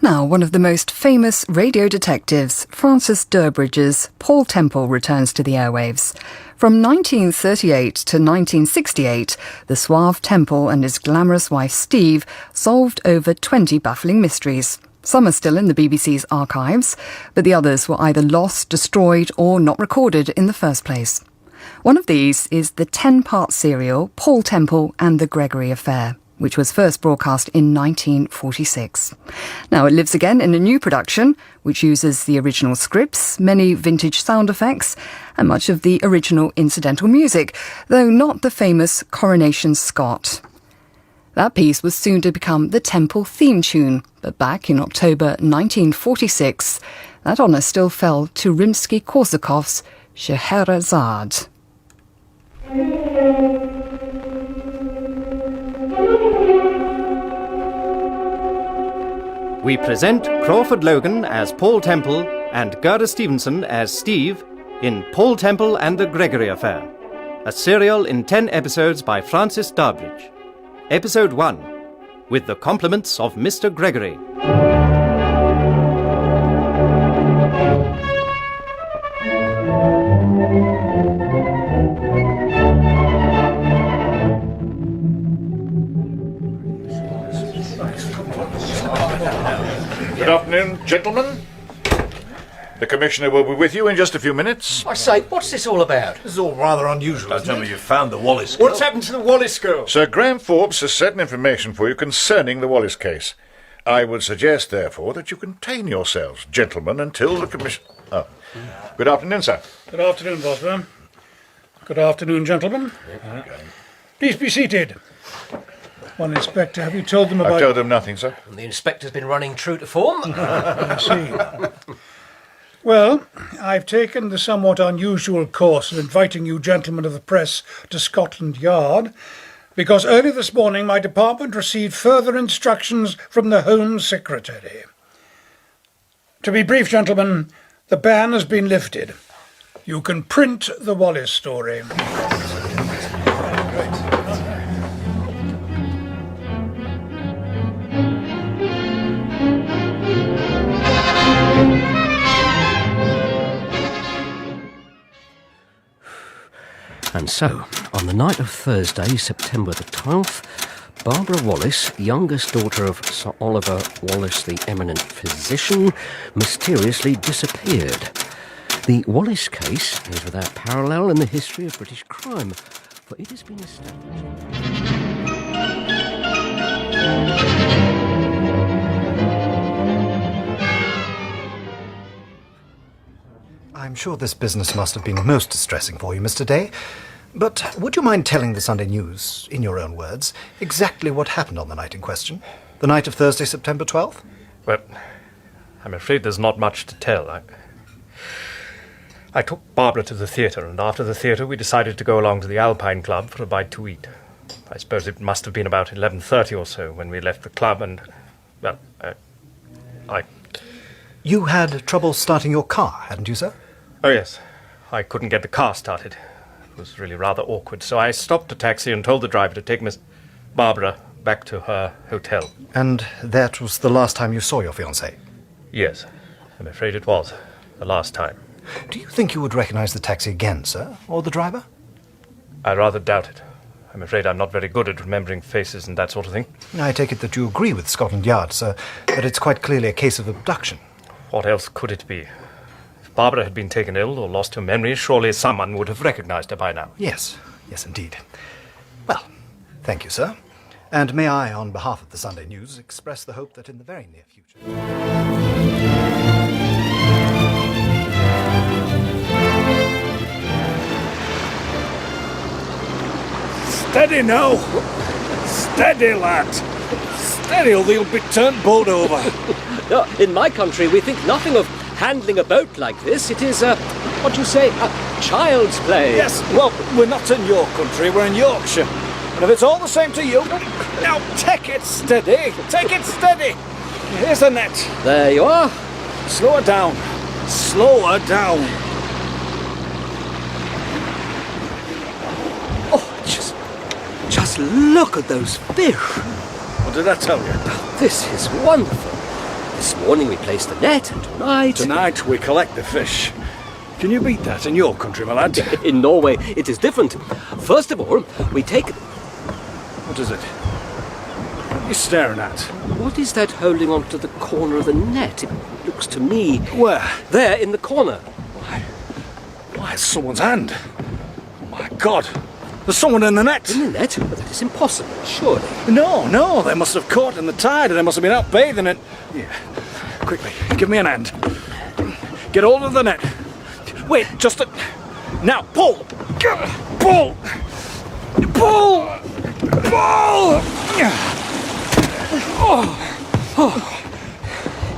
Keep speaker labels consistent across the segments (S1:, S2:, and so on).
S1: Now, one of the most famous radio detectives, Francis Durbridge's Paul Temple, returns to the airwaves. From 1938 to 1968, the suave Temple and his glamorous wife Steve solved over 20 baffling mysteries. Some are still in the BBC's archives, but the others were either lost, destroyed or not recorded in the first place. One of these is the 10-part serial Paul Temple and the Gregory Affair, which was first broadcast in 1946. Now it lives again in a new production, which uses the original scripts, many vintage sound effects, and much of the original incidental music, though not the famous Coronation Scott. That piece was soon to become the Temple theme tune, but back in October 1946, that honour still fell to Rimsky-Korsakov's Scheherazade.
S2: We present Crawford Logan as Paul Temple and Gerda Stevenson as Steve in Paul Temple and the Gregory Affair, a serial in 10 episodes by Francis Durbridge. Episode 1, with the compliments of Mr. Gregory.
S3: Good afternoon, gentlemen. The Commissioner will be with you in just a few minutes.
S4: I say, what's this all about?
S5: This is all rather unusual.
S6: Tell me you found the Wallace girl.
S5: What's happened to the Wallace girl?
S3: Sir Graham Forbes has certain information for you concerning the Wallace case. I would suggest, therefore, that you contain yourselves, gentlemen, until the Commission... Oh. Good afternoon, sir.
S7: Good afternoon, Boswell. Good afternoon, gentlemen. Please be seated. One Inspector, have you told them about...
S3: I've told them nothing, sir.
S4: The Inspector's been running true to form.
S7: I see. Well, I've taken the somewhat unusual course of inviting you gentlemen of the press to Scotland Yard because early this morning my department received further instructions from the Home Secretary. To be brief, gentlemen, the ban has been lifted. You can print the Wallace story.
S4: And so, on the night of Thursday, September the 12th, Barbara Wallace, youngest daughter of Sir Oliver Wallace, the eminent physician, mysteriously disappeared. The Wallace case is without parallel in the history of British crime, for it has been established.
S5: I'm sure this business must have been most distressing for you, Mr. Day. But would you mind telling the Sunday News, in your own words, exactly what happened on the night in question? The night of Thursday, September 12th?
S8: Well, I'm afraid there's not much to tell. I took Barbara to the theatre, and after the theatre we decided to go along to the Alpine Club for a bite to eat. I suppose it must have been about 11:30 or so when we left the club and, well,
S5: You had trouble starting your car, hadn't you, sir?
S8: Oh, yes. I couldn't get the car started. It was really rather awkward, so I stopped a taxi and told the driver to take Miss Barbara back to her hotel.
S5: And that was the last time you saw your fiancée?
S8: Yes, I'm afraid it was. The last time.
S5: Do you think you would recognize the taxi again, sir? Or the driver?
S8: I rather doubt it. I'm afraid I'm not very good at remembering faces and that sort of thing.
S5: I take it that you agree with Scotland Yard, sir, that it's quite clearly a case of abduction.
S8: What else could it be? If Barbara had been taken ill or lost her memory, surely someone would have recognized her by now.
S5: Yes, indeed. Well, thank you, sir. And may I, on behalf of the Sunday News, express the hope that in the very near future...
S9: Steady now! Steady, lad! Steady or they'll be turned boat over.
S10: No, in my country, we think nothing of handling a boat like this. It is, what do you say, child's play.
S9: Yes, well, we're not in your country, we're in Yorkshire. And if it's all the same to you, now take it steady. Take it steady. Here's the net.
S10: There you are.
S9: Slow her down. Slow her down.
S10: Oh, just look at those fish.
S9: What did I tell you?
S10: This is wonderful. This morning we placed the net, and tonight...
S9: Tonight we collect the fish. Can you beat that in your country, my lad?
S10: In Norway, it is different. First of all, we take...
S9: What is it? What are you staring at?
S10: What is that holding on to the corner of the net? It looks to me...
S9: Where?
S10: There, in the corner.
S9: Why, it's someone's hand. Oh, my God. There's someone in the net.
S10: In the net? But that is impossible, surely.
S9: No, they must have caught in the tide and they must have been out bathing it. Yeah. Quickly, give me an hand. Get hold of the net. Wait, just a... Now, pull! Pull! Pull! Pull!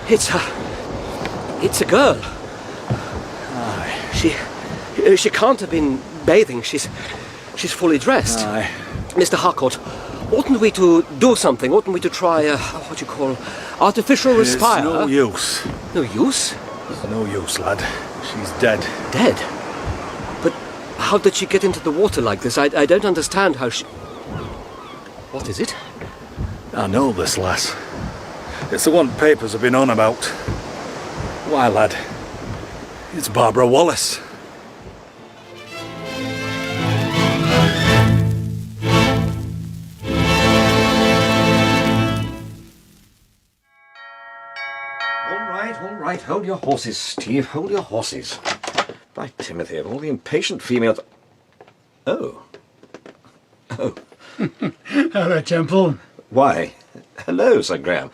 S10: It's a girl.
S9: Aye.
S10: She can't have been bathing. She's fully dressed.
S9: Aye.
S10: Mr. Harcourt, oughtn't we to do something? Oughtn't we to try, what you call, artificial respire?
S9: It's no use.
S10: No use?
S9: It's no use, lad. She's dead.
S10: Dead? But how did she get into the water like this? I don't understand how she... What is it?
S9: I know this lass. It's the one papers have been on about. Why, lad? It's Barbara Wallace.
S4: All right, hold your horses, Steve, hold your horses. By Timothy, of all the impatient females... Oh.
S7: Hello, Temple.
S4: Why, hello, Sir Graham.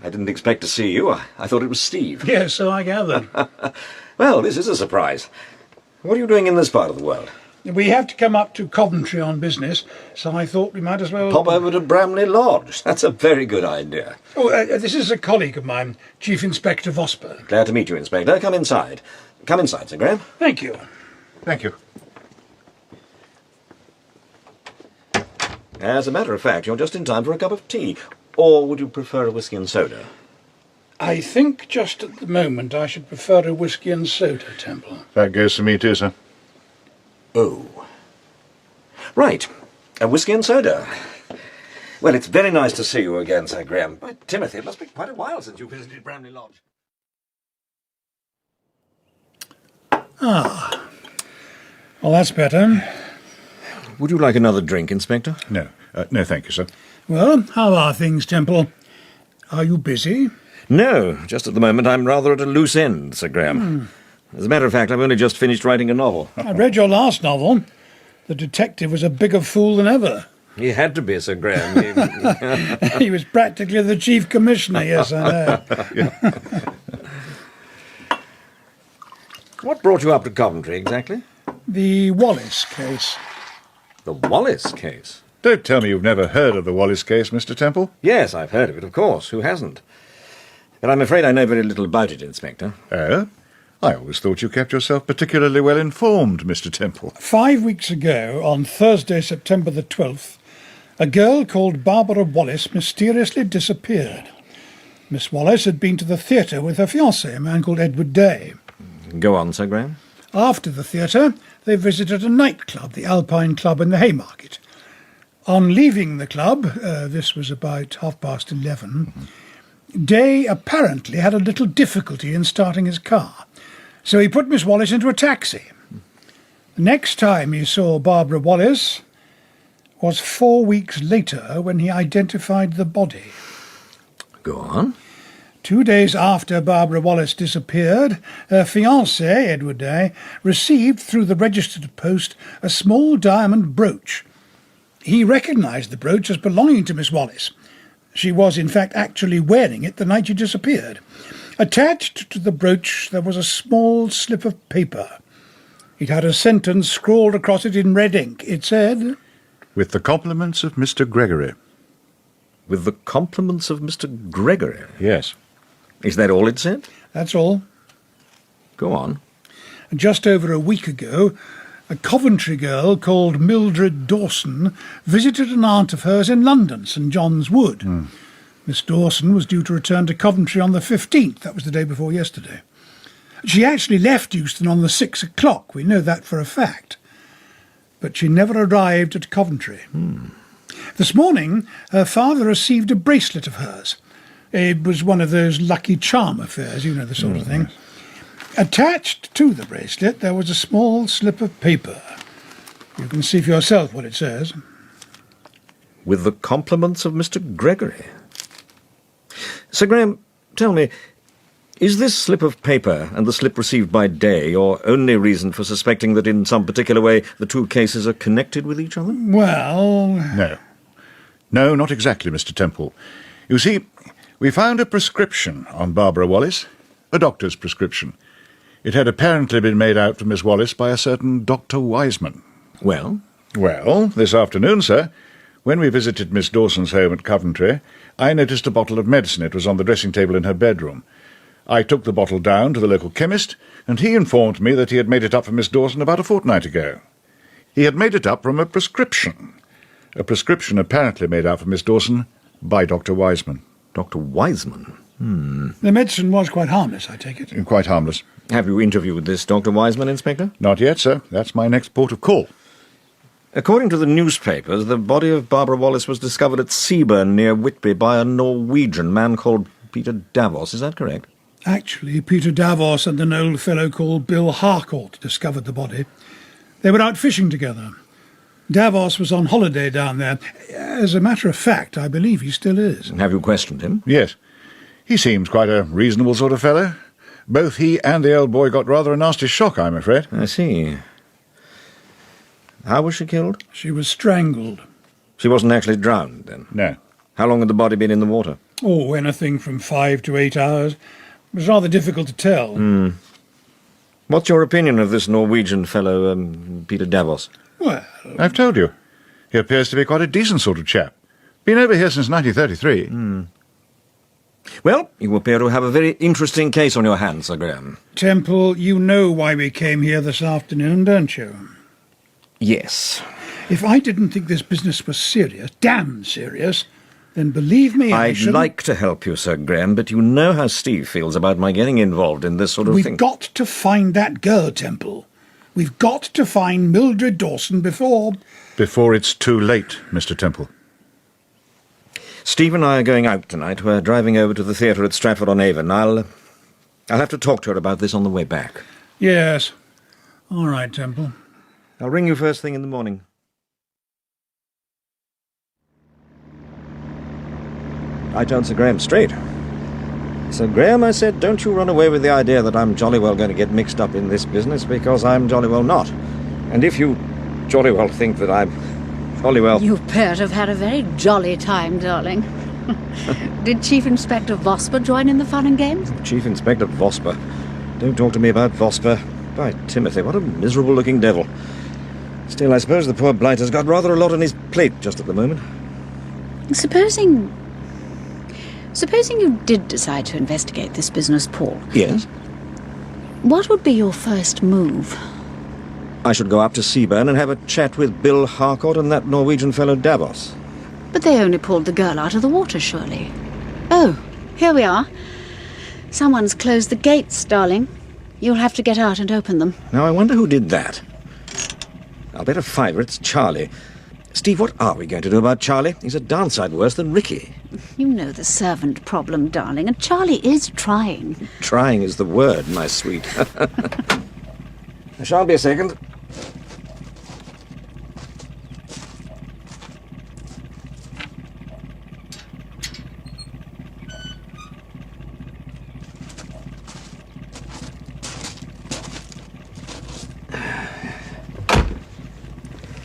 S4: I didn't expect to see you. I thought it was Steve.
S7: Yes, so I gathered.
S4: Well, this is a surprise. What are you doing in this part of the world?
S7: We have to come up to Coventry on business, so I thought we might as well...
S4: Pop over to Bramley Lodge. That's a very good idea.
S7: Oh, this is a colleague of mine, Chief Inspector Vosper.
S4: Glad to meet you, Inspector. Come inside. Come inside, Sir Graham.
S7: Thank you.
S3: Thank you.
S4: As a matter of fact, you're just in time for a cup of tea. Or would you prefer a whisky and soda?
S7: I think just at the moment I should prefer a whisky and soda, Temple.
S3: That goes for me too, sir.
S4: Oh. Right. A whisky and soda. Well, it's very nice to see you again, Sir Graham. By Timothy, it must be quite a while since you visited Bramley Lodge.
S7: Ah. Well, that's better.
S4: Would you like another drink, Inspector?
S3: No. No, thank you, sir.
S7: Well, how are things, Temple? Are you busy?
S4: No, just at the moment I'm rather at a loose end, Sir Graham. As a matter of fact, I've only just finished writing a novel.
S7: I read your last novel. The detective was a bigger fool than ever.
S4: He had to be, Sir Graham.
S7: He was practically the chief commissioner, yes, I know.
S4: What brought you up to Coventry, exactly?
S7: The Wallace case.
S4: The Wallace case?
S3: Don't tell me you've never heard of the Wallace case, Mr. Temple.
S4: Yes, I've heard of it, of course. Who hasn't? But I'm afraid I know very little about it, Inspector.
S3: Oh? I always thought you kept yourself particularly well informed, Mr. Temple.
S7: 5 weeks ago, on Thursday, September the 12th, a girl called Barbara Wallace mysteriously disappeared. Miss Wallace had been to the theatre with her fiancé, a man called Edward Day.
S4: Go on, Sir Graham.
S7: After the theatre, they visited a nightclub, the Alpine Club in the Haymarket. On leaving the club, this was about 11:30, Day apparently had a little difficulty in starting his car, so he put Miss Wallace into a taxi. The next time he saw Barbara Wallace was 4 weeks later when he identified the body.
S4: Go on.
S7: 2 days after Barbara Wallace disappeared, her fiancé, Edward Day, received through the registered post a small diamond brooch. He recognised the brooch as belonging to Miss Wallace. She was, in fact, actually wearing it the night she disappeared. Attached to the brooch there was a small slip of paper. It had a sentence scrawled across it in red ink. It said,
S3: With the compliments of Mr. Gregory.
S4: With the compliments of Mr. Gregory?
S3: Yes.
S4: Is that all it said?
S7: That's all.
S4: Go on.
S7: Just over a week ago, a Coventry girl called Mildred Dawson visited an aunt of hers in London, St John's Wood. Miss Dawson was due to return to Coventry on the 15th. That was the day before yesterday. She actually left Euston on the 6 o'clock. We know that for a fact. But she never arrived at Coventry. This morning, her father received a bracelet of hers. It was one of those lucky charm affairs, you know, the sort of thing. Attached to the bracelet there was a small slip of paper. You can see for yourself what it says.
S6: With the compliments of Mr. Gregory. Sir Graham, tell me, is this slip of paper and the slip received by Day your only reason for suspecting that in some particular way the two cases are connected with each other?
S7: Well...
S3: No. No, not exactly, Mr. Temple. You see, we found a prescription on Barbara Wallace, a doctor's prescription. It had apparently been made out to Miss Wallace by a certain Dr. Wiseman.
S6: Well?
S3: Well, this afternoon, sir, when we visited Miss Dawson's home at Coventry, I noticed a bottle of medicine. It was on the dressing table in her bedroom. I took the bottle down to the local chemist, and he informed me that he had made it up for Miss Dawson about a fortnight ago. He had made it up from a prescription apparently made out for Miss Dawson by Dr. Wiseman.
S6: Dr. Wiseman?
S7: The medicine was quite harmless, I take it.
S3: Quite harmless.
S6: Have you interviewed this Dr. Wiseman, Inspector?
S3: Not yet, sir. That's my next port of call.
S6: According to the newspapers, the body of Barbara Wallace was discovered at Seaburn near Whitby by a Norwegian man called Peter Davos. Is that correct?
S7: Actually, Peter Davos and an old fellow called Bill Harcourt discovered the body. They were out fishing together. Davos was on holiday down there. As a matter of fact, I believe he still is.
S6: Have you questioned him?
S3: Yes. He seems quite a reasonable sort of fellow. Both he and the old boy got rather a nasty shock, I'm afraid.
S6: I see. How was she killed?
S7: She was strangled.
S6: She wasn't actually drowned, then?
S3: No.
S6: How long had the body been in the water?
S7: Oh, anything from 5 to 8 hours. It was rather difficult to tell.
S6: What's your opinion of this Norwegian fellow, Peter Davos?
S7: Well,
S3: I've told you. He appears to be quite a decent sort of chap. Been over here since 1933.
S6: Well, you appear to have a very interesting case on your hands, Sir Graham.
S7: Temple, you know why we came here this afternoon, don't you?
S6: Yes.
S7: If I didn't think this business was serious, damn serious, then believe me,
S6: I'd like to help you, Sir Graham, but you know how Steve feels about my getting involved in this sort of thing.
S7: We've got to find that girl, Temple. We've got to find Mildred Dawson before...
S3: Before it's too late, Mr. Temple.
S6: Steve and I are going out tonight. We're driving over to the theatre at Stratford-on-Avon. I'll have to talk to her about this on the way back.
S7: Yes. All right, Temple.
S6: I'll ring you first thing in the morning. I told Sir Graham straight. Sir Graham, I said, don't you run away with the idea that I'm jolly well going to get mixed up in this business, because I'm jolly well not. And if you jolly well think that I'm jolly well...
S11: You appear to have had a very jolly time, darling. Did Chief Inspector Vosper join in the fun and games?
S6: Chief Inspector Vosper. Don't talk to me about Vosper. By Timothy, what a miserable-looking devil. Still, I suppose the poor blighter's got rather a lot on his plate just at the moment.
S11: Supposing you did decide to investigate this business, Paul.
S6: Yes?
S11: What would be your first move?
S6: I should go up to Seaburn and have a chat with Bill Harcourt and that Norwegian fellow Davos.
S11: But they only pulled the girl out of the water, surely. Oh, here we are. Someone's closed the gates, darling. You'll have to get out and open them.
S6: Now, I wonder who did that. I'll bet a fiver it's Charlie. Steve, what are we going to do about Charlie? He's a downside worse than Ricky.
S11: You know the servant problem, darling, and Charlie is trying.
S6: Trying is the word, my sweet. I shan't be a second.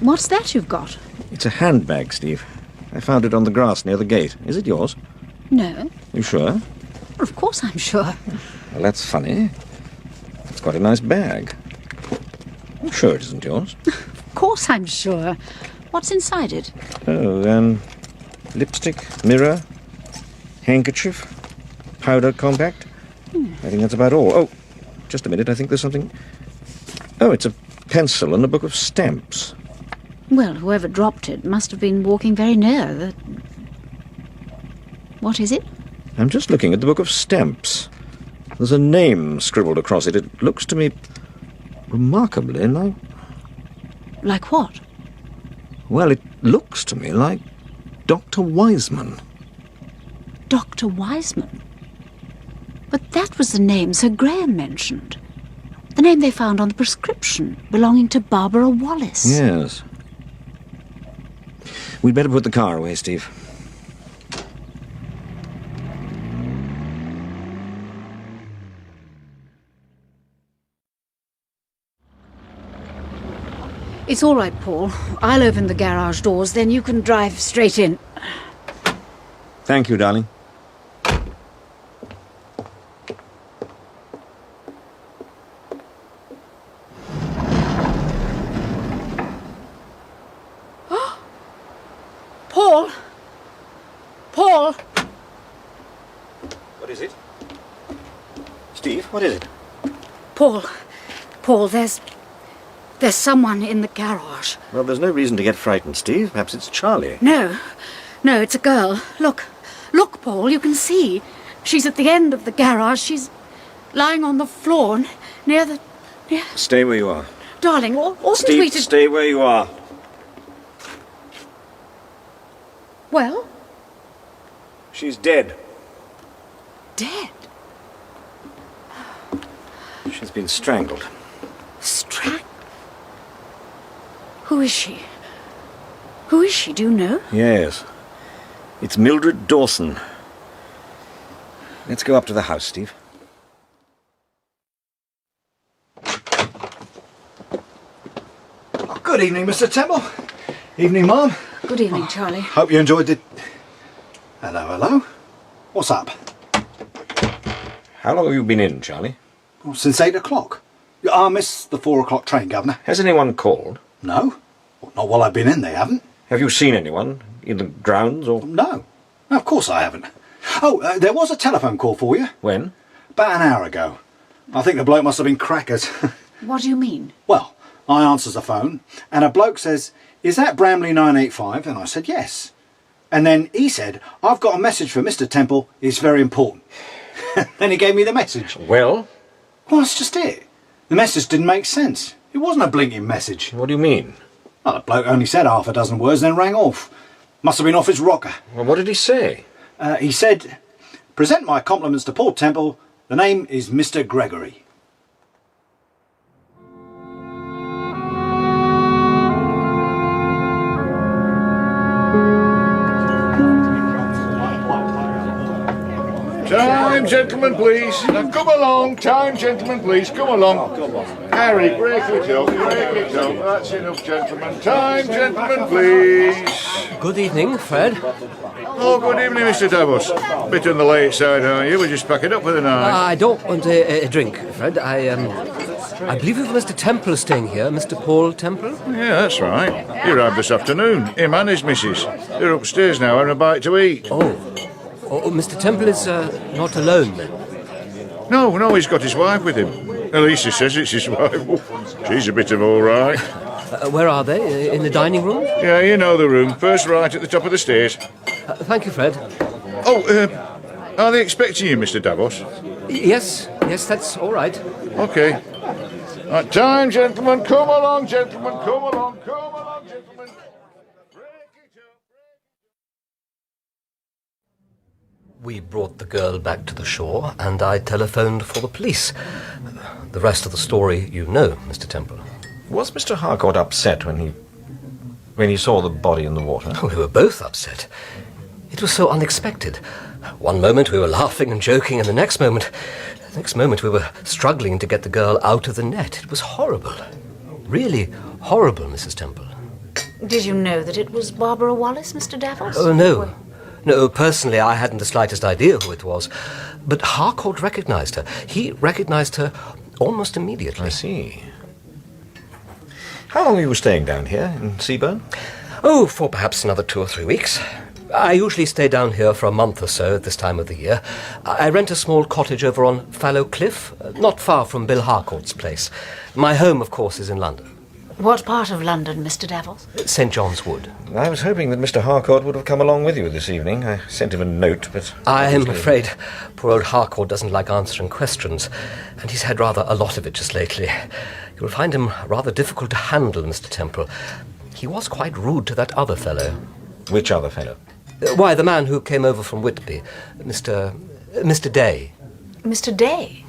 S11: What's that you've got?
S6: It's a handbag, Steve. I found it on the grass near the gate. Is it yours?
S11: No.
S6: You sure?
S11: Of course I'm sure.
S6: Well, that's funny. It's quite a nice bag. I'm sure it isn't yours.
S11: Of course I'm sure. What's inside it?
S6: Oh, lipstick, mirror, handkerchief, powder compact. I think that's about all. Oh, just a minute. I think there's something... Oh, it's a pencil and a book of stamps.
S11: Well, whoever dropped it must have been walking very near the... What is it?
S6: I'm just looking at the book of stamps. There's a name scribbled across it. It looks to me remarkably like...
S11: Like what?
S6: Well, it looks to me like Dr. Wiseman.
S11: Dr. Wiseman. But that was the name Sir Graham mentioned. The name they found on the prescription belonging to Barbara Wallace.
S6: Yes. We'd better put the car away, Steve.
S11: It's all right, Paul. I'll open the garage doors, then you can drive straight in.
S6: Thank you, darling.
S11: Paul! Paul!
S6: What is it? Steve, what is it?
S11: Paul, there's someone in the garage.
S6: Well, there's no reason to get frightened, Steve. Perhaps it's Charlie.
S11: No, it's a girl. Look, Paul, you can see. She's at the end of the garage. She's lying on the floor near the...
S6: Stay where you are.
S11: Darling, oughtn't
S6: Steve,
S11: we to...
S6: stay where you are.
S11: Well?
S6: She's dead.
S11: Dead?
S6: She's been strangled.
S11: Strangled? Who is she? Who is she, do you know?
S6: Yes. It's Mildred Dawson. Let's go up to the house, Steve.
S5: Oh, good evening, Mr. Temple. Evening, Mum.
S11: Good evening, Charlie.
S5: Hope you enjoyed it. Hello. What's up?
S6: How long have you been in, Charlie?
S5: Well, since 8 o'clock. I missed the 4 o'clock train, Governor.
S6: Has anyone called?
S5: No. Well, not while I've been in, they haven't.
S6: Have you seen anyone in the grounds or...?
S5: No, of course I haven't. Oh, there was a telephone call for you.
S6: When?
S5: About an hour ago. I think the bloke must have been crackers.
S11: What do you mean?
S5: Well, I answers the phone, and a bloke says, "Is that Bramley 985? And I said, yes. And then he said, "I've got a message for Mr. Temple, it's very important." Then he gave me the message.
S6: Well?
S5: Well, that's just it. The message didn't make sense. It wasn't a blinking message.
S6: What do you mean?
S5: Well, the bloke only said half a dozen words, then rang off. Must have been off his rocker.
S6: Well, what did he say?
S5: He said, "Present my compliments to Paul Temple. The name is Mr. Gregory."
S3: Time, gentlemen, please. Now, come along. Time, gentlemen, please. Come along. Harry, break it up. That's enough, gentlemen. Time, gentlemen, please.
S4: Good evening, Fred.
S3: Oh, good evening, Mr. Davos. Bit on the late side, aren't you? We're just packing up for the night.
S4: I don't want a drink, Fred. I believe if Mr. Temple is staying here, Mr. Paul Temple.
S3: Yeah, that's right. He arrived this afternoon. Him and his missus. They're upstairs now having a bite to eat.
S4: Oh, Mr. Temple is not alone, then?
S3: No, he's got his wife with him. At least he says it's his wife. She's a bit of all right.
S4: Where are they? In the dining room?
S3: Yeah, you know the room. First right at the top of the stairs.
S4: Thank you, Fred.
S3: Oh, are they expecting you, Mr. Davos?
S4: Yes, that's all right.
S3: OK. Right, time, gentlemen. Come along, gentlemen. Come along, gentlemen.
S4: We brought the girl back to the shore, and I telephoned for the police. The rest of the story you know, Mr. Temple.
S6: Was Mr. Harcourt upset when he saw the body in the water?
S4: Oh, we were both upset. It was so unexpected. One moment we were laughing and joking, and the next moment we were struggling to get the girl out of the net. It was horrible. Really horrible, Mrs. Temple.
S11: Did you know that it was Barbara Wallace, Mr. Davos?
S4: Oh, no. No, personally, I hadn't the slightest idea who it was. But Harcourt recognized her. He recognized her almost immediately.
S6: I see. How long were you staying down here in Seaburn?
S4: Oh, for perhaps another 2 or 3 weeks. I usually stay down here for a month or so at this time of the year. I rent a small cottage over on Fallow Cliff, not far from Bill Harcourt's place. My home, of course, is in London.
S11: What part of London, Mr. Davos?
S4: St. John's Wood.
S6: I was hoping that Mr. Harcourt would have come along with you this evening. I sent him a note, but...
S4: I'm afraid poor old Harcourt doesn't like answering questions, and he's had rather a lot of it just lately. You'll find him rather difficult to handle, Mr. Temple. He was quite rude to that other fellow.
S6: Which other fellow?
S4: Why, the man who came over from Whitby, Mr. Day.
S12: Mr. Day?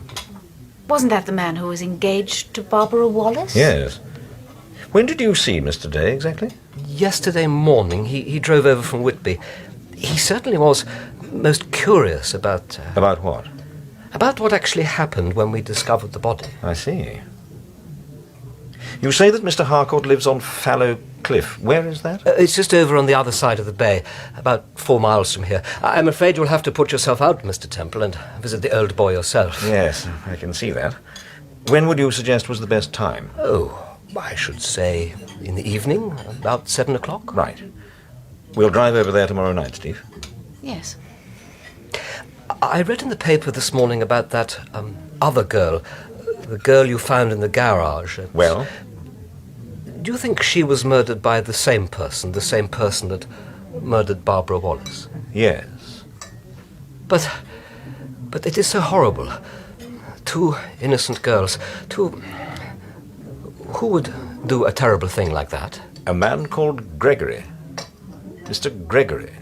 S12: Wasn't that the man who was engaged to Barbara Wallace?
S6: Yes. When did you see Mr. Day, exactly?
S4: Yesterday morning, he drove over from Whitby. He certainly was most curious about...
S6: About what?
S4: About what actually happened when we discovered the body.
S6: I see. You say that Mr. Harcourt lives on Fallow Cliff. Where is that?
S4: It's just over on the other side of the bay, about 4 miles from here. I'm afraid you'll have to put yourself out, Mr. Temple, and visit the old boy yourself.
S6: Yes, I can see that. When would you suggest was the best time?
S4: Oh, I should say in the evening, about 7 o'clock.
S6: Right. We'll drive over there tomorrow night, Steve.
S12: Yes.
S4: I read in the paper this morning about that other girl, the girl you found in the garage.
S6: Well?
S4: Do you think she was murdered by the same person that murdered Barbara Wallace?
S6: Yes.
S4: But it is so horrible. 2 innocent girls. Who would do a terrible thing like that?
S6: A man called Gregory. Mr. Gregory.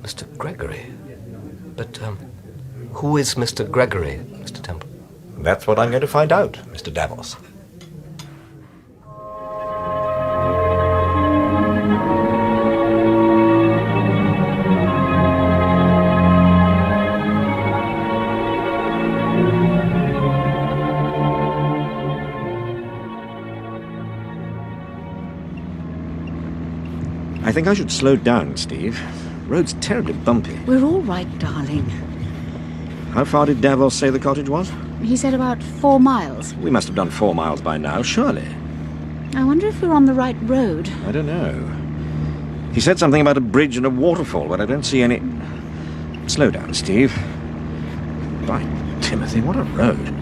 S4: Mr. Gregory? But, who is Mr. Gregory, Mr. Temple?
S6: That's what I'm going to find out, Mr. Davos. I think I should slow down, Steve. Road's terribly bumpy.
S11: We're all right, darling.
S6: How far did Davos say the cottage was?
S11: He said about 4 miles.
S6: We must have done 4 miles by now, surely.
S11: I wonder if we're on the right road.
S6: I don't know. He said something about a bridge and a waterfall, but I don't see any... Slow down, Steve. By Timothy, what a road.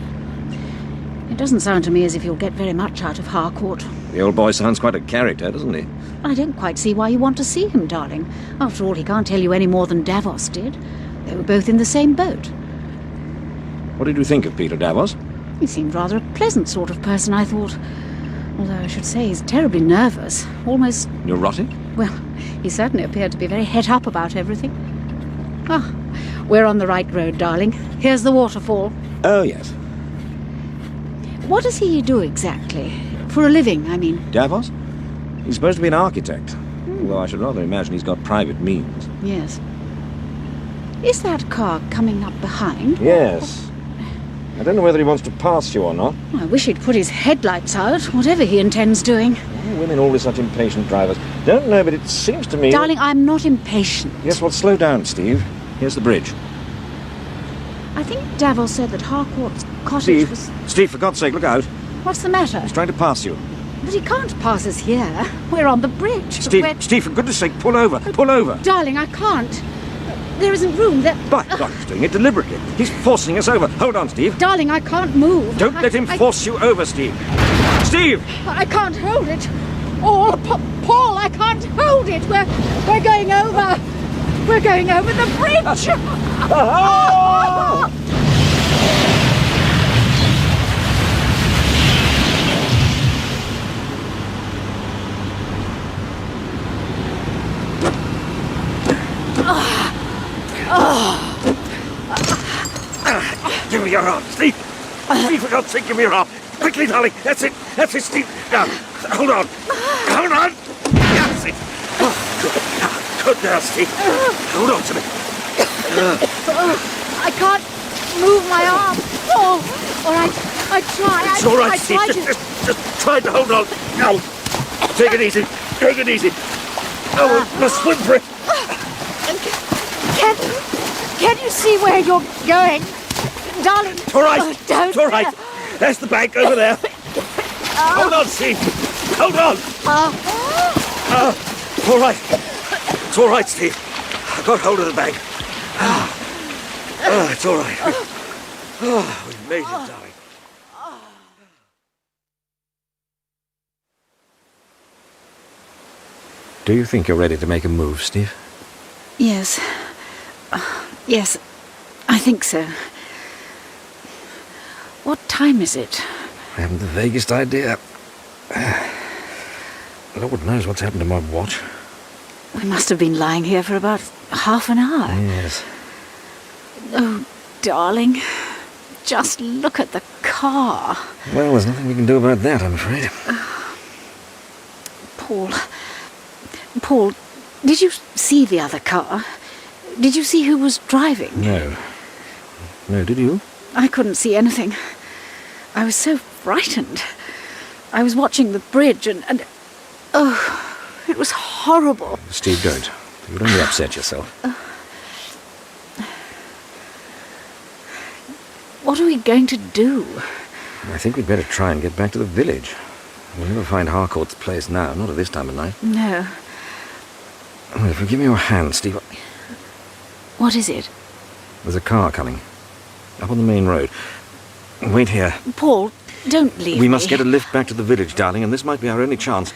S11: It doesn't sound to me as if you'll get very much out of Harcourt.
S6: The old boy sounds quite a character, doesn't he?
S11: I don't quite see why you want to see him, darling. After all, he can't tell you any more than Davos did. They were both in the same boat.
S6: What did you think of Peter Davos?
S11: He seemed rather a pleasant sort of person, I thought. Although I should say he's terribly nervous. Almost...
S6: Neurotic?
S11: Well, he certainly appeared to be very het up about everything. Ah, we're on the right road, darling. Here's the waterfall.
S6: Oh, yes.
S11: What does he do exactly? For a living, I mean.
S6: Davos? He's supposed to be an architect. Although I should rather imagine he's got private means.
S11: Yes. Is that car coming up behind?
S6: Yes. I don't know whether he wants to pass you or not.
S11: I wish he'd put his headlights out, whatever he intends doing.
S6: Why are women always such impatient drivers? Don't know, but it seems to me...
S11: Darling, I'm not impatient.
S6: Yes, well, slow down, Steve. Here's the bridge.
S11: I think Davos said that Harcourt's cottage was...
S6: Steve, for God's sake, look out.
S11: What's the matter?
S6: He's trying to pass you.
S11: But he can't pass us here. We're on the bridge.
S6: Steve, for goodness sake, pull over. Pull over.
S11: Darling, I can't. There isn't room.
S6: By God, he's doing it deliberately. He's forcing us over. Hold on, Steve.
S11: Darling, I can't move.
S6: Don't let him force you over, Steve. Steve!
S11: I can't hold it. Oh, Paul, I can't hold it. We're going over. We're going over the bridge.
S6: Give me your arm, Steve. Steve, for God's sake, give me your arm. Quickly, darling. That's it. That's it, Steve. Now, hold on. Hold on. That's it. Oh, good now, Steve. Hold on to me.
S11: I can't move my arm. Oh, all right. I try.
S6: It's all right, Steve. Just try to hold on. Now, take it easy. Take it easy. Oh, we must swim for it.
S11: Can you see where you're going? Darling.
S6: It's all right.
S11: Don't.
S6: It's all right. There's the bank over there. Hold on, Steve. Hold on. It's all right. It's all right, Steve. I got hold of the bank. It's all right. We've made it, darling. Do you think you're ready to make a move, Steve?
S11: Yes. Yes, I think so. What time is it?
S6: I haven't the vaguest idea. Lord knows what's happened to my watch.
S11: We must have been lying here for about half an hour.
S6: Yes.
S11: Oh, darling. Just look at the car.
S6: Well, there's nothing we can do about that, I'm afraid.
S11: Paul, did you see the other car? Did you see who was driving?
S6: No. No, did you?
S11: I couldn't see anything. I was so frightened. I was watching the bridge and oh, it was horrible.
S6: Steve, don't. You'll only upset yourself.
S11: What are we going to do?
S6: I think we'd better try and get back to the village. We'll never find Harcourt's place now, not at this time of night.
S11: No.
S6: Well, if you give me your hand, Steve...
S11: What is it?
S6: There's a car coming. Up on the main road. Wait here.
S11: Paul, don't leave me.
S6: We must get a lift back to the village, darling, and this might be our only chance.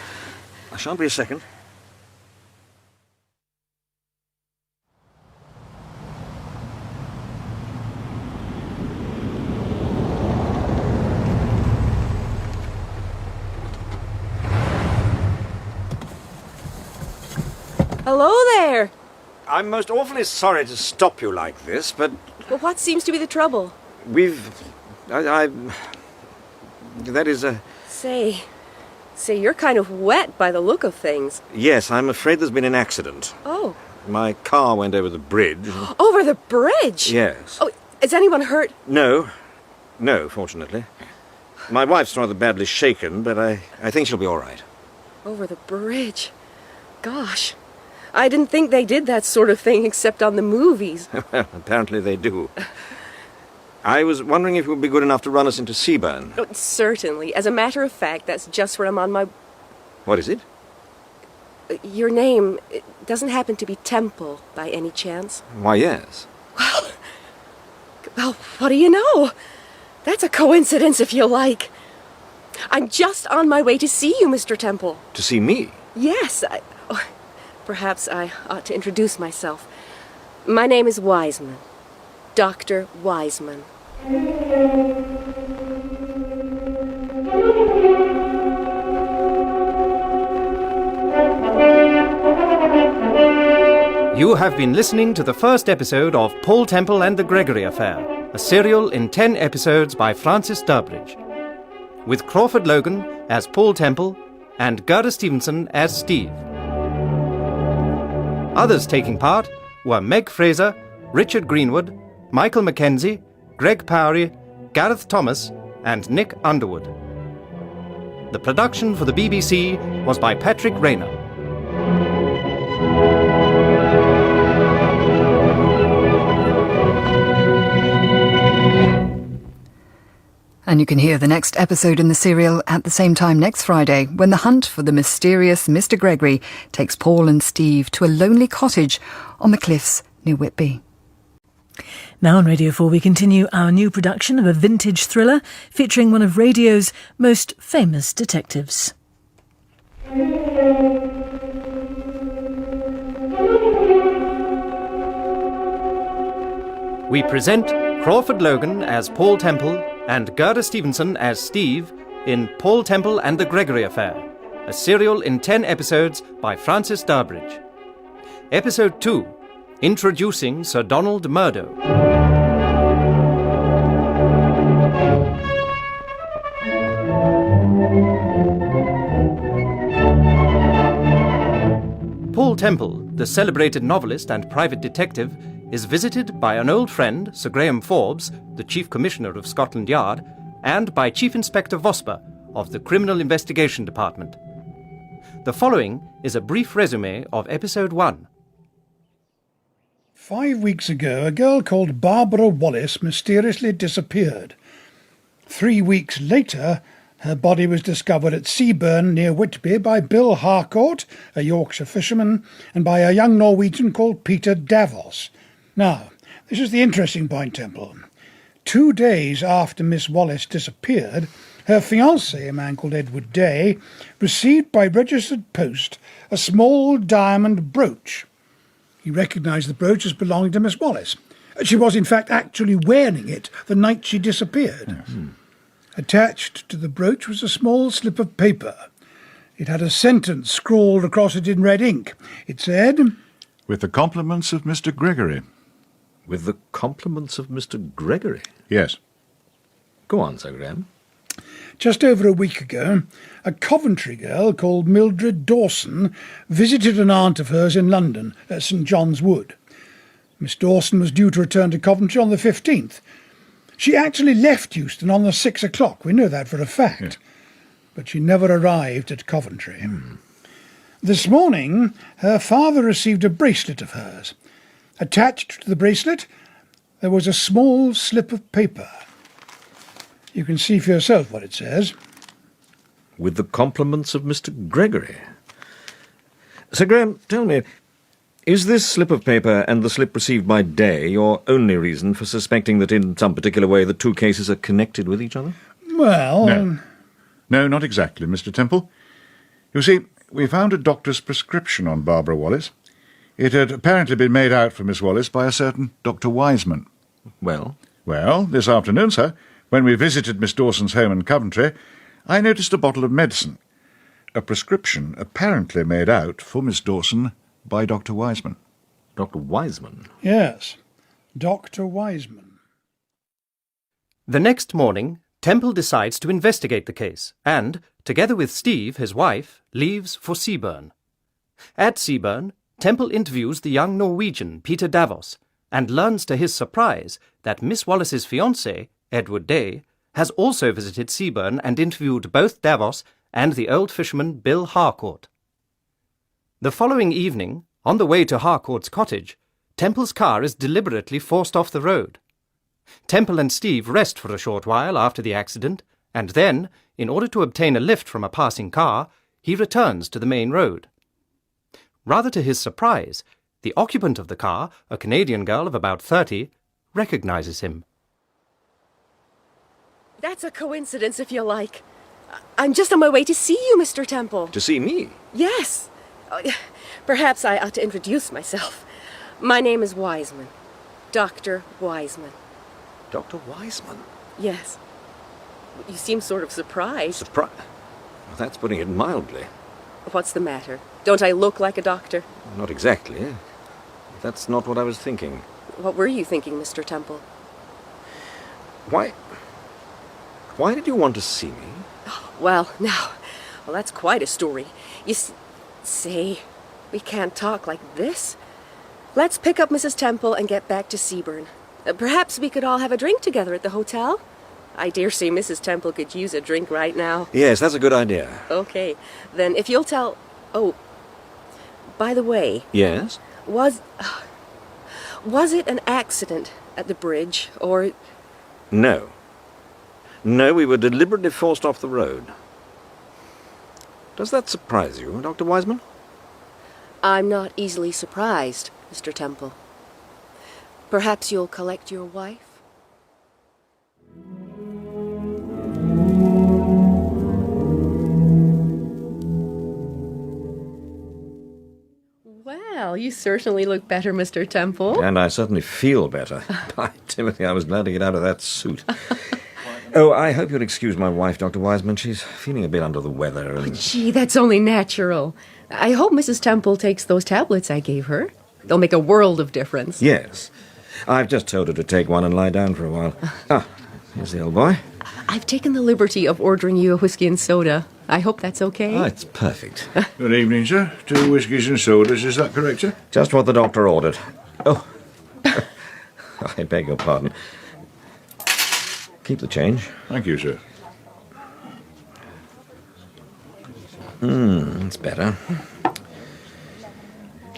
S6: I shan't be a second.
S13: Hello there!
S6: I'm most awfully sorry to stop you like this, but...
S13: Well, what seems to be the trouble?
S6: That is a...
S13: Say, you're kind of wet by the look of things.
S6: Yes, I'm afraid there's been an accident.
S13: Oh.
S6: My car went over the bridge.
S13: Over the bridge?
S6: Yes.
S13: Oh, is anyone hurt?
S6: No, fortunately. My wife's rather badly shaken, but I think she'll be all right.
S13: Over the bridge? Gosh. I didn't think they did that sort of thing except on the movies.
S6: Well, apparently they do. I was wondering if you would be good enough to run us into Seaburn.
S13: Oh, certainly. As a matter of fact, that's just where I'm on my...
S6: What is it?
S13: Your name doesn't happen to be Temple, by any chance?
S6: Why, yes.
S13: Well, what do you know? That's a coincidence, if you like. I'm just on my way to see you, Mr. Temple.
S6: To see me?
S13: Yes, perhaps I ought to introduce myself. My name is Wiseman. Dr. Wiseman.
S2: You have been listening to the first episode of Paul Temple and the Gregory Affair, a serial in 10 episodes by Francis Durbridge, with Crawford Logan as Paul Temple and Gerda Stevenson as Steve. Others taking part were Meg Fraser, Richard Greenwood, Michael Mackenzie, Greg Powery, Gareth Thomas, and Nick Underwood. The production for the BBC was by Patrick Rayner.
S1: And you can hear the next episode in the serial at the same time next Friday, when the hunt for the mysterious Mr. Gregory takes Paul and Steve to a lonely cottage on the cliffs near Whitby.
S14: Now on Radio 4 we continue our new production of a vintage thriller featuring one of radio's most famous detectives.
S2: We present Crawford Logan as Paul Temple and Gerda Stevenson as Steve in Paul Temple and the Gregory Affair, a serial in 10 episodes by Francis Durbridge. Episode 2, Introducing Sir Donald Murdo. Paul Temple, the celebrated novelist and private detective, is visited by an old friend, Sir Graham Forbes, the Chief Commissioner of Scotland Yard, and by Chief Inspector Vosper of the Criminal Investigation Department. The following is a brief resume of Episode 1.
S7: 5 weeks ago, a girl called Barbara Wallace mysteriously disappeared. 3 weeks later, her body was discovered at Seaburn near Whitby by Bill Harcourt, a Yorkshire fisherman, and by a young Norwegian called Peter Davos. Now, this is the interesting point, Temple. 2 days after Miss Wallace disappeared, her fiancé, a man called Edward Day, received by registered post a small diamond brooch. He recognised the brooch as belonging to Miss Wallace. She was, in fact, actually wearing it the night she disappeared. Attached to the brooch was a small slip of paper. It had a sentence scrawled across it in red ink. It said,
S3: "With the compliments of Mr. Gregory."
S6: With the compliments of Mr. Gregory?
S3: Yes.
S6: Go on, Sir Graham.
S7: just over a week ago, a Coventry girl called Mildred Dawson visited an aunt of hers in London at St John's Wood. Miss Dawson was due to return to Coventry on the 15th. She actually left Euston on the 6 o'clock, we know that for a fact.
S3: Yes.
S7: But she never arrived at Coventry. This morning, her father received a bracelet of hers. Attached to the bracelet, there was a small slip of paper. You can see for yourself what it says.
S6: With the compliments of Mr. Gregory. Sir Graham, tell me, is this slip of paper and the slip received by Day your only reason for suspecting that in some particular way the two cases are connected with each other?
S7: Well...
S3: No, not exactly, Mr. Temple. You see, we found a doctor's prescription on Barbara Wallace. It had apparently been made out for Miss Wallace by a certain Dr. Wiseman.
S6: Well?
S3: Well, this afternoon, sir, when we visited Miss Dawson's home in Coventry, I noticed a bottle of medicine. A prescription apparently made out for Miss Dawson by Dr. Wiseman.
S6: Dr. Wiseman?
S7: Yes, Dr. Wiseman.
S2: The next morning, Temple decides to investigate the case and, together with Steve, his wife, leaves for Seaburn. At Seaburn, Temple interviews the young Norwegian, Peter Davos, and learns to his surprise that Miss Wallace's fiancé, Edward Day, has also visited Seaburn and interviewed both Davos and the old fisherman Bill Harcourt. The following evening, on the way to Harcourt's cottage, Temple's car is deliberately forced off the road. Temple and Steve rest for a short while after the accident, and then, in order to obtain a lift from a passing car, he returns to the main road. Rather to his surprise, the occupant of the car, a Canadian girl of about 30, recognizes him.
S13: That's a coincidence, if you like. I'm just on my way to see you, Mr. Temple.
S6: To see me?
S13: Yes. Perhaps I ought to introduce myself. My name is Wiseman. Dr. Wiseman.
S6: Dr. Wiseman?
S13: Yes. You seem sort of surprised.
S6: Surprised? Well, that's putting it mildly.
S13: What's the matter? Don't I look like a doctor?
S6: Not exactly. That's not what I was thinking.
S13: What were you thinking, Mr. Temple?
S6: Why did you want to see me?
S13: Well, that's quite a story. You say, we can't talk like this. Let's pick up Mrs. Temple and get back to Seaburn. Perhaps we could all have a drink together at the hotel. I dare say Mrs. Temple could use a drink right now.
S6: Yes, that's a good idea.
S13: Okay, then if you'll tell... Oh, by the way...
S6: Yes?
S13: Was it an accident at the bridge, or...
S6: No. No, we were deliberately forced off the road. Does that surprise you, Dr. Wiseman?
S13: I'm not easily surprised, Mr. Temple. Perhaps you'll collect your wife? Well, you certainly look better, Mr. Temple.
S6: And I certainly feel better. By Timothy, I was glad to get out of that suit. Oh, I hope you'll excuse my wife, Dr. Wiseman. She's feeling a bit under the weather. And...
S13: Gee, that's only natural. I hope Mrs. Temple takes those tablets I gave her. They'll make a world of difference.
S6: Yes. I've just told her to take one and lie down for a while. Here's the old boy.
S13: I've taken the liberty of ordering you a whiskey and soda. I hope that's okay.
S6: It's perfect.
S3: Good evening, sir. 2 whiskies and sodas, is that correct, sir?
S6: Just what the doctor ordered. Oh, I beg your pardon. Keep the change.
S3: Thank you, sir.
S6: That's better.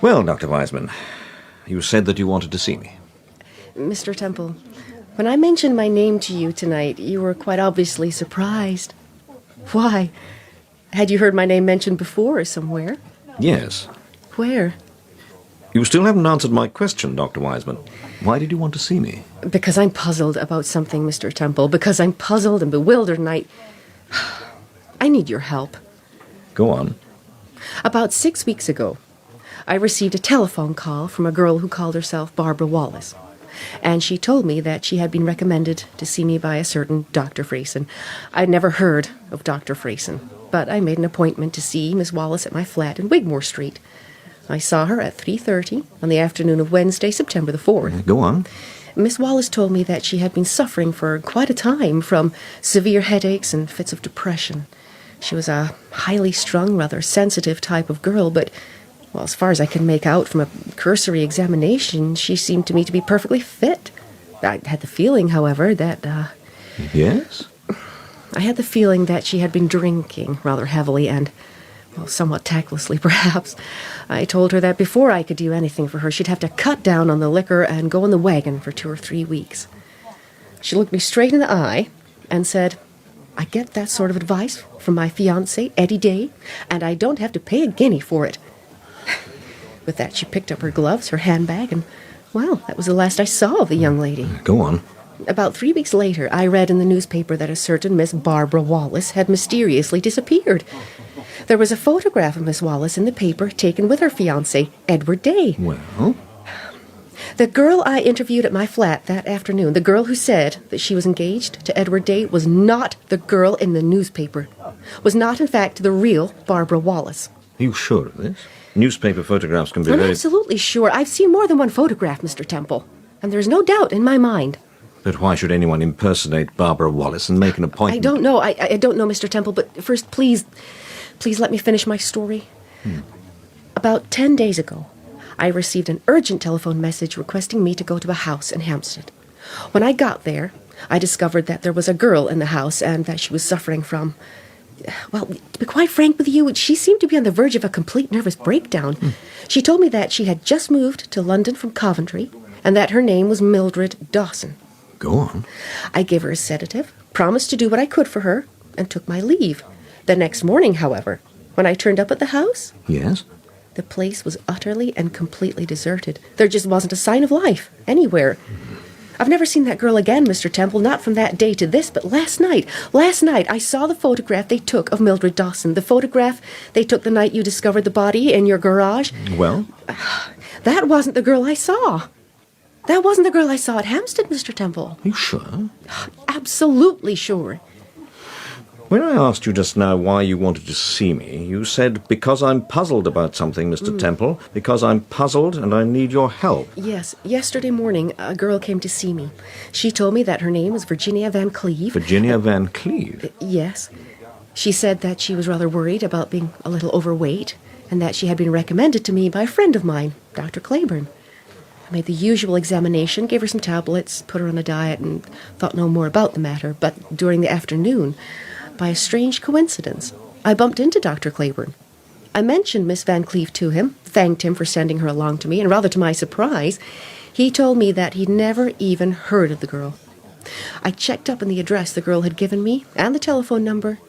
S6: Well, Dr. Wiseman, you said that you wanted to see me.
S13: Mr. Temple, when I mentioned my name to you tonight, you were quite obviously surprised. Why? Had you heard my name mentioned before somewhere?
S6: Yes.
S13: Where?
S6: You still haven't answered my question, Dr. Wiseman. Why did you want to see me?
S13: Because I'm puzzled about something, Mr. Temple. Because I'm puzzled and bewildered, and I need your help.
S6: Go on.
S13: About 6 weeks ago, I received a telephone call from a girl who called herself Barbara Wallace. And she told me that she had been recommended to see me by a certain Dr. Frayson. I'd never heard of Dr. Frayson. but I made an appointment to see Miss Wallace at my flat in Wigmore Street. I saw her at 3:30 on the afternoon of Wednesday, September the 4th.
S6: Go on.
S13: Miss Wallace told me that she had been suffering for quite a time from severe headaches and fits of depression. She was a highly strung, rather sensitive type of girl, but, well, as far as I could make out from a cursory examination, she seemed to me to be perfectly fit. I had the feeling, however, that,
S6: Yes?
S13: I had the feeling that she had been drinking rather heavily and, well, somewhat tactlessly, perhaps. I told her that before I could do anything for her, she'd have to cut down on the liquor and go in the wagon for 2 or 3 weeks. She looked me straight in the eye and said, "I get that sort of advice from my fiancé, Eddie Day, and I don't have to pay a guinea for it." With that, she picked up her gloves, her handbag, and, well, that was the last I saw of the young lady.
S6: Go on.
S13: About 3 weeks later, I read in the newspaper that a certain Miss Barbara Wallace had mysteriously disappeared. There was a photograph of Miss Wallace in the paper taken with her fiancé, Edward Day.
S6: Well?
S13: The girl I interviewed at my flat that afternoon, the girl who said that she was engaged to Edward Day, was not the girl in the newspaper. Was not, in fact, the real Barbara Wallace.
S6: Are you sure of this? Newspaper photographs can be
S13: I'm
S6: very...
S13: absolutely sure. I've seen more than one photograph, Mr. Temple, and there's no doubt in my mind.
S6: But why should anyone impersonate Barbara Wallace and make an appointment?
S13: I don't know. I don't know, Mr. Temple, but first, please let me finish my story. About 10 days ago, I received an urgent telephone message requesting me to go to a house in Hampstead. When I got there, I discovered that there was a girl in the house and that she was suffering from, well, to be quite frank with you, she seemed to be on the verge of a complete nervous breakdown. She told me that she had just moved to London from Coventry and that her name was Mildred Dawson.
S6: Go on.
S13: I gave her a sedative, promised to do what I could for her, and took my leave. The next morning, however, when I turned up at the house,
S6: Yes?
S13: the place was utterly and completely deserted. There just wasn't a sign of life anywhere. I've never seen that girl again, Mr. Temple, not from that day to this, but last night I saw the photograph they took of Mildred Dawson, the photograph they took the night you discovered the body in your garage.
S6: Well?
S13: That wasn't the girl I saw. That wasn't the girl I saw at Hampstead, Mr. Temple.
S6: Are you sure?
S13: Absolutely sure.
S6: When I asked you just now why you wanted to see me, you said, because I'm puzzled about something, Mr. Temple, because I'm puzzled and I need your help.
S13: Yes, yesterday morning, a girl came to see me. She told me that her name was Virginia Van Cleve.
S6: Virginia Van Cleve?
S13: Yes. She said that she was rather worried about being a little overweight and that she had been recommended to me by a friend of mine, Dr. Claiborne. I made the usual examination, gave her some tablets, put her on a diet, and thought no more about the matter. But during the afternoon, by a strange coincidence, I bumped into Dr. Claiborne. I mentioned Miss Van Cleve to him, thanked him for sending her along to me, and rather to my surprise, he told me that he'd never even heard of the girl. I checked up on the address the girl had given me, and the telephone number.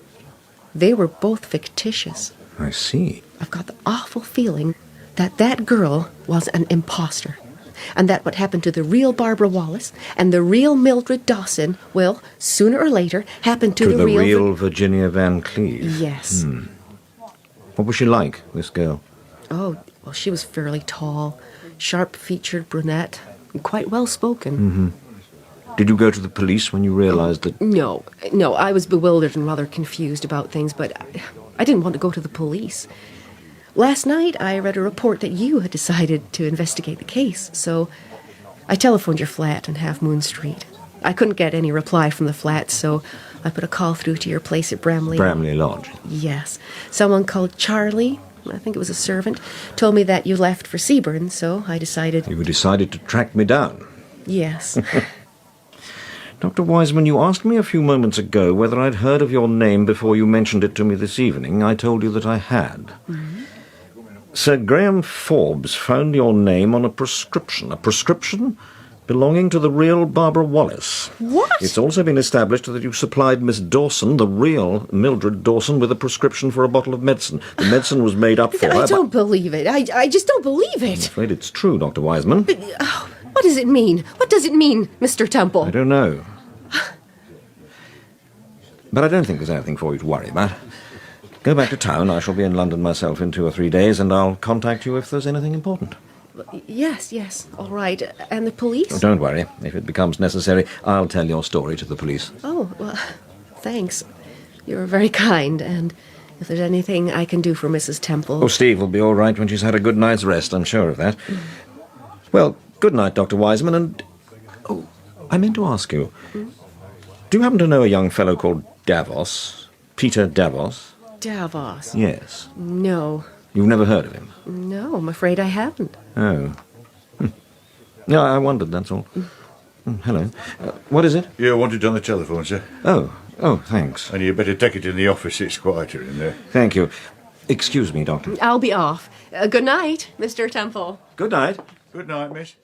S13: They were both fictitious.
S6: I see.
S13: I've got the awful feeling that that girl was an imposter, and that what happened to the real Barbara Wallace and the real Mildred Dawson will, sooner or later, happen to
S6: the
S13: real...
S6: real Virginia Van Cleve?
S13: Yes.
S6: What was she like, this girl?
S13: Oh, well, she was fairly tall, sharp-featured brunette, and quite well-spoken.
S6: Did you go to the police when you realized that...
S13: No, I was bewildered and rather confused about things, but I didn't want to go to the police. Last night, I read a report that you had decided to investigate the case, so I telephoned your flat on Half Moon Street. I couldn't get any reply from the flat, so I put a call through to your place at Bramley.
S6: Bramley Lodge?
S13: Yes. Someone called Charlie, I think it was a servant, told me that you left for Seaburn, so I decided...
S6: You decided to track me down?
S13: Yes.
S6: Dr. Wiseman, you asked me a few moments ago whether I'd heard of your name before you mentioned it to me this evening. I told you that I had. Sir Graham Forbes found your name on a prescription belonging to the real Barbara Wallace.
S13: What?
S6: It's also been established that you supplied Miss Dawson, the real Mildred Dawson, with a prescription for a bottle of medicine. The medicine was made up for her.
S13: I don't believe it. I just don't believe it.
S6: I'm afraid it's true, Dr. Wiseman.
S13: But, what does it mean? What does it mean, Mr. Temple?
S6: I don't know. But I don't think there's anything for you to worry about. Go back to town. I shall be in London myself in 2 or 3 days, and I'll contact you if there's anything important.
S13: Yes, all right. And the police?
S6: Oh, don't worry. If it becomes necessary, I'll tell your story to the police.
S13: Oh, well, thanks. You're very kind, and If there's anything I can do for Mrs. Temple...
S6: Oh, Steve will be all right when she's had a good night's rest, I'm sure of that. Well, good night, Dr. Wiseman, and... Oh, I meant to ask you. Do you happen to know a young fellow called Davos? Peter Davos?
S13: Davos?
S6: Yes.
S13: No.
S6: You've never heard of him?
S13: No, I'm afraid I haven't.
S6: Oh. No, I wondered, that's all. Hello. What is it?
S3: You wanted on the telephone, sir.
S6: Oh, thanks.
S3: And you better take it in the office, it's quieter in there.
S6: Thank you. Excuse me, Doctor.
S13: I'll be off. Good night, Mr. Temple.
S6: Good night.
S3: Good night, miss.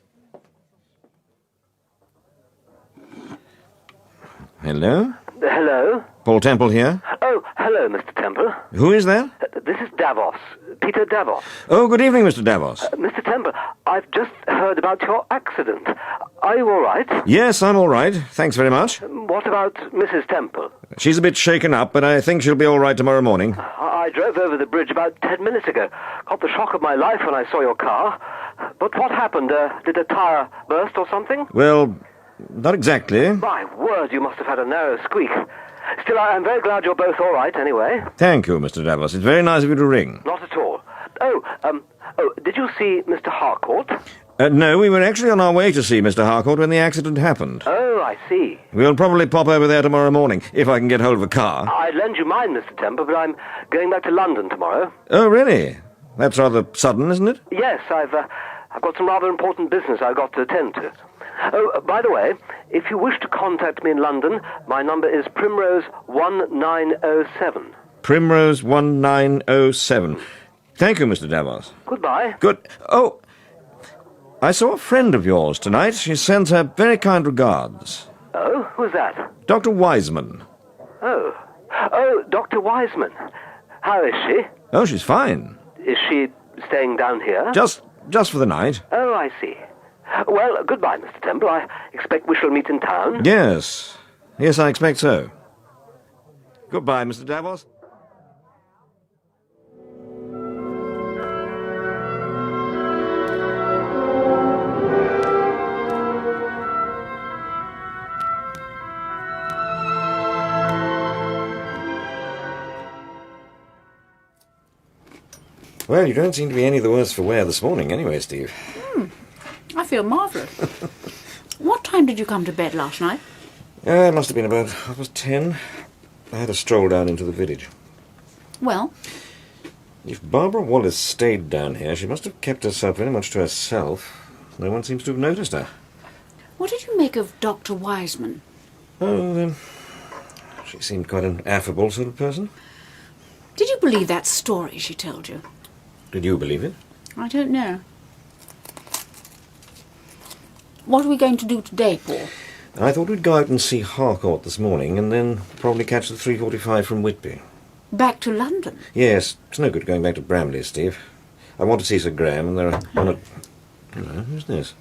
S6: Hello?
S15: Hello?
S6: Paul Temple here.
S15: Oh, hello, Mr. Temple.
S6: Who is that?
S15: This is Davos. Peter Davos.
S6: Oh, good evening, Mr. Davos.
S15: Mr. Temple, I've just heard about your accident. Are you all right?
S6: Yes, I'm all right. Thanks very much.
S15: What about Mrs. Temple?
S6: She's a bit shaken up, but I think she'll be all right tomorrow morning.
S15: I drove over the bridge about 10 minutes ago. Got the shock of my life when I saw your car. But what happened? Did a tyre burst or something?
S6: Well, not exactly.
S15: My word, you must have had a narrow squeak. Still, I'm very glad you're both all right, anyway.
S6: Thank you, Mr. Davos. It's very nice of you to ring.
S15: Not at all. Did you see Mr. Harcourt?
S6: No, we were actually on our way to see Mr. Harcourt when the accident happened.
S15: Oh, I see.
S6: We'll probably pop over there tomorrow morning, if I can get hold of a car.
S15: I'd lend you mine, Mr. Temple, but I'm going back to London tomorrow.
S6: Oh, really? That's rather sudden, isn't it?
S15: Yes, I've got some rather important business I've got to attend to. Oh, by the way, if you wish to contact me in London, my number is Primrose 1907.
S6: Primrose 1907. Thank you, Mr. Davos.
S15: Goodbye.
S6: Good. Oh, I saw a friend of yours tonight. She sends her very kind regards.
S15: Oh, who's that?
S6: Dr. Wiseman.
S15: Oh, Dr. Wiseman. How is she?
S6: Oh, she's fine.
S15: Is she staying down here?
S6: Just for the night.
S15: Oh, I see. Well, goodbye, Mr. Temple. I expect we shall meet in town.
S6: Yes. Yes, I expect so. Goodbye, Mr. Davos. Well, you don't seem to be any the worse for wear this morning anyway, Steve.
S12: I feel marvellous. What time did you come to bed last night?
S6: It must have been about 10:30. I had a stroll down into the village.
S12: Well?
S6: If Barbara Wallace stayed down here, she must have kept herself very much to herself. No one seems to have noticed her.
S12: What did you make of Dr. Wiseman?
S6: Oh, she seemed quite an affable sort of person.
S12: Did you believe that story she told you?
S6: Did you believe it?
S12: I don't know. What are we going to do today, Paul?
S6: I thought we'd go out and see Harcourt this morning and then probably catch the 3:45 from Whitby.
S12: Back to London?
S6: Yes, it's no good going back to Bramley, Steve. I want to see Sir Graham and there are one or... Hello, who's this?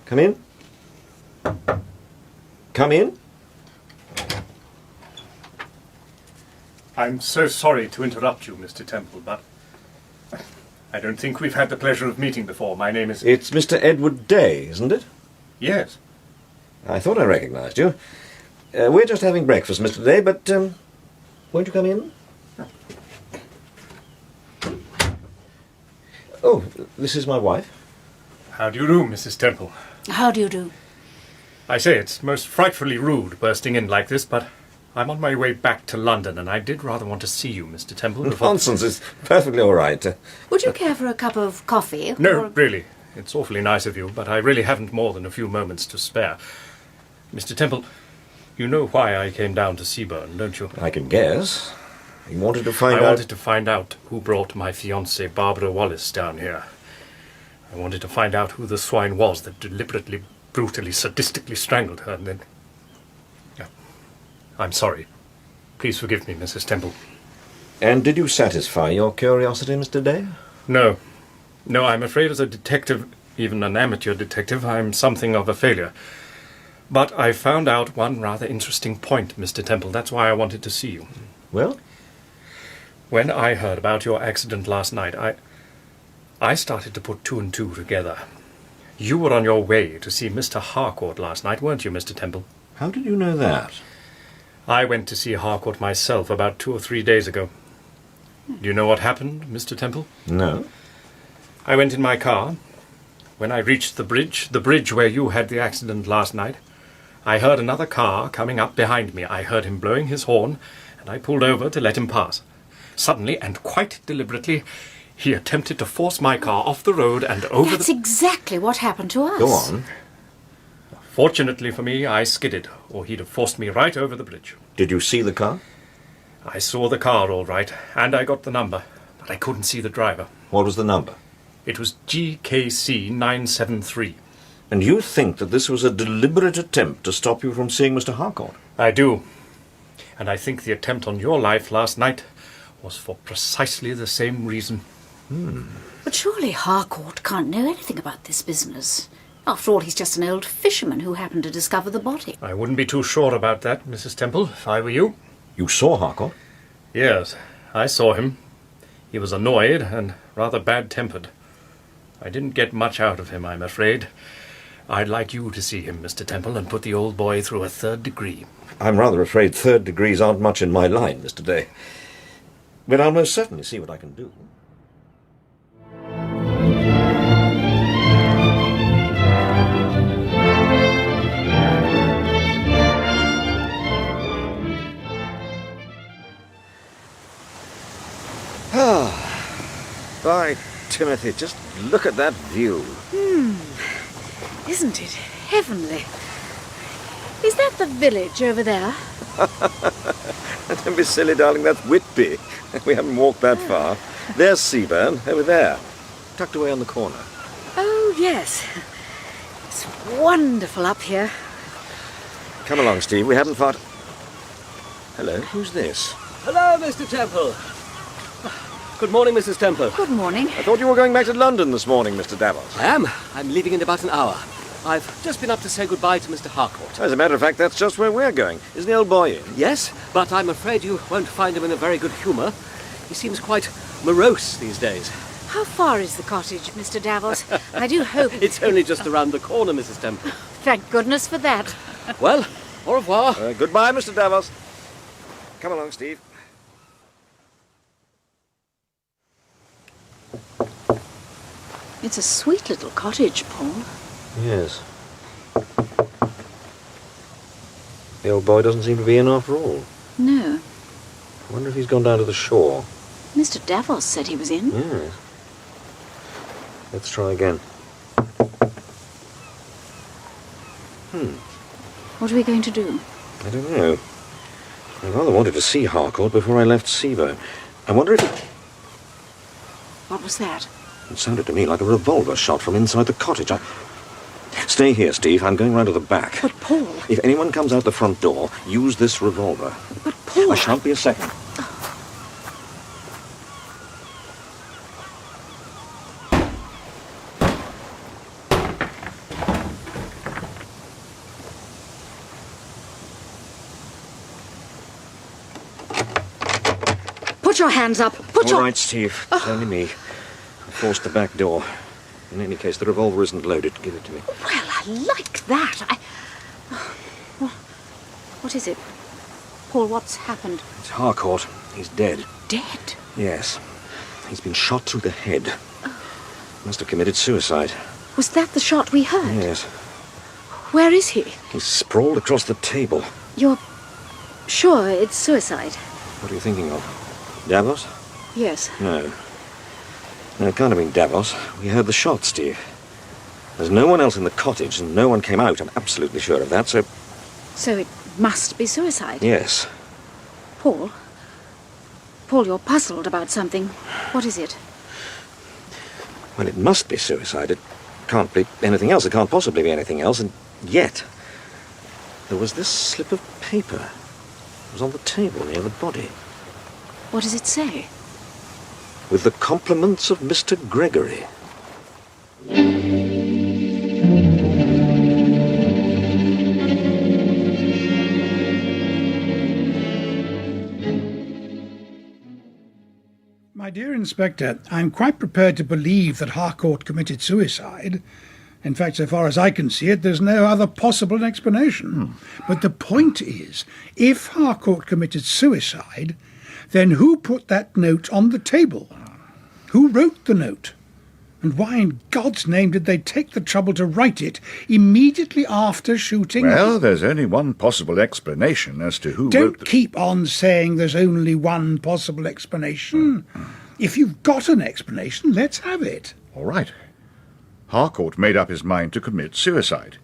S6: Come in. Come in.
S8: I'm so sorry to interrupt you, Mr. Temple, but I don't think we've had the pleasure of meeting before. My name is...
S6: It's Mr. Edward Day, isn't it?
S8: Yes.
S6: I thought I recognised you. We're just having breakfast, Mr. Day, but won't you come in? Oh, this is my wife.
S8: How do you do, Mrs. Temple?
S12: How do you do?
S8: I say, it's most frightfully rude bursting in like this, but I'm on my way back to London, and I did rather want to see you, Mr. Temple.
S6: Nonsense, it's perfectly all right.
S12: Would you care for a cup of coffee?
S8: No, really. It's awfully nice of you, but I really haven't more than a few moments to spare. Mr. Temple, you know why I came down to Seaburn, don't you?
S6: I can guess. You wanted to find out...
S8: I wanted to find out who brought my fiancée, Barbara Wallace, down here. I wanted to find out who the swine was that deliberately, brutally, sadistically strangled her, and then... I'm sorry. Please forgive me, Mrs. Temple.
S6: And did you satisfy your curiosity, Mr. Day?
S8: No. No, I'm afraid as a detective, even an amateur detective, I'm something of a failure. But I found out one rather interesting point, Mr. Temple. That's why I wanted to see you.
S6: Well?
S8: When I heard about your accident last night, I started to put two and two together. You were on your way to see Mr. Harcourt last night, weren't you, Mr. Temple?
S6: How did you know that?
S8: I went to see Harcourt myself about 2 or 3 days ago. Do you know what happened, Mr. Temple?
S6: No.
S8: I went in my car. When I reached the bridge where you had the accident last night, I heard another car coming up behind me. I heard him blowing his horn, and I pulled over to let him pass. Suddenly, and quite deliberately, he attempted to force my car off the road and over
S12: That's exactly what happened to us.
S6: Go on.
S8: Fortunately for me, I skidded, or he'd have forced me right over the bridge.
S6: Did you see the car?
S8: I saw the car all right, and I got the number, but I couldn't see the driver.
S6: What was the number?
S8: It was GKC 973.
S6: And you think that this was a deliberate attempt to stop you from seeing Mr. Harcourt?
S8: I do. And I think the attempt on your life last night was for precisely the same reason.
S12: But surely Harcourt can't know anything about this business. After all, he's just an old fisherman who happened to discover the body.
S8: I wouldn't be too sure about that, Mrs. Temple, if I were you.
S6: You saw Harcourt?
S8: Yes, I saw him. He was annoyed and rather bad-tempered. I didn't get much out of him, I'm afraid. I'd like you to see him, Mr. Temple, and put the old boy through a 3rd degree.
S6: I'm rather afraid 3rd degrees aren't much in my line, Mr. Day. But I'll most certainly see what I can do. By Timothy, just look at that view.
S12: Isn't it heavenly? Is that the village over there?
S6: Don't be silly, darling, that's Whitby. We haven't walked that far. There's Seaburn, over there, tucked away on the corner.
S12: Oh, yes. It's wonderful up here.
S6: Come along, Steve, we haven't far... Hello, who's this?
S10: Hello, Mr. Temple. Good morning, Mrs. Temple.
S12: Good morning.
S6: I thought you were going back to London this morning, Mr. Davos.
S10: I am. I'm leaving in about an hour. I've just been up to say goodbye to Mr. Harcourt.
S6: As a matter of fact, that's just where we're going. Isn't the old boy in?
S10: Yes, but I'm afraid you won't find him in a very good humour. He seems quite morose these days.
S12: How far is the cottage, Mr. Davos? I do hope...
S10: It's only just around the corner, Mrs. Temple.
S12: Thank goodness for that.
S10: Well, au revoir.
S6: Goodbye, Mr. Davos. Come along, Steve.
S12: It's a sweet little cottage, Paul.
S6: Yes. The old boy doesn't seem to be in after all.
S12: No.
S6: I wonder if he's gone down to the shore.
S12: Mr. Davos said he was in.
S6: Yes. Let's try again.
S12: What are we going to do?
S6: I don't know. I rather wanted to see Harcourt before I left Seaburn. I wonder if...
S12: What was that?
S6: It sounded to me like a revolver shot from inside the cottage. Stay here, Steve. I'm going round to the back.
S12: But, Paul...
S6: If anyone comes out the front door, use this revolver.
S12: But, Paul...
S6: I shan't be a second.
S12: Put your hands up.
S6: All right, Steve. It's only me. I forced the back door. In any case, the revolver isn't loaded. Give it to me.
S12: Well, I like that. What is it? Paul, what's happened?
S6: It's Harcourt. He's dead.
S12: Dead?
S6: Yes. He's been shot through the head. Must have committed suicide.
S12: Was that the shot we heard?
S6: Yes.
S12: Where is he?
S6: He's sprawled across the table.
S12: You're sure it's suicide?
S6: What are you thinking of? Davos?
S12: Yes.
S6: No. No, it can't have been Davos. We heard the shot, Steve. There's no one else in the cottage, and no one came out. I'm absolutely sure of that, so...
S12: So it must be suicide?
S6: Yes.
S12: Paul? Paul, you're puzzled about something. What is it?
S6: Well, it must be suicide. It can't be anything else. It can't possibly be anything else, and yet... There was this slip of paper. It was on the table near the body.
S12: What does it say?
S6: With the compliments of Mr. Gregory.
S7: My dear Inspector, I'm quite prepared to believe that Harcourt committed suicide. In fact, so far as I can see it, there's no other possible explanation. But the point is, if Harcourt committed suicide, Then who put that note on the table? Who wrote the note? And why in God's name did they take the trouble to write it immediately after shooting?
S3: Well, there's only one possible explanation as to who wrote
S7: Don't keep on saying there's only one possible explanation. If you've got an explanation, let's have it.
S3: All right. Harcourt made up his mind to commit suicide.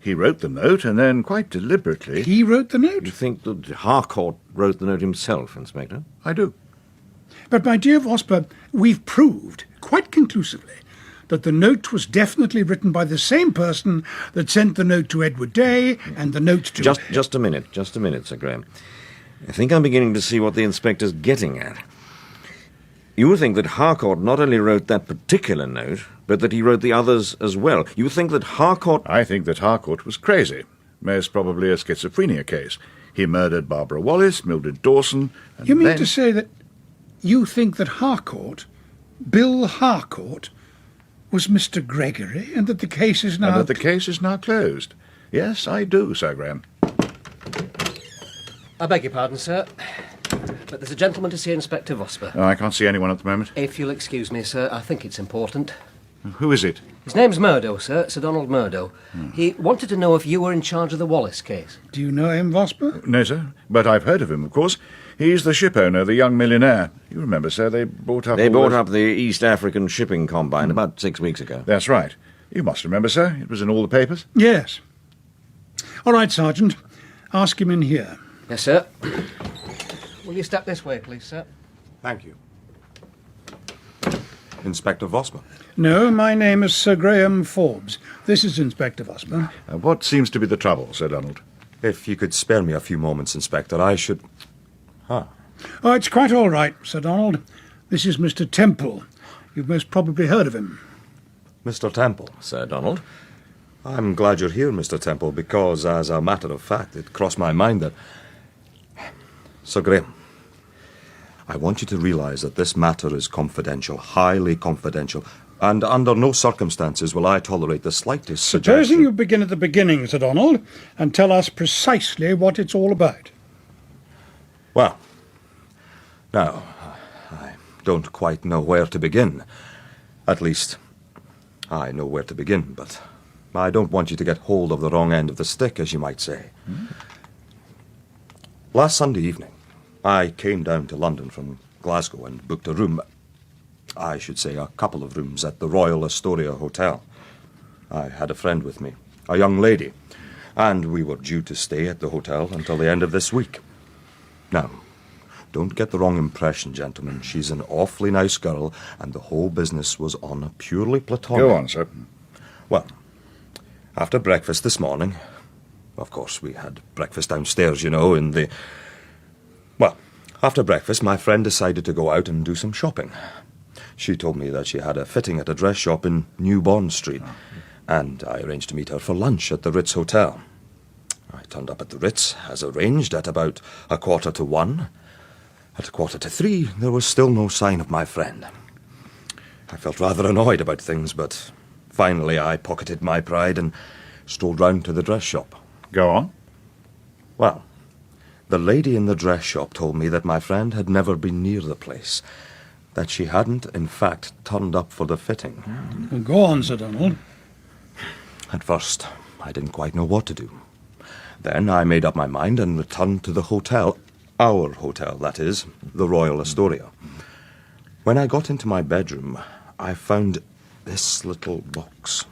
S3: He wrote the note and then, quite deliberately...
S7: He wrote the note?
S6: You think that Harcourt wrote the note himself, Inspector?
S3: I do.
S7: But, my dear Vosper, we've proved, quite conclusively, that the note was definitely written by the same person that sent the note to Edward Day and the note to...
S6: Just a minute, Sir Graham. I think I'm beginning to see what the Inspector's getting at. You think that Harcourt not only wrote that particular note, but that he wrote the others as well. You think that Harcourt...
S3: I think that Harcourt was crazy. Most probably a schizophrenia case. He murdered Barbara Wallace, Mildred Dawson, and
S7: You mean
S3: then...
S7: to say that you think that Harcourt, Bill Harcourt, was Mr. Gregory, and that the case is now...
S3: And that the case is now closed. Yes, I do, Sir Graham.
S4: I beg your pardon, sir, but there's a gentleman to see Inspector Vosper.
S3: Oh, I can't see anyone at the moment.
S4: If you'll excuse me, sir, I think it's important.
S3: Who is it?
S4: His name's Murdo, sir, Sir Donald Murdo. He wanted to know if you were in charge of the Wallace case.
S7: Do you know him, Vosper?
S3: No, sir, but I've heard of him, of course. He's the ship owner, the young millionaire. You remember, sir, they bought up...
S6: They bought up the East African shipping combine about 6 weeks ago.
S3: That's right. You must remember, sir. It was in all the papers.
S7: Yes. All right, Sergeant. Ask him in here.
S4: Yes, sir. Will you step this way, please, sir?
S16: Thank you. Inspector Vosper.
S7: No, my name is Sir Graham Forbes. This is Inspector Vosper.
S3: What seems to be the trouble, Sir Donald?
S16: If you could spare me a few moments, Inspector, I should...
S7: Oh, it's quite all right, Sir Donald. This is Mr. Temple. You've most probably heard of him.
S16: Mr. Temple.
S6: Sir Donald?
S16: I'm glad you're here, Mr. Temple, because, as a matter of fact, it crossed my mind that... Sir Graham, I want you to realize that this matter is confidential, highly confidential, and under no circumstances will I tolerate the slightest
S7: Supposing
S16: suggestion...
S7: you begin at the beginning, Sir Donald, and tell us precisely what it's all about.
S16: Well, now, I don't quite know where to begin. At least, I know where to begin, but I don't want you to get hold of the wrong end of the stick, as you might say. Last Sunday evening, I came down to London from Glasgow and booked a room, I should say a couple of rooms, at the Royal Astoria Hotel. I had a friend with me, a young lady, and we were due to stay at the hotel until the end of this week. Now, don't get the wrong impression, gentlemen. She's an awfully nice girl, and the whole business was on a purely platonic...
S3: Go on, sir.
S16: Well, after breakfast this morning... Of course, we had breakfast downstairs, you know, in the... Well, after breakfast, my friend decided to go out and do some shopping. She told me that she had a fitting at a dress shop in New Bond Street, and I arranged to meet her for lunch at the Ritz Hotel. I turned up at the Ritz, as arranged, at about 1:45. At 2:45, there was still no sign of my friend. I felt rather annoyed about things, but finally I pocketed my pride and strolled round to the dress shop.
S3: Go on.
S16: Well, the lady in the dress shop told me that my friend had never been near the place, that she hadn't, in fact, turned up for the fitting.
S7: Well, go on, Sir Donald.
S16: At first, I didn't quite know what to do. Then I made up my mind and returned to the hotel, our hotel, that is, the Royal Astoria. When I got into my bedroom, I found this little box.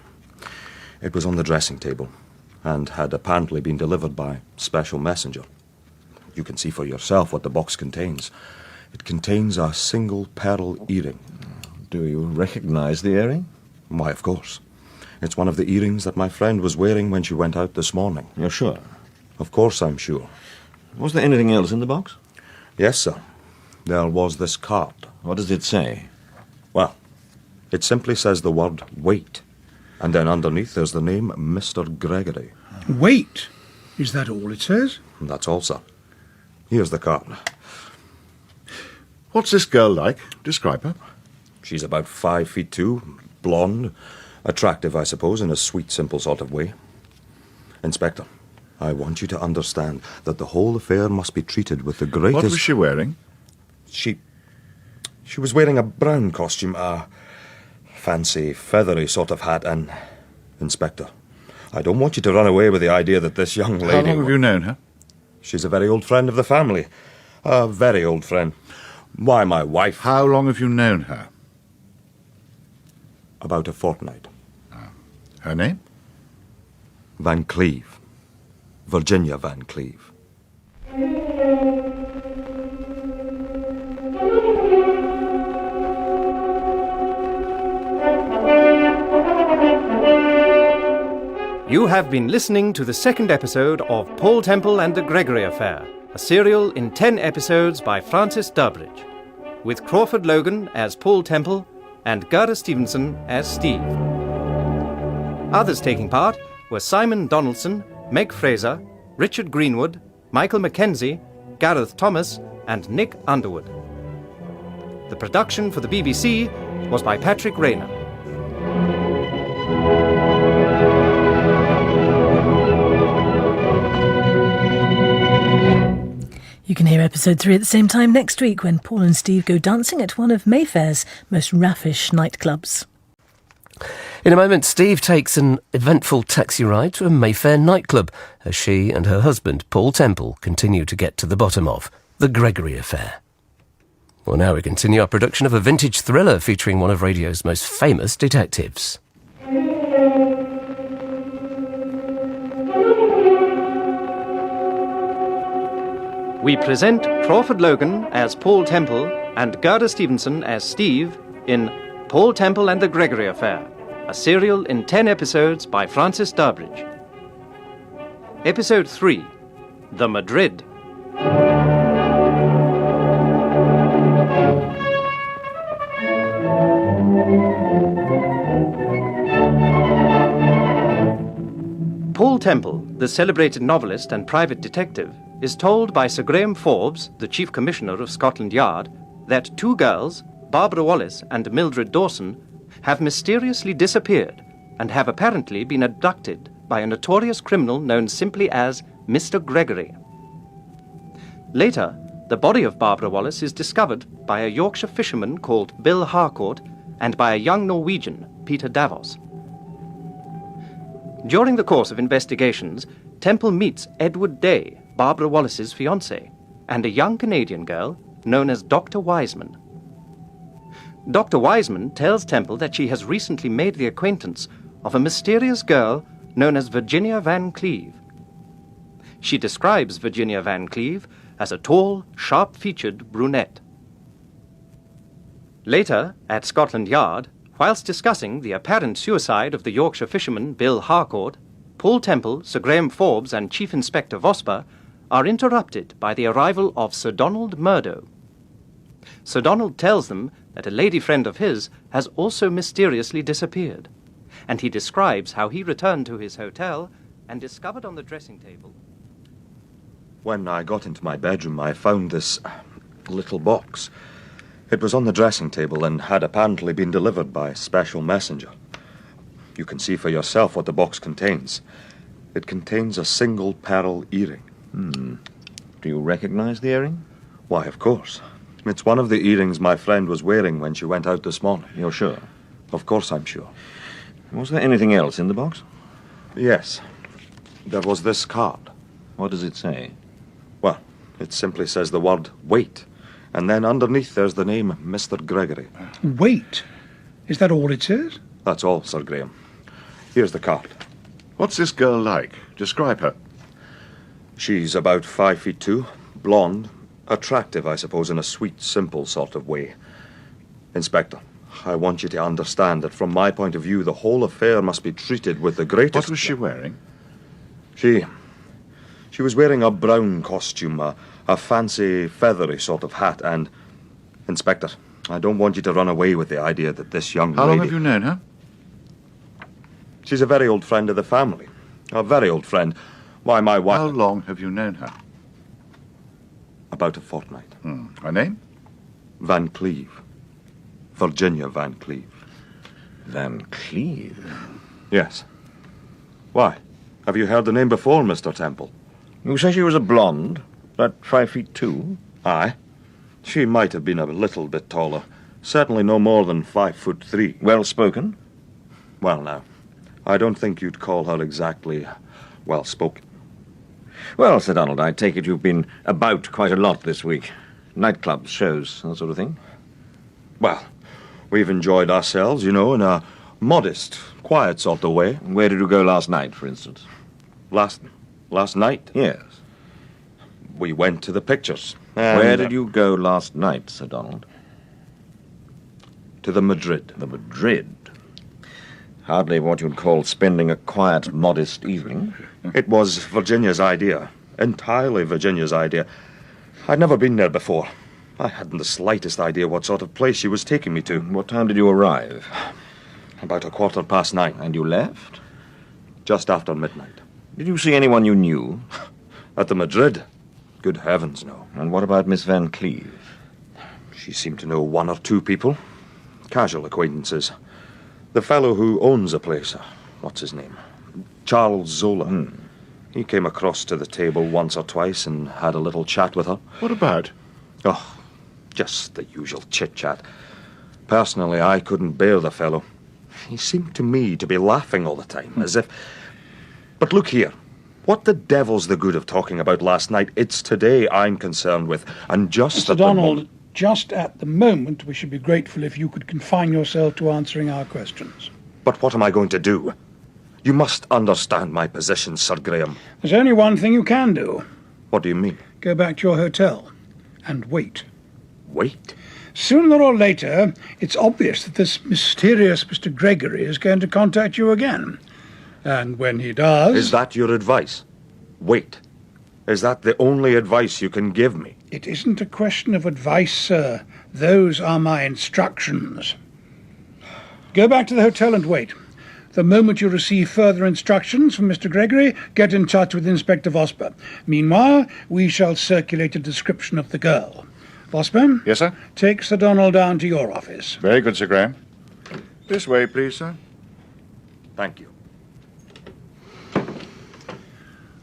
S16: It was on the dressing table, and had apparently been delivered by special messenger. You can see for yourself what the box contains. It contains a single pearl earring.
S6: Do you recognize the earring?
S16: Why, of course. It's one of the earrings that my friend was wearing when she went out this morning.
S6: You're sure?
S16: Of course I'm sure.
S6: Was there anything else in the box?
S16: Yes, sir. There was this card.
S6: What does it say?
S16: Well, it simply says the word wait. And then underneath there's the name Mr. Gregory.
S7: Wait? Is that all it says?
S16: That's all, sir. Here's the card.
S3: What's this girl like? Describe her.
S16: She's about 5'2", blonde, attractive, I suppose, in a sweet, simple sort of way. Inspector, I want you to understand that the whole affair must be treated with the greatest...
S3: What was she wearing?
S16: She was wearing a brown costume, a fancy, feathery sort of hat, and... Inspector, I don't want you to run away with the idea that this young lady...
S3: How long have you known her?
S16: She's a very old friend of the family. A very old friend. Why, my wife...
S3: How long have you known her?
S16: About a fortnight.
S3: Her name?
S16: Van Cleve. Virginia Van Cleve.
S2: You have been listening to the second episode of Paul Temple and the Gregory Affair, a serial in 10 episodes by Francis Durbridge, with Crawford Logan as Paul Temple and Gerda Stevenson as Steve. Others taking part were Simon Donaldson, Meg Fraser, Richard Greenwood, Michael Mackenzie, Gareth Thomas, and Nick Underwood. The production for the BBC was by Patrick Rayner.
S14: You can hear episode 3 at the same time next week when Paul and Steve go dancing at one of Mayfair's most raffish nightclubs.
S4: In a moment, Steve takes an eventful taxi ride to a Mayfair nightclub as she and her husband, Paul Temple, continue to get to the bottom of the Gregory Affair. Well, now we continue our production of a vintage thriller featuring one of radio's most famous detectives.
S2: We present Crawford Logan as Paul Temple and Gerda Stevenson as Steve in Paul Temple and the Gregory Affair, a serial in 10 episodes by Francis Durbridge. Episode 3, The Madrid. Paul Temple, the celebrated novelist and private detective, is told by Sir Graham Forbes, the Chief Commissioner of Scotland Yard, that 2 girls, Barbara Wallace and Mildred Dawson, have mysteriously disappeared and have apparently been abducted by a notorious criminal known simply as Mr. Gregory. Later, the body of Barbara Wallace is discovered by a Yorkshire fisherman called Bill Harcourt and by a young Norwegian, Peter Davos. During the course of investigations, Temple meets Edward Day, Barbara Wallace's fiancé, and a young Canadian girl known as Dr. Wiseman. Dr. Wiseman tells Temple that she has recently made the acquaintance of a mysterious girl known as Virginia Van Cleve. She describes Virginia Van Cleve as a tall, sharp-featured brunette. Later, at Scotland Yard, whilst discussing the apparent suicide of the Yorkshire fisherman Bill Harcourt, Paul Temple, Sir Graham Forbes and Chief Inspector Vosper are interrupted by the arrival of Sir Donald Murdo. Sir Donald tells them that a lady friend of his has also mysteriously disappeared, and he describes how he returned to his hotel and discovered on the dressing table...
S16: When I got into my bedroom, I found this little box. It was on the dressing table and had apparently been delivered by special messenger. You can see for yourself what the box contains. It contains a single pearl earring.
S6: Do you recognize the earring?
S16: Why, of course. It's one of the earrings my friend was wearing when she went out this morning.
S6: You're sure?
S16: Of course I'm sure.
S6: Was there anything else in the box?
S16: Yes. There was this card.
S6: What does it say?
S16: Well, it simply says the word wait. And then underneath there's the name Mr. Gregory.
S7: Wait? Is that all it says?
S16: That's all, Sir Graham. Here's the card.
S3: What's this girl like? Describe her.
S16: She's about 5'2", blonde, attractive, I suppose, in a sweet, simple sort of way. Inspector, I want you to understand that from my point of view, the whole affair must be treated with the greatest...
S3: What was she wearing?
S16: She was wearing a brown costume, a fancy, feathery sort of hat, and... Inspector, I don't want you to run away with the idea that this young lady...
S3: How long have you known her?
S16: She's a very old friend of the family. A very old friend. Why, my wife...
S3: How long have you known her?
S16: About a fortnight.
S3: Her name?
S16: Van Cleve. Virginia Van Cleve.
S6: Van Cleve?
S16: Yes. Why? Have you heard the name before, Mr. Temple?
S6: You say she was a blonde, about 5'2"?
S16: Aye. She might have been a little bit taller. Certainly no more than 5'3".
S6: Well spoken?
S16: Well, now, I don't think you'd call her exactly well spoken.
S6: Well, Sir Donald, I take it you've been about quite a lot this week. Nightclubs, shows, that sort of thing.
S16: Well, we've enjoyed ourselves, you know, in a modest, quiet sort of way.
S6: Where did you go last night, for instance?
S16: Last night?
S6: Yes.
S16: We went to the pictures.
S6: Where did you go last night, Sir Donald?
S16: To the Madrid.
S6: The Madrid? Hardly what you'd call spending a quiet, modest evening.
S16: It was Virginia's idea. Entirely Virginia's idea. I'd never been there before. I hadn't the slightest idea what sort of place she was taking me to.
S6: What time did you arrive?
S16: About 9:15.
S6: And you left?
S16: Just after midnight.
S6: Did you see anyone you knew?
S16: At the Madrid? Good heavens, no.
S6: And what about Miss Van Cleve?
S16: She seemed to know one or two people. Casual acquaintances. The fellow who owns the place, what's his name? Charles Zola. He came across to the table once or twice and had a little chat with her.
S3: What about?
S16: Oh, just the usual chit-chat. Personally, I couldn't bear the fellow. He seemed to me to be laughing all the time, as if... But look here. What the devil's the good of talking about last night? It's today I'm concerned with, and just
S7: Mr. Donald, just at the moment, we should be grateful if you could confine yourself to answering our questions.
S16: But what am I going to do? You must understand my position, Sir Graham.
S7: There's only one thing you can do.
S16: What do you mean?
S7: Go back to your hotel and wait.
S16: Wait?
S7: Sooner or later, it's obvious that this mysterious Mr. Gregory is going to contact you again. And when he does...
S16: Is that your advice? Wait. Is that the only advice you can give me?
S7: It isn't a question of advice, sir. Those are my instructions. Go back to the hotel and wait. The moment you receive further instructions from Mr. Gregory, get in touch with Inspector Vosper. Meanwhile, we shall circulate a description of the girl. Vosper?
S3: Yes, sir?
S7: Take Sir Donald down to your office.
S3: Very good, Sir Graham. This way, please, sir.
S16: Thank you.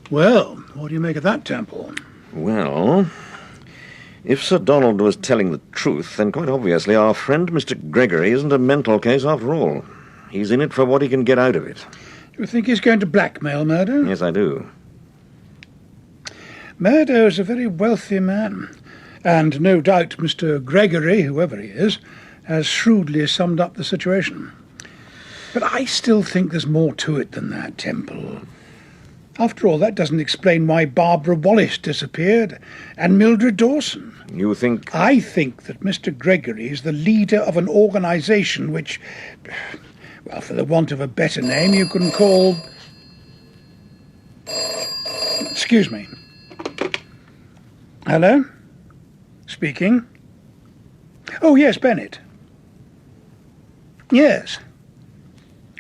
S7: Well, what do you make of that, Temple?
S6: Well, if Sir Donald was telling the truth, then quite obviously our friend Mr. Gregory isn't a mental case after all. He's in it for what he can get out of it.
S7: You think he's going to blackmail Murdo?
S6: Yes, I do.
S7: Murdo is a very wealthy man, and no doubt Mr. Gregory, whoever he is, has shrewdly summed up the situation. But I still think there's more to it than that, Temple. After all, that doesn't explain why Barbara Wallace disappeared, and Mildred Dawson.
S6: You think...
S7: I think that Mr. Gregory is the leader of an organisation which, well, for the want of a better name, you can call... Excuse me. Hello? Speaking? Oh, yes, Bennett. Yes.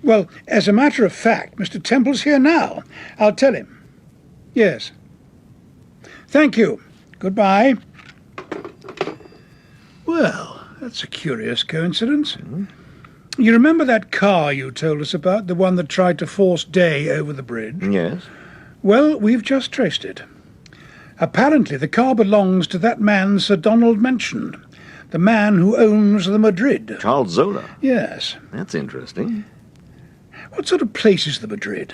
S7: Well, as a matter of fact, Mr. Temple's here now. I'll tell him. Yes. Thank you. Goodbye. Well, that's a curious coincidence. You remember that car you told us about, the one that tried to force Day over the bridge?
S6: Yes.
S7: Well, we've just traced it. Apparently the car belongs to that man Sir Donald mentioned, the man who owns the Madrid.
S6: Charles Zola?
S7: Yes.
S6: That's interesting.
S7: What sort of place is the Madrid?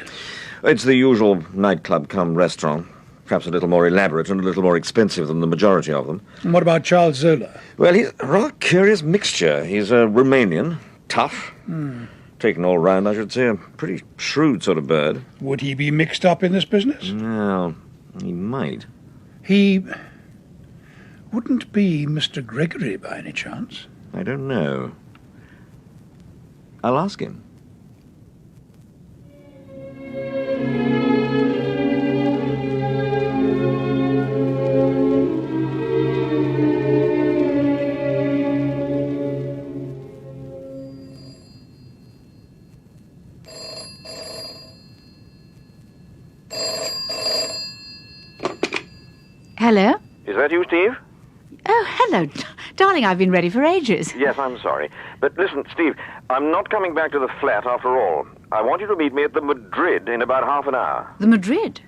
S6: It's the usual nightclub cum restaurant. Perhaps a little more elaborate and a little more expensive than the majority of them.
S7: And what about Charles Zola?
S6: Well, he's a rather curious mixture. He's a Romanian, tough. Taken all round, I should say, a pretty shrewd sort of bird.
S7: Would he be mixed up in this business?
S6: No, he might.
S7: He wouldn't be Mr. Gregory by any chance?
S6: I don't know. I'll ask him.
S11: Hello?
S15: Is that you, Steve?
S11: Oh, hello. Darling, I've been ready for ages.
S15: Yes, I'm sorry. But listen, Steve, I'm not coming back to the flat after all. I want you to meet me at the Madrid in about half an hour.
S11: The Madrid?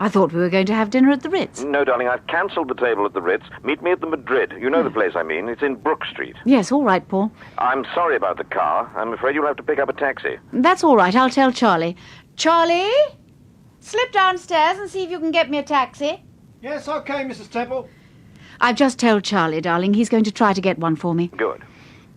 S11: I thought we were going to have dinner at the Ritz.
S6: No, darling, I've cancelled the table at the Ritz. Meet me at the Madrid. You know the place I mean. It's in Brook Street.
S11: Yes, all right, Paul.
S6: I'm sorry about the car. I'm afraid you'll have to pick up a taxi.
S11: That's all right. I'll tell Charlie. Charlie? Slip downstairs and see if you can get me a taxi.
S9: Yes, okay, Mrs. Temple.
S11: I've just told Charlie, darling. He's going to try to get one for me.
S6: Good.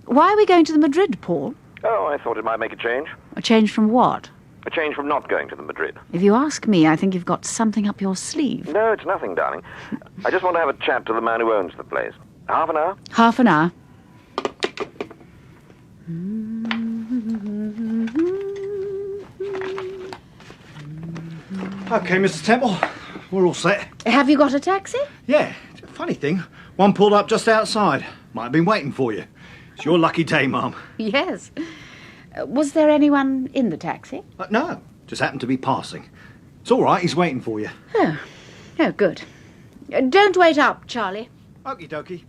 S11: Why are we going to the Madrid, Paul?
S6: Oh, I thought it might make a change.
S11: A change from what?
S6: A change from not going to the Madrid.
S11: If you ask me, I think you've got something up your sleeve.
S6: No, it's nothing, darling. I just want to have a chat to the man who owns the place. Half an hour?
S11: Half an hour.
S5: Okay, Mrs. Temple, we're all set.
S11: Have you got a taxi?
S5: Yeah, funny thing, one pulled up just outside. Might have been waiting for you. It's your lucky day, Mum.
S11: Yes. Was there anyone in the taxi?
S5: No, just happened to be passing. It's all right, he's waiting for you.
S11: Oh, good. Don't wait up, Charlie.
S5: Okie dokie.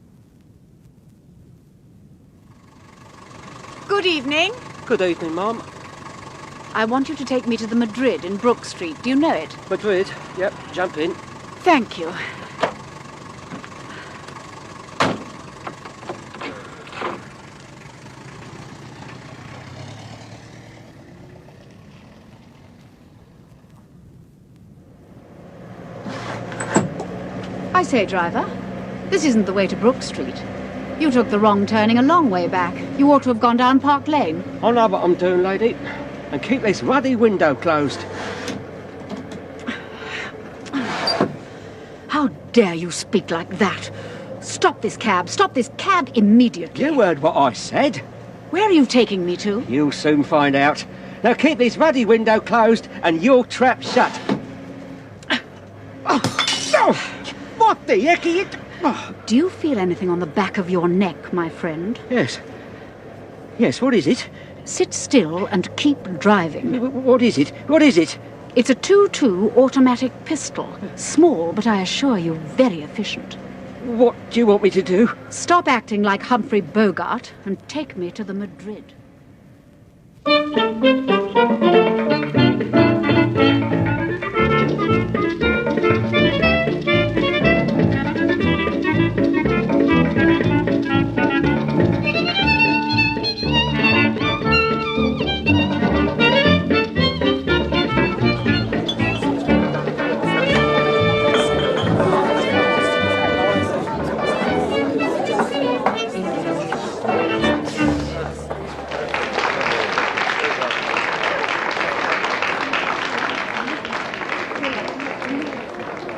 S11: Good evening.
S10: Good evening, Mum.
S11: I want you to take me to the Madrid in Brook Street. Do you know it?
S10: Madrid? Yep, jump in.
S11: Thank you. I say, driver, this isn't the way to Brook Street. You took the wrong turning a long way back. You ought to have gone down Park Lane.
S10: I know what I'm doing, lady. And keep this ruddy window closed.
S11: How dare you speak like that? Stop this cab. Stop this cab immediately.
S10: You heard what I said.
S11: Where are you taking me to?
S10: You'll soon find out. Now keep this ruddy window closed and your trap shut. What the heck are you...
S11: Do you feel anything on the back of your neck, my friend?
S10: Yes. Yes, what is it?
S11: Sit still and keep driving.
S10: What is it? What is it?
S11: It's a 2.2 automatic pistol. Small, but I assure you, very efficient.
S10: What do you want me to do?
S11: Stop acting like Humphrey Bogart and take me to the Madrid.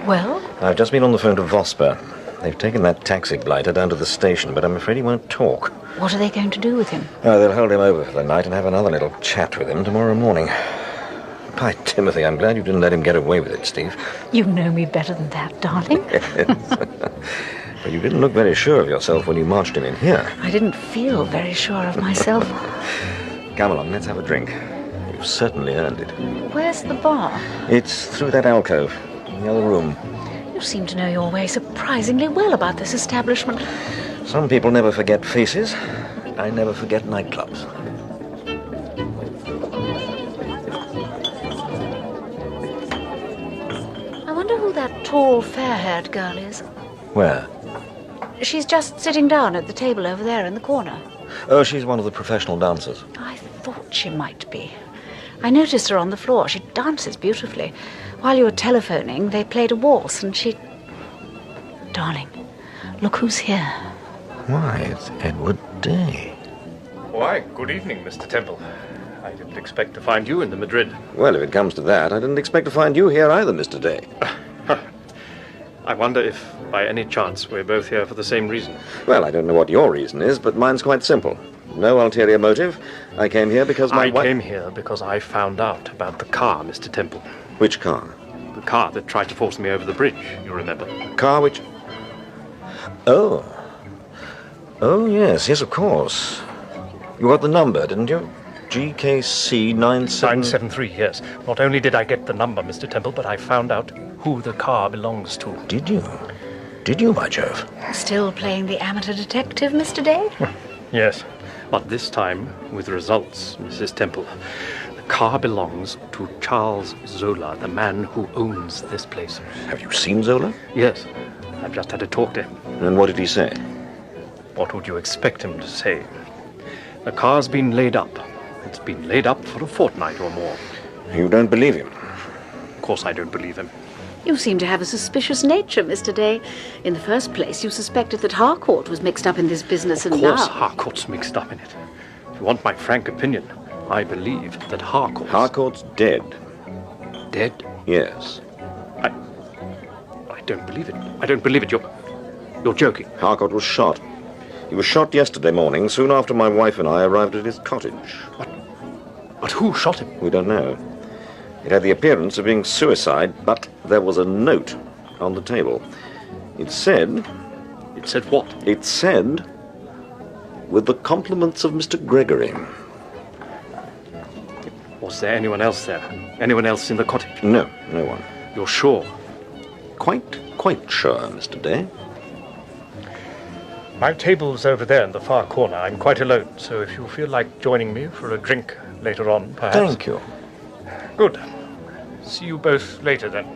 S11: Well?
S6: I've just been on the phone to Vosper. They've taken that taxi blighter down to the station, but I'm afraid he won't talk.
S11: What are they going to do with him?
S6: Oh, they'll hold him over for the night and have another little chat with him tomorrow morning. By Timothy, I'm glad you didn't let him get away with it, Steve.
S11: You know me better than that, darling.
S6: But you didn't look very sure of yourself when you marched him in here.
S11: I didn't feel very sure of myself.
S6: Come along, let's have a drink. You've certainly earned it.
S11: Where's the bar?
S6: It's through that alcove, in the other room.
S11: You seem to know your way surprisingly well about this establishment.
S6: Some people never forget faces. I never forget nightclubs.
S11: I wonder who that tall, fair-haired girl is.
S6: Where?
S11: She's just sitting down at the table over there in the corner.
S6: Oh, she's one of the professional dancers.
S11: I thought she might be. I noticed her on the floor. She dances beautifully. While you were telephoning, they played a waltz, and she... Darling, look who's here.
S6: Why, it's Edward Day.
S8: Why, good evening, Mr. Temple. I didn't expect to find you in the Madrid.
S6: Well, if it comes to that, I didn't expect to find you here either, Mr. Day.
S8: I wonder if, by any chance, we're both here for the same reason.
S6: Well, I don't know what your reason is, but mine's quite simple. No ulterior motive. I came here because my wife...
S8: I came here because I found out about the car, Mr. Temple.
S6: Which car?
S8: The car that tried to force me over the bridge, you remember.
S6: Car which... Oh. Oh, yes, of course. You got the number, didn't you? GKC
S8: 973, yes. Not only did I get the number, Mr. Temple, but I found out who the car belongs to.
S6: Did you? Did you, by Jove?
S11: Still playing the amateur detective, Mr. Day?
S8: Yes, but this time with results, Mrs. Temple. The car belongs to Charles Zola, the man who owns this place.
S6: Have you seen Zola?
S8: Yes. I've just had a talk to him.
S6: And what did he say?
S8: What would you expect him to say? The car's been laid up. It's been laid up for a fortnight or more.
S6: You don't believe him?
S8: Of course I don't believe him.
S11: You seem to have a suspicious nature, Mr. Day. In the first place, you suspected that Harcourt was mixed up in this business, and now...
S8: Of course Harcourt's mixed up in it. If you want my frank opinion, I believe that
S6: Harcourt's dead.
S8: Dead?
S6: Yes.
S8: I don't believe it. I don't believe it. You're joking.
S6: Harcourt was shot. He was shot yesterday morning, soon after my wife and I arrived at his cottage.
S8: But who shot him?
S6: We don't know. It had the appearance of being suicide, but there was a note on the table. It said...
S8: It said what?
S6: It said, with the compliments of Mr. Gregory.
S8: Was there anyone else there? Anyone else in the cottage?
S6: No, no one.
S8: You're sure?
S6: Quite sure, Mr. Day.
S8: My table's over there in the far corner. I'm quite alone, so if you feel like joining me for a drink later on, perhaps...
S6: Thank you.
S8: Good. See you both later, then.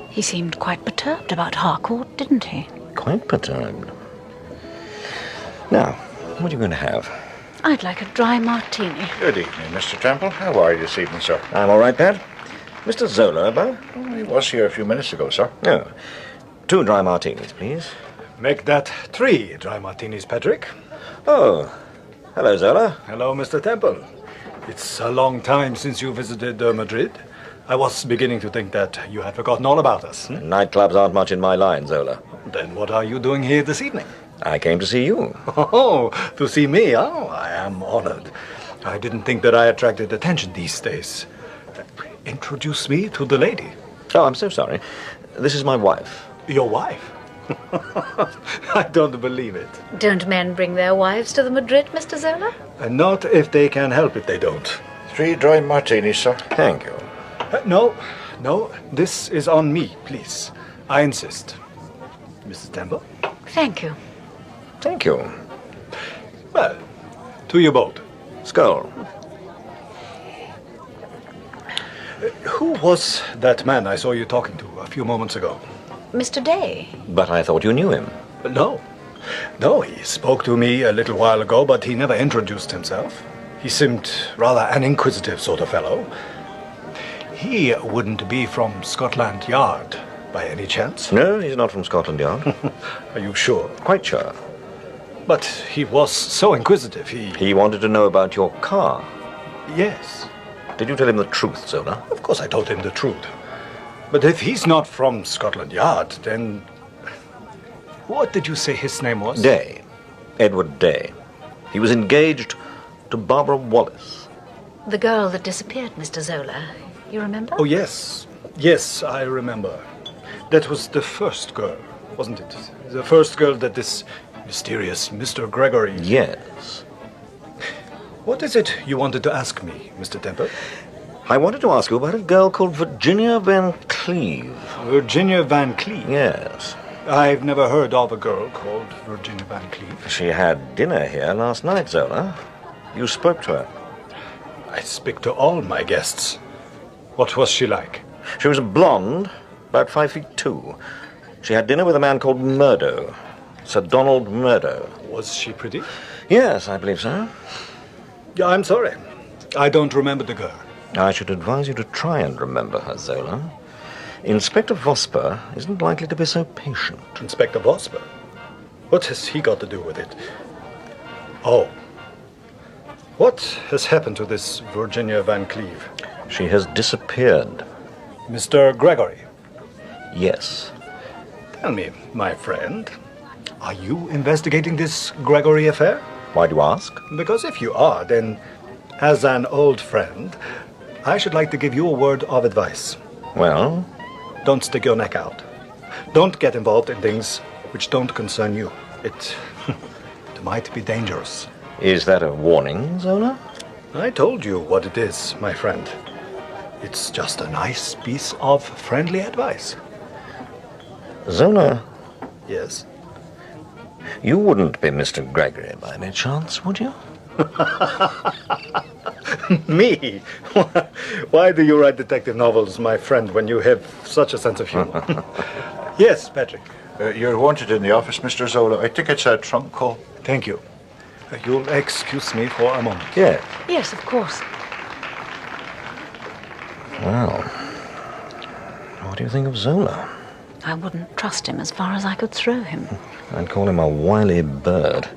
S11: He seemed quite perturbed about Harcourt, didn't he?
S6: Quite perturbed. Now, what are you going to have?
S11: I'd like a dry martini.
S3: Good evening, Mr. Temple. How are you this evening, sir?
S6: I'm all right, Pat. Mr. Zola about?
S3: Oh, he was here a few minutes ago, sir.
S6: No. 2 dry martinis, please.
S5: Make that 3 dry martinis, Patrick.
S6: Oh, hello, Zola.
S5: Hello, Mr. Temple. It's a long time since you visited Madrid. I was beginning to think that you had forgotten all about us.
S6: Nightclubs aren't much in my line, Zola.
S5: Then what are you doing here this evening?
S6: I came to see you.
S5: Oh, to see me? Oh, I am honored. I didn't think that I attracted attention these days. Introduce me to the lady.
S6: Oh, I'm so sorry. This is my wife.
S5: Your wife? I don't believe it.
S11: Don't men bring their wives to the Madrid, Mr. Zola?
S5: Not if they can help it, they don't.
S3: 3 dry martinis, sir.
S6: Thank you.
S5: No, this is on me, please. I insist. Mrs. Temple?
S11: Thank you.
S6: Thank you.
S5: Well, to you both.
S6: Skull.
S5: Who was that man I saw you talking to a few moments ago?
S11: Mr. Day.
S6: But I thought you knew him.
S5: No, he spoke to me a little while ago, but he never introduced himself. He seemed rather an inquisitive sort of fellow. He wouldn't be from Scotland Yard, by any chance?
S6: No, he's not from Scotland Yard.
S5: Are you sure?
S6: Quite sure.
S5: But he was so inquisitive,
S6: He wanted to know about your car.
S5: Yes.
S6: Did you tell him the truth, Zola?
S5: Of course I told him the truth. But if he's not from Scotland Yard, then... What did you say his name was?
S6: Day. Edward Day. He was engaged to Barbara Wallace.
S11: The girl that disappeared, Mr. Zola. You remember?
S5: Oh, yes. Yes, I remember. That was the first girl, wasn't it? The first girl that this mysterious Mr. Gregory...
S6: Yes.
S5: What is it you wanted to ask me, Mr. Temple?
S6: I wanted to ask you about a girl called Virginia Van Cleve.
S5: Virginia Van Cleve?
S6: Yes.
S5: I've never heard of a girl called Virginia Van Cleve.
S6: She had dinner here last night, Zola. You spoke to her.
S5: I speak to all my guests. What was she like?
S6: She was a blonde, about 5'2". She had dinner with a man called Murdo, Sir Donald Murdo.
S5: Was she pretty?
S6: Yes, I believe so.
S5: Yeah, I'm sorry. I don't remember the girl.
S6: I should advise you to try and remember her, Zola. Inspector Vosper isn't likely to be so patient.
S5: Inspector Vosper? What has he got to do with it? Oh. What has happened to this Virginia Van Cleve?
S6: She has disappeared.
S5: Mr. Gregory?
S6: Yes.
S5: Tell me, my friend, are you investigating this Gregory affair?
S6: Why do you ask?
S5: Because if you are, then, as an old friend, I should like to give you a word of advice.
S6: Well?
S5: Don't stick your neck out. Don't get involved in things which don't concern you. It might be dangerous.
S6: Is that a warning, Zola?
S5: I told you what it is, my friend. It's just a nice piece of friendly advice.
S6: Zola?
S5: Yes?
S6: You wouldn't be Mr. Gregory by any chance, would you?
S5: Me? Why do you write detective novels, my friend, when you have such a sense of humor? Yes, Patrick.
S3: You're wanted in the office, Mr. Zola. I think it's a trunk call.
S5: Thank you. You'll excuse me for a moment.
S6: Yeah.
S11: Yes, of course.
S6: Well, what do you think of Zola?
S11: I wouldn't trust him as far as I could throw him.
S6: I'd call him a wily bird.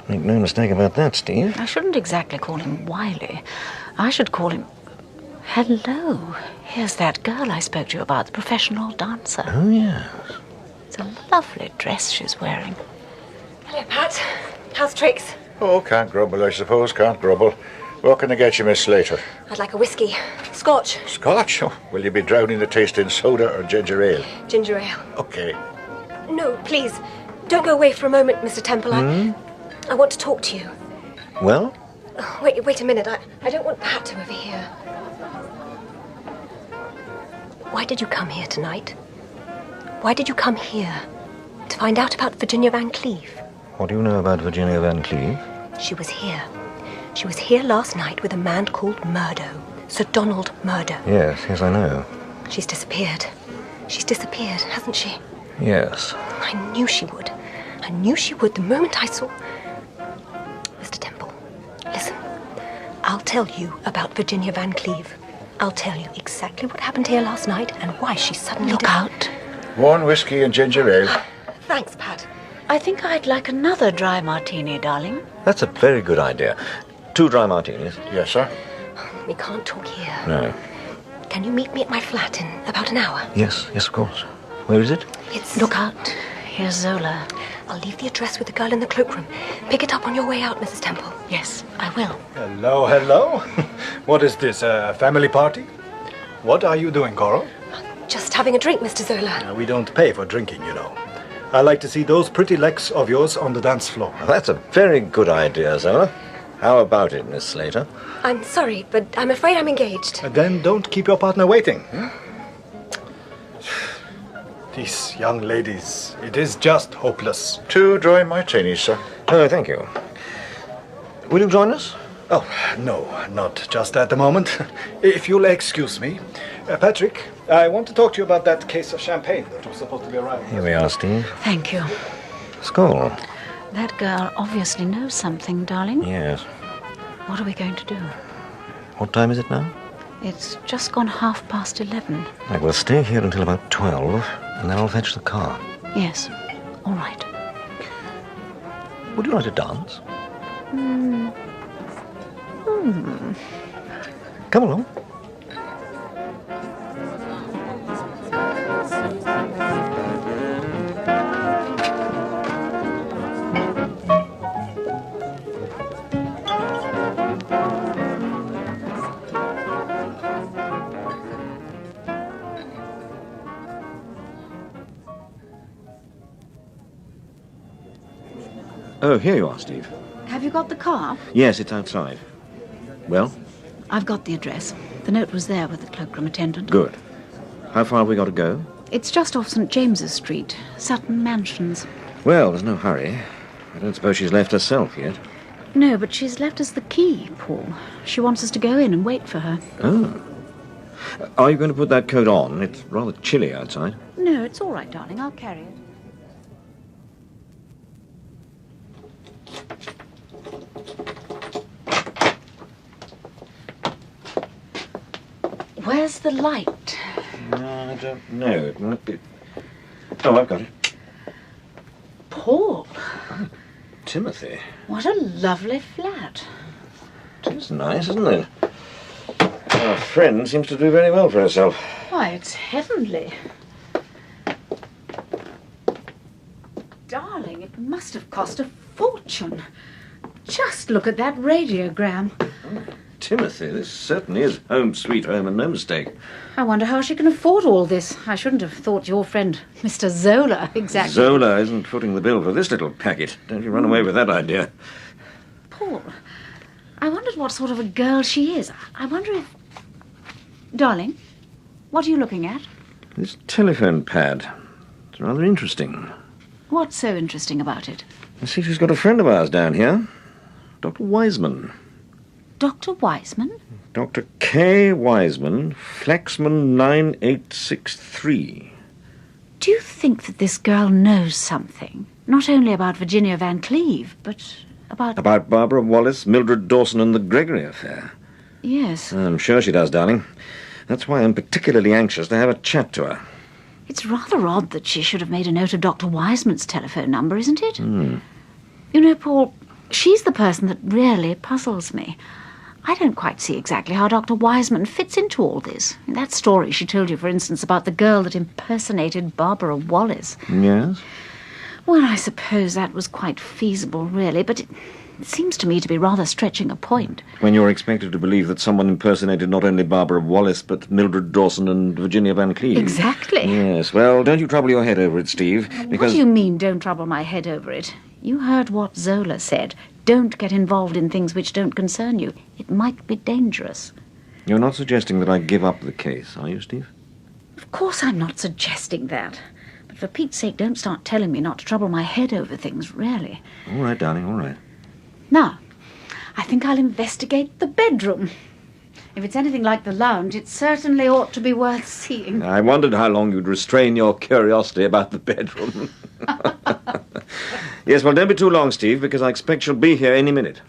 S6: Make no mistake about that, Steve.
S11: I shouldn't exactly call him wily. I should call him... Hello. Here's that girl I spoke to you about, the professional dancer.
S6: Oh, yes.
S11: It's a lovely dress she's wearing.
S13: Hello, Pat. How's tricks?
S3: Oh, can't grumble, I suppose. Can't grumble. What can I get you, Miss Slater?
S13: I'd like a whiskey. Scotch.
S3: Scotch? Oh, will you be drowning the taste in soda or ginger ale?
S13: Ginger ale.
S3: Okay.
S13: No, please. Don't go away for a moment, Mr. Temple. I want to talk to you.
S6: Well?
S13: Oh, wait a minute. I don't want Pat to overhear. Why did you come here tonight? Why did you come here? To find out about Virginia Van Cleave?
S6: What do you know about Virginia Van Cleave?
S13: She was here. She was here last night with a man called Murdo. Sir Donald Murdo.
S6: Yes, I know.
S13: She's disappeared. She's disappeared, hasn't she?
S6: Yes.
S13: I knew she would. I knew she would the moment I saw... Mr. Temple, listen. I'll tell you about Virginia Van Cleave. I'll tell you exactly what happened here last night and why she suddenly...
S11: Look out.
S3: One whiskey and ginger ale.
S13: Thanks, Pat.
S11: I think I'd like another dry martini, darling.
S6: That's a very good idea. 2 dry martinis.
S3: Yes, sir.
S13: We can't talk here.
S6: No.
S13: Can you meet me at my flat in about an hour?
S6: Yes, of course. Where is it?
S13: It's...
S11: Look out. Here's Zola.
S13: I'll leave the address with the girl in the cloakroom. Pick it up on your way out, Mrs. Temple.
S11: Yes, I will.
S5: Hello, hello. What is this, a family party? What are you doing, Coral?
S13: Just having a drink, Mr. Zola.
S5: We don't pay for drinking, you know. I like to see those pretty legs of yours on the dance floor.
S6: Well, that's a very good idea, Zola. How about it, Miss Slater?
S13: I'm sorry, but I'm afraid I'm engaged.
S5: Then don't keep your partner waiting. These young ladies, it is just hopeless.
S3: 2 dry martinis, sir.
S6: Oh, thank you. Will you join us?
S5: Oh, no, not just at the moment. If you'll excuse me. Patrick, I want to talk to you about that case of champagne that was supposed to be arriving.
S6: Here we are, Steve.
S11: Thank you.
S6: Skull.
S11: That girl obviously knows something, darling.
S6: Yes.
S11: What are we going to do?
S6: What time is it now?
S11: It's just gone 11:30.
S6: I will stay here until about 12, and then I'll fetch the car.
S11: Yes. All right.
S6: Would you like to dance? Come along. Oh, here you are, Steve.
S11: Have you got the car?
S6: Yes, it's outside. Well?
S11: I've got the address. The note was there with the cloakroom attendant.
S6: Good. How far have we got to go?
S11: It's just off St. James's Street, Sutton Mansions.
S6: Well, there's no hurry. I don't suppose she's left herself yet.
S11: No, but she's left us the key, Paul. She wants us to go in and wait for her.
S6: Oh. Are you going to put that coat on? It's rather chilly outside.
S11: No, it's all right, darling. I'll carry it. Where's the light?
S6: No, I don't know. It might be... Oh, I've got it.
S11: Paul.
S6: Oh, Timothy.
S11: What a lovely flat.
S6: It is nice, isn't it? Our friend seems to do very well for herself.
S11: Why, it's heavenly. Darling, it must have cost a fortune. Just look at that radiogram.
S6: Oh, Timothy, this certainly is home sweet home and no mistake.
S11: I wonder how she can afford all this. I shouldn't have thought your friend, Mr. Zola, exactly.
S6: Zola isn't footing the bill for this little packet. Don't you run away with that idea.
S11: Paul, I wondered what sort of a girl she is. I wonder if... Darling, what are you looking at?
S6: This telephone pad. It's rather interesting.
S11: What's so interesting about it?
S6: I see she's got a friend of ours down here. Dr. Wiseman.
S12: Dr. Wiseman?
S6: Dr. K. Wiseman, Flexman 9863.
S12: Do you think that this girl knows something? Not only about Virginia Van Cleve, but about...
S6: About Barbara Wallace, Mildred Dawson and the Gregory affair.
S12: Yes.
S6: I'm sure she does, darling. That's why I'm particularly anxious to have a chat to her.
S12: It's rather odd that she should have made a note of Dr. Wiseman's telephone number, isn't it?
S6: Hmm.
S12: You know, Paul, she's the person that really puzzles me. I don't quite see exactly how Dr. Wiseman fits into all this. That story she told you, for instance, about the girl that impersonated Barbara Wallace.
S6: Yes?
S12: Well, I suppose that was quite feasible, really, but it seems to me to be rather stretching a point.
S6: When you're expected to believe that someone impersonated not only Barbara Wallace, but Mildred Dawson and Virginia Van Cleve.
S12: Exactly.
S6: Yes, well, don't you trouble your head over it, Steve, because...
S12: What do you mean, don't trouble my head over it? You heard what Zola said. Don't get involved in things which don't concern you. It might be dangerous.
S6: You're not suggesting that I give up the case, are you, Steve?
S12: Of course I'm not suggesting that. But for Pete's sake, don't start telling me not to trouble my head over things, really.
S6: All right, darling, all right.
S12: Now, I think I'll investigate the bedroom. If it's anything like the lounge, it certainly ought to be worth seeing.
S6: I wondered how long you'd restrain your curiosity about the bedroom. Yes, well, don't be too long, Steve, because I expect she'll be here any minute.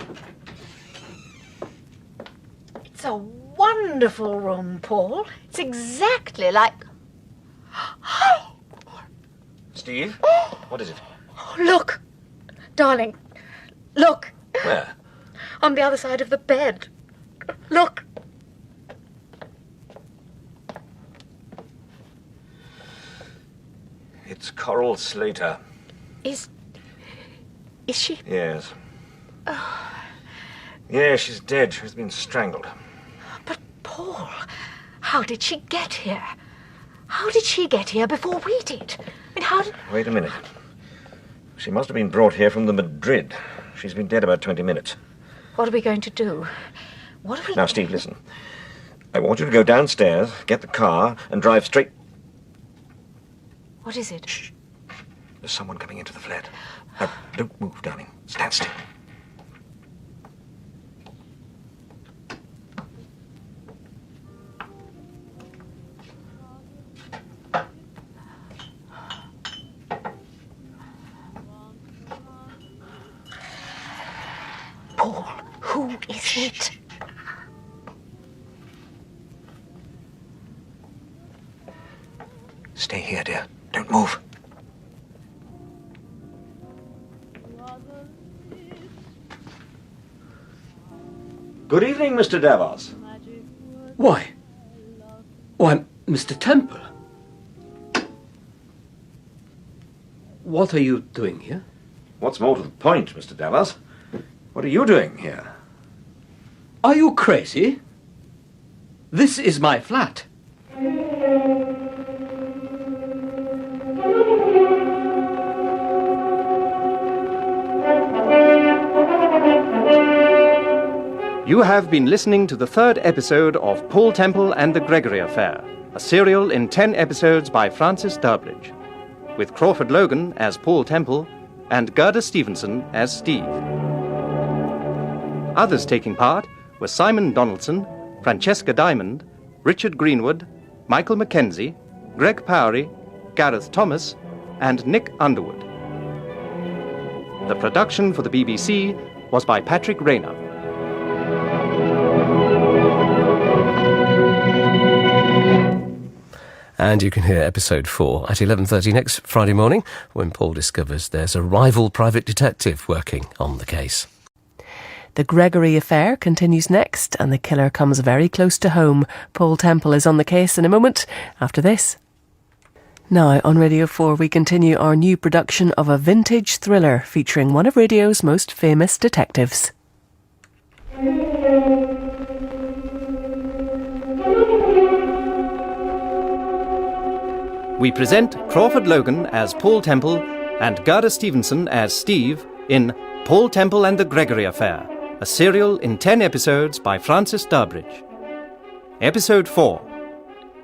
S11: It's a wonderful room, Paul. It's exactly like...
S6: Steve? What is it?
S11: Oh, look! Darling, look!
S6: Where?
S11: On the other side of the bed. Look!
S6: It's Coral Slater.
S11: Is she?
S6: Yes. Yeah, she's dead. She's been strangled.
S11: But, Paul, how did she get here? How did she get here before we did? I mean, how did...
S6: Wait a minute. She must have been brought here from the Madrid. She's been dead about 20 minutes.
S11: What are we going to do? What are we...
S6: Now, Steve, listen. I want you to go downstairs, get the car, and drive straight...
S11: What is it?
S6: Shh. There's someone coming into the flat. Now, don't move, darling. Stand still.
S11: Paul, who is it?
S6: Stay here, dear. Don't move. Good evening, Mr. Davos.
S10: Why, Mr. Temple. What are you doing here?
S6: What's more to the point, Mr. Davos? What are you doing here?
S10: Are you crazy? This is my flat.
S2: You have been listening to the third episode of Paul Temple and the Gregory Affair, a serial in 10 episodes by Francis Durbridge, with Crawford Logan as Paul Temple and Gerda Stevenson as Steve. Others taking part were Simon Donaldson, Francesca Diamond, Richard Greenwood, Michael Mackenzie, Greg Powery, Gareth Thomas, and Nick Underwood. The production for the BBC was by Patrick Rayner.
S4: And you can hear episode 4 at 11:30 next Friday morning, when Paul discovers there's a rival private detective working on the case.
S17: The Gregory affair continues next, and the killer comes very close to home. Paul Temple is on the case in a moment after this. Now, on Radio 4, we continue our new production of a vintage thriller featuring one of radio's most famous detectives.
S2: We present Crawford Logan as Paul Temple and Gerda Stevenson as Steve in Paul Temple and the Gregory Affair, a serial in 10 episodes by Francis Durbridge. Episode 4.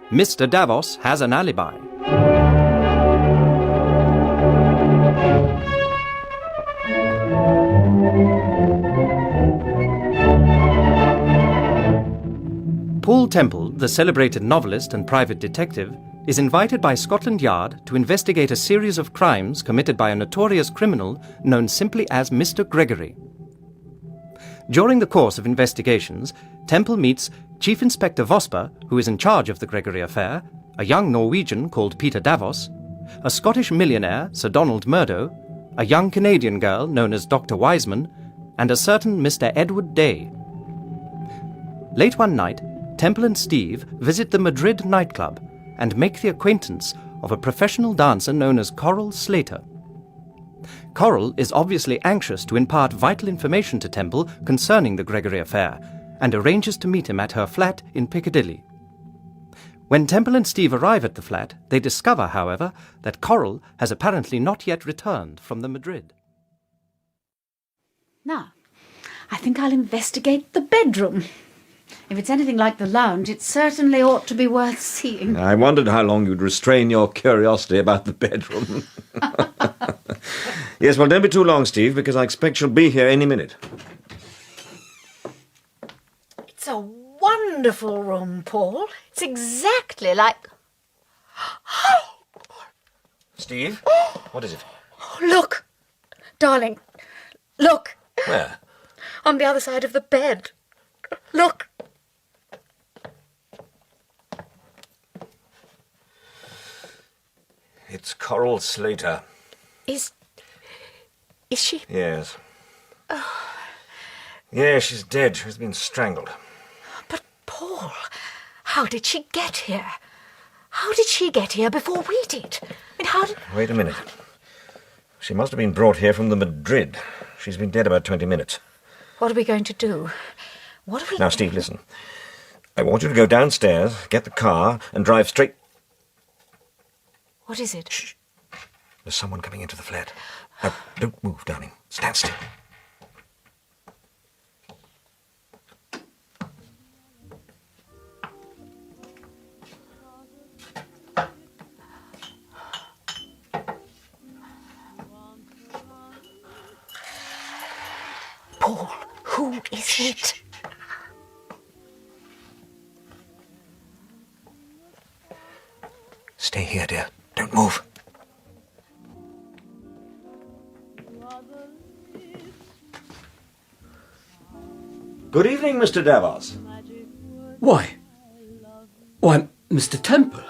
S2: Mr. Davos has an alibi. Temple, the celebrated novelist and private detective, is invited by Scotland Yard to investigate a series of crimes committed by a notorious criminal known simply as Mr. Gregory. During the course of investigations, Temple meets Chief Inspector Vosper, who is in charge of the Gregory affair, a young Norwegian called Peter Davos, a Scottish millionaire, Sir Donald Murdo, a young Canadian girl known as Dr. Wiseman, and a certain Mr. Edward Day. Late one night, Temple and Steve visit the Madrid nightclub and make the acquaintance of a professional dancer known as Coral Slater. Coral is obviously anxious to impart vital information to Temple concerning the Gregory affair and arranges to meet him at her flat in Piccadilly. When Temple and Steve arrive at the flat, they discover, however, that Coral has apparently not yet returned from the Madrid.
S12: Now, I think I'll investigate the bedroom. If it's anything like the lounge, it certainly ought to be worth seeing.
S6: I wondered how long you'd restrain your curiosity about the bedroom. Yes, well, don't be too long, Steve, because I expect she'll be here any minute.
S12: It's a wonderful room, Paul. It's exactly like...
S6: Steve? What is it?
S12: Look, darling, look.
S6: Where?
S12: On the other side of the bed. Look.
S6: It's Coral Slater.
S12: Is she?
S6: Yes. Yes, she's dead. She's been strangled.
S12: But, Paul, how did she get here? How did she get here before we did? I mean, how did...
S6: Wait a minute. She must have been brought here from the Madrid. She's been dead about 20 minutes.
S12: What are we going to do? What are we...
S6: Now, Steve, listen. I want you to go downstairs, get the car, and drive straight...
S12: What is it?
S6: Shh. There's someone coming into the flat. Now, don't move, darling. Stand still.
S12: Paul, who is it?
S6: Stay here, dear. Don't move. Good evening, Mr. Davos.
S4: Why, Mr. Temple.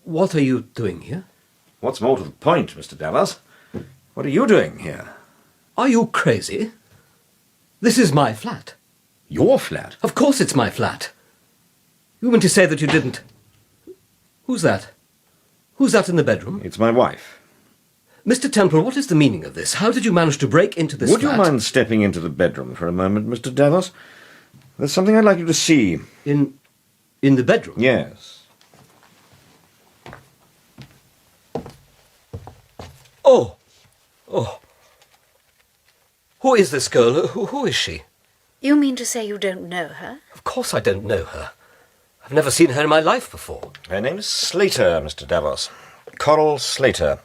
S4: What are you doing here?
S6: What's more to the point, Mr. Davos? What are you doing here?
S4: Are you crazy? This is my flat.
S6: Your flat?
S4: Of course it's my flat. You mean to say that you didn't... Who's that? Who's that in the bedroom?
S6: It's my wife.
S4: Mr. Temple, what is the meaning of this? How did you manage to break into this
S6: Would
S4: flat?
S6: you mind stepping into the bedroom for a moment, Mr. Davos? There's something I'd like you to see.
S4: In the bedroom?
S6: Yes.
S4: Oh. Who is this girl? Who is she?
S12: You mean to say you don't know her?
S4: Of course I don't know her. I've never seen her in my life before.
S6: Her name is Slater, Mr. Davos. Coral Slater.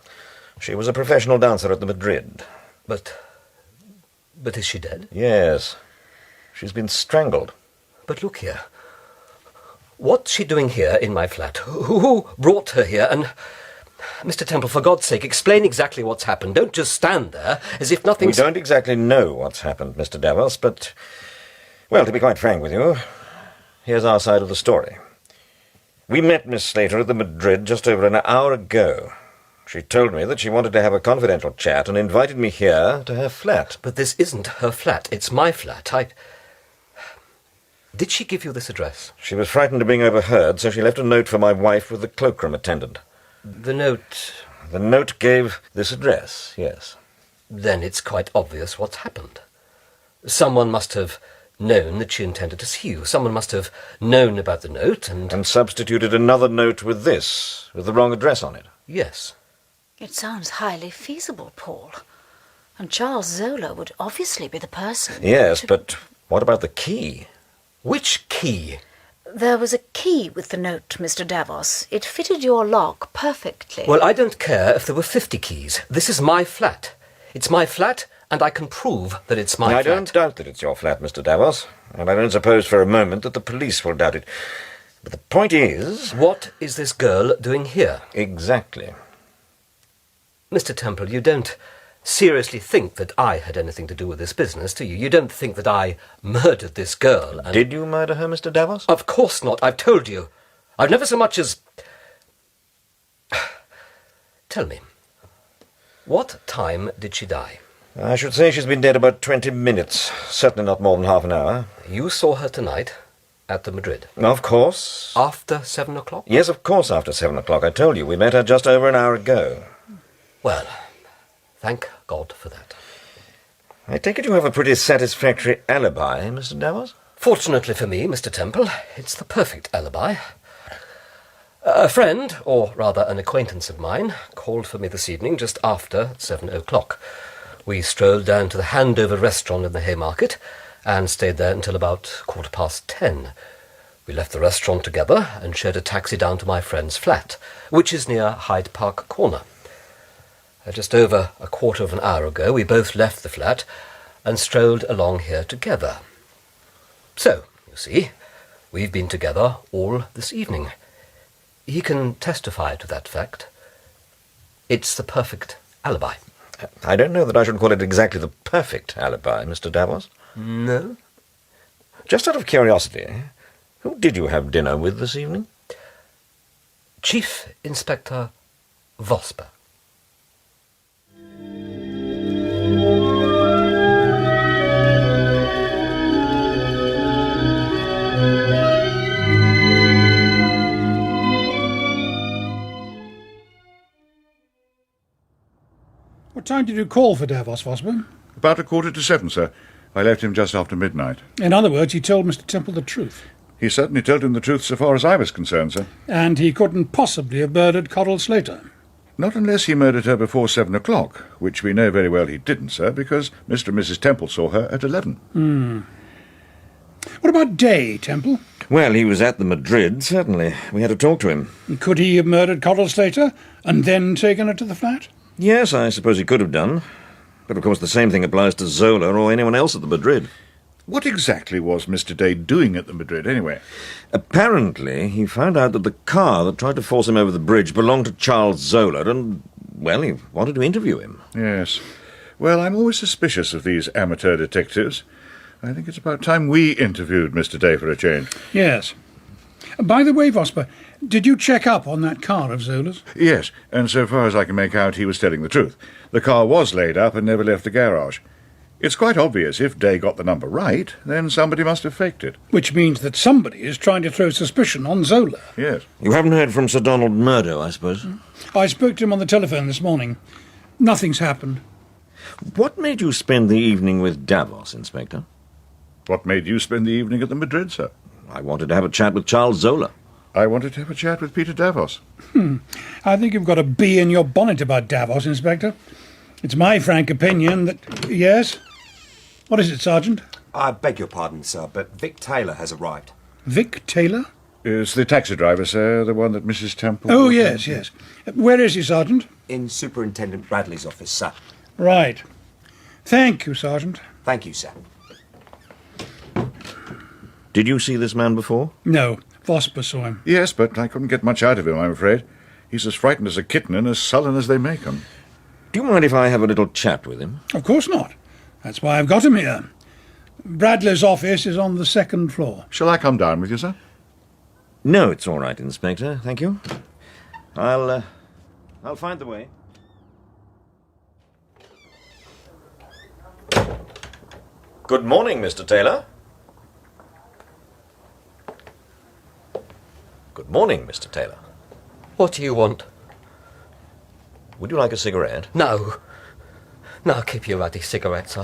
S6: She was a professional dancer at the Madrid.
S4: But is she dead?
S6: Yes. She's been strangled.
S4: But look here. What's she doing here in my flat? Who brought her here? And, Mr. Temple, for God's sake, explain exactly what's happened. Don't just stand there as if nothing's...
S6: We don't exactly know what's happened, Mr. Davos, but... Well, to be quite frank with you, here's our side of the story. We met Miss Slater at the Madrid just over an hour ago. She told me that she wanted to have a confidential chat and invited me here to her flat.
S4: But this isn't her flat. It's my flat. Did she give you this address?
S6: She was frightened of being overheard, so she left a note for my wife with the cloakroom attendant.
S4: The note...
S6: The note gave this address, yes.
S4: Then it's quite obvious what's happened. Someone must have known that she intended to see you. Someone must have known about the note and...
S6: And substituted another note with this, with the wrong address on it.
S4: Yes.
S12: It sounds highly feasible, Paul. And Charles Zola would obviously be the person.
S6: Yes, but what about the key?
S4: Which key?
S12: There was a key with the note, Mr. Davos. It fitted your lock perfectly.
S4: Well, I don't care if there were 50 keys. This is my flat. It's my flat, and I can prove that it's my
S6: I
S4: flat.
S6: don't doubt that it's your flat, Mr. Davos, and I don't suppose for a moment that the police will doubt it. But the point is...
S4: What is this girl doing here?
S6: Exactly.
S4: Mr. Temple, you don't seriously think that I had anything to do with this business, do you? You don't think that I murdered this girl and...
S6: Did you murder her, Mr. Davos?
S4: Of course not. I've told you. I've never so much as... Tell me, what time did she die?
S6: I should say she's been dead about 20 minutes. Certainly not more than half an hour.
S4: You saw her tonight at the Madrid?
S6: Of course.
S4: After 7 o'clock?
S6: Yes, of course, after 7 o'clock. I told you, we met her just over an hour ago.
S4: Well, thank God for that.
S6: I take it you have a pretty satisfactory alibi, Mr. Davos?
S4: Fortunately for me, Mr. Temple, it's the perfect alibi. A friend, or rather an acquaintance of mine, called for me this evening just after 7 o'clock. We strolled down to the Handover restaurant in the Haymarket and stayed there until about 10:15. We left the restaurant together and shared a taxi down to my friend's flat, which is near Hyde Park Corner. Just over a quarter of an hour ago, we both left the flat and strolled along here together. So, you see, we've been together all this evening. He can testify to that fact. It's the perfect alibi.
S6: I don't know that I should call it exactly the perfect alibi, Mr. Davos.
S4: No?
S6: Just out of curiosity, who did you have dinner with this evening?
S4: Chief Inspector Vosper.
S7: What time did you call for Davos, Vosper?
S3: About 7:15, sir. I left him just after midnight.
S7: In other words, he told Mr. Temple the truth.
S3: He certainly told him the truth so far as I was concerned, sir.
S7: And he couldn't possibly have murdered Coddle Slater.
S3: Not unless he murdered her before 7 o'clock, which we know very well he didn't, sir, because Mr. and Mrs. Temple saw her at 11.
S7: What about Day, Temple?
S6: Well, he was at the Madrid, certainly. We had to talk to him.
S7: Could he have murdered Coddle Slater and then taken her to the flat?
S6: Yes, I suppose he could have done. But of course the same thing applies to Zola or anyone else at the Madrid.
S3: What exactly was Mr. Day doing at the Madrid, anyway?
S6: Apparently, he found out that the car that tried to force him over the bridge belonged to Charles Zola, and, well, he wanted to interview him.
S3: Yes. Well, I'm always suspicious of these amateur detectives. I think it's about time we interviewed Mr. Day for a change.
S7: Yes. By the way, Vosper, did you check up on that car of Zola's?
S3: Yes, and so far as I can make out, he was telling the truth. The car was laid up and never left the garage. It's quite obvious if Day got the number right, then somebody must have faked it.
S7: Which means that somebody is trying to throw suspicion on Zola.
S3: Yes.
S6: You haven't heard from Sir Donald Murdo, I suppose?
S7: I spoke to him on the telephone this morning. Nothing's happened.
S6: What made you spend the evening with Davos, Inspector?
S3: What made you spend the evening at the Madrid, sir?
S6: I wanted to have a chat with Charles Zola.
S3: I wanted to have a chat with Peter Davos.
S7: I think you've got a bee in your bonnet about Davos, Inspector. It's my frank opinion that... Yes? What is it, Sergeant?
S18: I beg your pardon, sir, but Vic Taylor has arrived.
S7: Vic Taylor?
S3: Is the taxi driver, sir, the one that Mrs. Temple...
S7: Oh, yes, yes. Where is he, Sergeant?
S18: In Superintendent Bradley's office, sir.
S7: Right. Thank you, Sergeant.
S18: Thank you, sir.
S6: Did you see this man before?
S7: No. Vosper saw him.
S3: Yes, but I couldn't get much out of him, I'm afraid. He's as frightened as a kitten and as sullen as they make them.
S6: Do you mind if I have a little chat with him?
S7: Of course not. That's why I've got him here. Bradley's office is on the second floor.
S3: Shall I come down with you, sir?
S6: No, it's all right, Inspector. Thank you. I'll find the way. Good morning, Mr. Taylor. Good morning, Mr. Taylor.
S4: What do you want?
S6: Would you like a cigarette?
S4: No. No, keep your ruddy cigarettes.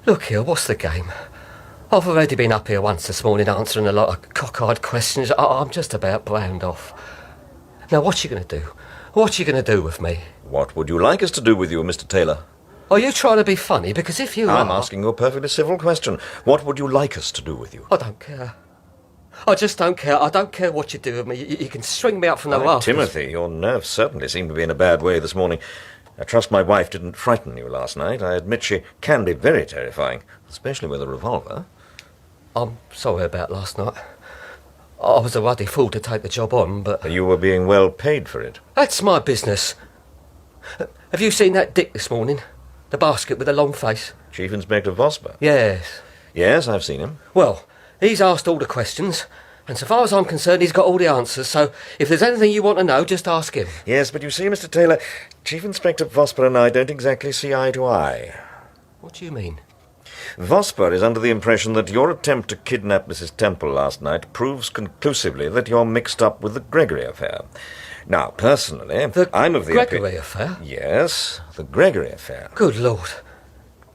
S4: Look here, what's the game? I've already been up here once this morning answering a lot of cockeyed questions. I'm just about browned off. Now, what you going to do? What you going to do with me?
S6: What would you like us to do with you, Mr. Taylor?
S4: Are you trying to be funny? Because if you
S6: I'm
S4: are...
S6: asking you a perfectly civil question. What would you like us to do with you?
S4: I don't care. I just don't care. I don't care what you do with me. You can string me up from the rafters.
S6: Timothy, your nerves certainly seem to be in a bad way this morning. I trust my wife didn't frighten you last night. I admit she can be very terrifying, especially with a revolver.
S4: I'm sorry about last night. I was a ruddy fool to take the job on, but...
S6: You were being well paid for it.
S4: That's my business. Have you seen that dick this morning? The basket with the long face?
S6: Chief Inspector Vosper?
S4: Yes.
S6: Yes, I've seen him.
S4: Well, he's asked all the questions, and so far as I'm concerned, he's got all the answers, so if there's anything you want to know, just ask him.
S6: Yes, but you see, Mr. Taylor, Chief Inspector Vosper and I don't exactly see eye to eye.
S4: What do you mean?
S6: Vosper is under the impression that your attempt to kidnap Mrs. Temple last night proves conclusively that you're mixed up with the Gregory affair. Now, personally, I'm of the
S4: Gregory affair?
S6: Yes, the Gregory affair.
S4: Good Lord.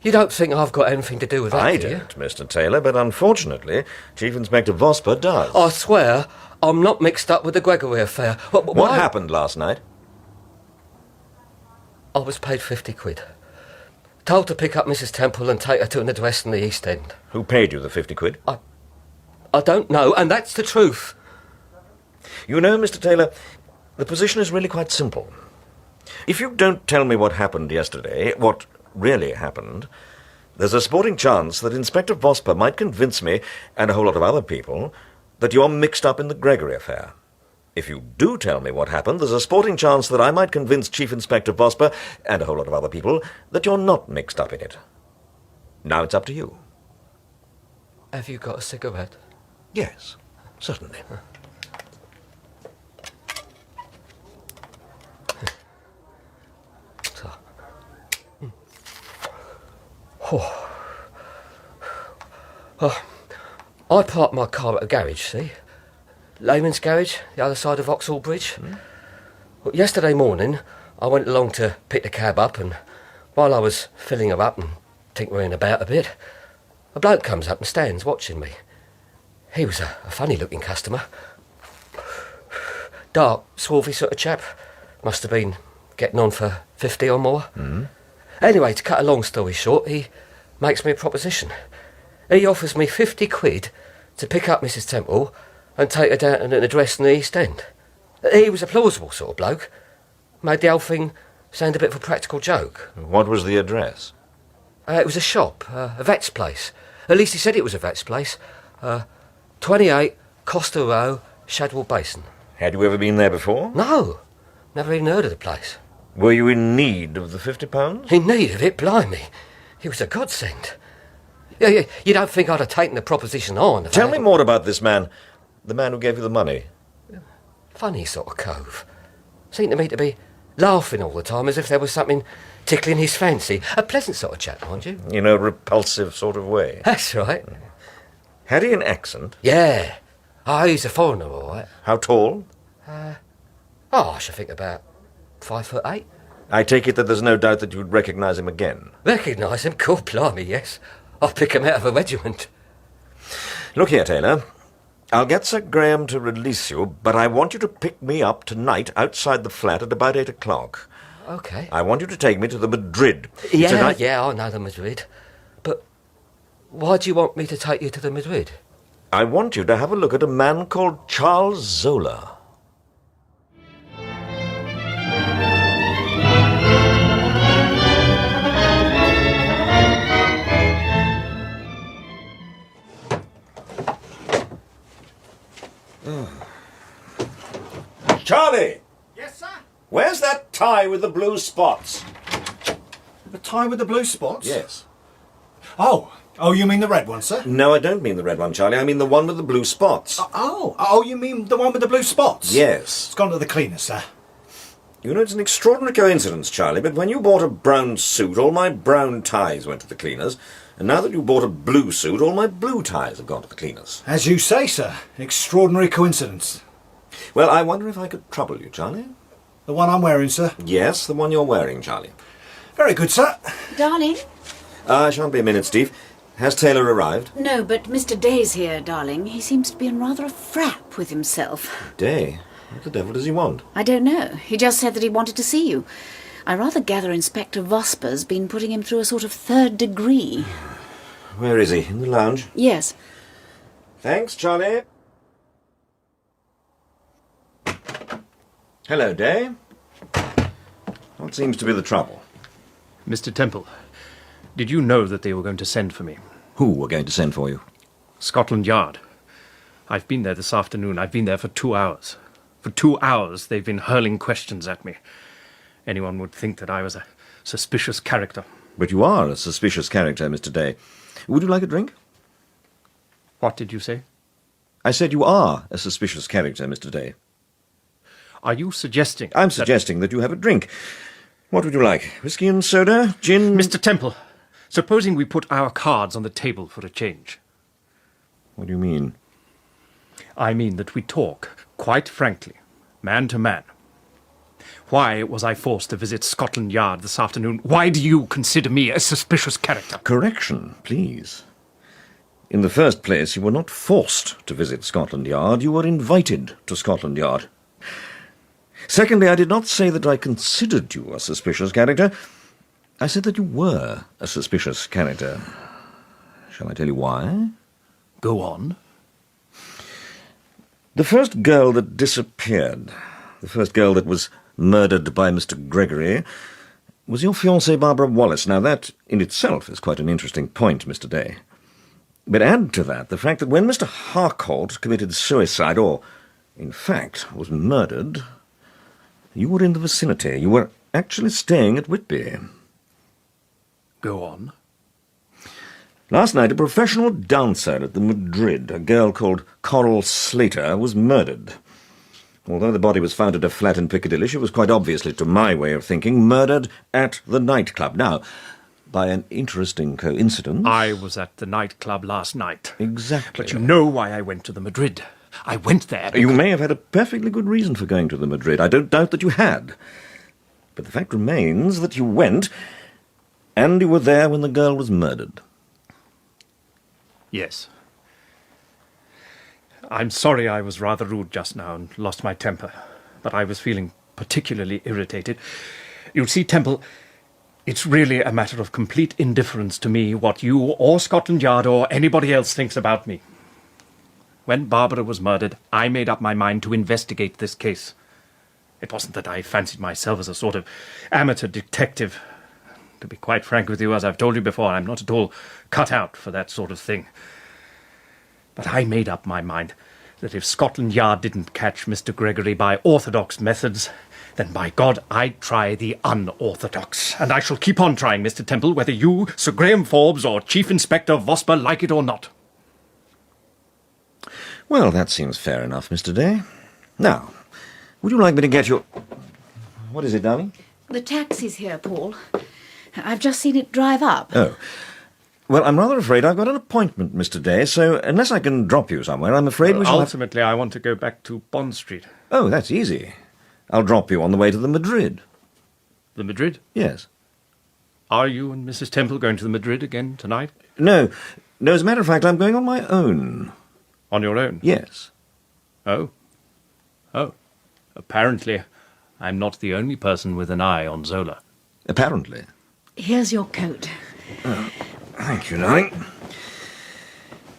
S4: You don't think I've got anything to do with that,
S6: I
S4: do you?
S6: don't, Mr. Taylor, but unfortunately, Chief Inspector Vosper does.
S4: I swear I'm not mixed up with the Gregory affair.
S6: What happened last night?
S4: I was paid 50 quid. Told to pick up Mrs. Temple and take her to an address in the East End.
S6: Who paid you the 50 quid?
S4: I don't know, and that's the truth.
S6: You know, Mr. Taylor, the position is really quite simple. If you don't tell me what happened yesterday, what really happened, there's a sporting chance that Inspector Vosper might convince me, and a whole lot of other people, that you're mixed up in the Gregory affair. If you do tell me what happened, there's a sporting chance that I might convince Chief Inspector Vosper, and a whole lot of other people, that you're not mixed up in it. Now it's up to you.
S4: Have you got a cigarette?
S6: Yes, certainly.
S4: I parked my car at a garage, see? Layman's garage, the other side of Vauxhall Bridge. Well, yesterday morning, I went along to pick the cab up, and while I was filling her up and tinkering about a bit, a bloke comes up and stands watching me. He was a funny-looking customer. Dark, swarthy sort of chap. Must have been getting on for 50 or more. Anyway, to cut a long story short, he makes me a proposition. He offers me 50 quid to pick up Mrs. Temple and take her down to an address in the East End. He was a plausible sort of bloke. Made the whole thing sound a bit of a practical joke.
S6: What was the address?
S4: It was a shop, a vet's place. At least he said it was a vet's place. 28 Costa Row, Shadwell Basin.
S6: Had you ever been there before?
S4: No, never even heard of the place.
S6: Were you in need of the £50?
S4: In need of it? Blimey. It was a godsend. Yeah, you don't think I'd have taken the proposition on?
S6: Tell me more about this man. The man who gave you the money.
S4: Funny sort of cove. Seemed to me to be laughing all the time as if there was something tickling his fancy. A pleasant sort of chap, mind you.
S6: In a repulsive sort of way.
S4: That's right.
S6: Had he an accent?
S4: Yeah. Oh, he's a foreigner, all right.
S6: How tall?
S4: I should think about 5'8".
S6: I take it that there's no doubt that you'd recognise him again.
S4: Recognise him? God blimey, yes. I'll pick him out of a regiment.
S6: Look here, Taylor. I'll get Sir Graham to release you, but I want you to pick me up tonight outside the flat at about 8 o'clock.
S4: OK.
S6: I want you to take me to the Madrid.
S4: Yeah, I know the Madrid. But why do you want me to take you to the Madrid?
S6: I want you to have a look at a man called Charles Zola. Charlie!
S5: Yes, sir?
S6: Where's that tie with the blue spots?
S5: The tie with the blue spots?
S6: Yes.
S5: Oh, you mean the red one, sir?
S6: No, I don't mean the red one, Charlie. I mean the one with the blue spots.
S5: You mean the one with the blue spots?
S6: Yes.
S5: It's gone to the cleaner, sir.
S6: You know, it's an extraordinary coincidence, Charlie, but when you bought a brown suit, all my brown ties went to the cleaners, and now that you bought a blue suit, all my blue ties have gone to the cleaners.
S5: As you say, sir. Extraordinary coincidence.
S6: Well, I wonder if I could trouble you, Charlie.
S5: The one I'm wearing, sir?
S6: Yes, the one you're wearing, Charlie.
S5: Very good, sir.
S12: Darling?
S6: I shan't be a minute, Steve. Has Taylor arrived?
S12: No, but Mr. Day's here, darling. He seems to be in rather a frap with himself.
S6: Day? What the devil does he want?
S12: I don't know. He just said that he wanted to see you. I rather gather Inspector Vosper's been putting him through a sort of 3rd degree.
S6: Where is he? In the lounge?
S12: Yes.
S6: Thanks, Charlie. Hello, Day. Oh, What seems to be the trouble?
S8: Mr. Temple, did you know that they were going to send for me?
S6: Who were going to send for you?
S8: Scotland Yard. I've been there this afternoon. I've been there for 2 hours. For 2 hours they've been hurling questions at me. Anyone would think that I was a suspicious character.
S6: But you are a suspicious character, Mr. Day. Would you like a drink?
S8: What did you say?
S6: I said you are a suspicious character, Mr. Day.
S8: Are you suggesting...
S6: I'm suggesting that you have a drink. What would you like? Whiskey and soda? Gin?
S8: Mr. Temple, supposing we put our cards on the table for a change.
S6: What do you mean?
S8: I mean that we talk, quite frankly, man to man. Why was I forced to visit Scotland Yard this afternoon? Why do you consider me a suspicious character?
S6: Correction, please. In the first place, you were not forced to visit Scotland Yard. You were invited to Scotland Yard. Secondly, I did not say that I considered you a suspicious character. I said that you were a suspicious character. Shall I tell you why?
S8: Go on.
S6: The first girl that disappeared, the first girl that was murdered by Mr. Gregory, was your fiancée Barbara Wallace. Now, that in itself is quite an interesting point, Mr. Day. But add to that the fact that when Mr. Harcourt committed suicide, or, in fact, was murdered, you were in the vicinity. You were actually staying at Whitby.
S8: Go on.
S6: Last night, a professional dancer at the Madrid, a girl called Coral Slater, was murdered. Although the body was found at a flat in Piccadilly, she was quite obviously, to my way of thinking, murdered at the nightclub. Now, by an interesting coincidence...
S8: I was at the nightclub last night.
S6: Exactly.
S8: But you know why I went to the Madrid. I went there because...
S6: You may have had a perfectly good reason for going to the Madrid. I don't doubt that you had. But the fact remains that you went, and you were there when the girl was murdered.
S8: Yes. I'm sorry I was rather rude just now and lost my temper, but I was feeling particularly irritated. You see, Temple, it's really a matter of complete indifference to me what you or Scotland Yard or anybody else thinks about me. When Barbara was murdered, I made up my mind to investigate this case. It wasn't that I fancied myself as a sort of amateur detective. To be quite frank with you, as I've told you before, I'm not at all cut out for that sort of thing. But I made up my mind that if Scotland Yard didn't catch Mr. Gregory by orthodox methods, then by God, I'd try the unorthodox. And I shall keep on trying, Mr. Temple, whether you, Sir Graham Forbes, or Chief Inspector Vosper like it or not.
S6: Well, that seems fair enough, Mr. Day. Now, would you like me to get your... What is it, darling?
S12: The taxi's here, Paul. I've just seen it drive up.
S6: Oh. Well, I'm rather afraid I've got an appointment, Mr. Day, so unless I can drop you somewhere, I'm afraid we shall
S8: Ultimately, I want to go back to Bond Street.
S6: Oh, that's easy. I'll drop you on the way to the Madrid.
S8: The Madrid?
S6: Yes.
S8: Are you and Mrs. Temple going to the Madrid again tonight?
S6: No. No, as a matter of fact, I'm going on my own.
S8: On your own?
S6: Yes.
S8: Oh. Oh. Apparently, I'm not the only person with an eye on Zola.
S6: Apparently.
S12: Here's your coat.
S6: Oh, thank you, darling.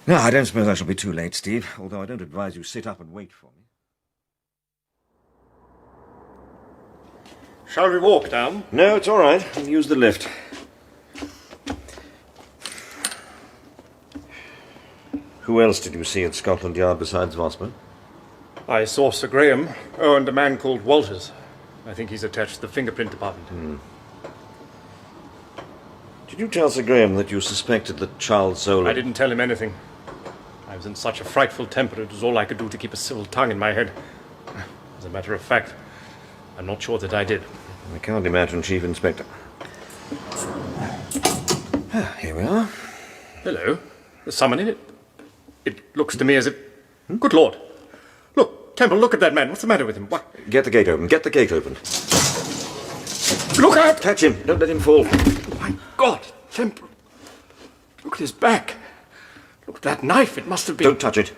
S6: No, I don't suppose I shall be too late, Steve, although I don't advise you sit up and wait for me.
S8: Shall we walk down?
S6: No, it's all right. I'll use the lift. Who else did you see at Scotland Yard besides Vosper?
S8: I saw Sir Graham. Oh, and a man called Walters. I think he's attached to the fingerprint department.
S6: Did you tell Sir Graham that you suspected that Charles Zola...
S8: I didn't tell him anything. I was in such a frightful temper, it was all I could do to keep a civil tongue in my head. As a matter of fact, I'm not sure that I did.
S6: I can't imagine, Chief Inspector. Here we are.
S8: Hello. There's someone in it. It looks to me as if... Good Lord. Look, Temple, look at that man. What's the matter with him? What?
S6: Get the gate open. Get the gate open.
S8: Look out!
S6: Catch him. Don't let him fall.
S8: My God, Temple. Look at his back. Look at that knife. It must have been...
S6: Don't touch it.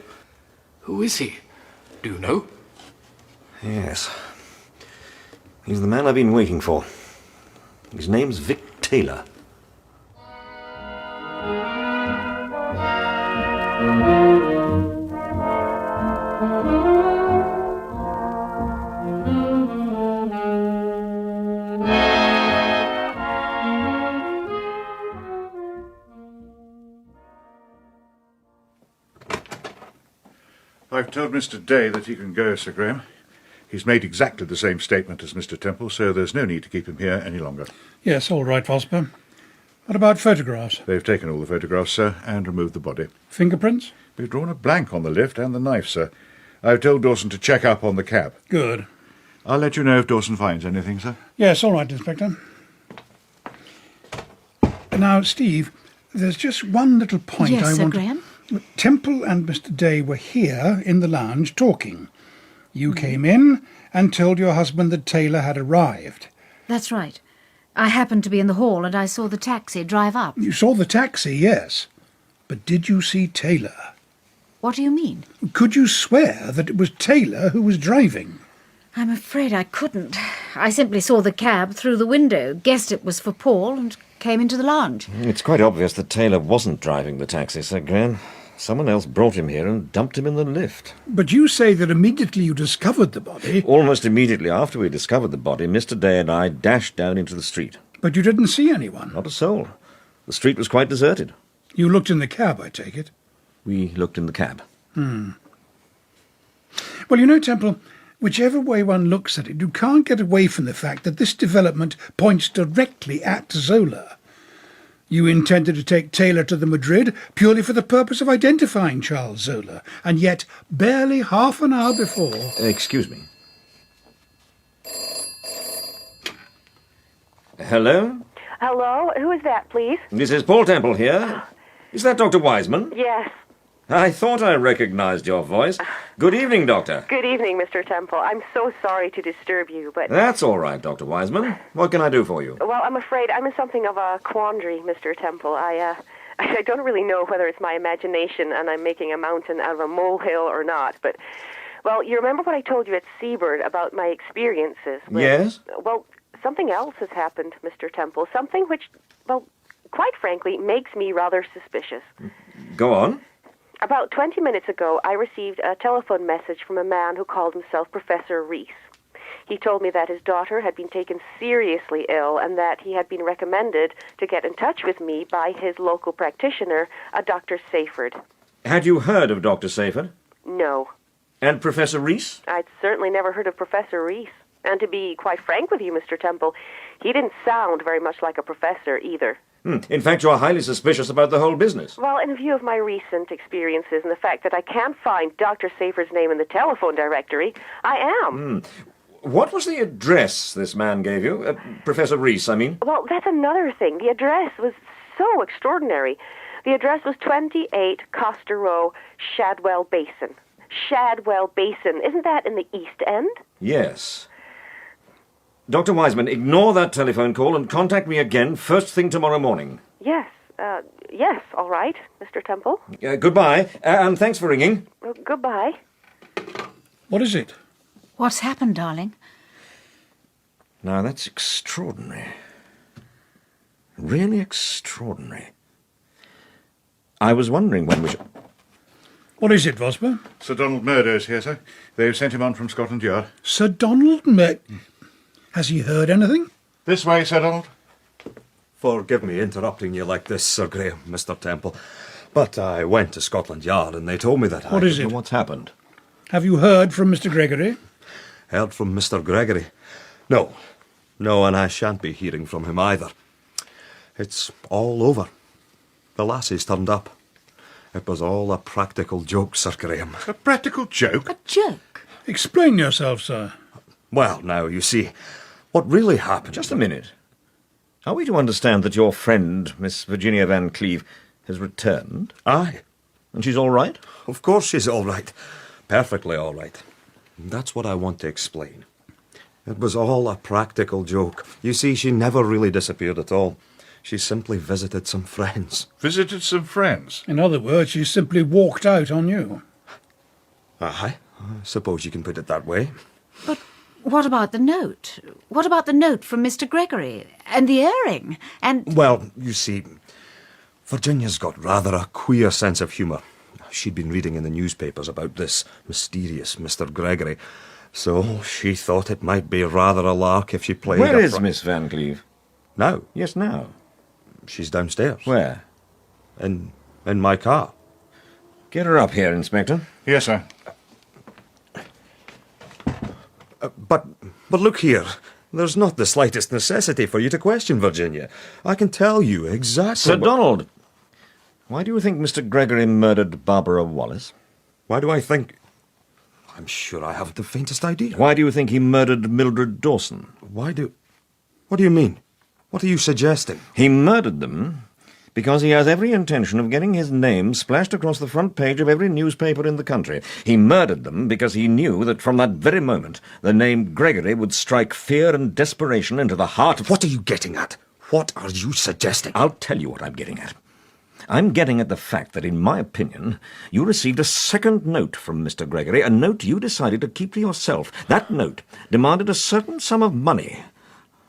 S8: Who is he? Do you know?
S6: Yes. He's the man I've been waiting for. His name's Vic Taylor.
S3: told Mr. Day that he can go, Sir Graham. He's made exactly the same statement as Mr. Temple, so there's no need to keep him here any longer.
S7: Yes, all right, Vosper. What about photographs?
S3: They've taken all the photographs, sir, and removed the body.
S7: Fingerprints?
S3: We've drawn a blank on the lift and the knife, sir. I've told Dawson to check up on the cab.
S7: Good.
S3: I'll let you know if Dawson finds anything, sir.
S7: Yes, all right, Inspector. Now, Steve, there's just one little point
S12: Yes,
S7: I
S12: Sir
S7: want.
S12: Graham?
S7: Temple and Mr. Day were here in the lounge talking. You came in and told your husband that Taylor had arrived.
S12: That's right. I happened to be in the hall and I saw the taxi drive up.
S7: You saw the taxi, yes. But did you see Taylor?
S12: What do you mean?
S7: Could you swear that it was Taylor who was driving?
S12: I'm afraid I couldn't. I simply saw the cab through the window, guessed it was for Paul, and came into the lounge.
S6: It's quite obvious that Taylor wasn't driving the taxi, Sir Graham. Someone else brought him here and dumped him in the lift.
S7: But you say that immediately you discovered the body...
S6: Almost immediately after we discovered the body, Mr. Day and I dashed down into the street.
S7: But you didn't see anyone?
S6: Not a soul. The street was quite deserted.
S7: You looked in the cab, I take it?
S6: We looked in the cab.
S7: Well, you know, Temple, whichever way one looks at it, you can't get away from the fact that this development points directly at Zola. You intended to take Taylor to the Madrid purely for the purpose of identifying Charles Zola, and yet barely half an hour before...
S6: Excuse me. Hello?
S19: Hello? Who is that, please?
S6: This is Paul Temple here. Is that Dr. Wiseman?
S19: Yes.
S6: I thought I recognized your voice. Good evening, Doctor.
S19: Good evening, Mr. Temple. I'm so sorry to disturb you, but...
S6: That's all right, Dr. Wiseman. What can I do for you?
S19: Well, I'm afraid I'm in something of a quandary, Mr. Temple. I don't really know whether it's my imagination and I'm making a mountain out of a molehill or not, but... Well, you remember what I told you at Seabird about my experiences?
S6: Yes?
S19: Well, something else has happened, Mr. Temple. Something which, well, quite frankly, makes me rather suspicious.
S6: Go on.
S19: About 20 minutes ago, I received a telephone message from a man who called himself Professor Reese. He told me that his daughter had been taken seriously ill and that he had been recommended to get in touch with me by his local practitioner, a Dr. Seyfried.
S6: Had you heard of Dr. Seyfried?
S19: No.
S6: And Professor Reese?
S19: I'd certainly never heard of Professor Reese. And to be quite frank with you, Mr. Temple, he didn't sound very much like a professor either.
S6: In fact, you're highly suspicious about the whole business.
S19: Well, in view of my recent experiences and the fact that I can't find Dr. Seyfried's name in the telephone directory, I am.
S6: What was the address this man gave you? Professor Reese, I mean?
S19: Well, that's another thing. The address was so extraordinary. The address was 28 Costa Row, Shadwell Basin. Shadwell Basin. Isn't that in the East End?
S6: Yes. Dr. Wiseman, ignore that telephone call and contact me again first thing tomorrow morning.
S19: Yes. Yes, all right, Mr. Temple.
S6: Goodbye, and thanks for ringing.
S19: Goodbye.
S7: What is it?
S12: What's happened, darling?
S6: Now, that's extraordinary. Really extraordinary. I was wondering when we should...
S7: What is it, Vosper?
S3: Sir Donald Murdo's here, sir. They've sent him on from Scotland Yard.
S7: Sir Donald Has he heard anything?
S3: This way, Sir Donald.
S16: Forgive me interrupting you like this, Sir Graham, Mr. Temple, but I went to Scotland Yard and they told me that
S7: What is it?
S6: What's happened?
S7: Have you heard from Mr. Gregory?
S16: Heard from Mr. Gregory? No, and I shan't be hearing from him either. It's all over. The lassie's turned up. It was all a practical joke, Sir Graham.
S3: A practical joke?
S12: A joke?
S7: Explain yourself, sir.
S16: Well, now, you see, what really happened...
S6: Just a minute. Are we to understand that your friend, Miss Virginia Van Cleve, has returned?
S16: Aye.
S6: And she's all right?
S16: Of course she's all right. Perfectly all right. That's what I want to explain. It was all a practical joke. You see, she never really disappeared at all. She simply visited some friends.
S3: Visited some friends?
S7: In other words, she simply walked out on you.
S16: Aye, I suppose you can put it that way.
S12: But what about the note? What about the note from Mr. Gregory? And the earring? And...
S16: Well, you see, Virginia's got rather a queer sense of humour. She'd been reading in the newspapers about this mysterious Mr. Gregory, so she thought it might be rather a lark if she played...
S6: Where is Miss Van Cleve?
S16: Now?
S6: Yes, now.
S16: She's downstairs.
S6: Where?
S16: In my car.
S6: Get her up here, Inspector.
S3: Yes, sir.
S16: But look here. There's not the slightest necessity for you to question Virginia. I can tell you exactly...
S6: Sir Donald, why do you think Mr. Gregory murdered Barbara Wallace?
S16: Why do I think... I'm sure I haven't the faintest idea.
S6: Why do you think he murdered Mildred Dawson?
S16: What do you mean? What are you suggesting?
S6: He murdered them because he has every intention of getting his name splashed across the front page of every newspaper in the country. He murdered them because he knew that from that very moment the name Gregory would strike fear and desperation into the heart of...
S16: What are you getting at? What are you suggesting?
S6: I'll tell you what I'm getting at. I'm getting at the fact that, in my opinion, you received a second note from Mr. Gregory, a note you decided to keep to yourself. That note demanded a certain sum of money.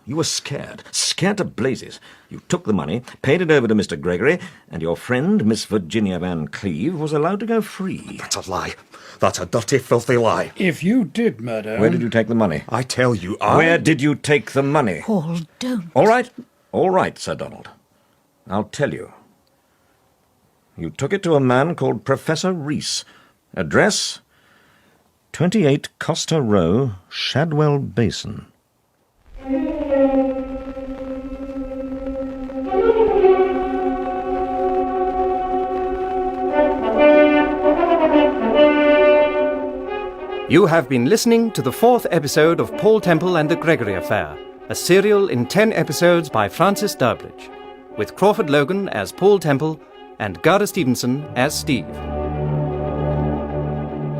S6: You were scared to blazes. You took the money, paid it over to Mr. Gregory, and your friend, Miss Virginia Van Cleve, was allowed to go free.
S16: That's a lie. That's a dirty, filthy lie.
S7: If you did murder...
S6: Where did you take the money?
S16: I tell you,
S6: Where did you take the money?
S12: Paul, don't.
S6: All right, Sir Donald. I'll tell you. You took it to a man called Professor Rees. Address, 28 Costa Row, Shadwell Basin.
S2: You have been listening to the 4th episode of Paul Temple and the Gregory Affair, a serial in 10 episodes by Francis Durbridge, with Crawford Logan as Paul Temple and Gerda Stevenson as Steve.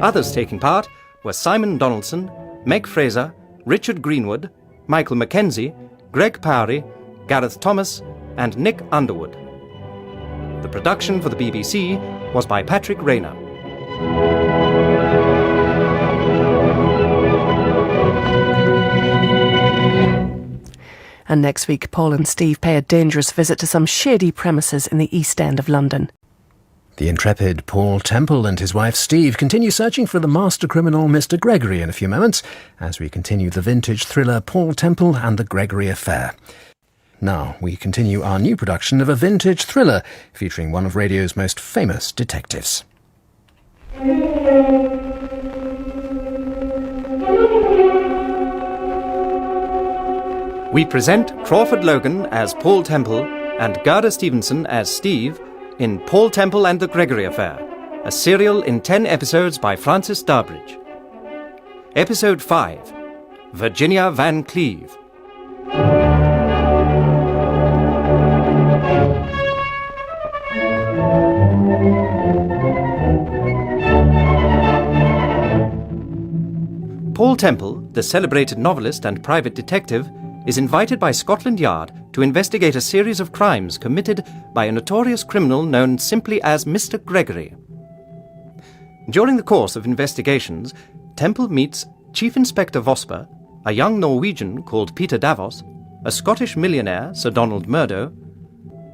S2: Others taking part were Simon Donaldson, Meg Fraser, Richard Greenwood, Michael Mackenzie, Greg Powery, Gareth Thomas, and Nick Underwood. The production for the BBC was by Patrick Rayner.
S17: And next week, Paul and Steve pay a dangerous visit to some shady premises in the East End of London.
S20: The intrepid Paul Temple and his wife Steve continue searching for the master criminal Mr. Gregory in a few moments, as we continue the vintage thriller Paul Temple and the Gregory Affair. Now, we continue our new production of a vintage thriller featuring one of radio's most famous detectives.
S2: We present Crawford Logan as Paul Temple and Gerda Stevenson as Steve in Paul Temple and the Gregory Affair, a serial in 10 episodes by Francis Durbridge. Episode 5, Virginia Van Cleve. Paul Temple, the celebrated novelist and private detective, is invited by Scotland Yard to investigate a series of crimes committed by a notorious criminal known simply as Mr. Gregory. During the course of investigations, Temple meets Chief Inspector Vosper, a young Norwegian called Peter Davos, a Scottish millionaire, Sir Donald Murdo,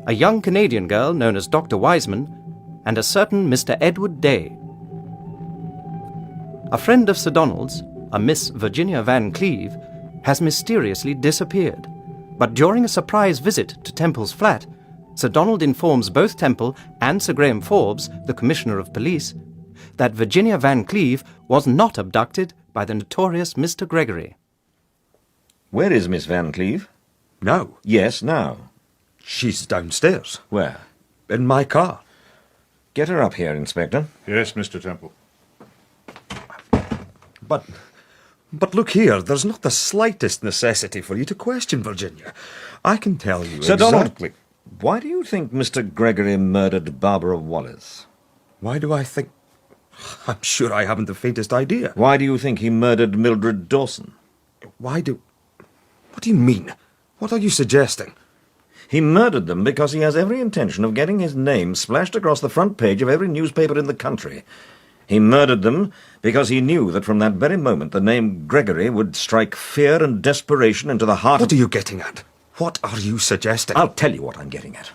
S2: a young Canadian girl known as Dr. Wiseman, and a certain Mr. Edward Day. A friend of Sir Donald's, a Miss Virginia Van Cleve, has mysteriously disappeared, but during a surprise visit to Temple's flat, Sir Donald informs both Temple and Sir Graham Forbes, the Commissioner of Police, that Virginia Van Cleve was not abducted by the notorious Mr. Gregory.
S6: Where is Miss Van Cleve?
S16: Now?
S6: Yes, now.
S16: She's downstairs.
S6: Where?
S16: In my car.
S6: Get her up here, Inspector.
S3: Yes, Mr. Temple.
S16: But look here, there's not the slightest necessity for you to question Virginia. I can tell you
S6: Sir
S16: exactly...
S6: Donald, why do you think Mr. Gregory murdered Barbara Wallace?
S16: Why do I think... I'm sure I haven't the faintest idea.
S6: Why do you think he murdered Mildred Dawson?
S16: What do you mean? What are you suggesting?
S6: He murdered them because he has every intention of getting his name splashed across the front page of every newspaper in the country. He murdered them because he knew that from that very moment the name Gregory would strike fear and desperation into the heart of...
S16: What are you getting at? What are you suggesting?
S6: I'll tell you what I'm getting at.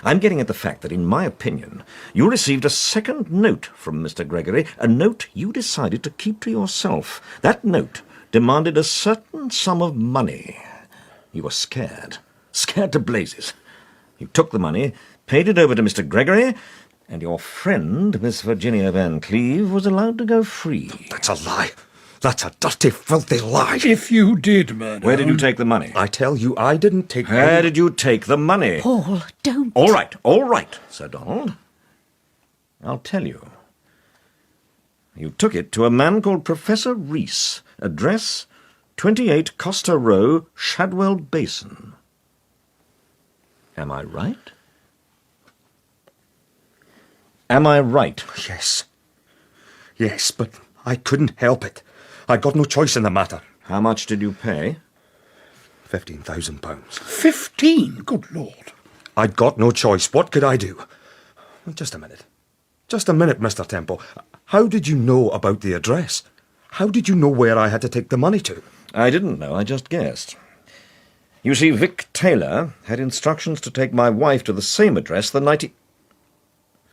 S6: I'm getting at the fact that, in my opinion, you received a second note from Mr. Gregory, a note you decided to keep to yourself. That note demanded a certain sum of money. You were scared to blazes. You took the money, paid it over to Mr. Gregory, and your friend, Miss Virginia Van Cleve, was allowed to go free.
S16: That's a lie.
S6: That's a dirty, filthy lie.
S7: If you did murder
S6: Where did you
S7: him-
S6: take the money? I tell you, I didn't take... Where did you take the money?
S12: Paul, don't.
S6: All right, Sir Donald. I'll tell you. You took it to a man called Professor Reese. Address 28 Costa Row, Shadwell Basin. Am I right? Am I right?
S16: Yes. Yes, but I couldn't help it. I got no choice in the matter.
S6: How much did you pay?
S16: £15,000.
S7: 15? Good Lord.
S16: I'd got no choice. What could I do? Just a minute. Just a minute, Mr. Temple. How did you know about the address? How did you know where I had to take the money to?
S6: I didn't know, I just guessed. You see, Vic Taylor had instructions to take my wife to the same address the night he...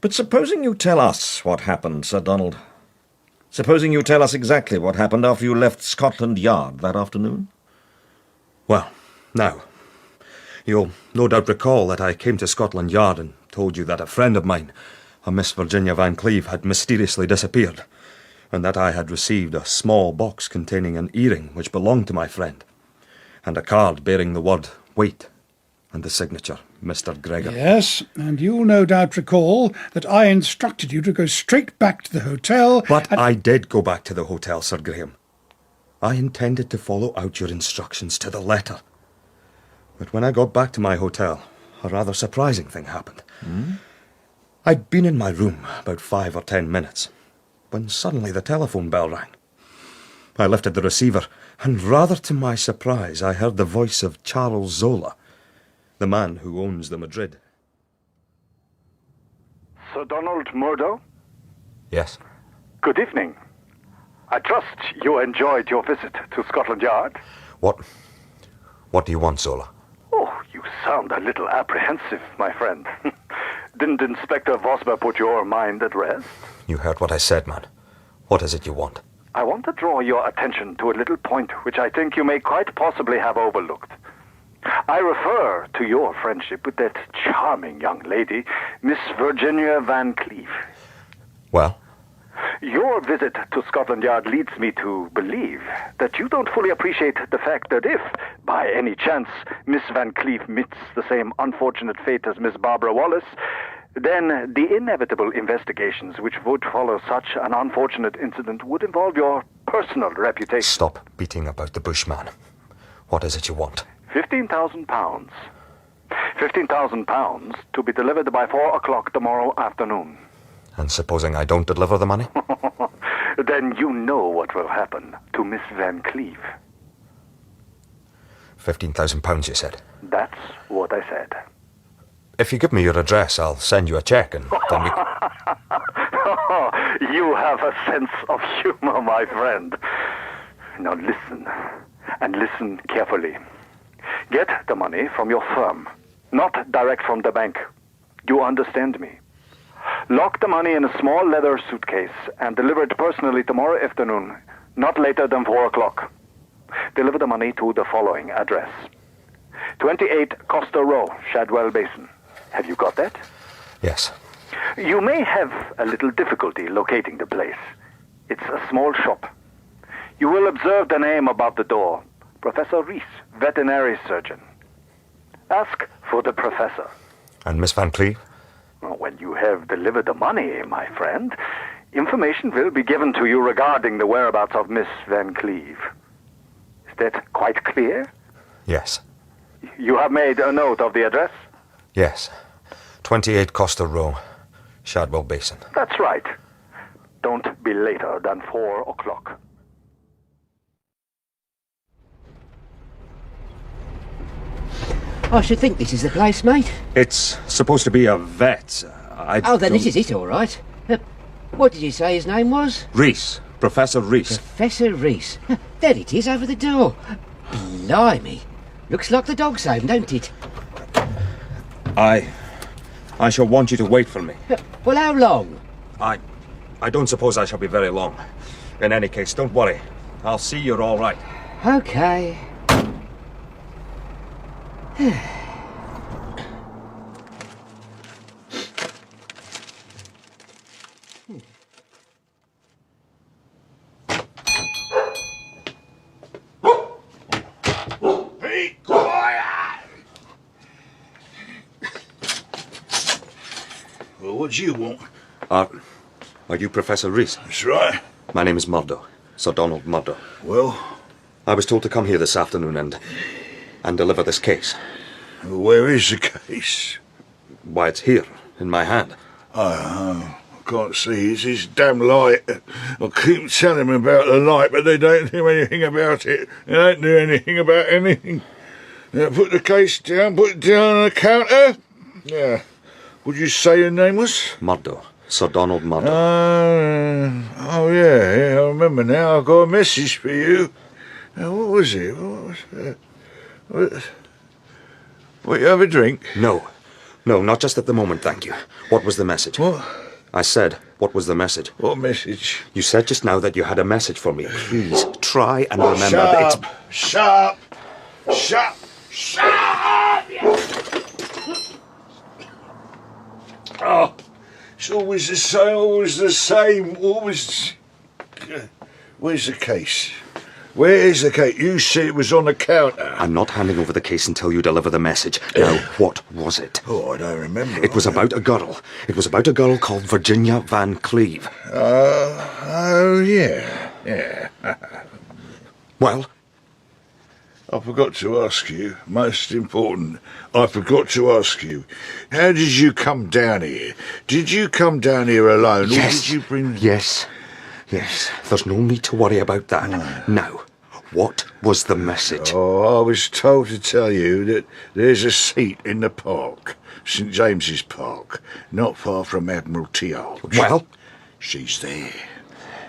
S6: But supposing you tell us what happened, Sir Donald. Supposing you tell us exactly what happened after you left Scotland Yard that afternoon?
S16: Well, now, you'll no doubt recall that I came to Scotland Yard and told you that a friend of mine, a Miss Virginia Van Cleve, had mysteriously disappeared, and that I had received a small box containing an earring which belonged to my friend, and a card bearing the word "Wait" and the signature, Mr. Gregory.
S7: Yes, and you'll no doubt recall that I instructed you to go straight back to the hotel.
S16: But I did go back to the hotel, Sir Graham. I intended to follow out your instructions to the letter. But when I got back to my hotel, a rather surprising thing happened. I'd been in my room about 5 or 10 minutes, when suddenly the telephone bell rang. I lifted the receiver, and rather to my surprise, I heard the voice of Charles Zola, the man who owns the Madrid.
S21: Sir Donald Murdo?
S16: Yes.
S21: Good evening. I trust you enjoyed your visit to Scotland Yard.
S16: What do you want, Zola?
S21: Oh, you sound a little apprehensive, my friend. Didn't Inspector Vosper put your mind at rest?
S16: You heard what I said, man. What is it you want?
S21: I want to draw your attention to a little point which I think you may quite possibly have overlooked. I refer to your friendship with that charming young lady, Miss Virginia Van Cleve.
S16: Well?
S21: Your visit to Scotland Yard leads me to believe that you don't fully appreciate the fact that if, by any chance, Miss Van Cleve meets the same unfortunate fate as Miss Barbara Wallace, then the inevitable investigations which would follow such an unfortunate incident would involve your personal reputation.
S16: Stop beating about the bush, man. What is it you want?
S21: £15,000. £15,000 to be delivered by 4 o'clock tomorrow afternoon.
S16: And supposing I don't deliver the money?
S21: Then you know what will happen to Miss Van Cleve.
S16: £15,000, you said?
S21: That's what I said.
S16: If you give me your address, I'll send you a cheque, and then we...
S21: You have a sense of humor, my friend. Now listen, and listen carefully. Get the money from your firm, not direct from the bank. You understand me? Lock the money in a small leather suitcase and deliver it personally tomorrow afternoon, not later than 4 o'clock. Deliver the money to the following address: 28 Costa Row, Shadwell Basin. Have you got that?
S16: Yes.
S21: You may have a little difficulty locating the place. It's a small shop. You will observe the name above the door: Professor Reese, veterinary surgeon. Ask for the professor.
S16: And Miss Van Cleve?
S21: When you have delivered the money, my friend, information will be given to you regarding the whereabouts of Miss Van Cleve. Is that quite clear?
S16: Yes.
S21: You have made a note of the address?
S16: Yes. 28 Costa Row, Shadwell Basin.
S21: That's right. Don't be later than 4 o'clock.
S10: I should think this is the place, mate.
S16: It's supposed to be a vet.
S10: Oh, then this is it, all right. What did you say his name was?
S16: Reese. Professor Reese.
S10: Professor Reese. There it is, over the door. Blimey. Looks like the dog's home, don't it?
S16: I shall want you to wait for me.
S10: Well, how long?
S16: I don't suppose I shall be very long. In any case, don't worry. I'll see you're all right.
S10: Okay.
S3: Be quiet! Well, what do you want?
S16: Are you Professor Reese?
S3: That's right.
S16: My name is Murdo, Sir Donald Murdo.
S3: Well?
S16: I was told to come here this afternoon and deliver this case.
S3: Where is the case?
S16: Why, it's here, in my hand.
S3: I can't see. It's this damn light. I keep telling them about the light, but they don't do anything about it. They don't do anything about anything. Now, put the case down, put it down on the counter. Yeah. What'd you say your name was?
S16: Murdo. Sir Donald Murdo.
S3: Oh, yeah, I remember now. I've got a message for you. What was it? What, you have a drink?
S16: No, not just at the moment, thank you. What was the message?
S3: What?
S16: I said, what was the message?
S3: What message?
S16: You said just now that you had a message for me. Please, try and remember that it's...
S3: Shut up! Oh, it's always the same, always... Where's the case? Where is the case? You said it was on the counter.
S16: I'm not handing over the case until you deliver the message. Now, what was it?
S3: Oh, I don't remember.
S16: It was about a girl. It was about a girl called Virginia Van Cleve.
S3: Oh, yeah.
S16: Well?
S3: I forgot to ask you, most important, I forgot to ask you, how did you come down here? Did you come down here alone,
S16: Yes.
S3: or did you bring...
S16: Yes. There's no need to worry about that. Now, what was the message?
S3: Oh, I was told to tell you that there's a seat in the park, St. James's Park, not far from Admiralty Arch.
S16: Well?
S3: She's there.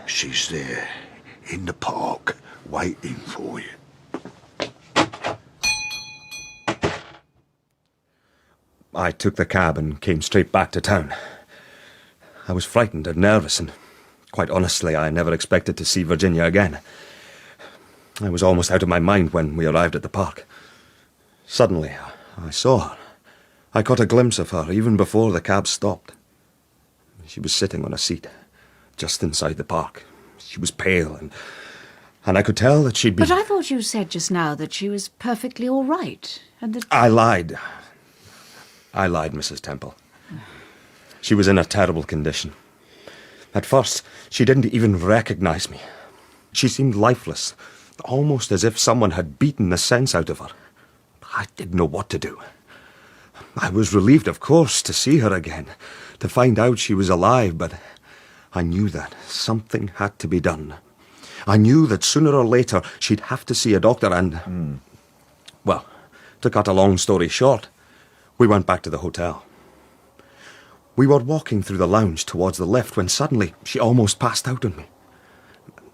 S3: She's there, in the park, waiting for you.
S16: I took the cab and came straight back to town. I was frightened and nervous, and quite honestly, I never expected to see Virginia again. I was almost out of my mind when we arrived at the park. Suddenly, I saw her. I caught a glimpse of her even before the cab stopped. She was sitting on a seat, just inside the park. She was pale, and I could tell that she'd been...
S12: But I thought you said just now that she was perfectly all right, and that...
S16: I lied, Mrs. Temple. She was in a terrible condition. At first, she didn't even recognize me. She seemed lifeless, almost as if someone had beaten the sense out of her. I didn't know what to do. I was relieved, of course, to see her again, to find out she was alive, but I knew that something had to be done. I knew that sooner or later she'd have to see a doctor and... Well, to cut a long story short, we went back to the hotel. We were walking through the lounge towards the lift when suddenly she almost passed out on me.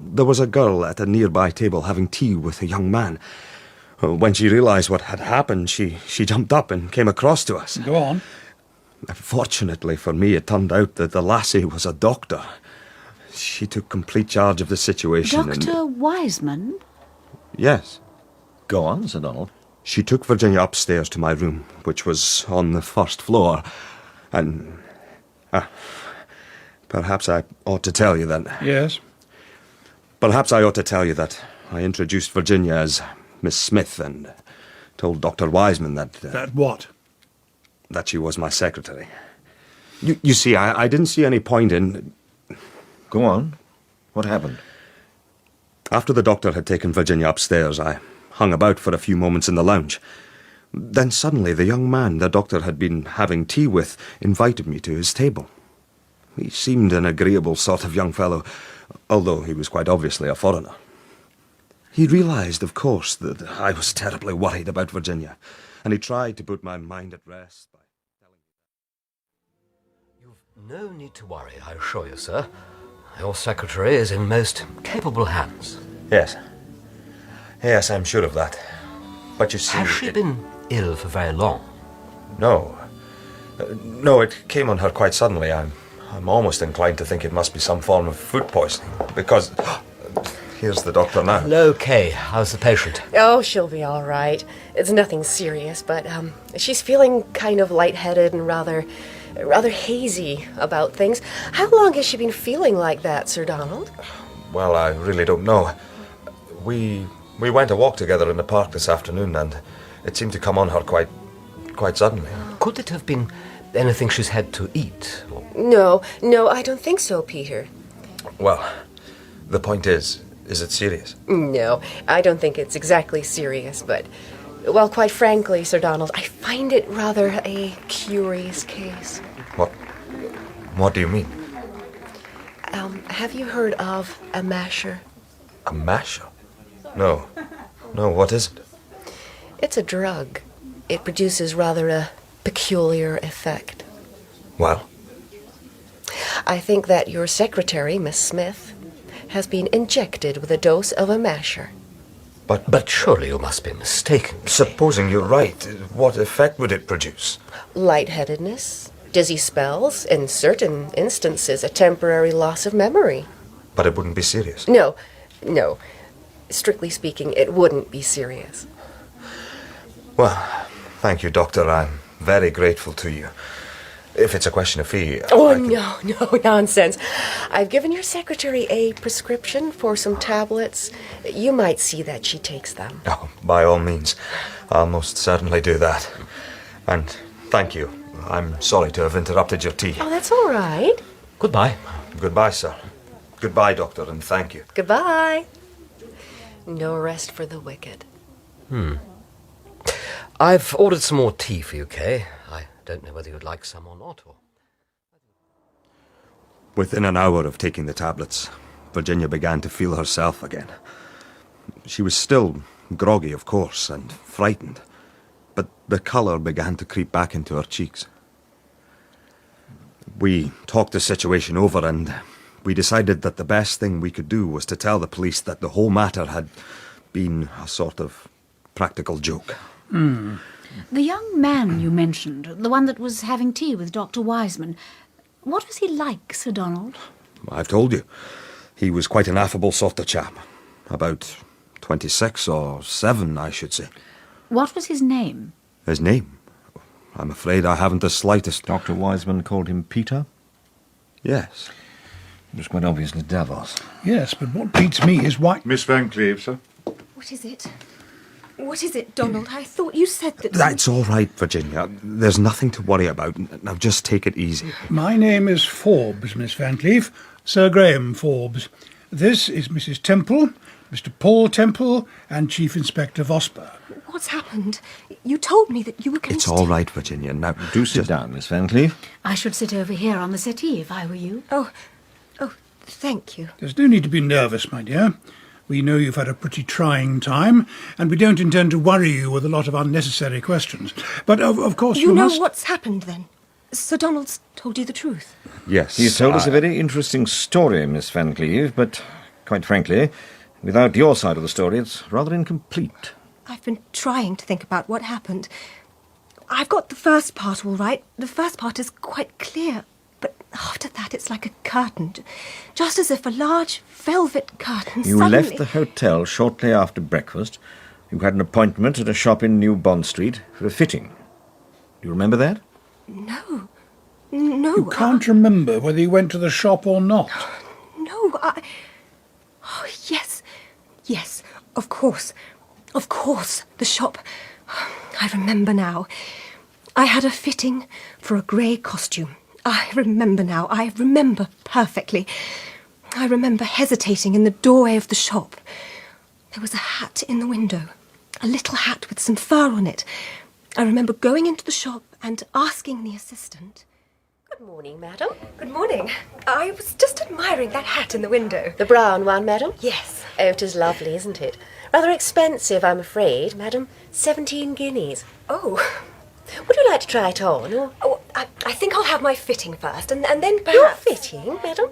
S16: There was a girl at a nearby table having tea with a young man. When she realized what had happened, she jumped up and came across to us.
S7: Go on.
S16: Fortunately for me, it turned out that the lassie was a doctor. She took complete charge of the situation.
S12: Dr. Wiseman?
S16: Yes.
S6: Go on, Sir Donald.
S16: She took Virginia upstairs to my room, which was on the first floor, and... perhaps I ought to tell you that...
S7: Yes?
S16: Perhaps I ought to tell you that I introduced Virginia as Miss Smith and told Dr. Wiseman that...
S7: That what?
S16: That she was my secretary. You see, I didn't see any point in...
S6: Go on. What happened?
S16: After the doctor had taken Virginia upstairs, I hung about for a few moments in the lounge. Then suddenly the young man the doctor had been having tea with invited me to his table. He seemed an agreeable sort of young fellow, although he was quite obviously a foreigner. He realized, of course, that I was terribly worried about Virginia, and he tried to put my mind at rest by telling me...
S4: You've no need to worry, I assure you, sir. Your secretary is in most capable hands.
S16: Yes, I'm sure of that. But you see...
S4: Has she been ill for very long?
S16: No. No, it came on her quite suddenly. I'm almost inclined to think it must be some form of food poisoning, because... Here's the doctor now.
S4: Hello, Kay. How's the patient?
S13: Oh, she'll be all right. It's nothing serious, but she's feeling kind of lightheaded and rather hazy about things. How long has she been feeling like that, Sir Donald?
S16: Well, I really don't know. We We went a walk together in the park this afternoon, and it seemed to come on her quite suddenly.
S4: Could it have been anything she's had to eat?
S13: No, I don't think so, Peter.
S16: Well, the point is it serious?
S13: No, I don't think it's exactly serious, but, well, quite frankly, Sir Donald, I find it rather a curious case.
S16: What do you mean?
S13: Have you heard of a masher?
S16: A masher? No, what is it?
S13: It's a drug. It produces rather a peculiar effect.
S16: Well?
S13: I think that your secretary, Miss Smith, has been injected with a dose of a masher.
S4: But surely you must be mistaken.
S16: Supposing you're right, what effect would it produce?
S13: Lightheadedness, dizzy spells, in certain instances a temporary loss of memory.
S16: But it wouldn't be serious?
S13: No. Strictly speaking, it wouldn't be serious.
S16: Well, thank you, Doctor. I'm very grateful to you. If it's a question of fee...
S13: No, nonsense. I've given your secretary a prescription for some tablets. You might see that she takes them.
S16: Oh, by all means. I'll most certainly do that. And thank you. I'm sorry to have interrupted your tea.
S13: Oh, that's all right.
S4: Goodbye.
S16: Goodbye, sir. Goodbye, Doctor, and thank you.
S13: Goodbye. No rest for the wicked.
S4: I've ordered some more tea for you, Kay. I don't know whether you'd like some or not.
S16: Within an hour of taking the tablets, Virginia began to feel herself again. She was still groggy, of course, and frightened, but the colour began to creep back into her cheeks. We talked the situation over, and we decided that the best thing we could do was to tell the police that the whole matter had been a sort of practical joke.
S12: The young man you mentioned, the one that was having tea with Dr. Wiseman, what was he like, Sir Donald?
S16: I've told you. He was quite an affable sort of chap. About 26 or 7, I should say.
S12: What was his name?
S16: His name? I'm afraid I haven't the slightest...
S6: Dr. Wiseman called him Peter?
S16: Yes.
S6: It was quite obviously Davos.
S7: Yes, but what beats me is why...
S3: Miss Van Cleve, sir.
S1: What is it? What is it, Donald? I thought you said that...
S16: That's all right, Virginia. There's nothing to worry about. Now, just take it easy.
S7: My name is Forbes, Miss Van Cleve. Sir Graham Forbes. This is Mrs. Temple, Mr. Paul Temple, and Chief Inspector Vosper.
S1: What's happened? You told me that you were going
S16: It's
S1: to...
S16: all right, Virginia. Now,
S6: do sit down, Miss Van Cleve.
S12: I should sit over here on the settee if I were you.
S1: Oh, thank you.
S7: There's no need to be nervous, my dear. We know you've had a pretty trying time, and we don't intend to worry you with a lot of unnecessary questions. But, of course,
S1: You know
S7: must...
S1: what's happened, then? Sir Donald's told you the truth.
S16: Yes.
S6: He told us a very interesting story, Miss Van Cleve, but, quite frankly, without your side of the story, it's rather incomplete.
S1: I've been trying to think about what happened. I've got the first part all right. The first part is quite clear. But after that, it's like a curtain. Just as if a large velvet curtain
S6: You
S1: suddenly...
S6: left the hotel shortly after breakfast. You had an appointment at a shop in New Bond Street for a fitting. Do you remember that?
S1: No.
S7: You can't remember whether you went to the shop or not.
S1: No, Oh, yes. Yes, of course. Of course, the shop. I remember now. I had a fitting for a grey costume. I remember now. I remember perfectly. I remember hesitating in the doorway of the shop. There was a hat in the window, a little hat with some fur on it. I remember going into the shop and asking the assistant...
S13: Good morning, madam.
S1: Good morning. I was just admiring that hat in the window.
S13: The brown one, madam?
S1: Yes.
S13: Oh, it is lovely, isn't it? Rather expensive, I'm afraid, madam. 17 guineas.
S1: Oh.
S13: Would you like to try it on? Or...
S1: Oh, I think I'll have my fitting first, and then perhaps...
S13: Your fitting, madam?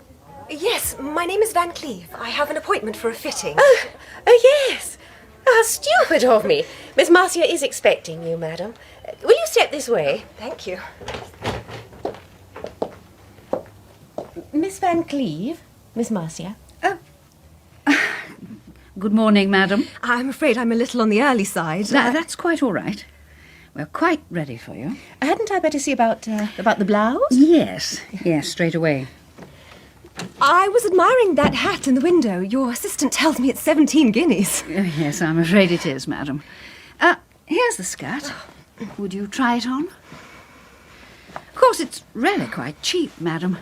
S1: Yes, my name is Van Cleve. I have an appointment for a fitting.
S13: Oh, yes. How stupid of me. Miss Marcia is expecting you, madam. Will you step this way?
S1: Thank you.
S11: Miss Van Cleve? Miss Marcia?
S12: Oh. Good morning, madam.
S1: I'm afraid I'm a little on the early side.
S11: That's quite all right. We're quite ready for you. Hadn't I better see about the blouse? Yes, straight away.
S1: I was admiring that hat in the window. Your assistant tells me it's 17 guineas.
S12: Yes, I'm afraid it is, madam. Here's the skirt. Would you try it on? Of course, it's really quite cheap, madam.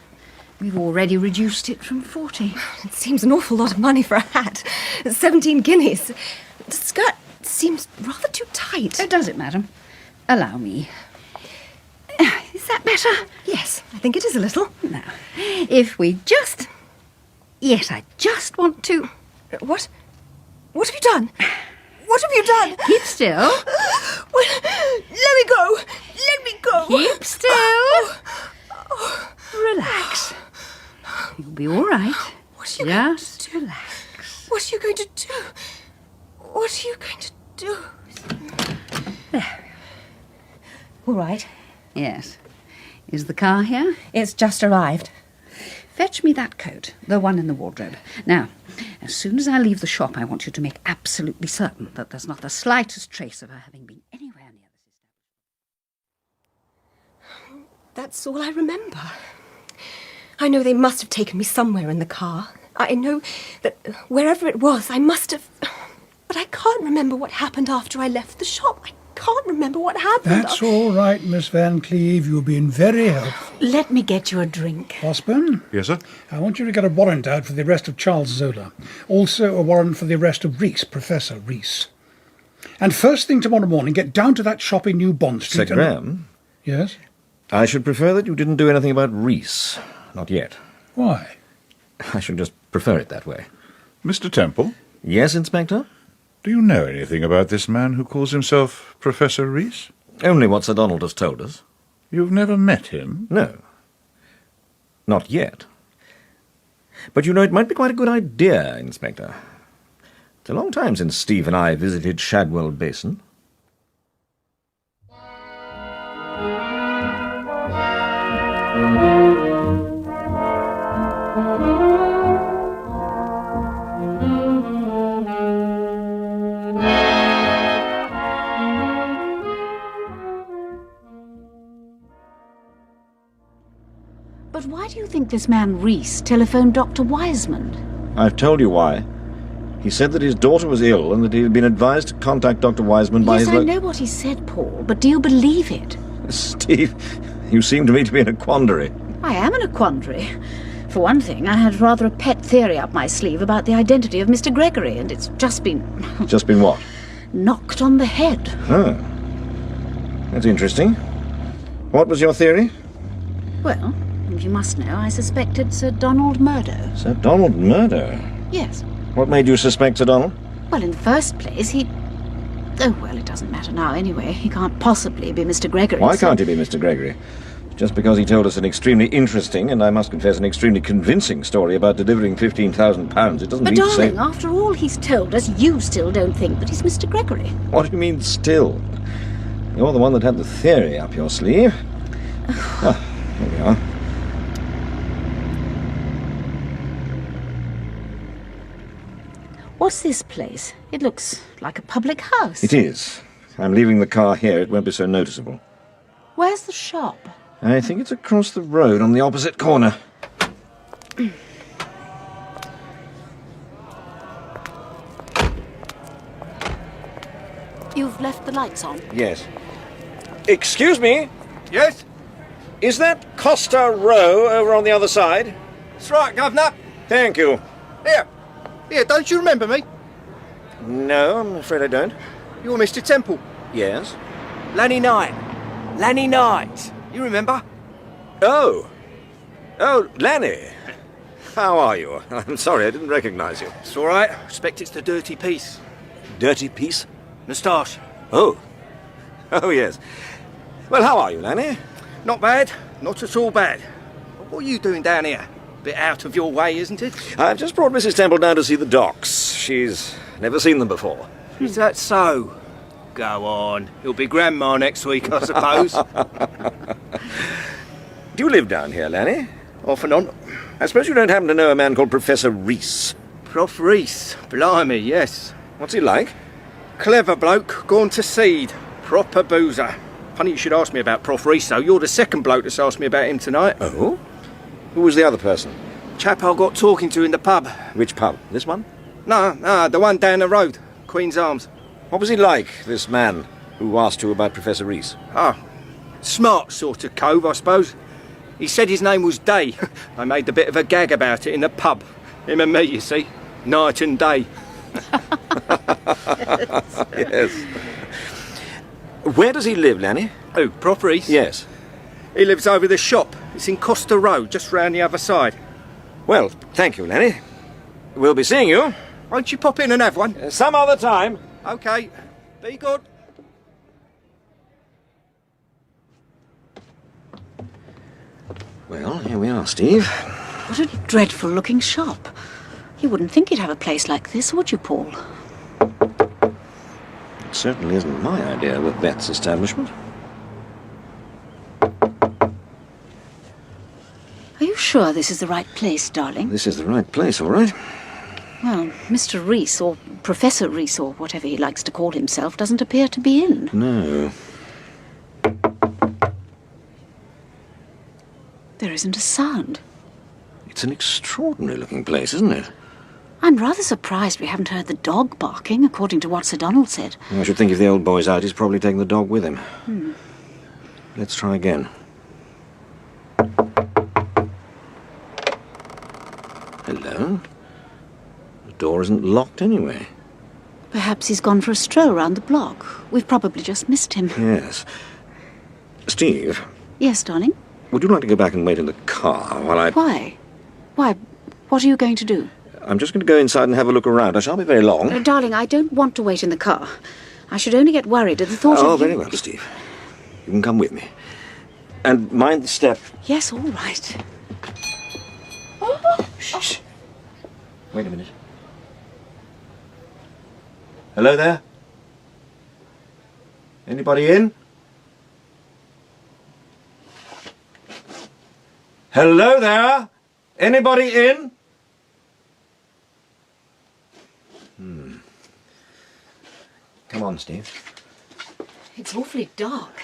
S12: We've already reduced it from 40.
S1: It seems an awful lot of money for a hat. 17 guineas. The skirt seems rather too tight.
S12: Oh, does it, madam? Allow me. Is that better?
S1: Yes, I think it is a little.
S12: Now, if we just... Yes, I just want to...
S1: What? What have you done? What have you done?
S12: Keep still.
S1: Let me go. Let me go.
S12: Keep still. Relax. You'll be all right.
S1: What are you
S12: just relax.
S1: What are you going to do? What are you going to do?
S12: There.
S1: All right.
S12: Yes. Is the car here?
S1: It's just arrived.
S12: Fetch me that coat, the one in the wardrobe. Now, as soon as I leave the shop, I want you to make absolutely certain that there's not the slightest trace of her having been anywhere near this establishment.
S1: That's all I remember. I know they must have taken me somewhere in the car. I know that wherever it was, I must have... But I can't remember what happened after I left the shop. I can't remember what happened.
S7: That's all right, Miss Van Cleve. You've been very helpful.
S12: Let me get you a drink.
S7: Osborne?
S3: Yes, sir?
S7: I want you to get a warrant out for the arrest of Charles Zola. Also a warrant for the arrest of Reese, Professor Reese. And first thing tomorrow morning, get down to that shop in New Bond Street.
S6: Sir Graham?
S7: Yes?
S6: I should prefer that you didn't do anything about Reese. Not yet.
S7: Why?
S6: I should just prefer it that way.
S3: Mr. Temple?
S6: Yes, Inspector?
S3: Do you know anything about this man who calls himself Professor Reese?
S6: Only what Sir Donald has told us.
S3: You've never met him?
S6: No. Not yet. But you know, it might be quite a good idea, Inspector. It's a long time since Steve and I visited Shadwell Basin.
S12: But why do you think this man Reese telephoned Dr. Wiseman?
S6: I've told you why. He said that his daughter was ill and that he had been advised to contact Dr. Wiseman by
S12: Yes,
S6: his...
S12: I know what he said, Paul, but do you believe it?
S6: Steve, you seem to me to be in a quandary.
S12: I am in a quandary. For one thing, I had rather a pet theory up my sleeve about the identity of Mr. Gregory, and it's just been...
S6: Just been what?
S12: knocked on the head.
S6: Oh. That's interesting. What was your theory?
S12: Well, you must know, I suspected Sir Donald Murdo.
S6: Sir Donald Murdo?
S12: Yes.
S6: What made you suspect Sir Donald?
S12: Well, in the first place, he... Oh, well, it doesn't matter now anyway. He can't possibly be Mr. Gregory.
S6: Why can't he be Mr. Gregory? Just because he told us an extremely interesting, and I must confess an extremely convincing story about delivering £15,000, it doesn't
S12: But
S6: mean to say...
S12: darling, after all he's told us, you still don't think that he's Mr. Gregory.
S6: What do you mean, still? You're the one that had the theory up your sleeve. Ah, here we are.
S12: What's this place? It looks like a public house.
S6: It is. I'm leaving the car here. It won't be so noticeable.
S12: Where's the shop?
S6: I think it's across the road on the opposite corner.
S12: You've left the lights on?
S6: Yes. Excuse me?
S14: Yes?
S6: Is that Costa Row over on the other side?
S14: That's right, Governor.
S6: Thank you.
S14: Here, don't you remember me?
S6: No, I'm afraid I don't.
S14: You're Mr. Temple.
S6: Yes?
S14: Lanny Knight. Lanny Knight. You remember?
S6: Oh, Lanny. How are you? I'm sorry, I didn't recognise you.
S14: It's all right. I expect it's the dirty piece.
S6: Dirty piece?
S14: Moustache.
S6: Oh, yes. Well, how are you, Lanny?
S14: Not bad. Not at all bad. What are you doing down here? Bit out of your way, isn't it?
S6: I've just brought Mrs. Temple down to see the docks. She's never seen them before.
S14: Is that so? Go on. You'll be Grandma next week, I suppose.
S6: Do you live down here, Lanny?
S14: Off and on.
S6: I suppose you don't happen to know a man called Professor Reese?
S14: Prof Reese. Blimey, yes.
S6: What's he like?
S14: Clever bloke, gone to seed. Proper boozer. Funny you should ask me about Prof Reese, though. You're the second bloke that's asked me about him tonight.
S6: Oh? Who was the other person?
S14: Chap I got talking to in the pub.
S6: Which pub? This one?
S14: No, the one down the road. Queen's Arms.
S6: What was he like, this man who asked you about Professor Reese?
S14: Smart sort of cove, I suppose. He said his name was Day. I made a bit of a gag about it in the pub. Him and me, you see. Night and day.
S6: Yes. Where does he live, Lanny?
S14: Who, Prof Reese?
S6: Yes.
S14: He lives over the shop. It's in Costa Road, just round the other side.
S6: Well, thank you, Lanny. We'll be seeing you.
S14: Won't you pop in and have one?
S6: Some other time.
S14: OK. Be good.
S6: Well, here we are, Steve.
S12: What a dreadful looking shop. You wouldn't think you'd have a place like this, would you, Paul?
S6: It certainly isn't my idea of a vet's establishment.
S12: Are you sure this is the right place, darling?
S6: This is the right place, all right.
S12: Well, Mr. Reese, or Professor Reese, or whatever he likes to call himself, doesn't appear to be in.
S6: No.
S12: There isn't a sound.
S6: It's an extraordinary-looking place, isn't it?
S12: I'm rather surprised we haven't heard the dog barking, according to what Sir Donald said.
S6: I should think if the old boy's out, he's probably taken the dog with him.
S12: Hmm.
S6: Let's try again. Hello? The door isn't locked anyway.
S12: Perhaps he's gone for a stroll round the block. We've probably just missed him.
S6: Yes. Steve,
S12: Yes, darling?
S6: would you like to go back and wait in the car while I...
S12: Why? Why? What are you going to do?
S6: I'm just going to go inside and have a look around. I shan't be very long.
S12: Darling, I don't want to wait in the car. I should only get worried at the thought
S6: Oh,
S12: of...
S6: very well, Steve. You can come with me. And mind the step.
S12: Yes, all right.
S6: Shh. Wait a minute. Hello there? Anybody in? Hello there? Anybody in? Come on, Steve.
S12: It's awfully dark.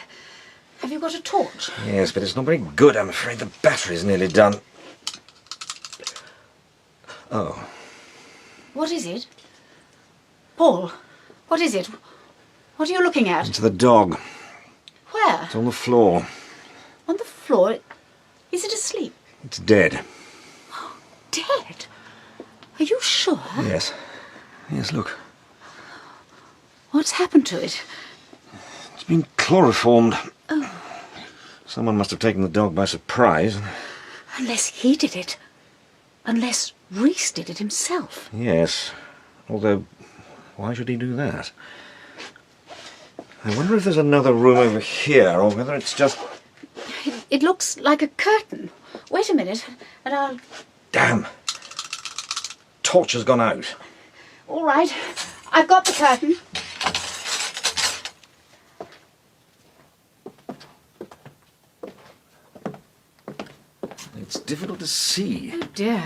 S12: Have you got a torch?
S6: Yes, but it's not very good, I'm afraid. The battery's nearly done. Oh.
S12: What is it? Paul, what is it? What are you looking at?
S6: It's the dog.
S12: Where?
S6: It's on the floor.
S12: On the floor? Is it asleep?
S6: It's dead.
S12: Dead? Are you sure?
S6: Yes. Yes, look.
S12: What's happened to it?
S6: It's been chloroformed.
S12: Oh,
S6: Someone must have taken the dog by surprise.
S12: unless he did it. Unless Reese did it himself.
S6: Yes. Although, why should he do that? I wonder if there's another room over here, or whether it's just...
S12: It looks like a curtain. Wait a minute, and I'll...
S6: Damn! Torch has gone out.
S12: All right, I've got the curtain.
S6: It's difficult to see.
S12: Oh dear,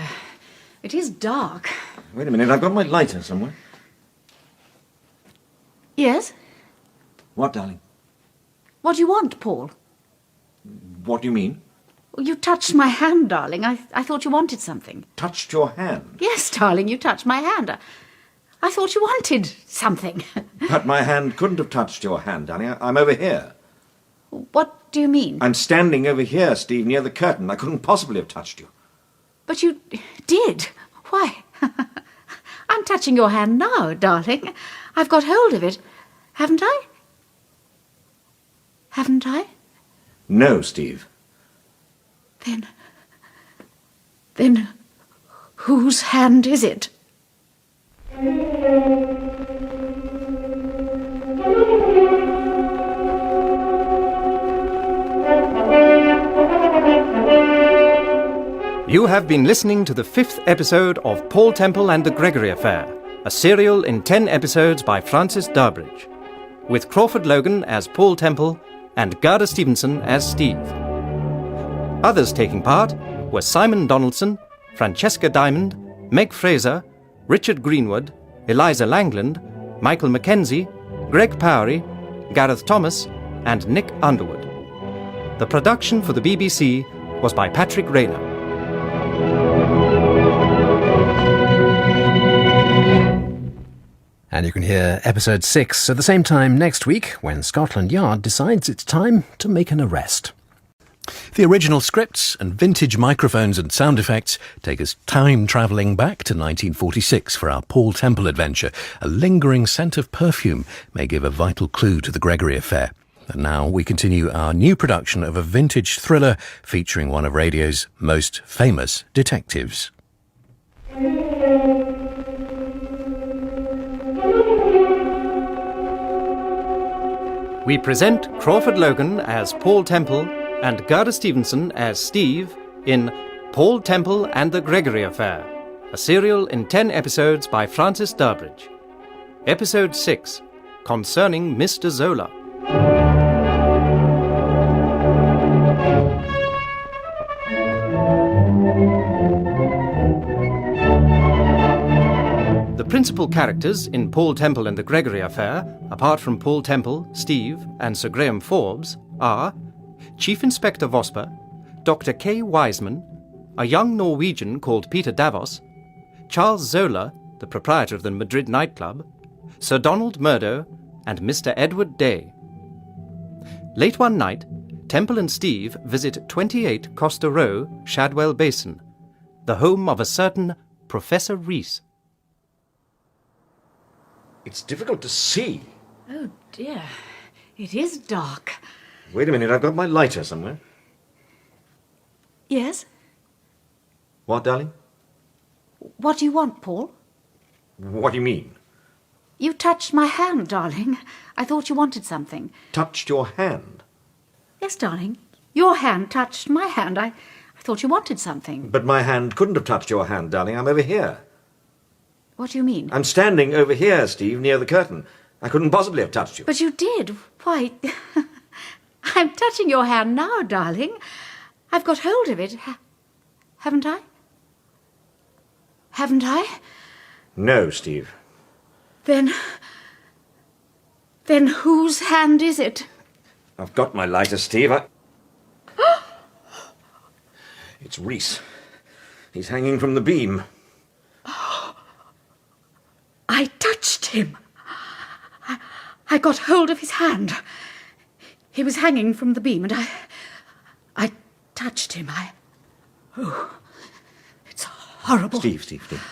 S12: it is dark.
S6: Wait a minute, I've got my lighter somewhere.
S12: Yes?
S6: What, darling?
S12: What do you want, Paul?
S6: What do you mean?
S12: You touched my hand, darling. I thought you wanted something.
S6: Touched your hand?
S12: Yes, darling, you touched my hand. I thought you wanted something.
S6: But my hand couldn't have touched your hand, darling. I'm over here.
S12: What do you mean?
S6: I'm standing over here, Steve, near the curtain. I couldn't possibly have touched you.
S12: But you did. Why? I'm touching your hand now, darling. I've got hold of it. Haven't I? Haven't I?
S6: No, Steve.
S12: Then whose hand is it?
S2: You have been listening to the 5th episode of Paul Temple and the Gregory Affair, a serial in 10 episodes by Francis Durbridge, with Crawford Logan as Paul Temple and Gerda Stevenson as Steve. Others taking part were Simon Donaldson, Francesca Diamond, Meg Fraser, Richard Greenwood, Eliza Langland, Michael Mackenzie, Greg Powery, Gareth Thomas, and Nick Underwood. The production for the BBC was by Patrick Rayner.
S20: And you can hear episode 6 at the same time next week when Scotland Yard decides it's time to make an arrest. The original scripts and vintage microphones and sound effects take us time-travelling back to 1946 for our Paul Temple adventure. A lingering scent of perfume may give a vital clue to the Gregory affair. And now we continue our new production of a vintage thriller featuring one of radio's most famous detectives.
S2: We present Crawford Logan as Paul Temple and Gerda Stevenson as Steve in Paul Temple and the Gregory Affair, a serial in 10 episodes by Francis Durbridge. Episode 6, Concerning Mr. Zola. The principal characters in Paul Temple and the Gregory Affair, apart from Paul Temple, Steve, and Sir Graham Forbes, are Chief Inspector Vosper, Dr. K. Wiseman, a young Norwegian called Peter Davos, Charles Zola, the proprietor of the Madrid nightclub, Sir Donald Murdo, and Mr. Edward Day. Late one night, Temple and Steve visit 28 Costa Row, Shadwell Basin, the home of a certain Professor Reese.
S6: It's difficult to see.
S12: Oh dear, it is dark.
S6: Wait a minute, I've got my lighter somewhere.
S12: Yes?
S6: What, darling?
S12: What do you want, Paul?
S6: What do you mean?
S12: You touched my hand, darling. I thought you wanted something.
S6: Touched your hand?
S12: Yes, darling. Your hand touched my hand. I thought you wanted something.
S6: But my hand couldn't have touched your hand, darling. I'm over here.
S12: What do you mean?
S6: I'm standing over here, Steve, near the curtain. I couldn't possibly have touched you.
S12: But you did. Why, I'm touching your hand now, darling. I've got hold of it. Haven't I? Haven't I?
S6: No, Steve.
S12: Then whose hand is it?
S6: I've got my lighter, Steve. It's Reese. He's hanging from the beam.
S12: I touched him. I got hold of his hand. He was hanging from the beam, and I touched him. Oh, it's horrible.
S6: Steve.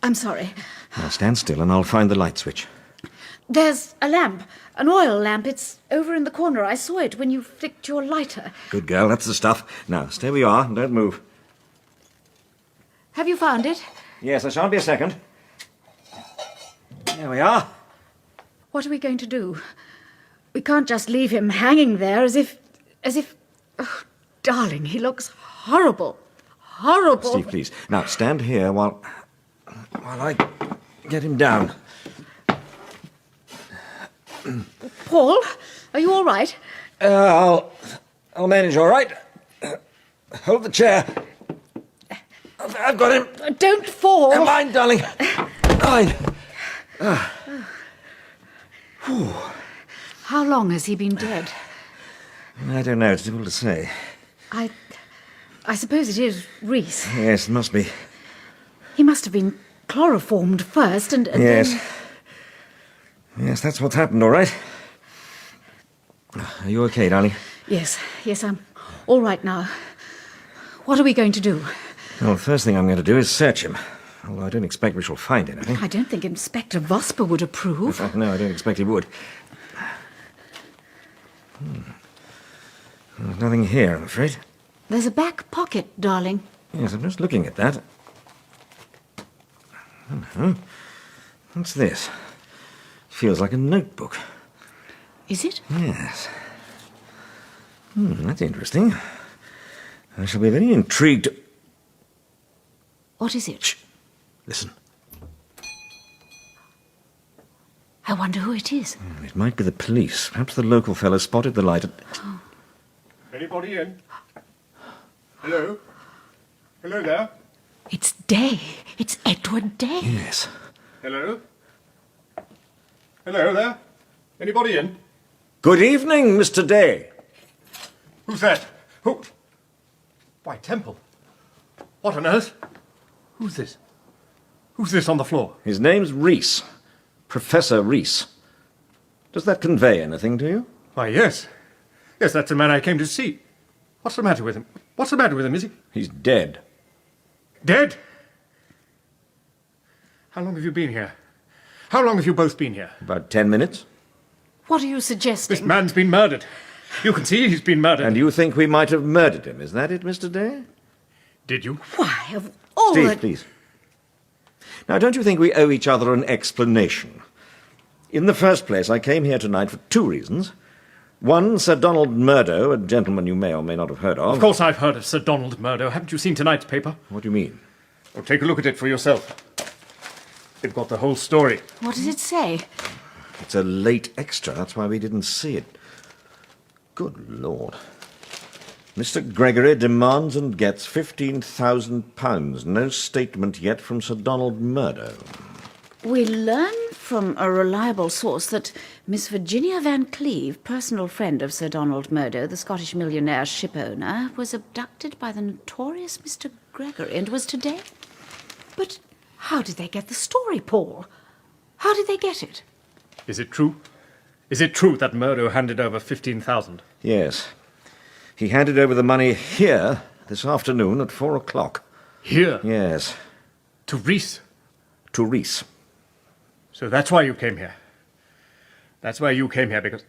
S12: I'm sorry.
S6: Now stand still and I'll find the light switch.
S12: There's a lamp, an oil lamp. It's over in the corner. I saw it when you flicked your lighter.
S6: Good girl, that's the stuff. Now, stay where you are and don't move.
S12: Have you found it?
S6: Yes, I shan't be a second. There we are.
S12: What are we going to do? We can't just leave him hanging there as if... Oh, darling, he looks horrible. Horrible.
S6: Steve, please. Now, stand here while I get him down.
S12: Paul, are you all right?
S6: I'll manage all right. Hold the chair. I've got him.
S12: Don't fall.
S6: Mine, darling. Mine.
S12: How long has he been dead?
S6: I don't know. It's difficult to say.
S12: I suppose it is Reese.
S6: Yes, it must be.
S12: He must have been chloroformed first and
S6: yes.
S12: then...
S6: Yes, that's what's happened, all right. Are you okay, darling?
S12: Yes, I'm all right now. What are we going to do?
S6: Well, the first thing I'm going to do is search him. Although I don't expect we shall find anything.
S12: I don't think Inspector Vosper would approve.
S6: No, I don't expect he would. There's nothing here, I'm afraid.
S12: There's a back pocket, darling.
S6: Yes, I'm just looking at that. What's this? Feels like a notebook.
S12: Is it?
S6: Yes. That's interesting. I shall be very intrigued.
S12: What is it?
S6: Shh. Listen.
S12: I wonder who it is.
S6: It might be the police. Perhaps the local fellow spotted the light.
S7: Anybody in? Hello? Hello there?
S12: It's Day. It's Edward Day.
S6: Yes.
S7: Hello? Hello there? Anybody in?
S6: Good evening, Mr. Day.
S7: Who's that? Who? Why, Temple. What on earth? Who's this?
S8: Who's this on the floor?
S6: His name's Reese. Professor Reese. Does that convey anything to you?
S8: Why, yes. Yes, that's the man I came to see. What's the matter with him? What's the matter with him, is he?
S6: He's dead.
S8: Dead? How long have you been here? How long have you both been here?
S6: About 10 minutes.
S12: What are you suggesting?
S8: This man's been murdered. You can see he's been murdered.
S6: And you think we might have murdered him, is that it, Mr. Day?
S8: Did you?
S12: Why, of all
S6: Steve,
S12: the...
S6: please. Now, don't you think we owe each other an explanation? In the first place, I came here tonight for two reasons. One, Sir Donald Murdo, a gentleman you may or may not have heard of.
S8: Of course I've heard of Sir Donald Murdo. Haven't you seen tonight's paper?
S6: What do you mean?
S8: Well, take a look at it for yourself. They've got the whole story.
S12: What does it say?
S6: It's a late extra, that's why we didn't see it. Good Lord. Mr. Gregory demands and gets £15,000. No statement yet from Sir Donald Murdo.
S12: We learn from a reliable source that Miss Virginia Van Cleve, personal friend of Sir Donald Murdo, the Scottish millionaire ship owner, was abducted by the notorious Mr. Gregory and was today. But how did they get the story, Paul? How did they get it?
S8: Is it true? Is it true that Murdo handed over 15,000?
S6: Yes. He handed over the money here this afternoon at 4 o'clock.
S8: Here?
S6: Yes.
S8: To Reese?
S6: To Reese.
S8: So that's why you came here. That's why you came here, because...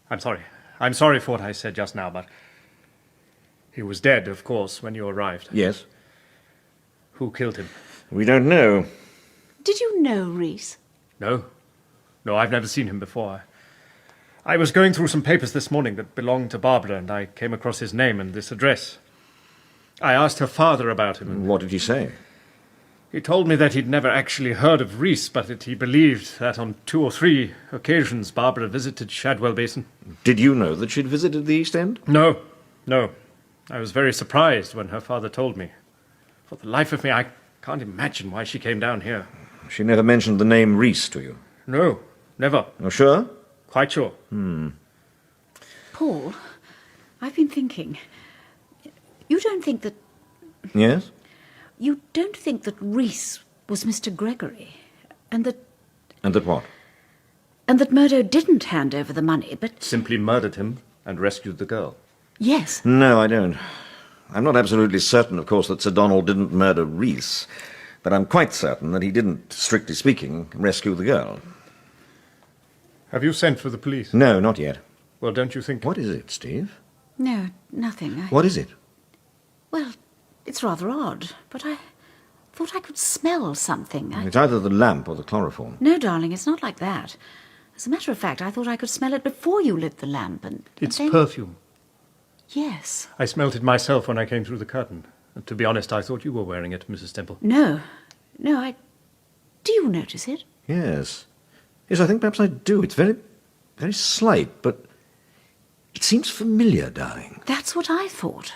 S8: I'm sorry. I'm sorry for what I said just now, but... He was dead, of course, when you arrived.
S6: Yes.
S8: Who killed him?
S6: We don't know.
S12: Did you know Reese?
S8: No. No, I've never seen him before. I was going through some papers this morning that belonged to Barbara, and I came across his name and this address. I asked her father about him. And
S6: what did he say?
S8: He told me that he'd never actually heard of Reese, but that he believed that on 2 or 3 occasions Barbara visited Shadwell Basin.
S6: Did you know that she'd visited the East End?
S8: No, no. I was very surprised when her father told me. For the life of me, I can't imagine why she came down here.
S6: She never mentioned the name Reese to you?
S8: No, never.
S6: You're sure?
S8: Quite sure.
S12: Paul, I've been thinking. You don't think that...
S6: Yes?
S12: You don't think that Reese was Mr. Gregory, and that...
S6: And that what?
S12: And that Murdo didn't hand over the money, but...
S8: Simply murdered him and rescued the girl.
S12: Yes.
S6: No, I don't. I'm not absolutely certain, of course, that Sir Donald didn't murder Reese, but I'm quite certain that he didn't, strictly speaking, rescue the girl.
S8: Have you sent for the police?
S6: No, not yet.
S8: Well, don't you think...
S6: What is it, Steve?
S12: No, nothing.
S6: What is it?
S12: Well, it's rather odd, but I thought I could smell something.
S6: It's either the lamp or the chloroform.
S12: No, darling, it's not like that. As a matter of fact, I thought I could smell it before you lit the lamp, and
S8: It's
S12: then...
S8: perfume.
S12: Yes.
S8: I smelt it myself when I came through the curtain. And to be honest, I thought you were wearing it, Mrs. Temple.
S12: No, Do you notice it?
S6: Yes. Yes, I think perhaps I do. It's very, very slight, but it seems familiar, darling.
S12: That's what I thought.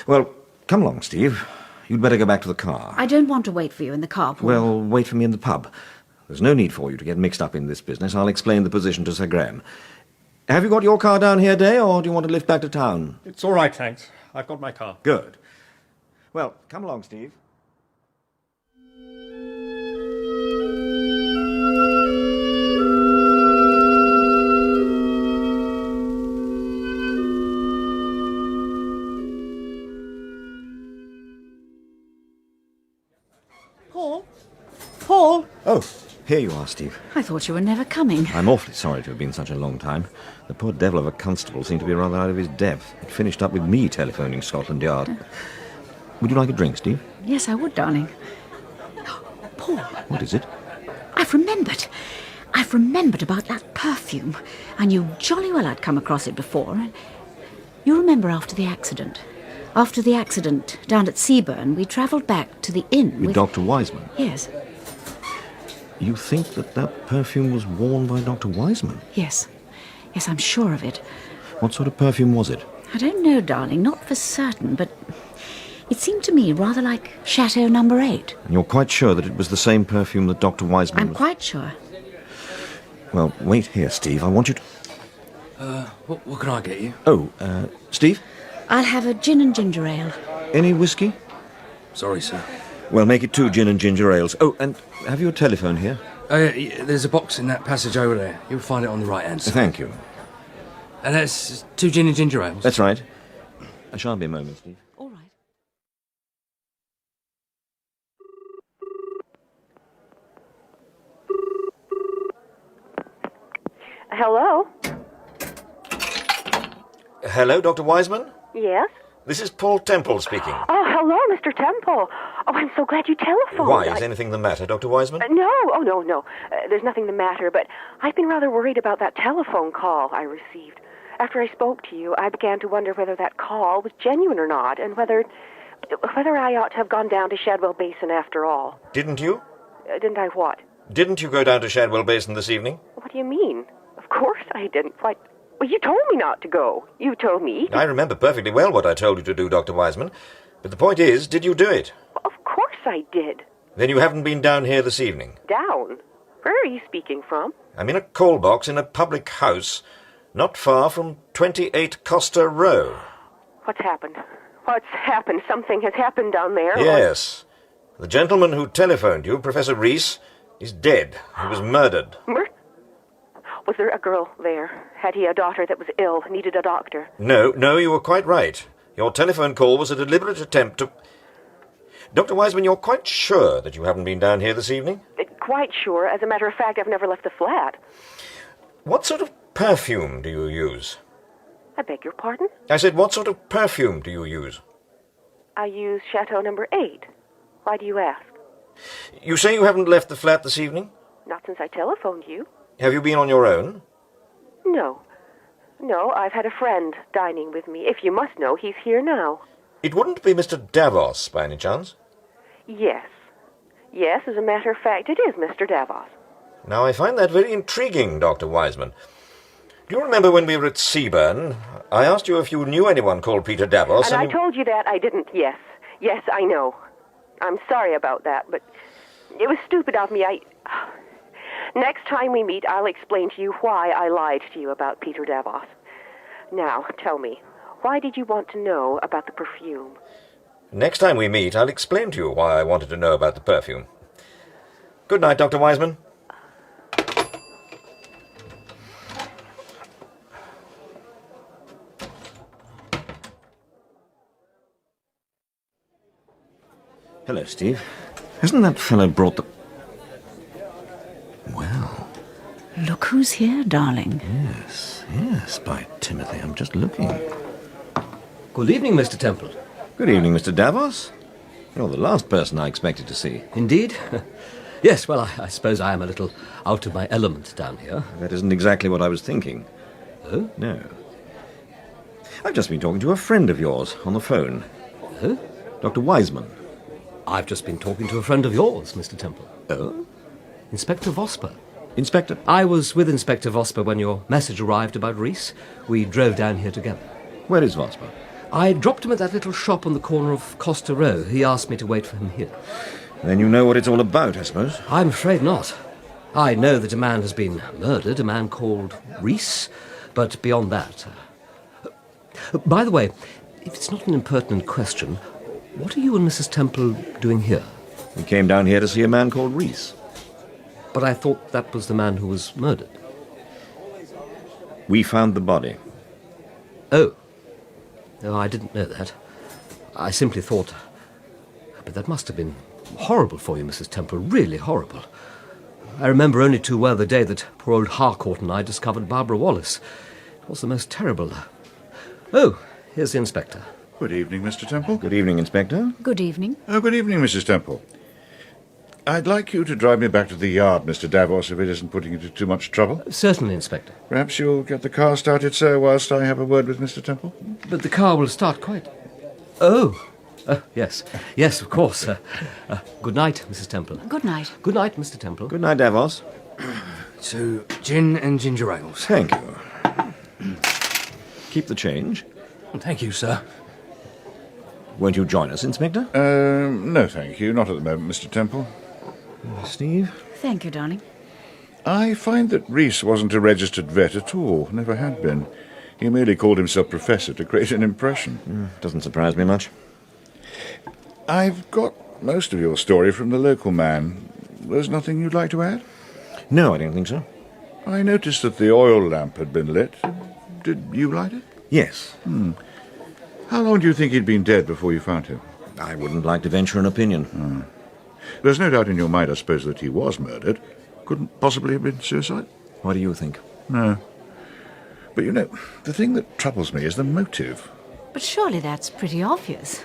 S6: Well, come along, Steve. You'd better go back to the car.
S12: I don't want to wait for you in the car, Paul.
S6: Well, wait for me in the pub. There's no need for you to get mixed up in this business. I'll explain the position to Sir Graham. Have you got your car down here, Day, or do you want to lift back to town?
S8: It's all right, thanks. I've got my car.
S6: Good. Well, come along, Steve.
S12: Paul?
S6: Oh, here you are, Steve.
S12: I thought you were never coming.
S6: I'm awfully sorry to have been such a long time. The poor devil of a constable seemed to be rather out of his depth. It finished up with me telephoning Scotland Yard. Would you like a drink, Steve?
S12: Yes, I would, darling. Paul.
S6: What is it?
S12: I've remembered. I've remembered about that perfume. I knew jolly well I'd come across it before. You remember after the accident? After the accident down at Seaburn, we travelled back to the inn
S6: With Dr. Wiseman?
S12: Yes.
S6: You think that perfume was worn by Dr. Wiseman?
S12: Yes. Yes, I'm sure of it.
S6: What sort of perfume was it?
S12: I don't know, darling, not for certain, but it seemed to me rather like Chateau No. 8.
S6: And you're quite sure that it was the same perfume that Dr. Wiseman
S12: I'm quite sure.
S6: Well, wait here, Steve. I want you to...
S4: What can I get you?
S6: Oh, Steve?
S12: I'll have a gin and ginger ale.
S6: Any whiskey?
S4: Sorry, sir.
S6: Well, make it 2 gin and ginger ales. Oh, and have you a telephone here?
S15: There's a box in that passage over there. You'll find it on the right-hand side.
S6: Thank you.
S15: And that's 2 gin and ginger ales?
S6: That's right. I shan't be a moment, Steve.
S12: All right.
S19: Hello?
S6: Hello, Dr. Wiseman?
S19: Yes?
S6: This is Paul Temple speaking.
S19: Oh, hello, Mr. Temple. Oh, I'm so glad you telephoned.
S6: Why? Is anything the matter, Dr. Wiseman?
S19: No, oh, no. There's nothing the matter, but I've been rather worried about that telephone call I received. After I spoke to you, I began to wonder whether that call was genuine or not, and whether I ought to have gone down to Shadwell Basin after all.
S6: Didn't you?
S19: Didn't I what?
S6: Didn't you go down to Shadwell Basin this evening?
S19: What do you mean? Of course I didn't. Why? Well, you told me not to go. You told me.
S6: I remember perfectly well what I told you to do, Dr. Wiseman. But the point is, did you do it?
S19: Of course I did.
S6: Then you haven't been down here this evening.
S19: Down? Where are you speaking from?
S6: I'm in a call box in a public house, not far from 28 Costa Row.
S19: What's happened? What's happened? Something has happened down there?
S6: Yes. The gentleman who telephoned you, Professor Reese, is dead. He was murdered.
S19: Was there a girl there? Had he a daughter that was ill, needed a doctor?
S6: No, you were quite right. Your telephone call was a deliberate attempt to... Dr. Wiseman, you're quite sure that you haven't been down here this evening?
S19: Quite sure. As a matter of fact, I've never left the flat.
S6: What sort of perfume do you use?
S19: I beg your pardon?
S6: I said, what sort of perfume do you use?
S19: I use Chateau number 8. Why do you ask?
S6: You say you haven't left the flat this evening?
S19: Not since I telephoned you.
S6: Have you been on your own?
S19: No, I've had a friend dining with me. If you must know, he's here now.
S6: It wouldn't be Mr. Davos, by any chance?
S19: Yes, as a matter of fact, it is Mr. Davos.
S6: Now, I find that very intriguing, Dr. Wiseman. Do you remember when we were at Seaburn? I asked you if you knew anyone called Peter Davos,
S19: and I told you that I didn't, yes. Yes, I know. I'm sorry about that, but it was stupid of me. Next time we meet, I'll explain to you why I lied to you about Peter Davos. Now, tell me, why did you want to know about the perfume?
S6: Next time we meet, I'll explain to you why I wanted to know about the perfume. Good night, Dr. Wiseman. Hello, Steve. Hasn't that fellow brought the... Well...
S12: Look who's here, darling.
S6: Yes, by Timothy, I'm just looking.
S4: Good evening, Mr. Temple.
S6: Good evening, Mr. Davos. You're the last person I expected to see.
S4: Indeed? Yes, well, I suppose I am a little out of my element down here.
S6: That isn't exactly what I was thinking.
S4: Oh?
S6: No. I've just been talking to a friend of yours on the phone.
S4: Oh?
S6: Dr. Wiseman.
S4: I've just been talking to a friend of yours, Mr. Temple.
S6: Oh?
S4: Inspector Vosper.
S6: Inspector?
S4: I was with Inspector Vosper when your message arrived about Reese. We drove down here together.
S6: Where is Vosper?
S4: I dropped him at that little shop on the corner of Costa Row. He asked me to wait for him here.
S6: Then you know what it's all about, I suppose?
S4: I'm afraid not. I know that a man has been murdered, a man called Reese, but beyond that... By the way, if it's not an impertinent question, what are you and Mrs. Temple doing here?
S6: We came down here to see a man called Reese.
S4: But I thought that was the man who was murdered.
S6: We found the body.
S4: Oh. No, I didn't know that. I simply thought... But that must have been horrible for you, Mrs. Temple, really horrible. I remember only too well the day that poor old Harcourt and I discovered Barbara Wallace. It was the most terrible... Oh, here's the inspector.
S3: Good evening, Mr. Temple.
S6: Good evening, Inspector.
S12: Good evening.
S3: Oh, good evening, Mrs. Temple. I'd like you to drive me back to the yard, Mr. Davos, if it isn't putting you to too much trouble.
S4: Certainly, Inspector.
S3: Perhaps you'll get the car started, sir, whilst I have a word with Mr. Temple?
S4: But the car will start quite... Oh, yes. Yes, of course. Good night, Mrs. Temple.
S12: Good night.
S4: Good night, Mr. Temple.
S6: Good night, Davos.
S15: 2 gin and ginger ales.
S6: Thank you. Keep the change.
S15: Thank you, sir.
S6: Won't you join us, Inspector?
S3: No, thank you. Not at the moment, Mr. Temple.
S6: Steve?
S12: Thank you, darling.
S3: I find that Reese wasn't a registered vet at all. Never had been. He merely called himself Professor to create an impression.
S6: Doesn't surprise me much.
S3: I've got most of your story from the local man. There's nothing you'd like to add?
S6: No, I don't think so.
S3: I noticed that the oil lamp had been lit. Did you light it?
S6: Yes.
S3: How long do you think he'd been dead before you found him?
S6: I wouldn't like to venture an opinion.
S3: There's no doubt in your mind, I suppose, that he was murdered. Couldn't possibly have been suicide?
S6: What do you think?
S3: No. But you know, the thing that troubles me is the motive.
S12: But surely that's pretty obvious.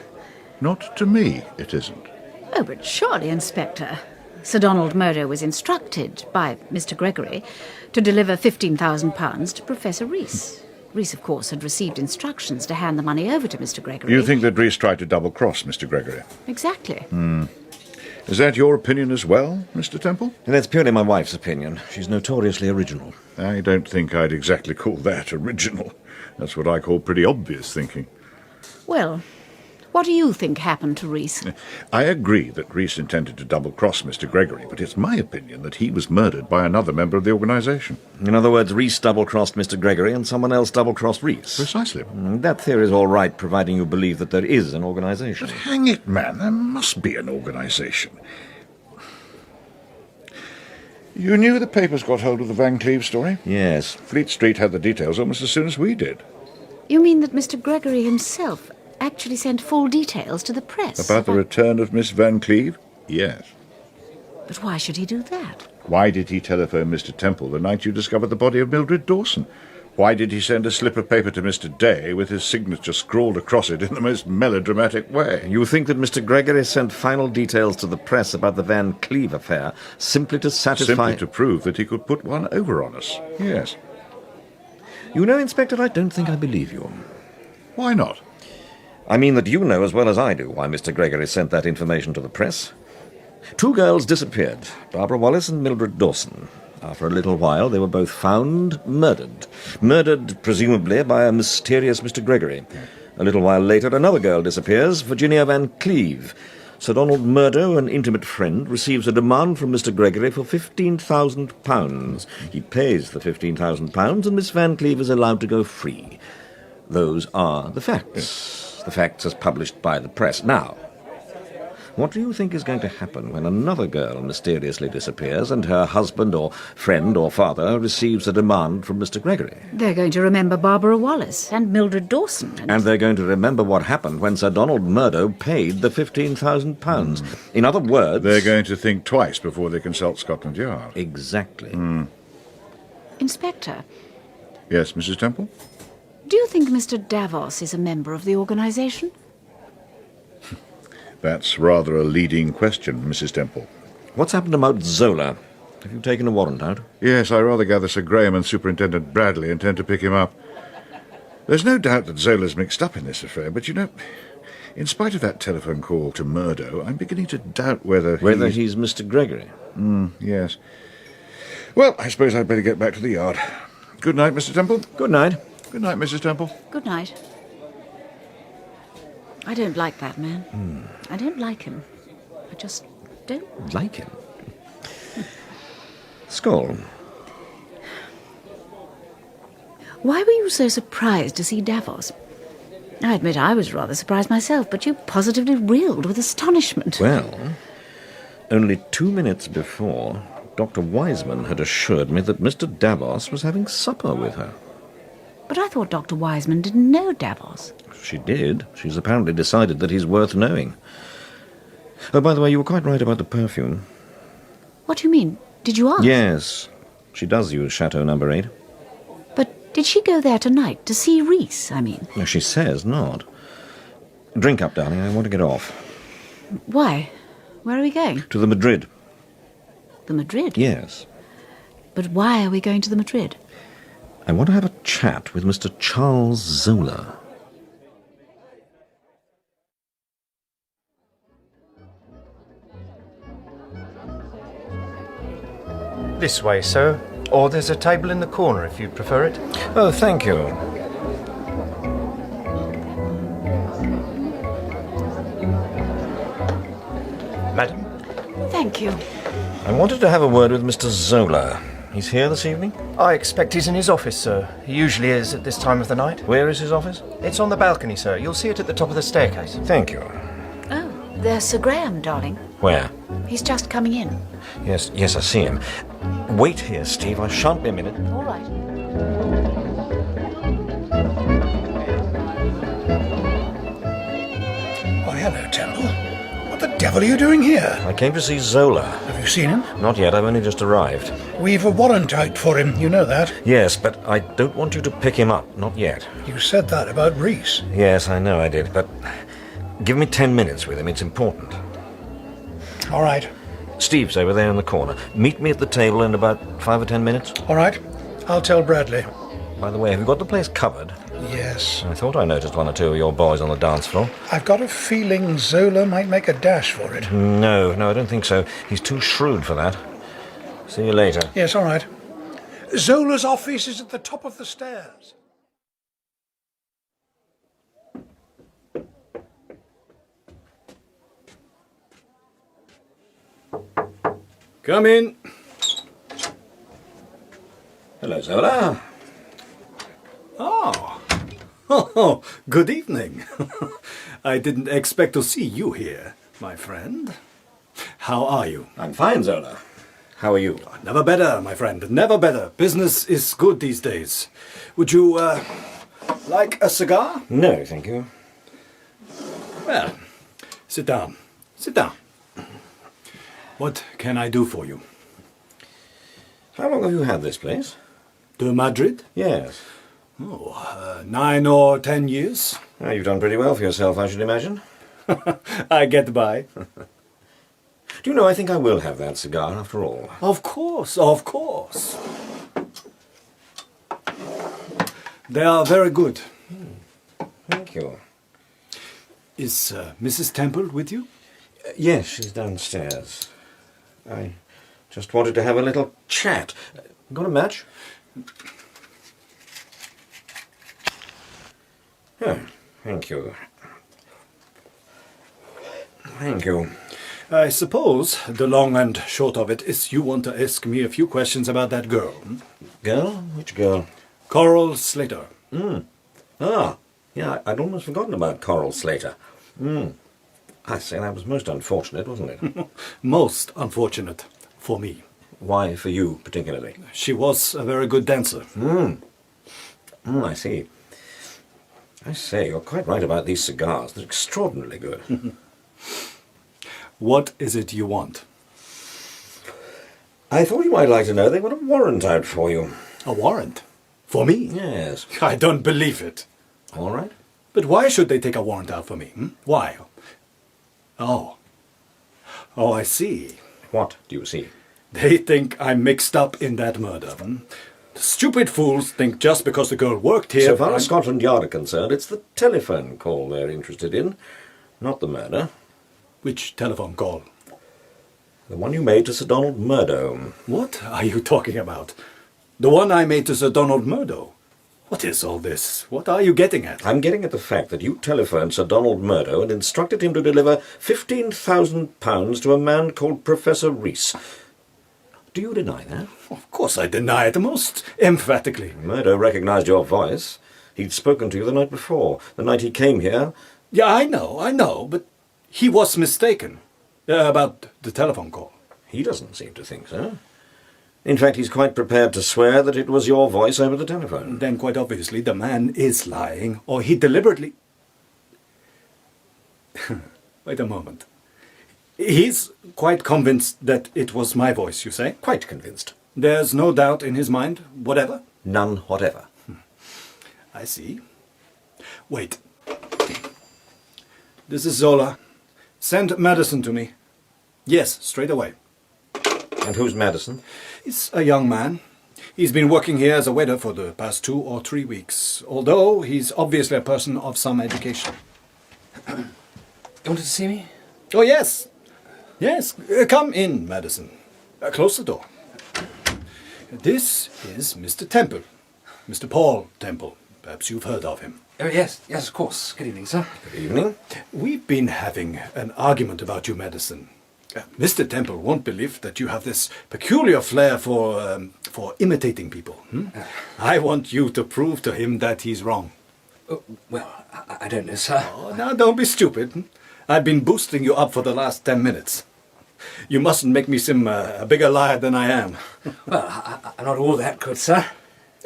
S3: Not to me, it isn't.
S12: Oh, but surely, Inspector. Sir Donald Murdo was instructed by Mr. Gregory to deliver £15,000 to Professor Rees. Rees, of course, had received instructions to hand the money over to Mr. Gregory.
S3: You think that Rees tried to double-cross Mr. Gregory?
S12: Exactly.
S3: Is that your opinion as well, Mr. Temple?
S6: That's purely my wife's opinion. She's notoriously original.
S3: I don't think I'd exactly call that original. That's what I call pretty obvious thinking.
S12: Well, what do you think happened to Rees?
S3: I agree that Rees intended to double-cross Mr. Gregory, but it's my opinion that he was murdered by another member of the organisation.
S6: In other words, Rees double-crossed Mr. Gregory and someone else double-crossed Rees.
S3: Precisely.
S6: That theory's all right, providing you believe that there is an organisation.
S3: But hang it, man, there must be an organisation. You knew the papers got hold of the Van Cleve story?
S6: Yes.
S3: Fleet Street had the details almost as soon as we did.
S12: You mean that Mr. Gregory himself actually sent full details to the press?
S3: About the return of Miss Van Cleve? Yes.
S12: But why should he do that?
S3: Why did he telephone Mr. Temple the night you discovered the body of Mildred Dawson? Why did he send a slip of paper to Mr. Day with his signature scrawled across it in the most melodramatic way?
S6: You think that Mr. Gregory sent final details to the press about the Van Cleve affair simply to satisfy...
S3: Simply to prove that he could put one over on us, yes.
S6: You know, Inspector, I don't think I believe you.
S3: Why not?
S6: I mean that you know as well as I do why Mr. Gregory sent that information to the press. 2 girls disappeared, Barbara Wallace and Mildred Dawson. After a little while, they were both found murdered. Murdered, presumably, by a mysterious Mr. Gregory. A little while later, another girl disappears, Virginia Van Cleve. Sir Donald Murdo, an intimate friend, receives a demand from Mr. Gregory for £15,000. He pays the £15,000 and Miss Van Cleve is allowed to go free. Those are the facts. The facts as published by the press. Now, what do you think is going to happen when another girl mysteriously disappears and her husband or friend or father receives a demand from Mr. Gregory?
S12: They're going to remember Barbara Wallace and Mildred Dawson.
S6: And they're going to remember what happened when Sir Donald Murdo paid the £15,000. In other words...
S3: They're going to think twice before they consult Scotland Yard.
S6: Exactly.
S12: Inspector.
S3: Yes, Mrs. Temple?
S12: Do you think Mr. Davos is a member of the organisation?
S3: That's rather a leading question, Mrs. Temple.
S6: What's happened about Zola? Have you taken a warrant out?
S3: Yes, I rather gather Sir Graham and Superintendent Bradley intend to pick him up. There's no doubt that Zola's mixed up in this affair, but you know, in spite of that telephone call to Murdo, I'm beginning to doubt whether
S6: he's Mr. Gregory.
S3: Yes. Well, I suppose I'd better get back to the yard. Good night, Mr. Temple.
S6: Good night.
S3: Good night, Mrs. Temple.
S12: Good night. I don't like that man. I don't like him. I just don't
S6: like him. Skull.
S12: Why were you so surprised to see Davos? I admit I was rather surprised myself, but you positively reeled with astonishment.
S6: Well, only 2 minutes before, Dr. Wiseman had assured me that Mr. Davos was having supper with her.
S12: But I thought Dr. Wiseman didn't know Davos.
S6: She did. She's apparently decided that he's worth knowing. Oh, by the way, you were quite right about the perfume.
S12: What do you mean? Did you ask?
S6: Yes. She does use Chateau No. 8.
S12: But did she go there tonight to see Rees, I mean?
S6: No, she says not. Drink up, darling. I want to get off.
S12: Why? Where are we going?
S6: To the Madrid.
S12: The Madrid?
S6: Yes.
S12: But why are we going to the Madrid?
S6: I want to have a chat with Mr. Charles Zola.
S8: This way, sir. Or there's a table in the corner if you'd prefer it.
S6: Oh, thank you.
S8: Madam?
S12: Thank you.
S6: I wanted to have a word with Mr. Zola. He's here this evening?
S8: I expect he's in his office, sir. He usually is at this time of the night.
S6: Where is his office?
S8: It's on the balcony, sir. You'll see it at the top of the staircase.
S6: Thank you.
S12: Oh,
S11: There's Sir Graham, darling.
S6: Where?
S11: He's just coming in.
S6: Yes, I see him. Wait here, Steve. I shan't be a minute.
S11: All right.
S7: Oh, hello, Temple. What the devil are you doing here?
S6: I came to see Zola.
S7: Have you seen him?
S6: Not yet. I've only just arrived.
S7: We've a warrant out for him, you know that.
S6: Yes, but I don't want you to pick him up. Not yet.
S7: You said that about Reese.
S6: Yes, I know I did, but give me 10 minutes with him. It's important.
S7: All right.
S6: Steve's over there in the corner. Meet me at the table in about 5 or 10 minutes.
S7: All right. I'll tell Bradley.
S6: By the way, have you got the place covered?
S7: Yes.
S6: I thought I noticed one or two of your boys on the dance floor.
S7: I've got a feeling Zola might make a dash for it.
S6: No, I don't think so. He's too shrewd for that. See you later.
S7: Yes, all right. Zola's office is at the top of the stairs.
S9: Come in.
S6: Hello, Zola.
S9: Oh, good evening. I didn't expect to see you here, my friend. How are you?
S6: I'm fine, Zola. How are you?
S9: Never better, my friend. Never better. Business is good these days. Would you, like a cigar?
S6: No, thank you.
S9: Well, sit down. Sit down. What can I do for you?
S6: How long have you had this place?
S9: De Madrid?
S6: Yes.
S9: 9 or 10 years.
S6: Oh, you've done pretty well for yourself, I should imagine.
S9: I get by.
S6: Do you know, I think I will have that cigar after all.
S9: Of course, of course. They are very good.
S6: Thank you.
S9: Is Mrs. Temple with you?
S6: Yes, she's downstairs. I just wanted to have a little chat. Got a match? Oh, thank you. Thank you.
S9: I suppose the long and short of it is you want to ask me a few questions about that girl.
S6: Girl? Which girl?
S9: Coral Slater.
S6: Ah, yeah, I'd almost forgotten about Coral Slater. I say, that was most unfortunate, wasn't it?
S9: Most unfortunate for me.
S6: Why for you, particularly?
S9: She was a very good dancer.
S6: I see. I say, you're quite right about these cigars. They're extraordinarily good.
S9: What is it you want?
S6: I thought you might like to know they got a warrant out for you.
S9: A warrant? For me?
S6: Yes.
S9: I don't believe it.
S6: All right.
S9: But why should they take a warrant out for me? Why? Oh, I see.
S6: What do you see?
S9: They think I'm mixed up in that murder. The stupid fools think just because the girl worked here...
S6: So far as Scotland Yard are concerned, it's the telephone call they're interested in, not the murder.
S9: Which telephone call?
S6: The one you made to Sir Donald Murdo.
S9: What are you talking about? The one I made to Sir Donald Murdo? What is all this? What are you getting at?
S6: I'm getting at the fact that you telephoned Sir Donald Murdo and instructed him to deliver £15,000 to a man called Professor Reese. Do you deny that?
S9: Of course I deny it most emphatically.
S6: Murdo recognised your voice. He'd spoken to you the night before, the night he came here.
S9: Yeah, I know, but he was mistaken about the telephone call.
S6: He doesn't seem to think so. In fact, he's quite prepared to swear that it was your voice over the telephone.
S9: Then quite obviously the man is lying, or he deliberately... Wait a moment. He's quite convinced that it was my voice, you say?
S6: Quite convinced.
S9: There's no doubt in his mind, whatever?
S6: None whatever.
S9: I see. Wait. This is Zola. Send Madison to me. Yes, straight away.
S6: And who's Madison?
S9: He's a young man. He's been working here as a waiter for the past 2 or 3 weeks, although he's obviously a person of some education.
S15: You wanted to see me?
S9: Oh, yes. Yes. Come in, Madison. Close the door. This is Mr. Temple. Mr. Paul Temple. Perhaps you've heard of him.
S15: Oh, yes, of course. Good evening, sir.
S6: Good evening.
S9: We've been having an argument about you, Madison. Mr. Temple won't believe that you have this peculiar flair for imitating people. I want you to prove to him that he's wrong.
S15: Oh, well, I don't know, sir.
S9: Oh, now, don't be stupid. I've been boosting you up for the last 10 minutes. You mustn't make me seem a bigger liar than I am.
S15: Well, I'm not all that good, sir.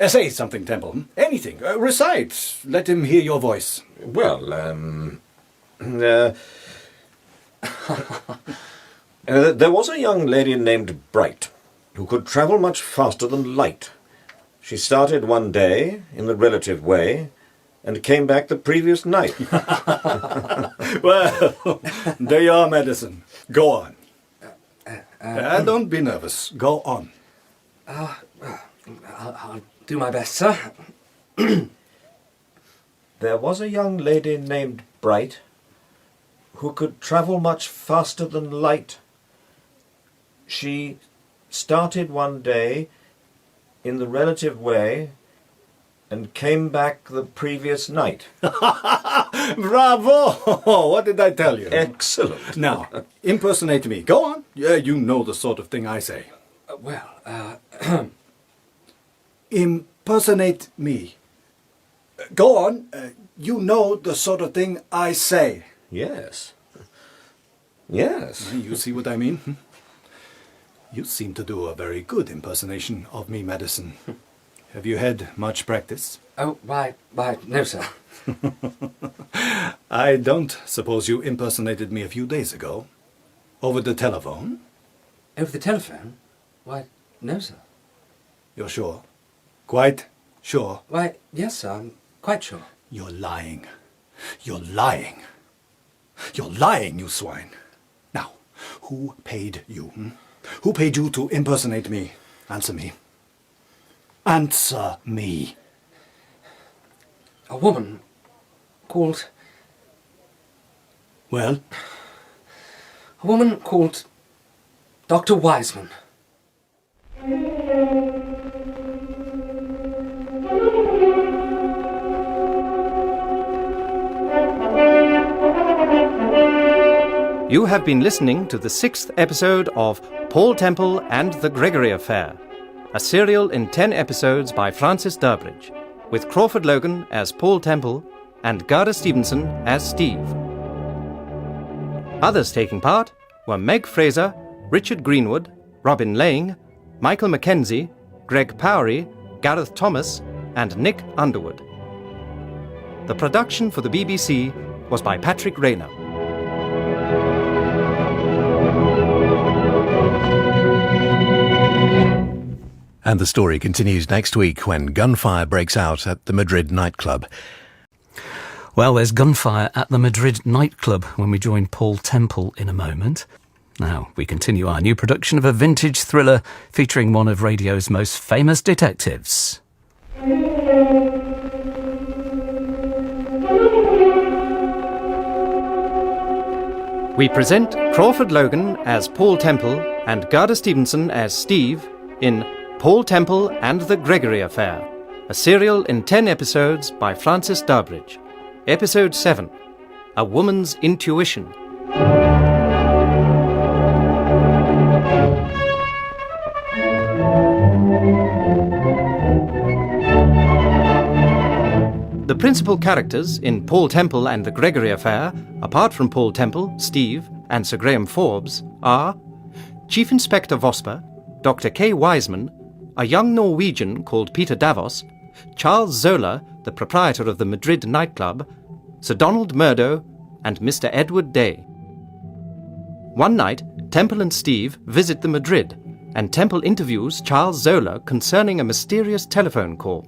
S9: Say something, Temple. Anything. Recite. Let him hear your voice.
S6: Well, there was a young lady named Bright who could travel much faster than light. She started one day in the relative way and came back the previous night.
S9: Well, there you are, Madison. Go on. Don't be nervous. Go on.
S15: I'll do my best, sir.
S6: There was a young lady named Bright who could travel much faster than light. She started one day in the relative way and came back the previous night.
S9: Bravo! What did I tell you?
S6: Excellent.
S9: Now, impersonate me. Go on. Yeah, you know the sort of thing I say. Impersonate me. Go on. You know the sort of thing I say.
S6: Yes. Yes.
S9: You see what I mean? You seem to do a very good impersonation of me, Madison. Have you had much practice?
S15: Oh, why, no, sir.
S9: I don't suppose you impersonated me a few days ago? Over the telephone?
S15: Over the telephone? Why, no, sir.
S9: You're sure? Quite sure?
S15: Why, yes, sir, I'm quite sure.
S9: You're lying. You're lying. You're lying, you swine. Now, who paid you? Who paid you to impersonate me? Answer me. Answer me.
S15: A woman called...
S9: Well?
S15: A woman called Dr. Wiseman.
S2: You have been listening to the 6th episode of Paul Temple and the Gregory Affair, a serial in 10 episodes by Francis Durbridge, with Crawford Logan as Paul Temple and Gerda Stevenson as Steve. Others taking part were Meg Fraser, Richard Greenwood, Robin Lang, Michael Mackenzie, Greg Powery, Gareth Thomas, and Nick Underwood. The production for the BBC was by Patrick Rayner.
S20: And the story continues next week when gunfire breaks out at the Madrid nightclub.
S18: Well, there's gunfire at the Madrid nightclub when we join Paul Temple in a moment. Now, we continue our new production of a vintage thriller featuring one of radio's most famous detectives.
S2: We present Crawford Logan as Paul Temple and Gerda Stevenson as Steve in Paul Temple and the Gregory Affair, a serial in 10 episodes by Francis Durbridge. Episode 7, A Woman's Intuition. The principal characters in Paul Temple and the Gregory Affair, apart from Paul Temple, Steve, and Sir Graham Forbes, are Chief Inspector Vosper, Dr. K. Wiseman, a young Norwegian called Peter Davos, Charles Zola, the proprietor of the Madrid nightclub, Sir Donald Murdo, and Mr. Edward Day. One night, Temple and Steve visit the Madrid, and Temple interviews Charles Zola concerning a mysterious telephone call.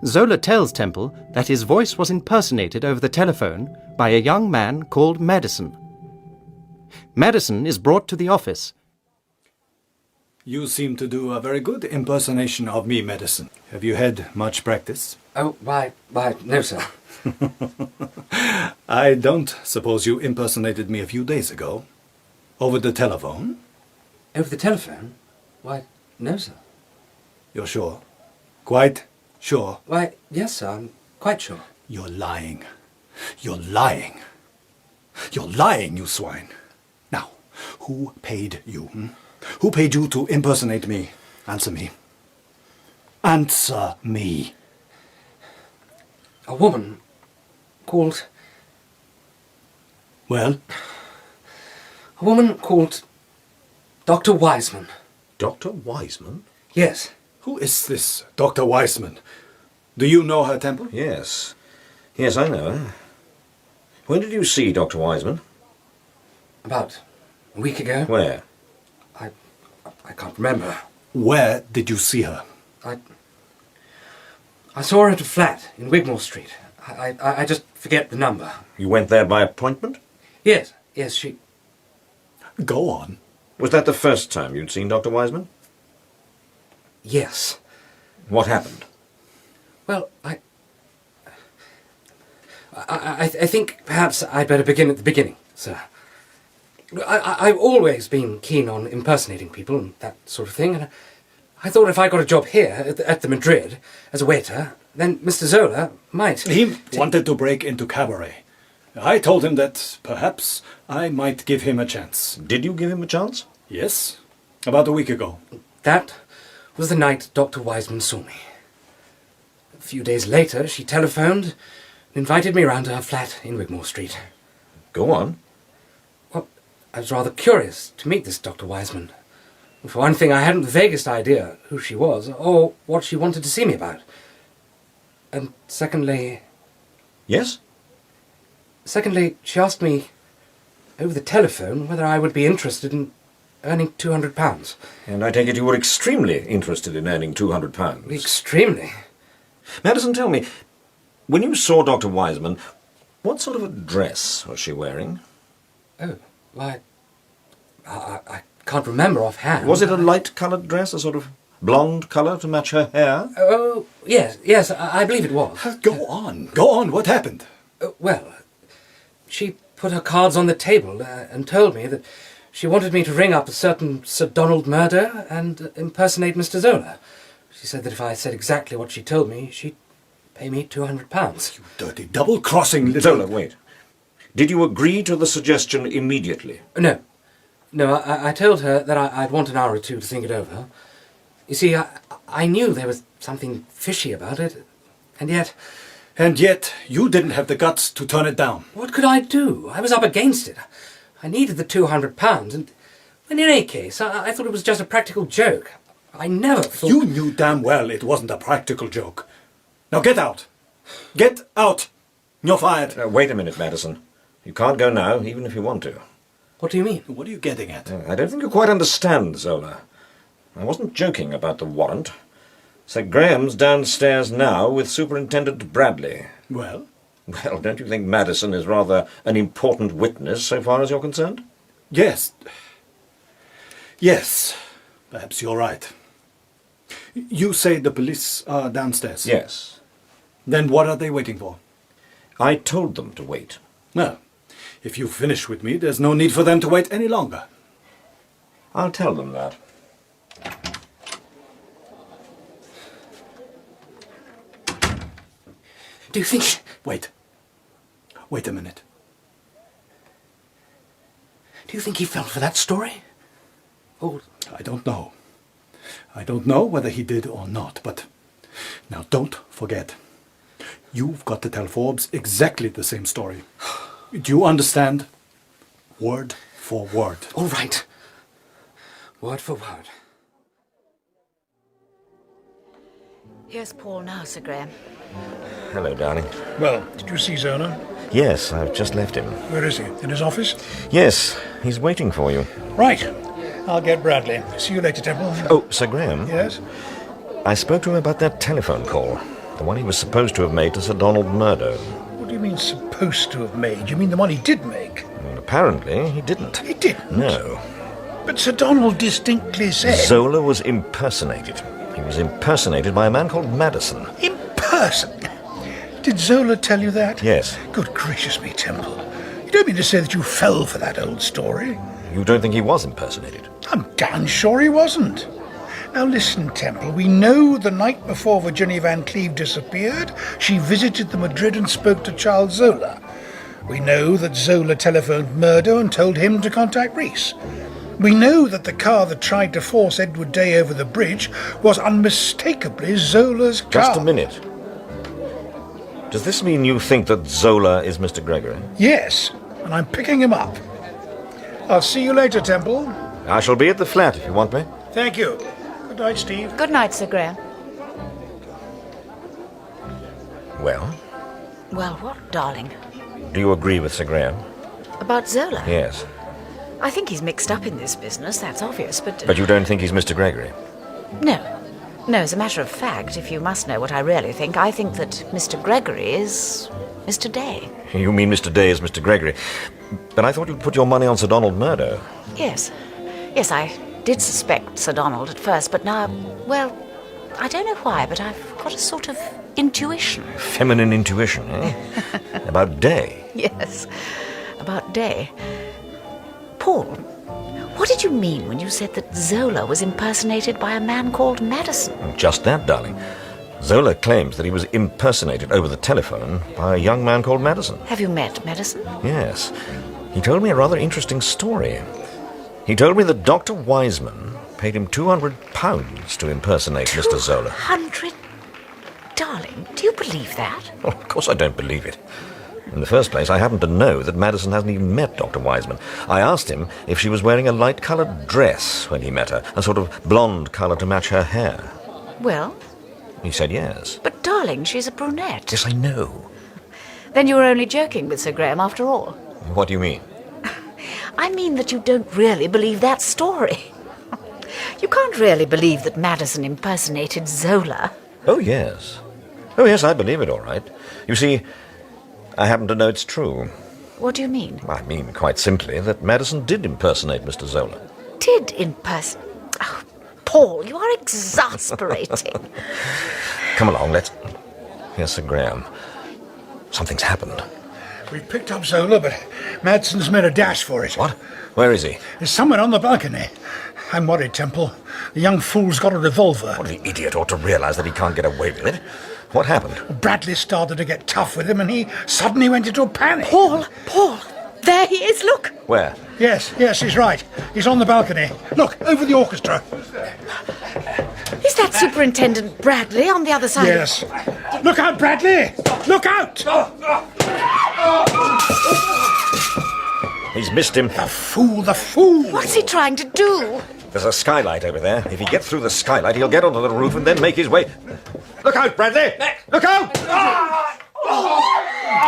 S2: Zola tells Temple that his voice was impersonated over the telephone by a young man called Madison. Madison is brought to the office.
S9: You seem to do a very good impersonation of me, Madison. Have you had much practice?
S15: Oh, why, no, sir.
S9: I don't suppose you impersonated me a few days ago? Over the telephone?
S15: Over the telephone? Why, no, sir.
S9: You're sure? Quite sure?
S15: Why, yes, sir, I'm quite sure.
S9: You're lying. You're lying. You're lying, you swine. Now, who paid you? Who paid you to impersonate me? Answer me. Answer me.
S15: A woman called...
S9: Well?
S15: A woman called Dr. Wiseman.
S9: Dr. Wiseman?
S15: Yes.
S9: Who is this Dr. Wiseman? Do you know her, Temple?
S6: Yes. Yes, I know her. When did you see Dr. Wiseman?
S15: About a week ago.
S6: Where?
S15: I can't remember.
S9: Where did you see her?
S15: I saw her at a flat in Wigmore Street. I just forget the number.
S6: You went there by appointment?
S15: Yes, she...
S9: Go on.
S6: Was that the first time you'd seen Dr. Wiseman?
S15: Yes.
S6: What happened?
S15: Well, I think perhaps I'd better begin at the beginning, sir. I've always been keen on impersonating people and that sort of thing, and I thought if I got a job here at the Madrid as a waiter, then Mr. Zola might...
S9: He wanted to break into cabaret. I told him that perhaps I might give him a chance.
S6: Did you give him a chance?
S9: Yes, about a week ago.
S15: That was the night Dr. Wiseman saw me. A few days later, she telephoned and invited me round to her flat in Wigmore Street.
S6: Go on.
S15: Well, I was rather curious to meet this Dr. Wiseman. For one thing, I hadn't the vaguest idea who she was or what she wanted to see me about. And secondly...
S6: Yes?
S15: Secondly, she asked me over the telephone whether I would be interested in earning £200.
S6: And I take it you were extremely interested in earning £200.
S15: Extremely.
S6: Madison, tell me, when you saw Dr. Wiseman, what sort of a dress was she wearing?
S15: Oh, why, I can't remember offhand.
S6: Was it a light-coloured dress, a sort of blonde colour to match her hair?
S15: Oh, yes, I believe it was.
S9: Go on, what happened?
S15: Well, she put her cards on the table and told me that she wanted me to ring up a certain Sir Donald Murder and impersonate Mr. Zola. She said that if I said exactly what she told me, she'd pay me £200.
S9: You dirty double-crossing little...
S6: Zola, wait. Did you agree to the suggestion immediately?
S15: No, I told her that I'd want an hour or two to think it over. You see, I knew there was something fishy about it, and yet...
S9: And yet, you didn't have the guts to turn it down.
S15: What could I do? I was up against it. I needed the £200, and in any case, I thought it was just a practical joke. I never thought...
S9: You knew damn well it wasn't a practical joke. Now get out! Get out! You're fired.
S6: Wait a minute, Madison. You can't go now, even if you want to.
S15: What do you mean?
S9: What are you getting at?
S6: I don't think you quite understand, Zola. I wasn't joking about the warrant. Sir Graham's downstairs now with Superintendent Bradley.
S9: Well?
S6: Well, don't you think Madison is rather an important witness so far as you're concerned?
S9: Yes. Yes. Perhaps you're right. You say the police are downstairs?
S6: Yes.
S9: Then what are they waiting for?
S6: I told them to wait.
S9: Well, if you finish with me, there's no need for them to wait any longer.
S6: I'll tell them that.
S15: Do you think...
S9: Wait. Wait a minute.
S15: Do you think he fell for that story? Oh,
S9: I don't know. I don't know whether he did or not, but... Now, don't forget. You've got to tell Forbes exactly the same story. Do you understand? Word for word.
S15: All right. Word for word.
S11: Here's Paul now, Sir Graham.
S6: Hello, darling.
S7: Well, did you see Zola?
S6: Yes, I've just left him.
S7: Where is he? In his office?
S6: Yes, he's waiting for you.
S7: Right. I'll get Bradley. See you later, Temple.
S6: Oh, Sir Graham?
S7: Yes?
S6: I spoke to him about that telephone call. The one he was supposed to have made to Sir Donald Murdo.
S7: What do you mean, supposed to have made? You mean the one he did make?
S6: Well, apparently, he didn't.
S7: He didn't?
S6: No.
S7: But Sir Donald distinctly said...
S6: Zola was impersonated. He was impersonated by a man called Madison.
S7: Impersonated? Did Zola tell you that?
S6: Yes.
S7: Good gracious me, Temple. You don't mean to say that you fell for that old story?
S6: You don't think he was impersonated?
S7: I'm damn sure he wasn't. Now listen, Temple, we know the night before Virginia Van Cleve disappeared, she visited the Madrid and spoke to Charles Zola. We know that Zola telephoned Murdo and told him to contact Reese. We know that the car that tried to force Edward Day over the bridge was unmistakably Zola's car.
S6: Just a minute. Does this mean you think that Zola is Mr. Gregory?
S7: Yes, and I'm picking him up. I'll see you later, Temple.
S6: I shall be at the flat if you want me.
S7: Thank you. Good night, Steve.
S11: Good night, Sir Graham.
S6: Well,
S11: Well, what, darling?
S6: do you agree with Sir Graham?
S11: About Zola?
S6: Yes.
S11: I think he's mixed up in this business, that's obvious, but...
S6: But you don't think he's Mr. Gregory?
S11: No. No, as a matter of fact, if you must know what I really think, I think that Mr. Gregory is Mr. Day.
S6: You mean Mr. Day is Mr. Gregory. But I thought you'd put your money on Sir Donald Murdo.
S11: Yes. Yes, I did suspect Sir Donald at first, but now, well, I don't know why, but I've got a sort of intuition.
S6: Feminine intuition, eh? About Day.
S11: Yes, about Day. Paul, what did you mean when you said that Zola was impersonated by a man called Madison?
S6: Just that, darling. Zola claims that he was impersonated over the telephone by a young man called Madison.
S11: Have you met Madison?
S6: Yes. He told me a rather interesting story. He told me that Dr. Wiseman paid him £200 to impersonate Mr. Zola.
S11: 100? Darling, do you believe that?
S6: Oh, of course I don't believe it. In the first place, I happen to know that Madison hasn't even met Dr. Wiseman. I asked him if she was wearing a light-coloured dress when he met her, a sort of blonde colour to match her hair.
S11: Well,
S6: He said yes.
S11: but darling, she's a brunette.
S6: Yes, I know.
S11: Then you were only joking with Sir Graham after all.
S6: What do you mean?
S11: I mean that you don't really believe that story. You can't really believe that Madison impersonated Zola.
S6: Oh, yes. Oh, yes, I believe it all right. You see, I happen to know it's true.
S11: What do you mean?
S6: I mean, quite simply, that Madison did impersonate Mr. Zola.
S11: Did impersonate? Oh, Paul, you are exasperating.
S6: Come along, let's... Yes, Sir Graham. Something's happened.
S7: We've picked up Zola, but Madsen's made a dash for it.
S6: What? Where is he?
S7: There's someone on the balcony. I'm worried, Temple. The young fool's got a revolver.
S6: Well, the idiot ought to realise that he can't get away with it. What happened?
S7: Bradley started to get tough with him, and he suddenly went into a panic.
S11: Paul, there he is, look.
S6: Where?
S7: Yes, he's right. He's on the balcony. Look, over the orchestra.
S11: Is that Superintendent Bradley on the other side?
S7: Yes. Look out, Bradley! Look out!
S6: He's missed him.
S7: The fool!
S11: What's he trying to do?
S6: There's a skylight over there. If he gets through the skylight, he'll get onto the roof and then make his way... Look out, Bradley! Look out!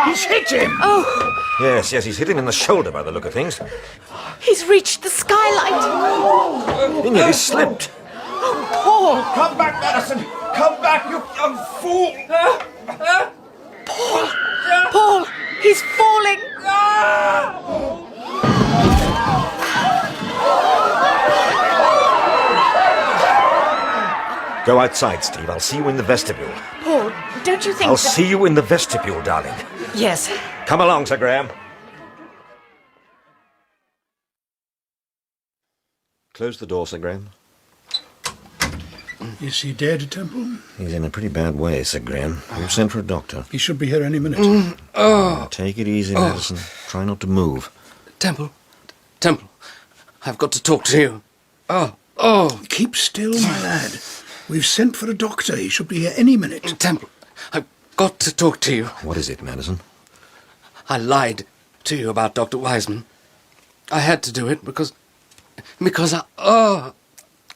S7: He's hit him!
S11: Oh,
S6: Yes, he's hit him in the shoulder by the look of things.
S11: he's reached the skylight.
S6: He nearly slipped.
S11: Oh, Paul!
S14: Come back, Madison! Come back, you young fool!
S11: Paul, he's falling.
S6: Go outside, Steve. I'll see you in the vestibule.
S11: Paul, don't you think
S6: I'll see you in the vestibule, darling.
S11: Yes.
S6: Come along, Sir Graham. Close the door, Sir Graham.
S7: Is he dead, Temple?
S6: He's in a pretty bad way, Sir Graham. We've sent for a doctor.
S7: He should be here any minute.
S6: Take it easy, Madison. Try not to move.
S15: Temple, I've got to talk to you.
S7: Keep still, my lad. We've sent for a doctor. He should be here any minute.
S15: Temple, I've got to talk to you.
S6: What is it, Madison?
S15: I lied to you about Dr. Wiseman. I had to do it because I...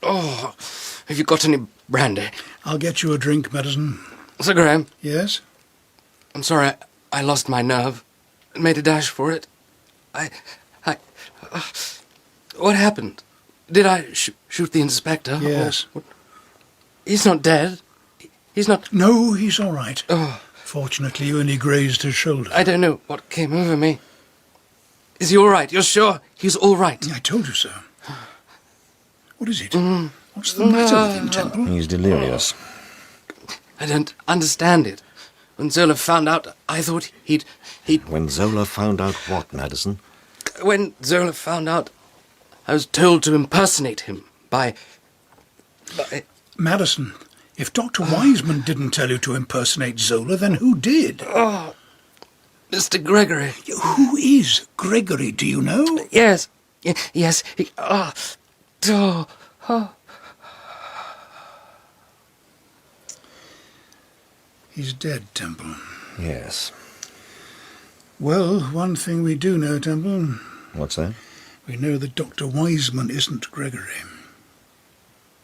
S15: Have you got any brandy?
S7: I'll get you a drink, Madison.
S15: Sir Graham?
S7: Yes?
S15: I'm sorry, I lost my nerve. Made a dash for it. What happened? Did I shoot the inspector?
S7: Yes.
S15: He's not dead. He's not...
S7: No, he's all right. Fortunately, you only grazed his shoulder.
S15: I don't know what came over me. Is he all right? You're sure he's all right?
S7: I told you so. What is it? What's the matter with him, Temple?
S6: He's delirious.
S15: I don't understand it. When Zola found out, I thought he'd...
S6: When Zola found out what, Madison?
S15: When Zola found out, I was told to impersonate him by...
S7: Madison, if Dr. Wiseman didn't tell you to impersonate Zola, then who did?
S15: Mr. Gregory.
S7: Who is Gregory, do you know?
S15: Yes. Yes.
S7: He's dead, Temple.
S6: Yes.
S7: Well, one thing we do know, Temple.
S6: What's that?
S7: We know that Dr. Wiseman isn't Gregory.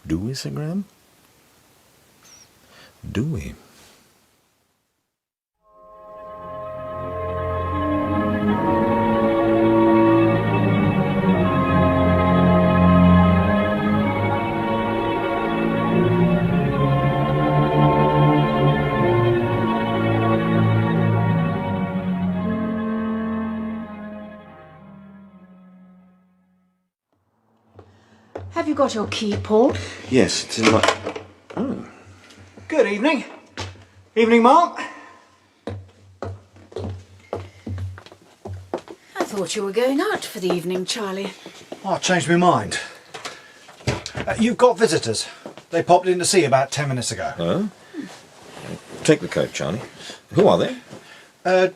S6: Do we, Sir Graham? Do we?
S11: Have you got your key, Paul?
S6: Yes, it's in my... Oh.
S9: Good evening. Evening, Mark.
S11: I thought you were going out for the evening, Charlie.
S9: Oh, I changed my mind. You've got visitors. They popped in to see you about 10 minutes ago.
S6: Oh? Take the coat, Charlie. Who are they?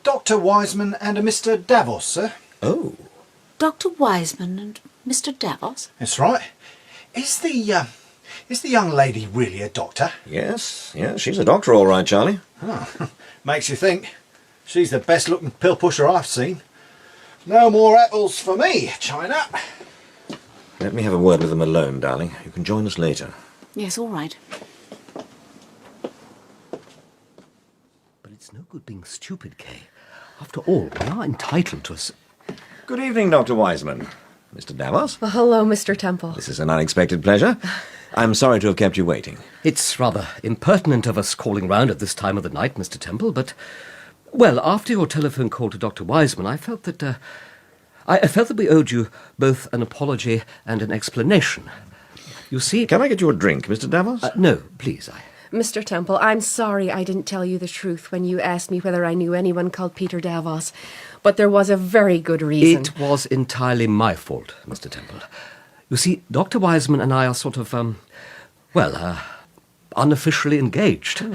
S9: Dr. Wiseman and a Mr. Davos, sir.
S6: Oh.
S11: Dr. Wiseman and Mr. Davos?
S9: That's right. Is the young lady really a doctor?
S6: Yes, she's a doctor, all right, Charlie.
S9: Oh, makes you think. She's the best-looking pill pusher I've seen. No more apples for me, China.
S6: Let me have a word with them alone, darling. You can join us later.
S11: Yes, all right.
S4: But it's no good being stupid, Kay. After all, we are entitled to us.
S6: Good evening, Dr. Wiseman. Mr. Davos?
S13: Well, hello, Mr. Temple.
S6: This is an unexpected pleasure. I'm sorry to have kept you waiting.
S4: It's rather impertinent of us calling round at this time of the night, Mr. Temple, but... Well, after your telephone call to Dr. Wiseman, I felt that... I felt that we owed you both an apology and an explanation. You see...
S6: Can I get you a drink, Mr. Davos?
S4: No, please,
S13: Mr. Temple, I'm sorry I didn't tell you the truth when you asked me whether I knew anyone called Peter Davos. But there was a very good reason.
S4: It was entirely my fault, Mr. Temple. You see, Dr. Wiseman and I are sort of, unofficially engaged.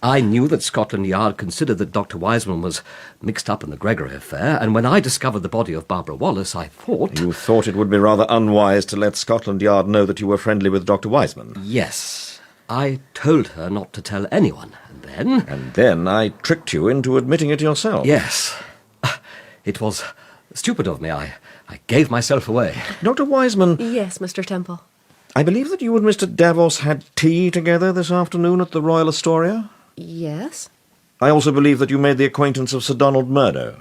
S4: I knew that Scotland Yard considered that Dr. Wiseman was mixed up in the Gregory affair, and when I discovered the body of Barbara Wallace, I thought...
S6: You thought it would be rather unwise to let Scotland Yard know that you were friendly with Dr. Wiseman?
S4: Yes. I told her not to tell anyone, and then...
S6: And then I tricked you into admitting it yourself.
S4: Yes. It was stupid of me. I gave myself away.
S6: Dr. Wiseman...
S13: Yes, Mr. Temple.
S6: I believe that you and Mr. Davos had tea together this afternoon at the Royal Astoria?
S13: Yes?
S6: I also believe that you made the acquaintance of Sir Donald Murdo.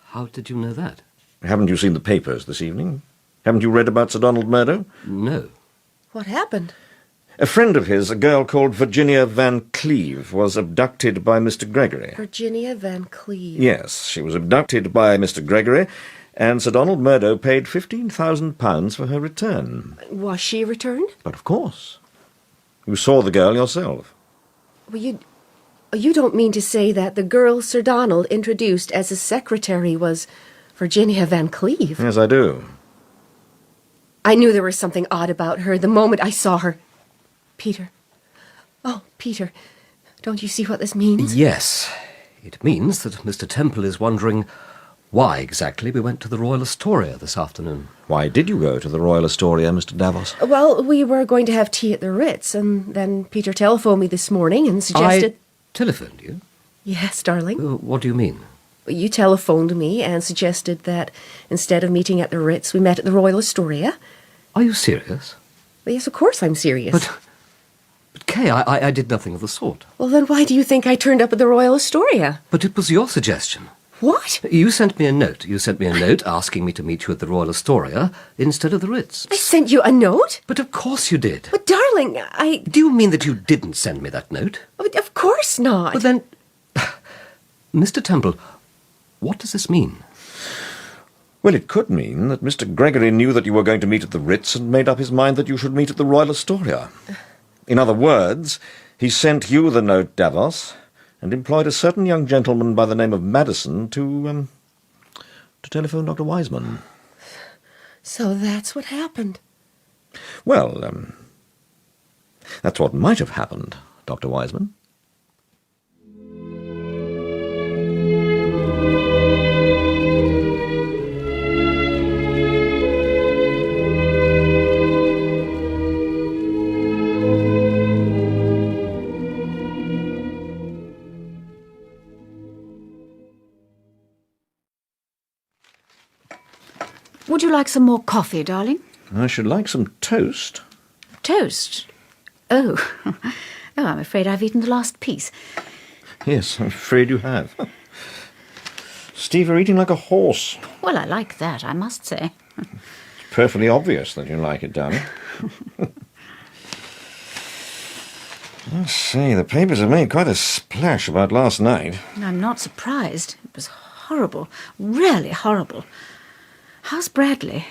S4: How did you know that?
S6: Haven't you seen the papers this evening? Haven't you read about Sir Donald Murdo?
S4: No.
S13: What happened?
S6: A friend of his, a girl called Virginia Van Cleve, was abducted by Mr. Gregory.
S13: Virginia Van Cleve?
S6: Yes, she was abducted by Mr. Gregory, and Sir Donald Murdo paid £15,000 for her return.
S13: Was she returned?
S6: But of course. You saw the girl yourself.
S13: Well, you don't mean to say that the girl Sir Donald introduced as his secretary was Virginia Van Cleve?
S6: Yes, I do.
S13: I knew there was something odd about her the moment I saw her. Peter. Oh, Peter, don't you see what this means?
S4: Yes. It means that Mr. Temple is wondering why exactly we went to the Royal Astoria this afternoon.
S6: Why did you go to the Royal Astoria, Mr. Davos?
S13: Well, we were going to have tea at the Ritz, and then Peter telephoned me this morning and suggested...
S4: I telephoned you?
S13: Yes, darling.
S4: What do you mean?
S13: You telephoned me and suggested that instead of meeting at the Ritz, we met at the Royal Astoria.
S4: Are you serious?
S13: Well, yes, of course I'm serious.
S4: But Kay, I did nothing of the sort.
S13: Well, then why do you think I turned up at the Royal Astoria?
S4: But it was your suggestion.
S13: What?
S4: You sent me a note. You sent me a note asking me to meet you at the Royal Astoria instead of the Ritz.
S13: I sent you a note?
S4: But of course you did.
S13: But darling,
S4: Do you mean that you didn't send me that note?
S13: But of course not.
S4: But then... Mr. Temple, what does this mean?
S6: Well, it could mean that Mr. Gregory knew that you were going to meet at the Ritz and made up his mind that you should meet at the Royal Astoria. In other words, he sent you the note, Davos, and employed a certain young gentleman by the name of Madison to telephone Dr. Wiseman.
S13: So that's what happened.
S6: Well, that's what might have happened, Dr. Wiseman.
S12: Would you like some more coffee, darling?
S6: I should like some toast.
S12: Toast? Oh. Oh, I'm afraid I've eaten the last piece.
S6: Yes, I'm afraid you have. Steve, you're eating like a horse.
S12: Well, I like that, I must say.
S6: It's perfectly obvious that you like it, darling. Let's see, the papers have made quite a splash about last night.
S12: I'm not surprised. It was horrible. Really horrible. How's Bradley?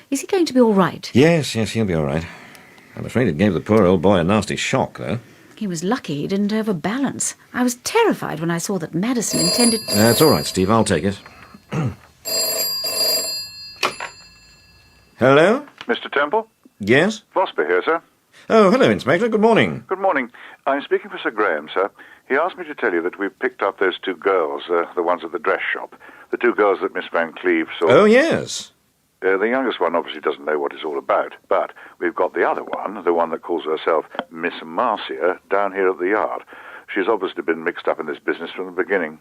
S12: Is he going to be all right?
S6: Yes, he'll be all right. I'm afraid it gave the poor old boy a nasty shock, though.
S12: He was lucky he didn't overbalance. I was terrified when I saw that Madison intended...
S6: That's all right, Steve. I'll take it. Hello?
S21: Mr. Temple?
S6: Yes?
S21: Vosper here, sir.
S6: Oh, hello, Inspector. Good morning.
S21: Good morning. I'm speaking for Sir Graham, sir. He asked me to tell you that we've picked up those two girls, the ones at the dress shop. The two girls that Miss Van Cleve saw.
S6: Oh, yes.
S21: The youngest one obviously doesn't know what it's all about, but we've got the other one, the one that calls herself Miss Marcia, down here at the yard. She's obviously been mixed up in this business from the beginning.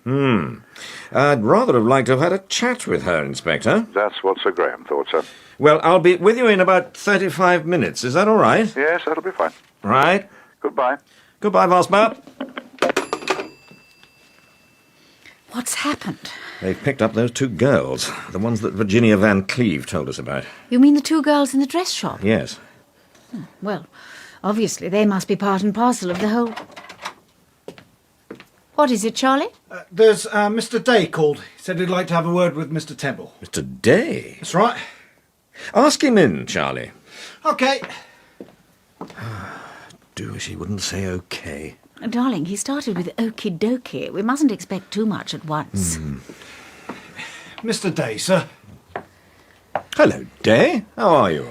S6: I'd rather have liked to have had a chat with her, Inspector.
S21: That's what Sir Graham thought, sir.
S6: Well, I'll be with you in about 35 minutes. Is that all right?
S21: Yes, that'll be fine.
S6: Right.
S21: Goodbye.
S6: Goodbye, Vosper.
S12: What's happened?
S6: They've picked up those two girls, the ones that Virginia Van Cleve told us about.
S12: You mean the two girls in the dress shop?
S6: Yes.
S12: Well, obviously they must be part and parcel of the whole... What is it, Charlie?
S9: There's Mr. Day called. He said he'd like to have a word with Mr. Temple.
S6: Mr. Day?
S9: That's right.
S6: Ask him in, Charlie.
S9: OK.
S6: Do wish he wouldn't say OK.
S12: Darling, he started with okie dokie. We mustn't expect too much at once.
S9: Mr. Day, sir.
S6: Hello, Day. How are you?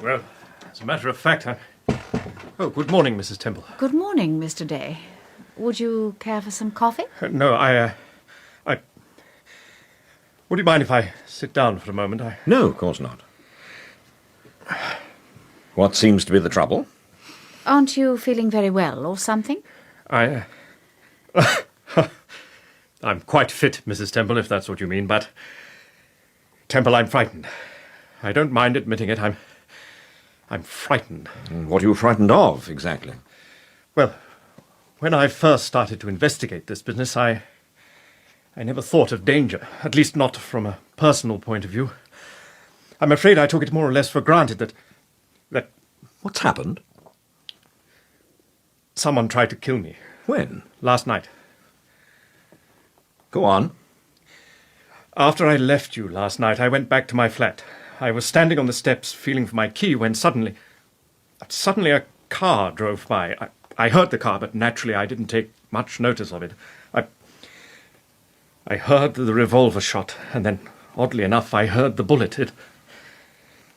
S8: Well, as a matter of fact, Oh, good morning, Mrs. Temple.
S12: Good morning, Mr. Day. Would you care for some coffee?
S8: No, Would you mind if I sit down for a moment?
S6: No, of course not. What seems to be the trouble?
S12: Aren't you feeling very well or something?
S8: I'm quite fit, Mrs. Temple, if that's what you mean, but... Temple, I'm frightened. I don't mind admitting it. I'm frightened.
S6: What are you frightened of, exactly?
S8: Well, when I first started to investigate this business, I never thought of danger, at least not from a personal point of view. I'm afraid I took it more or less for granted that...
S6: What's happened?
S8: Someone tried to kill me.
S6: When?
S8: Last night.
S6: Go on.
S8: After I left you last night, I went back to my flat. I was standing on the steps feeling for my key when suddenly a car drove by. I heard the car, but naturally I didn't take much notice of it. I heard the revolver shot, and then, oddly enough, I heard the bullet.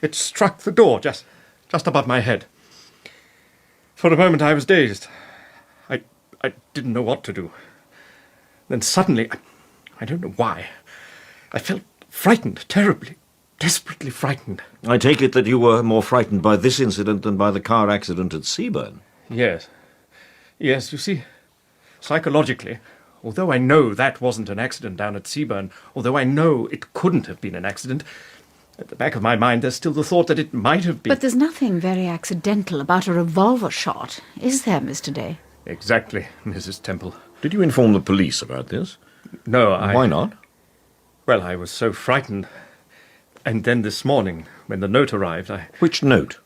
S8: It struck the door just above my head. For a moment I was dazed. I didn't know what to do. Then suddenly, I don't know why, I felt frightened, terribly, desperately frightened.
S6: I take it that you were more frightened by this incident than by the car accident at Seaburn.
S8: Yes. Yes, you see, psychologically, although I know that wasn't an accident down at Seaburn, although I know it couldn't have been an accident, at the back of my mind there's still the thought that it might have been.
S12: But there's nothing very accidental about a revolver shot, is there, Mr. Day?
S8: Exactly, Mrs. Temple.
S6: Did you inform the police about this?
S8: No,
S6: Why not?
S8: Well, I was so frightened. And then this morning, when the note arrived,
S6: Which note?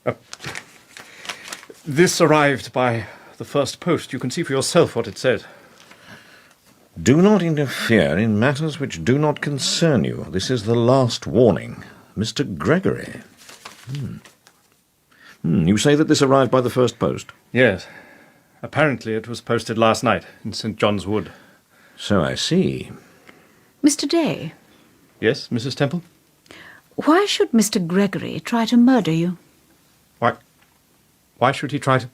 S8: This arrived by the first post. You can see for yourself what it said.
S6: Do not interfere in matters which do not concern you. This is the last warning. Mr. Gregory. You say that this arrived by the first post?
S8: Yes. Apparently it was posted last night in St. John's Wood.
S6: So I see.
S12: Mr. Day?
S8: Yes, Mrs. Temple?
S12: Why should Mr. Gregory try to murder you?
S8: Why should he try to...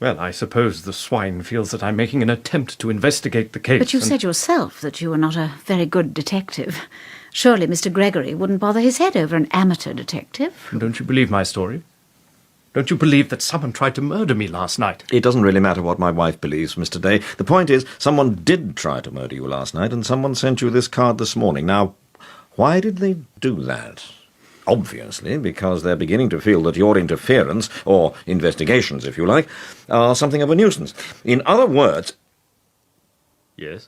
S8: Well, I suppose the swine feels that I'm making an attempt to investigate the case.
S12: But you said yourself that you were not a very good detective. Surely Mr. Gregory wouldn't bother his head over an amateur detective.
S8: Don't you believe my story? Don't you believe that someone tried to murder me last night?
S6: It doesn't really matter what my wife believes, Mr. Day. The point is, someone did try to murder you last night, and someone sent you this card this morning. Now, Why did they do that? Obviously, because they're beginning to feel that your interference, or investigations, if you like, are something of a nuisance. In other words...
S8: Yes?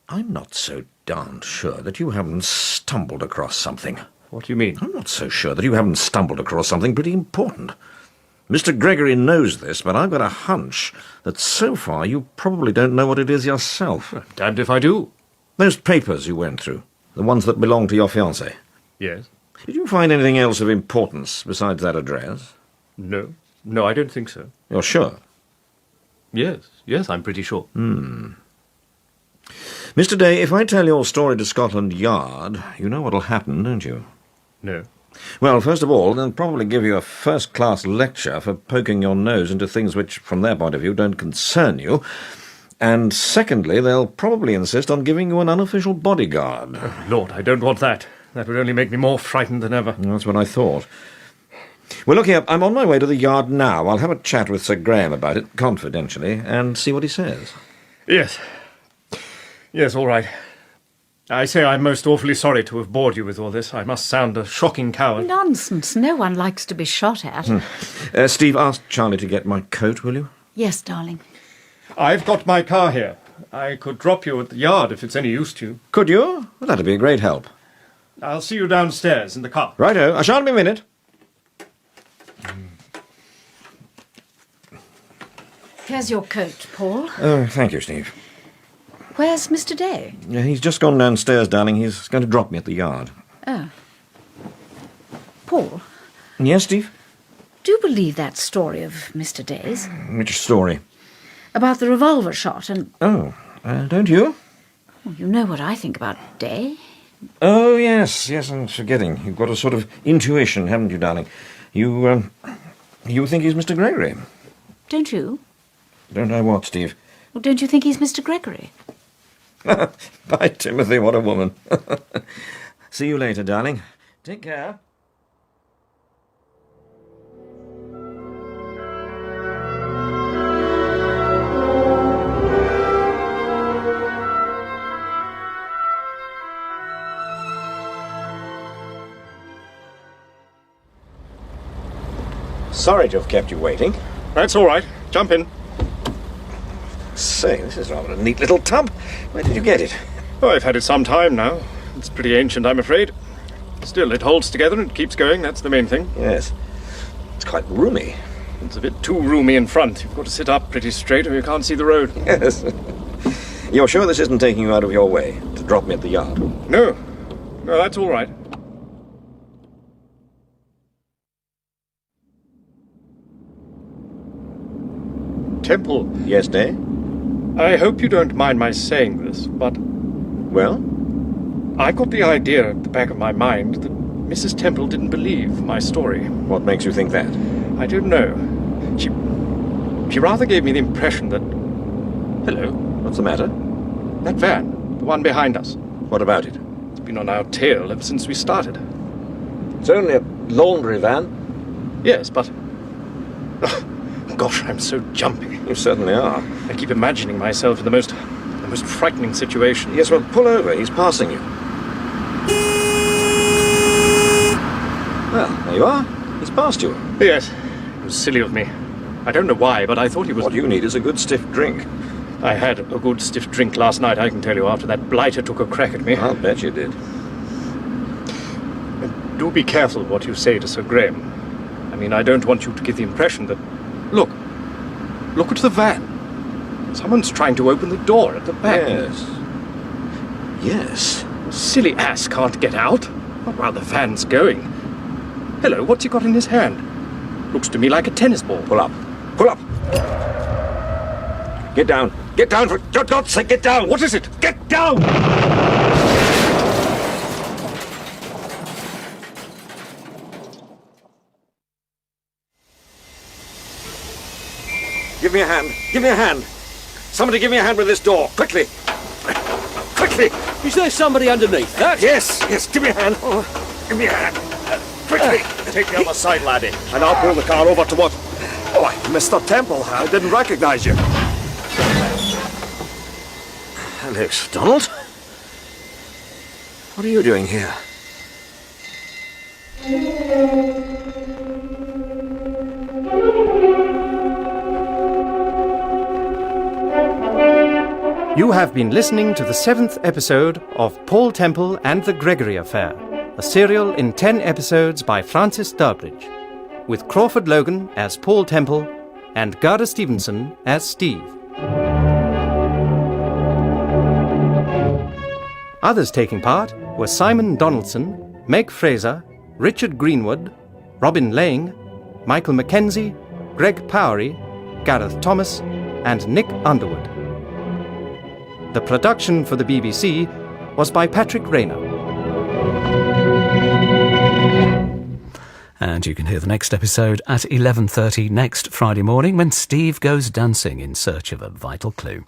S6: I'm not so darned sure that you haven't stumbled across something.
S8: What do you mean?
S6: I'm not so sure that you haven't stumbled across something pretty important. Mr. Gregory knows this, but I've got a hunch that so far you probably don't know what it is yourself.
S8: Damned if I do.
S6: Those papers you went through, the ones that belong to your fiancée.
S8: Yes?
S6: Did you find anything else of importance besides that address?
S8: No. No, I don't think so.
S6: You're sure?
S8: Yes, I'm pretty sure.
S6: Mr. Day, if I tell your story to Scotland Yard, you know what'll happen, don't you?
S8: No.
S6: Well, first of all, they'll probably give you a first-class lecture for poking your nose into things which, from their point of view, don't concern you. And secondly, they'll probably insist on giving you an unofficial bodyguard.
S8: Oh, Lord, I don't want that. That would only make me more frightened than ever.
S6: That's what I thought. Well, look here, I'm on my way to the yard now. I'll have a chat with Sir Graham about it, confidentially, and see what he says.
S8: Yes. Yes, all right. I say I'm most awfully sorry to have bored you with all this. I must sound a shocking coward.
S12: Nonsense. No one likes to be shot at.
S6: Steve, ask Charlie to get my coat, will you?
S12: Yes, darling.
S8: I've got my car here. I could drop you at the yard if it's any use to you.
S6: Could you? Well, that'd be a great help.
S8: I'll see you downstairs in the car.
S6: Righto, I shan't be a minute.
S12: Here's your coat, Paul.
S6: Oh, thank you, Steve.
S12: Where's Mr. Day?
S6: Yeah, he's just gone downstairs, darling. He's going to drop me at the yard.
S12: Oh. Paul,
S6: Yes, Steve?
S12: do you believe that story of Mr. Day's?
S6: Which story?
S12: About the revolver shot and...
S6: Oh, don't you?
S12: Well, you know what I think about Day.
S6: Oh, yes, I'm forgetting. You've got a sort of intuition, haven't you, darling? You think he's Mr. Gregory?
S12: Don't you?
S6: Don't I what, Steve?
S12: Well, don't you think he's Mr. Gregory?
S6: By Timothy, what a woman. See you later, darling. Take care. Sorry to have kept you waiting.
S8: That's all right. Jump in.
S6: Say, this is rather a neat little tub. Where did you get it?
S8: Oh, I've had it some time now. It's pretty ancient, I'm afraid. Still, it holds together and keeps going. That's the main thing.
S6: Yes. It's quite roomy.
S8: It's a bit too roomy in front. You've got to sit up pretty straight or you can't see the road.
S6: Yes. You're sure this isn't taking you out of your way to drop me at the yard?
S8: No. No, that's all right. Temple.
S6: Yes, Day?
S8: I hope you don't mind my saying this, but...
S6: Well?
S8: I got the idea at the back of my mind that Mrs. Temple didn't believe my story.
S6: What makes you think that?
S8: I don't know. She rather gave me the impression that... Hello?
S6: What's the matter?
S8: That van, the one behind us.
S6: What about it?
S8: It's been on our tail ever since we started.
S6: It's only a laundry van.
S8: Yes, but... Oh, gosh, I'm so jumpy.
S6: You certainly are.
S8: I keep imagining myself in the most frightening situation.
S6: Yes, well, pull over. He's passing you. Well, there you are. He's passed you.
S8: Yes. It was silly of me. I don't know why, but I thought he was...
S6: What you need is a good stiff drink.
S8: I had a good stiff drink last night, I can tell you, after that blighter took a crack at me.
S6: I'll bet you did.
S8: Do be careful what you say to Sir Graham. I mean, I don't want you to give the impression that... Look at the van. Someone's trying to open the door at the back.
S6: Yes.
S8: Silly ass can't get out. Not while the van's going. Hello, what's he got in his hand? Looks to me like a tennis ball.
S6: Pull up. Pull up. Get down. Get down, for God's sake, get down.
S8: What is it?
S6: Get down! Give me a hand. Give me a hand. Somebody give me a hand with this door. Quickly. Quickly.
S10: Is there somebody underneath that?
S6: Yes. Give me a hand. Give me a hand. Quickly.
S14: Take the other side, laddie, and I'll pull the car over to what... Oh, Mr. Temple, I didn't recognize you.
S6: Hello, Sir Donald. What are you doing here?
S2: You have been listening to the 7th episode of Paul Temple and the Gregory Affair, a serial in 10 episodes by Francis Durbridge, with Crawford Logan as Paul Temple and Gerda Stevenson as Steve. Others taking part were Simon Donaldson, Meg Fraser, Richard Greenwood, Robin Lang, Michael Mackenzie, Greg Powery, Gareth Thomas, and Nick Underwood. The production for the BBC was by Patrick Rayner.
S18: And you can hear the next episode at 11:30 next Friday morning when Steve goes dancing in search of a vital clue.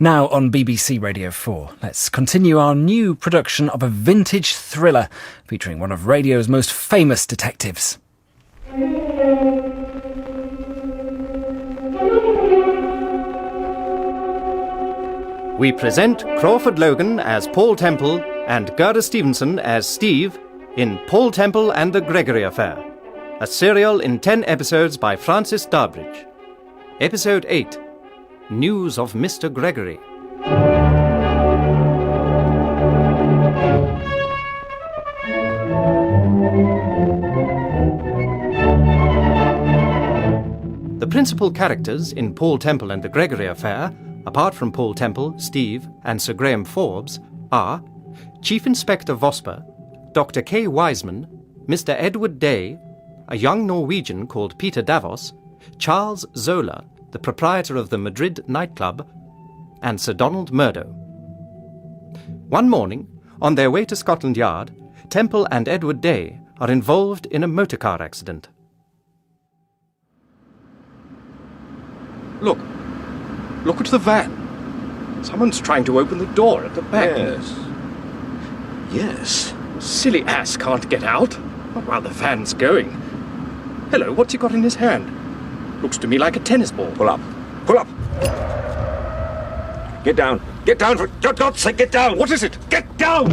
S5: Now on BBC Radio 4, let's continue our new production of a vintage thriller featuring one of radio's most famous detectives.
S2: We present Crawford Logan as Paul Temple and Gerda Stevenson as Steve in Paul Temple and the Gregory Affair, a serial in 10 episodes by Francis Durbridge. Episode 8, News of Mr. Gregory. The principal characters in Paul Temple and the Gregory Affair, apart from Paul Temple, Steve, and Sir Graham Forbes, are Chief Inspector Vosper, Dr. K. Wiseman, Mr. Edward Day, a young Norwegian called Peter Davos, Charles Zola, the proprietor of the Madrid nightclub, and Sir Donald Murdo. One morning, on their way to Scotland Yard, Temple and Edward Day are involved in a motor car accident.
S14: Look at the van. Someone's trying to open the door at the back. Yes. Silly ass can't get out. Not while the van's going. Hello, what's he got in his hand? Looks to me like a tennis ball.
S6: Pull up. Pull up. Get down. Get down, for God's sake, get down.
S14: What is it?
S6: Get down!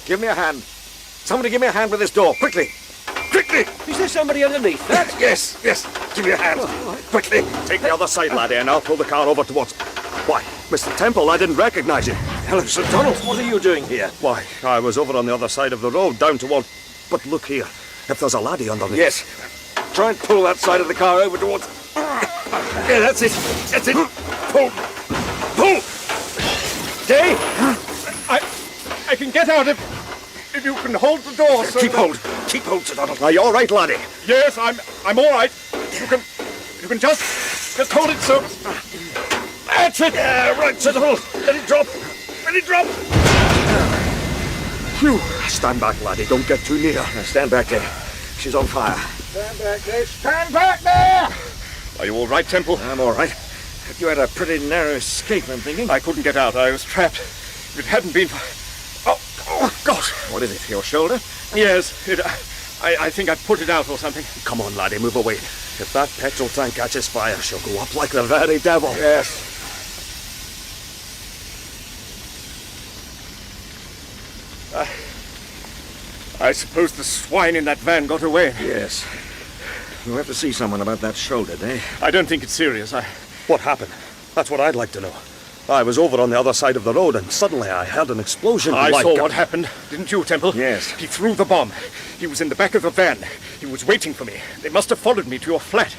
S6: Give me a hand. Somebody give me a hand with this door, quickly. Quickly!
S10: Is there somebody underneath that?
S6: Yes. Give me a hand. Quickly.
S16: Take the other side, laddie, and I'll pull the car over towards... Why, Mr. Temple, I didn't recognise you.
S6: Hello, Sir Donald. What are you doing here?
S16: Why, I was over on the other side of the road, down toward... But look here, if there's a laddie underneath...
S6: Yes. Try and pull that side of the car over towards... Yeah, that's it. That's it. Pull. Pull!
S14: Day! I can get out if you can hold the door, so...
S6: Keep hold. Keep hold, Sir Donald.
S16: Are you all right, laddie?
S14: Yes, I'm all right. You can just hold it so... That's it!
S6: Yeah, right, Sir Donald. Let it drop. Let it drop.
S16: Phew. Stand back, laddie. Don't get too near.
S6: Now, stand back there. She's on fire.
S14: Stand back there. Stand back there!
S16: Are you all right, Temple?
S6: I'm all right. You had a pretty narrow escape, I'm thinking.
S14: I couldn't get out. I was trapped. If it hadn't been for... Oh, gosh.
S6: What is it, your shoulder?
S14: Yes, I think I put it out or something.
S16: Come on, laddie, move away. If that petrol tank catches fire, she'll go up like the very devil.
S14: Yes. I suppose the swine in that van got away.
S6: Yes. You'll have to see someone about that shoulder, eh?
S14: I don't think it's serious.
S16: What happened? That's what I'd like to know. I was over on the other side of the road and suddenly I heard an explosion.
S14: I saw what happened. Didn't you, Temple?
S6: Yes.
S14: He threw the bomb. He was in the back of the van. He was waiting for me. They must have followed me to your flat.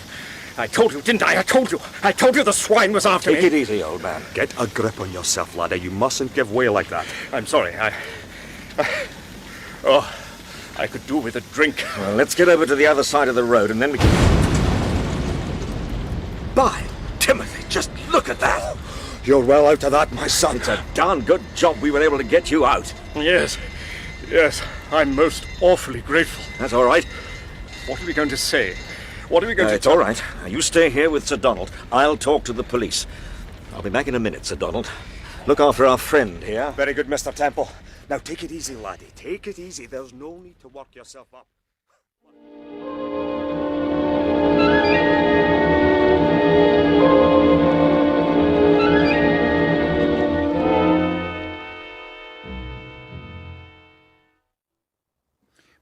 S14: I told you, didn't I? I told you the swine was after me.
S6: Take it easy, old man.
S16: Get a grip on yourself, laddie. You mustn't give way like that.
S14: I'm sorry. I could do with a drink.
S6: Well, let's get over to the other side of the road and then we can... By Timothy, just look at that.
S16: You're well out of that, my son.
S6: It's a darn good job we were able to get you out.
S14: Yes. I'm most awfully grateful.
S6: That's all right.
S14: What are we going to say? What are we going to
S6: It's all right. Now, you stay here with Sir Donald. I'll talk to the police. I'll be back in a minute, Sir Donald. Look after our friend here.
S16: Very good, Mr. Temple. Now, take it easy, laddie. Take it easy. There's no need to work yourself up.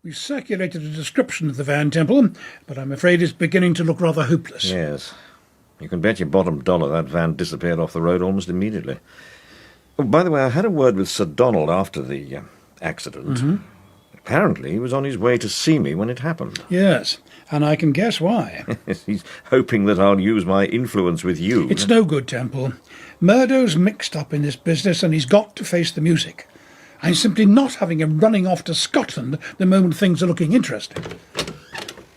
S7: We circulated a description of the Van Temple, but I'm afraid it's beginning to look rather hopeless.
S6: Yes. You can bet your bottom dollar that van disappeared off the road almost immediately. Oh, by the way, I had a word with Sir Donald after the accident.
S7: Mm-hmm.
S6: Apparently he was on his way to see me when it happened.
S7: Yes, and I can guess why.
S6: He's hoping that I'll use my influence with you.
S7: It's no good, Temple. Murdo's mixed up in this business and he's got to face the music. I'm simply not having him running off to Scotland the moment things are looking interesting.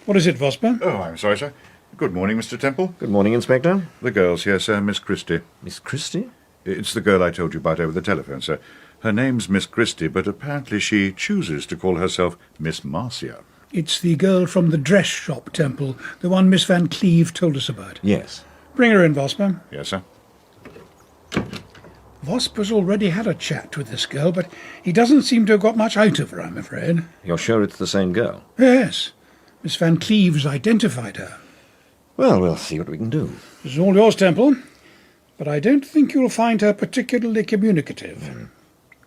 S7: What is it, Vosper?
S3: Oh, I'm sorry, sir. Good morning, Mr. Temple.
S6: Good morning, Inspector.
S3: The girl's here, sir, Miss Christie.
S6: Miss Christie?
S3: It's the girl I told you about over the telephone, sir. Her name's Miss Christie, but apparently she chooses to call herself Miss Marcia.
S7: It's the girl from the dress shop, Temple, the one Miss Van Cleve told us about.
S6: Yes.
S7: Bring her in, Vosper.
S3: Yes, sir.
S7: Vosper's already had a chat with this girl, but he doesn't seem to have got much out of her, I'm afraid.
S6: You're sure it's the same girl?
S7: Yes. Miss Van Cleve's identified her.
S6: Well, we'll see what we can do.
S7: This is all yours, Temple. But I don't think you'll find her particularly communicative.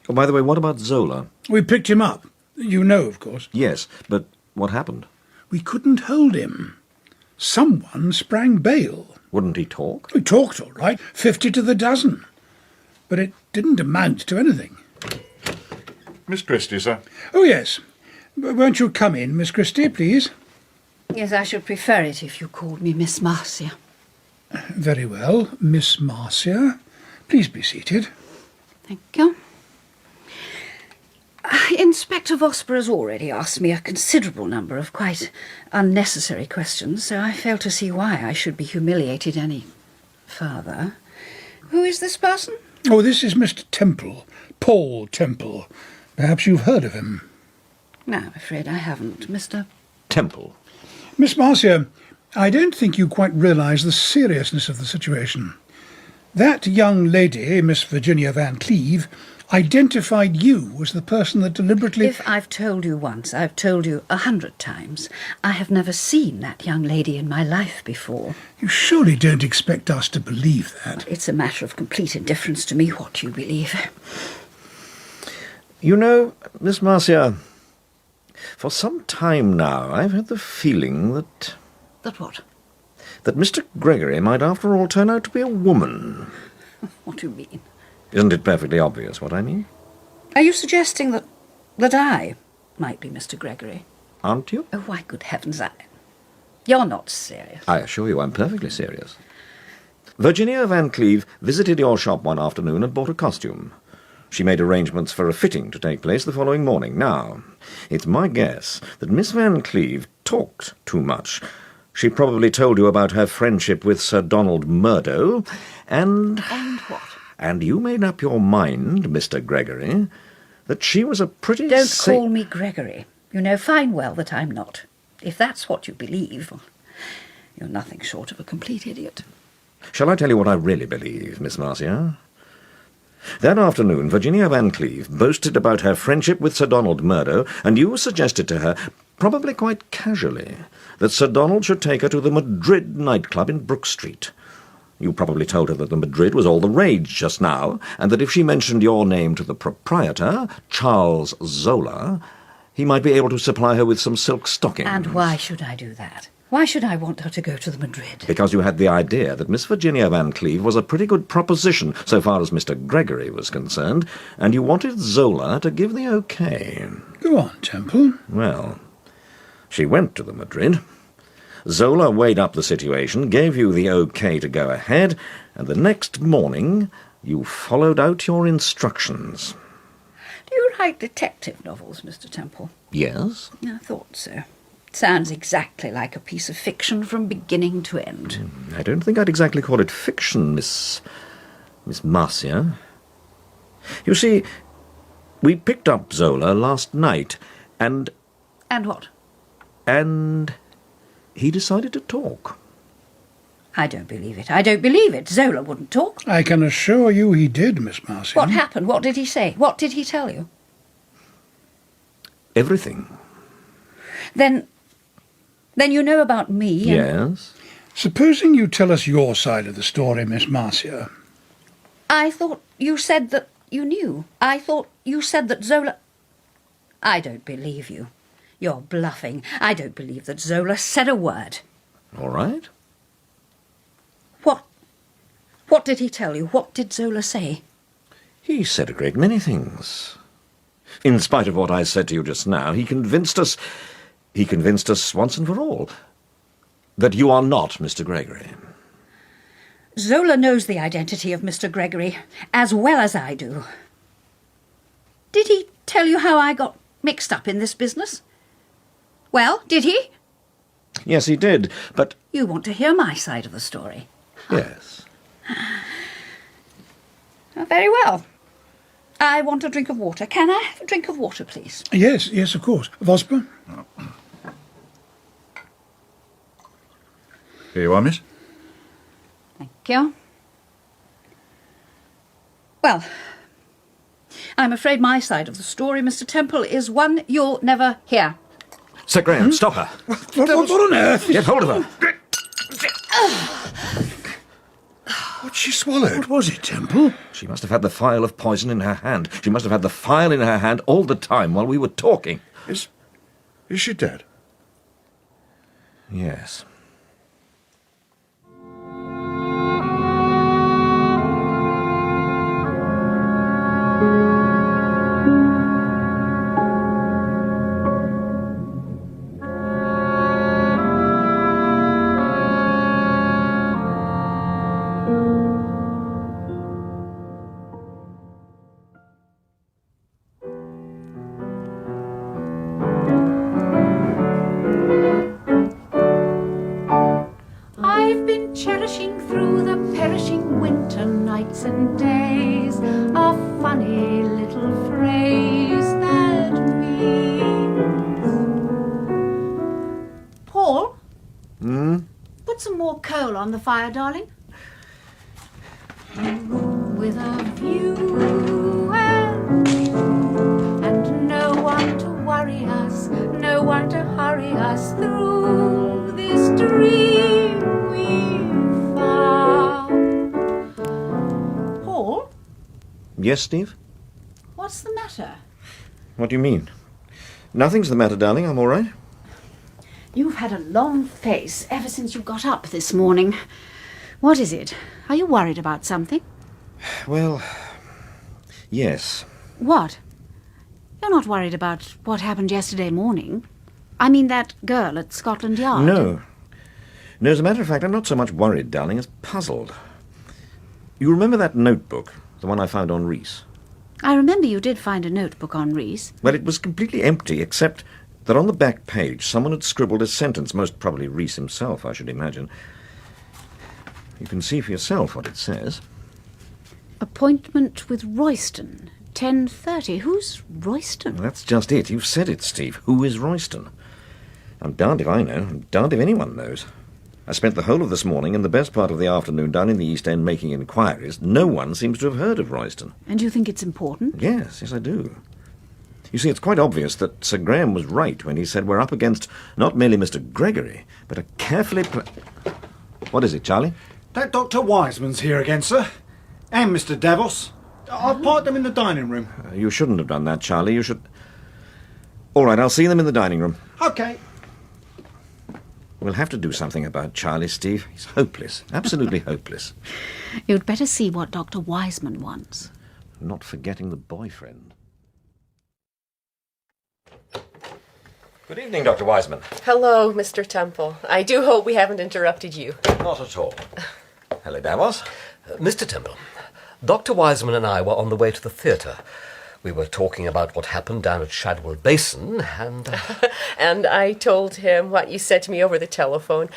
S6: Oh, by the way, what about Zola?
S7: We picked him up. You know, of course.
S6: Yes, but what happened?
S7: We couldn't hold him. Someone sprang bail.
S6: Wouldn't he talk?
S7: He talked all right, 50 to the dozen. But it didn't amount to anything.
S3: Miss Christie, sir.
S7: Oh, yes. Won't you come in, Miss Christie, please?
S12: Yes, I should prefer it if you called me Miss Marcia.
S7: Very well, Miss Marcia. Please be seated.
S12: Thank you. Inspector Vosper has already asked me a considerable number of quite unnecessary questions, so I fail to see why I should be humiliated any further. Who is this person?
S7: Oh, this is Mr. Temple, Paul Temple. Perhaps you've heard of him.
S12: No, I'm afraid I haven't, Mr.
S6: Temple.
S7: Miss Marcia, I don't think you quite realise the seriousness of the situation. That young lady, Miss Virginia Van Cleve, identified you as the person that deliberately...
S12: If I've told you once, I've told you 100 times. I have never seen that young lady in my life before.
S7: You surely don't expect us to believe that.
S12: It's a matter of complete indifference to me what you believe.
S6: You know, Miss Marcia, for some time now I've had the feeling that...
S12: That what?
S6: That Mr. Gregory might after all turn out to be a woman.
S12: What do you mean?
S6: Isn't it perfectly obvious what I mean?
S12: Are you suggesting that I might be Mr. Gregory?
S6: Aren't you?
S12: Oh, why, good heavens, you're not serious.
S6: I assure you I'm perfectly serious. Virginia Van Cleve visited your shop one afternoon and bought a costume. She made arrangements for a fitting to take place the following morning. Now, it's my guess that Miss Van Cleve talked too much. She probably told you about her friendship with Sir Donald Murdo, and...
S12: And what?
S6: And you made up your mind, Mr. Gregory, that she was a pretty...
S12: Don't call me Gregory. You know fine well that I'm not. If that's what you believe, you're nothing short of a complete idiot.
S6: Shall I tell you what I really believe, Miss Marcia? That afternoon, Virginia Van Cleve boasted about her friendship with Sir Donald Murdo, and you suggested to her, probably quite casually, that Sir Donald should take her to the Madrid nightclub in Brook Street. You probably told her that the Madrid was all the rage just now, and that if she mentioned your name to the proprietor, Charles Zola, he might be able to supply her with some silk stockings.
S12: And why should I do that? Why should I want her to go to the Madrid?
S6: Because you had the idea that Miss Virginia Van Cleve was a pretty good proposition so far as Mr. Gregory was concerned, and you wanted Zola to give the okay.
S7: Go on, Temple.
S6: Well, she went to the Madrid. Zola weighed up the situation, gave you the okay to go ahead, and the next morning you followed out your instructions.
S12: Do you write detective novels, Mr. Temple?
S6: Yes?
S12: I thought so. Sounds exactly like a piece of fiction from beginning to end.
S6: I don't think I'd exactly call it fiction, Miss Marcia. You see, we picked up Zola last night, and...
S12: And what?
S6: And he decided to talk.
S12: I don't believe it. I don't believe it. Zola wouldn't talk.
S7: I can assure you he did, Miss Marcia.
S12: What happened? What did he say? What did he tell you?
S6: Everything.
S12: Then you know about me.
S6: Yes?
S7: Supposing you tell us your side of the story, Miss Marcia.
S12: I thought you said that you knew. I thought you said that Zola... I don't believe you.
S17: You're bluffing. I don't believe that Zola said a word.
S6: All right.
S17: What did he tell you? What did Zola say?
S6: He said a great many things. In spite of what I said to you just now, he convinced us once and for all that you are not Mr. Gregory.
S17: Zola knows the identity of Mr. Gregory as well as I do. Did he tell you how I got mixed up in this business? Well, did he?
S6: Yes, he did, but...
S17: You want to hear my side of the story?
S6: Yes.
S17: Oh, very well. I want a drink of water. Can I have a drink of water, please?
S7: Yes, of course. Vosper?
S3: Here you are, miss.
S17: Thank you. Well, I'm afraid my side of the story, Mr. Temple, is one you'll never hear.
S6: Sir Graham, stop her.
S7: What on earth?
S6: Get hold of her.
S3: What's she swallowed?
S7: What was it, Temple?
S6: She must have had the phial of poison in her hand. She must have had the phial in her hand all the time while we were talking.
S3: Is she dead?
S6: Yes.
S12: Cherishing through the perishing winter nights and days a funny little phrase that means... Paul? Put some more coal on the fire, darling. With a view and no one to worry us, no one to hurry us through this dream we found. Paul?
S6: Yes, Steve?
S12: What's the matter?
S6: What do you mean? Nothing's the matter, darling. I'm all right.
S12: You've had a long face ever since you got up this morning. What is it? Are you worried about something?
S6: Well, yes.
S12: What? You're not worried about what happened yesterday morning? I mean that girl at Scotland Yard?
S6: No. No, as a matter of fact, I'm not so much worried, darling, as puzzled. You remember that notebook, the one I found on Reese?
S12: I remember you did find a notebook on Reese.
S6: Well, it was completely empty, except that on the back page someone had scribbled a sentence, most probably Reese himself, I should imagine. You can see for yourself what it says.
S12: Appointment with Royston, 10:30. Who's Royston?
S6: Well, that's just it. You've said it, Steve. Who is Royston? I'm darned if I know. I'm darned if anyone knows. I spent the whole of this morning and the best part of the afternoon down in the East End making inquiries. No one seems to have heard of Royston.
S12: And you think it's important?
S6: Yes, I do. You see, it's quite obvious that Sir Graham was right when he said we're up against not merely Mr. Gregory, but a carefully... What is it, Charlie?
S9: That Dr. Wiseman's here again, sir. And Mr. Davos. I've parked them in the dining room.
S6: You shouldn't have done that, Charlie. You should... All right, I'll see them in the dining room.
S9: OK.
S6: We'll have to do something about Charlie, Steve. He's hopeless. Absolutely hopeless.
S12: You'd better see what Dr. Wiseman wants.
S6: Not forgetting the boyfriend. Good evening, Dr. Wiseman.
S13: Hello, Mr. Temple. I do hope we haven't interrupted you.
S6: Not at all. Hello, Davos.
S4: Mr. Temple, Dr. Wiseman and I were on the way to the theatre. We were talking about what happened down at Shadwell Basin, and...
S13: And I told him what you said to me over the telephone.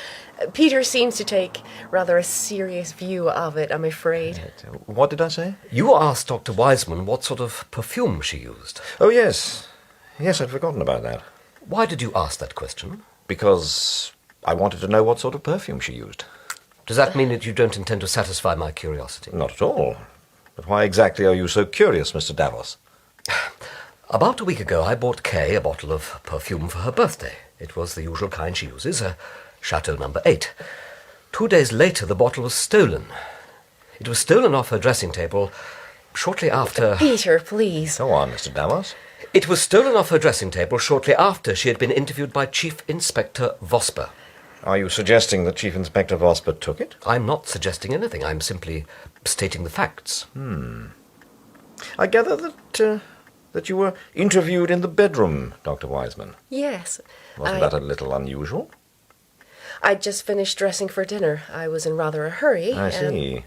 S13: Peter seems to take rather a serious view of it, I'm afraid.
S6: What did I say?
S4: You asked Dr. Wiseman what sort of perfume she used.
S6: Oh, yes. Yes, I'd forgotten about that.
S4: Why did you ask that question?
S6: Because I wanted to know what sort of perfume she used.
S4: Does that mean that you don't intend to satisfy my curiosity?
S6: Not at all. But why exactly are you so curious, Mr. Davos?
S4: About a week ago, I bought Kay a bottle of perfume for her birthday. It was the usual kind she uses, a Chateau No. 8. 2 days later, the bottle was stolen. It was stolen off her dressing table shortly after...
S13: Peter, please.
S6: Go on, Mr. Davos.
S4: It was stolen off her dressing table shortly after she had been interviewed by Chief Inspector Vosper.
S6: Are you suggesting that Chief Inspector Vosper took it?
S4: I'm not suggesting anything. I'm simply stating the facts.
S6: I gather that you were interviewed in the bedroom, Dr. Wiseman.
S13: Yes.
S6: Wasn't that a little unusual?
S13: I'd just finished dressing for dinner. I was in rather a hurry.
S6: I see.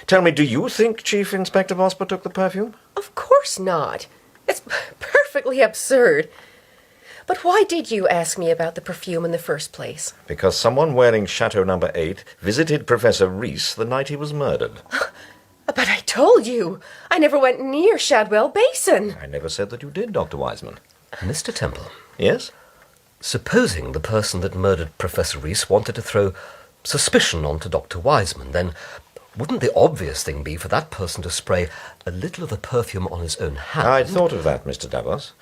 S6: Tell me, do you think Chief Inspector Vosper took the perfume?
S13: Of course not. It's perfectly absurd. But why did you ask me about the perfume in the first place?
S6: Because someone wearing Chateau number 8 visited Professor Reese the night he was murdered.
S13: But I told you, I never went near Shadwell Basin.
S6: I never said that you did, Dr. Wiseman.
S4: Mr. Temple.
S6: Yes?
S4: Supposing the person that murdered Professor Reese wanted to throw suspicion onto Dr. Wiseman, then wouldn't the obvious thing be for that person to spray a little of the perfume on his own hand?
S6: I'd thought of that, Mr. Davos.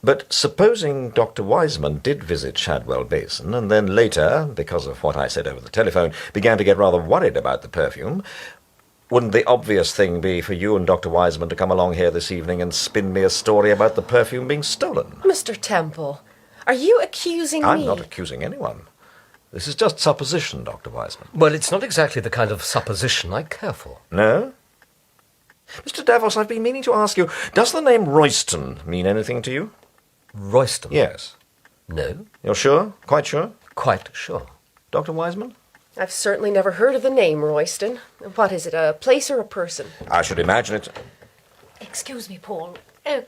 S6: But supposing Dr. Wiseman did visit Shadwell Basin, and then later, because of what I said over the telephone, began to get rather worried about the perfume, wouldn't the obvious thing be for you and Dr. Wiseman to come along here this evening and spin me a story about the perfume being stolen?
S13: Mr. Temple, are you accusing me?
S6: I'm not accusing anyone. This is just supposition, Dr. Wiseman.
S4: Well, it's not exactly the kind of supposition I care for.
S6: No? Mr. Davos, I've been meaning to ask you, does the name Royston mean anything to you?
S4: Royston?
S6: Yes.
S4: No.
S6: You're sure? Quite sure?
S4: Quite sure.
S6: Dr. Wiseman?
S13: I've certainly never heard of the name Royston. What is it, a place or a person?
S6: I should imagine it's...
S12: Excuse me, Paul.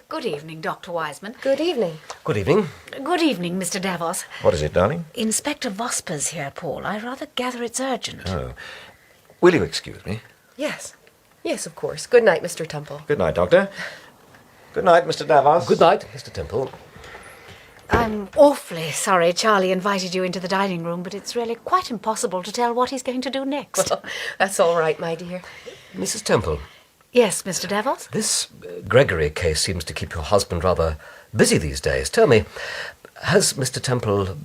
S12: Good evening, Dr. Wiseman.
S13: Good evening.
S4: Good evening.
S12: Good evening, Mr. Davos.
S6: What is it, darling?
S12: Inspector Vosper's here, Paul. I rather gather it's urgent.
S6: Oh. Will you excuse me?
S13: Yes. Yes, of course. Good night, Mr. Temple.
S6: Good night, Doctor. Good night, Mr. Davos.
S4: Good night, Mr. Temple.
S12: I'm awfully sorry Charlie invited you into the dining room, but it's really quite impossible to tell what he's going to do next.
S13: Well, that's all right, my dear.
S4: Mrs. Temple.
S12: Yes, Mr. Davos?
S4: This Gregory case seems to keep your husband rather busy these days. Tell me, has Mr. Temple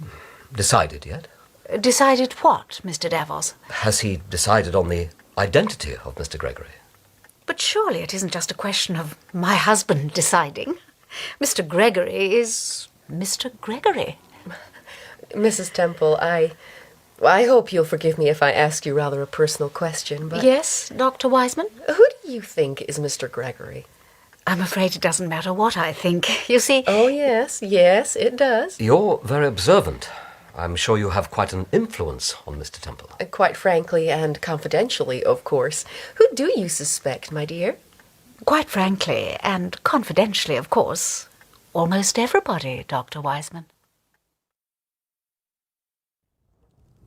S4: decided yet?
S12: Decided what, Mr. Davos?
S4: Has he decided on the identity of Mr. Gregory?
S12: But surely it isn't just a question of my husband deciding. Mr. Gregory is Mr. Gregory.
S13: Mrs. Temple, I hope you'll forgive me if I ask you rather a personal question, but...
S12: Yes, Dr. Wiseman?
S13: Who do you think is Mr. Gregory?
S12: I'm afraid it doesn't matter what I think. You see...
S13: Oh, yes, it does.
S4: You're very observant. I'm sure you have quite an influence on Mr. Temple.
S13: Quite frankly and confidentially, of course. Who do you suspect, my dear?
S12: Quite frankly and confidentially, of course. Almost everybody, Dr. Wiseman.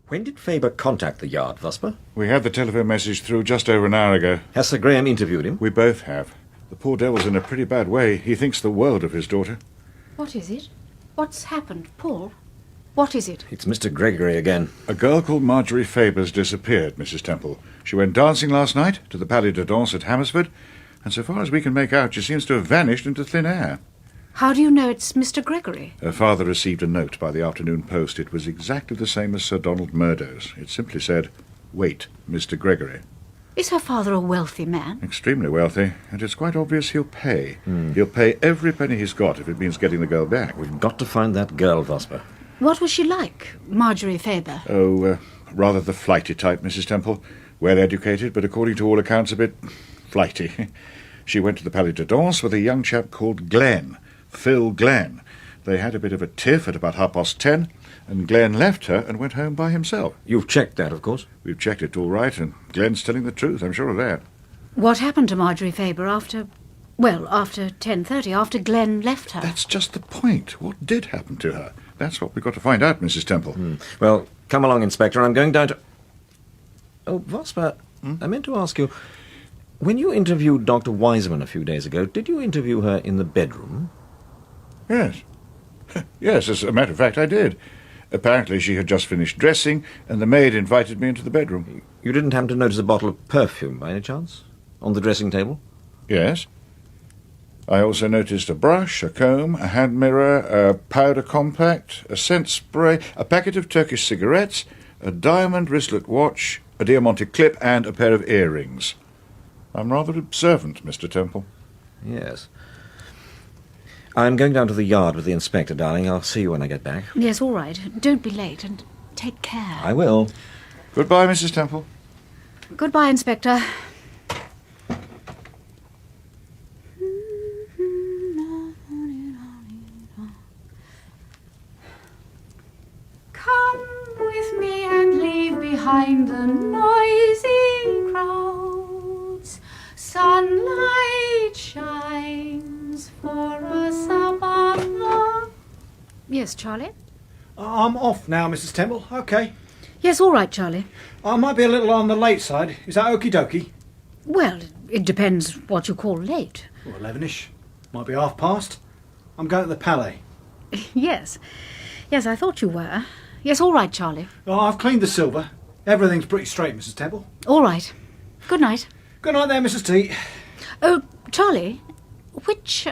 S6: When did Faber contact the Yard, Vosper?
S3: We had the telephone message through just over an hour ago.
S6: Has Sir Graham interviewed him?
S3: We both have. The poor devil's in a pretty bad way. He thinks the world of his daughter.
S17: What is it? What's happened, Paul? What is it?
S6: It's Mr. Gregory again.
S3: A girl called Marjorie Faber's disappeared, Mrs. Temple. She went dancing last night to the Palais de Danse at Hammersford, and so far as we can make out, she seems to have vanished into thin air.
S17: How do you know it's Mr. Gregory?
S3: Her father received a note by the afternoon post. It was exactly the same as Sir Donald Murdo's. It simply said, "Wait, Mr. Gregory."
S17: Is her father a wealthy man?
S3: Extremely wealthy, and it's quite obvious he'll pay. He'll pay every penny he's got if it means getting the girl back.
S6: We've got to find that girl, Vosper.
S17: What was she like, Marjorie Faber?
S3: Oh, rather the flighty type, Mrs. Temple. Well-educated, but according to all accounts a bit flighty. She went to the Palais de Danse with a young chap called Glenn, Phil Glenn. They had a bit of a tiff at about 10:30, and Glenn left her and went home by himself.
S6: You've checked that, of course?
S3: We've checked it all right, and Glenn's telling the truth, I'm sure of that.
S17: What happened to Marjorie Faber after 10:30, after Glenn left her?
S3: That's just the point. What did happen to her? That's what we've got to find out, Mrs. Temple.
S6: Well, come along, Inspector. I'm going down to... Oh, Vosper, I meant to ask you, when you interviewed Dr. Wiseman a few days ago, did you interview her in the bedroom?
S3: Yes. Yes, as a matter of fact, I did. Apparently she had just finished dressing, and the maid invited me into the bedroom.
S6: You didn't happen to notice a bottle of perfume, by any chance, on the dressing table?
S3: Yes. I also noticed a brush, a comb, a hand mirror, a powder compact, a scent spray, a packet of Turkish cigarettes, a diamond wristlet watch, a Diamante clip, and a pair of earrings. I'm rather observant, Mr. Temple.
S6: Yes. I'm going down to the yard with the inspector, darling. I'll see you when I get back.
S12: Yes, all right. Don't be late, and take care.
S6: I will.
S3: Goodbye, Mrs. Temple.
S12: Goodbye, Inspector.
S1: Come with me and leave behind the noisy crowds. Sunlight shines for us above the...
S12: Yes, Charlie?
S9: I'm off now, Mrs. Temple. OK.
S12: Yes, all right, Charlie.
S9: I might be a little on the late side. Is that okie dokie?
S12: Well, it depends what you call late.
S9: Or 11ish. Might be half past. I'm going to the Palais.
S12: Yes. Yes, I thought you were. Yes, all right, Charlie.
S9: Oh, I've cleaned the silver. Everything's pretty straight, Mrs. Temple.
S12: All right. Good night.
S9: Good night there, Mrs. T.
S12: Oh, Charlie, which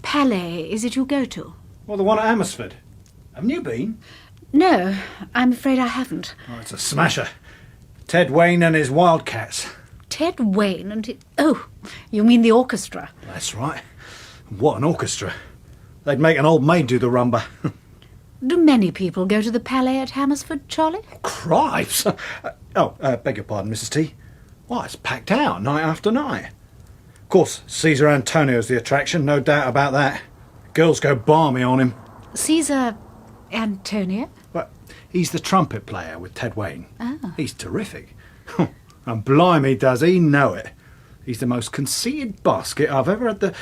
S12: Palais is it you go to?
S9: Well, the one at Amersfoort. Haven't you been?
S12: No, I'm afraid I haven't.
S9: Oh, it's a smasher. Ted Wayne and his Wildcats.
S12: Ted Wayne and it... Oh, you mean the orchestra?
S9: That's right. What an orchestra. They'd make an old maid do the rumba.
S12: Do many people go to the Palais at Amersfoort, Charlie?
S9: Cripes! Beg your pardon, Mrs. T. Why, it's packed out night after night. Of course, Caesar Antonio's the attraction, no doubt about that. Girls go balmy on him.
S12: Caesar Antonio?
S9: But he's the trumpet player with Ted Wayne.
S12: Oh.
S9: He's terrific. And blimey, does he know it. He's the most conceited basket I've ever had the...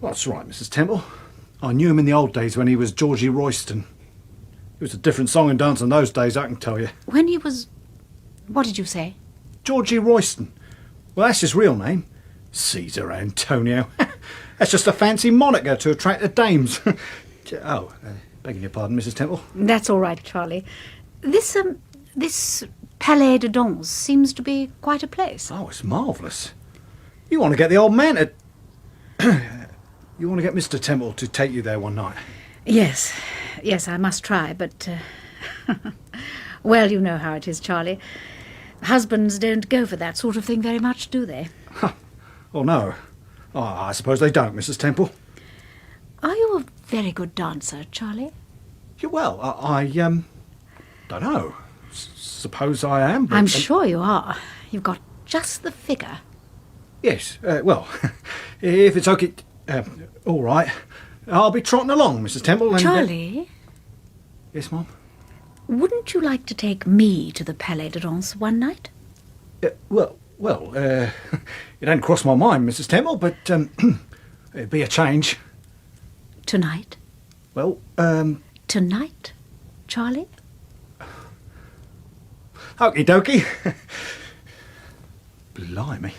S9: Well, that's right, Mrs. Temple. I knew him in the old days when he was Georgie Royston. It was a different song and dance in those days, I can tell you.
S12: When he was... What did you say?
S9: Georgie Royston. Well, that's his real name. Caesar Antonio. That's just a fancy moniker to attract the dames. Begging your pardon, Mrs. Temple.
S12: That's all right, Charlie. This Palais de Danse seems to be quite a place.
S9: Oh, it's marvellous. You want to get the old man to... You want to get Mr. Temple to take you there one night?
S12: Yes, I must try, but... Well, you know how it is, Charlie. Husbands don't go for that sort of thing very much, do they?
S9: Oh, no. Oh, I suppose they don't, Mrs. Temple.
S12: Are you a very good dancer, Charlie?
S9: Well, I don't know. Suppose I am, but...
S12: I'm sure you are. You've got just the figure.
S9: Yes, well, if it's okay... all right. I'll be trotting along, Mrs. Temple, and...
S12: Charlie?
S9: Yes, Mum?
S12: Wouldn't you like to take me to the Palais de Danse one night?
S9: Well, it hadn't crossed my mind, Mrs. Temple, but it'd be a change.
S12: Tonight?
S9: Well,
S12: Tonight, Charlie?
S9: Okie dokie. Blimey.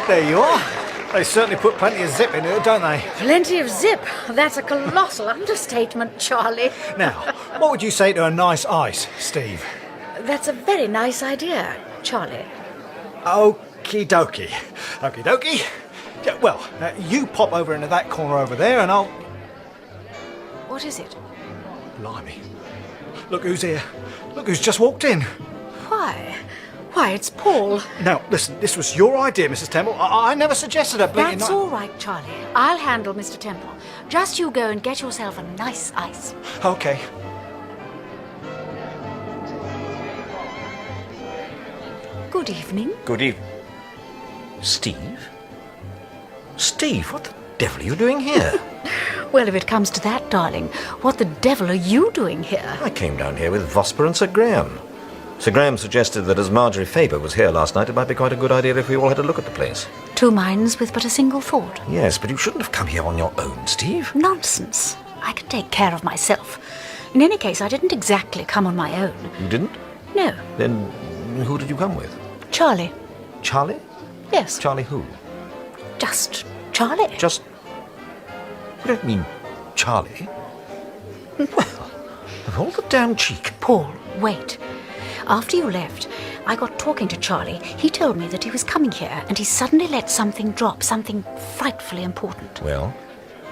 S9: There you are. They certainly put plenty of zip in it, don't they?
S12: Plenty of zip. That's a colossal understatement, Charlie.
S9: Now, what would you say to a nice ice, Steve?
S12: That's a very nice idea, Charlie.
S9: Okie dokie. Okie dokie. Yeah, well, you pop over into that corner over there and I'll...
S12: What is it?
S9: Blimey. Look who's here. Look who's just walked in.
S12: Why, it's Paul.
S9: Now, listen, this was your idea, Mrs. Temple. I never suggested a bleating...
S12: That's all right, Charlie. I'll handle Mr. Temple. Just you go and get yourself a nice ice.
S9: OK.
S12: Good evening.
S6: Good evening. Steve? Steve, what the devil are you doing here?
S12: Well, if it comes to that, darling, what the devil are you doing here?
S6: I came down here with Vosper and Sir Graham. Sir Graham suggested that as Marjorie Faber was here last night, it might be quite a good idea if we all had a look at the place.
S12: Two minds with but a single thought.
S6: Yes, but you shouldn't have come here on your own, Steve.
S12: Nonsense. I can take care of myself. In any case, I didn't exactly come on my own.
S6: You didn't?
S12: No.
S6: Then who did you come with?
S12: Charlie.
S6: Charlie?
S12: Yes.
S6: Charlie who?
S12: Just
S11: Charlie.
S6: Just... You don't mean Charlie? Well, of all the damn cheek.
S11: Paul, wait. After you left, I got talking to Charlie. He told me that he was coming here, and he suddenly let something drop, something frightfully important.
S6: Well?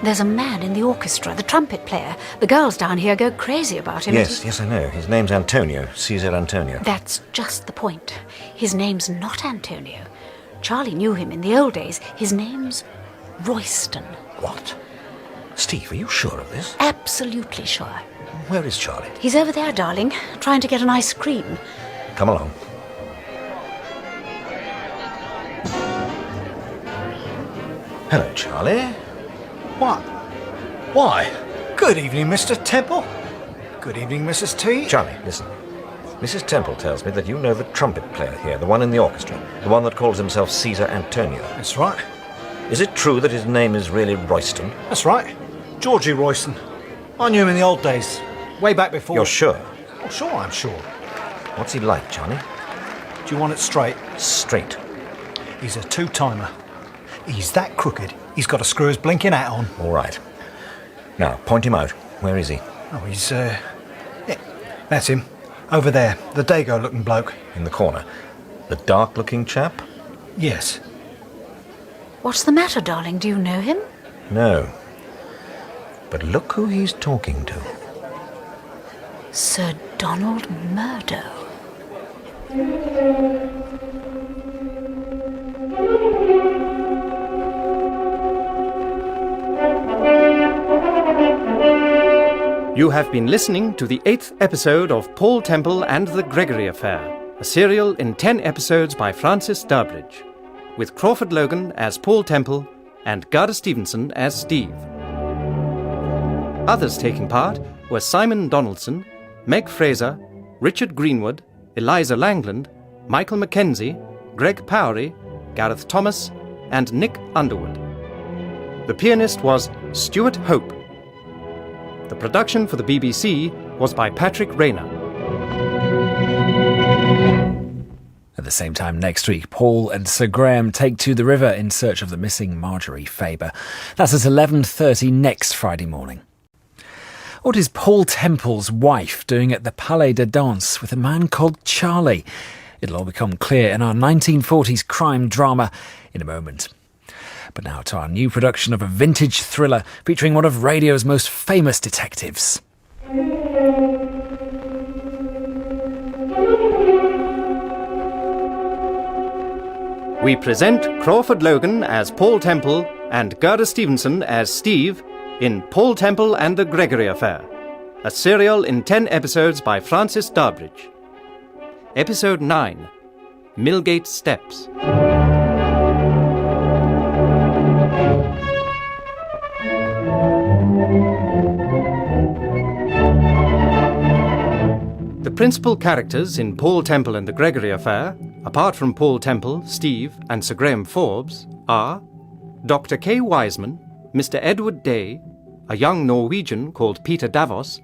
S11: There's a man in the orchestra, the trumpet player. The girls down here go crazy about him.
S6: Yes, I know. His name's Antonio, Caesar Antonio.
S11: That's just the point. His name's not Antonio. Charlie knew him in the old days. His name's Royston.
S6: What? Steve, are you sure of this?
S11: Absolutely sure.
S6: Where is Charlie?
S11: He's over there, darling, trying to get an ice cream.
S6: Come along. Hello, Charlie.
S9: What? Why? Good evening, Mr. Temple. Good evening, Mrs. T.
S6: Charlie, listen. Mrs. Temple tells me that you know the trumpet player here, the one in the orchestra, the one that calls himself Caesar Antonio.
S9: That's right.
S6: Is it true that his name is really Royston?
S9: That's right. Georgie Royston. I knew him in the old days, way back before...
S6: You're sure?
S9: Oh, sure, I'm sure.
S6: What's he like, Charlie?
S9: Do you want it straight?
S6: Straight.
S9: He's a two-timer. He's that crooked, he's got to screw his blinking hat on.
S6: All right. Now, point him out. Where is he?
S9: Oh, he's, yeah, that's him. Over there, the Dago-looking bloke.
S6: In the corner. The dark-looking chap?
S9: Yes.
S11: What's the matter, darling? Do you know him?
S6: No. But look who he's talking to.
S11: Sir Donald Murdo.
S2: You have been listening to the 8th episode of Paul Temple and the Gregory Affair, a serial in 10 episodes by Francis Durbridge, with Crawford Logan as Paul Temple and Gerda Stevenson as Steve. Others taking part were Simon Donaldson, Meg Fraser, Richard Greenwood, Eliza Langland, Michael Mackenzie, Greg Powery, Gareth Thomas, and Nick Underwood. The pianist was Stuart Hope. The production for the BBC was by Patrick Rayner.
S5: At the same time next week, Paul and Sir Graham take to the river in search of the missing Marjorie Faber. That's at 11:30 next Friday morning. What is Paul Temple's wife doing at the Palais de Danse with a man called Charlie? It'll all become clear in our 1940s crime drama in a moment. But now to our new production of a vintage thriller featuring one of radio's most famous detectives.
S2: We present Crawford Logan as Paul Temple and Gerda Stevenson as Steve in Paul Temple and the Gregory Affair, a serial in 10 episodes by Francis Durbridge. Episode 9, Millgate Steps. The principal characters in Paul Temple and the Gregory Affair, apart from Paul Temple, Steve, and Sir Graham Forbes, are Dr. K. Wiseman, Mr. Edward Day, a young Norwegian called Peter Davos,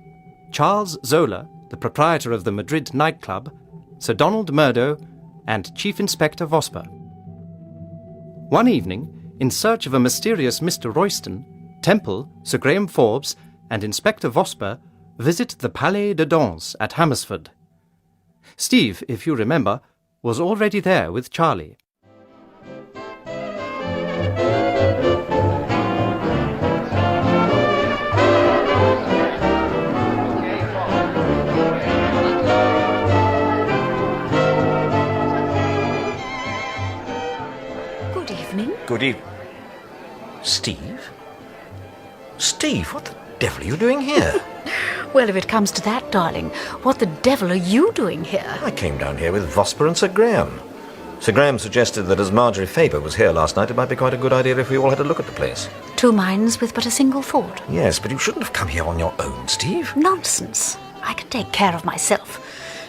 S2: Charles Zola, the proprietor of the Madrid nightclub, Sir Donald Murdo, and Chief Inspector Vosper. One evening, in search of a mysterious Mr. Royston, Temple, Sir Graham Forbes, and Inspector Vosper visit the Palais de Danse at Hammersford. Steve, if you remember, was already there with Charlie.
S11: Good evening.
S6: Good evening. Steve? Steve, what the devil are you doing here?
S11: Well, if it comes to that, darling, what the devil are you doing here?
S6: I came down here with Vosper and Sir Graham. Sir Graham suggested that as Marjorie Faber was here last night, it might be quite a good idea if we all had a look at the place.
S11: Two minds with but a single thought.
S6: Yes, but you shouldn't have come here on your own, Steve.
S11: Nonsense. I can take care of myself.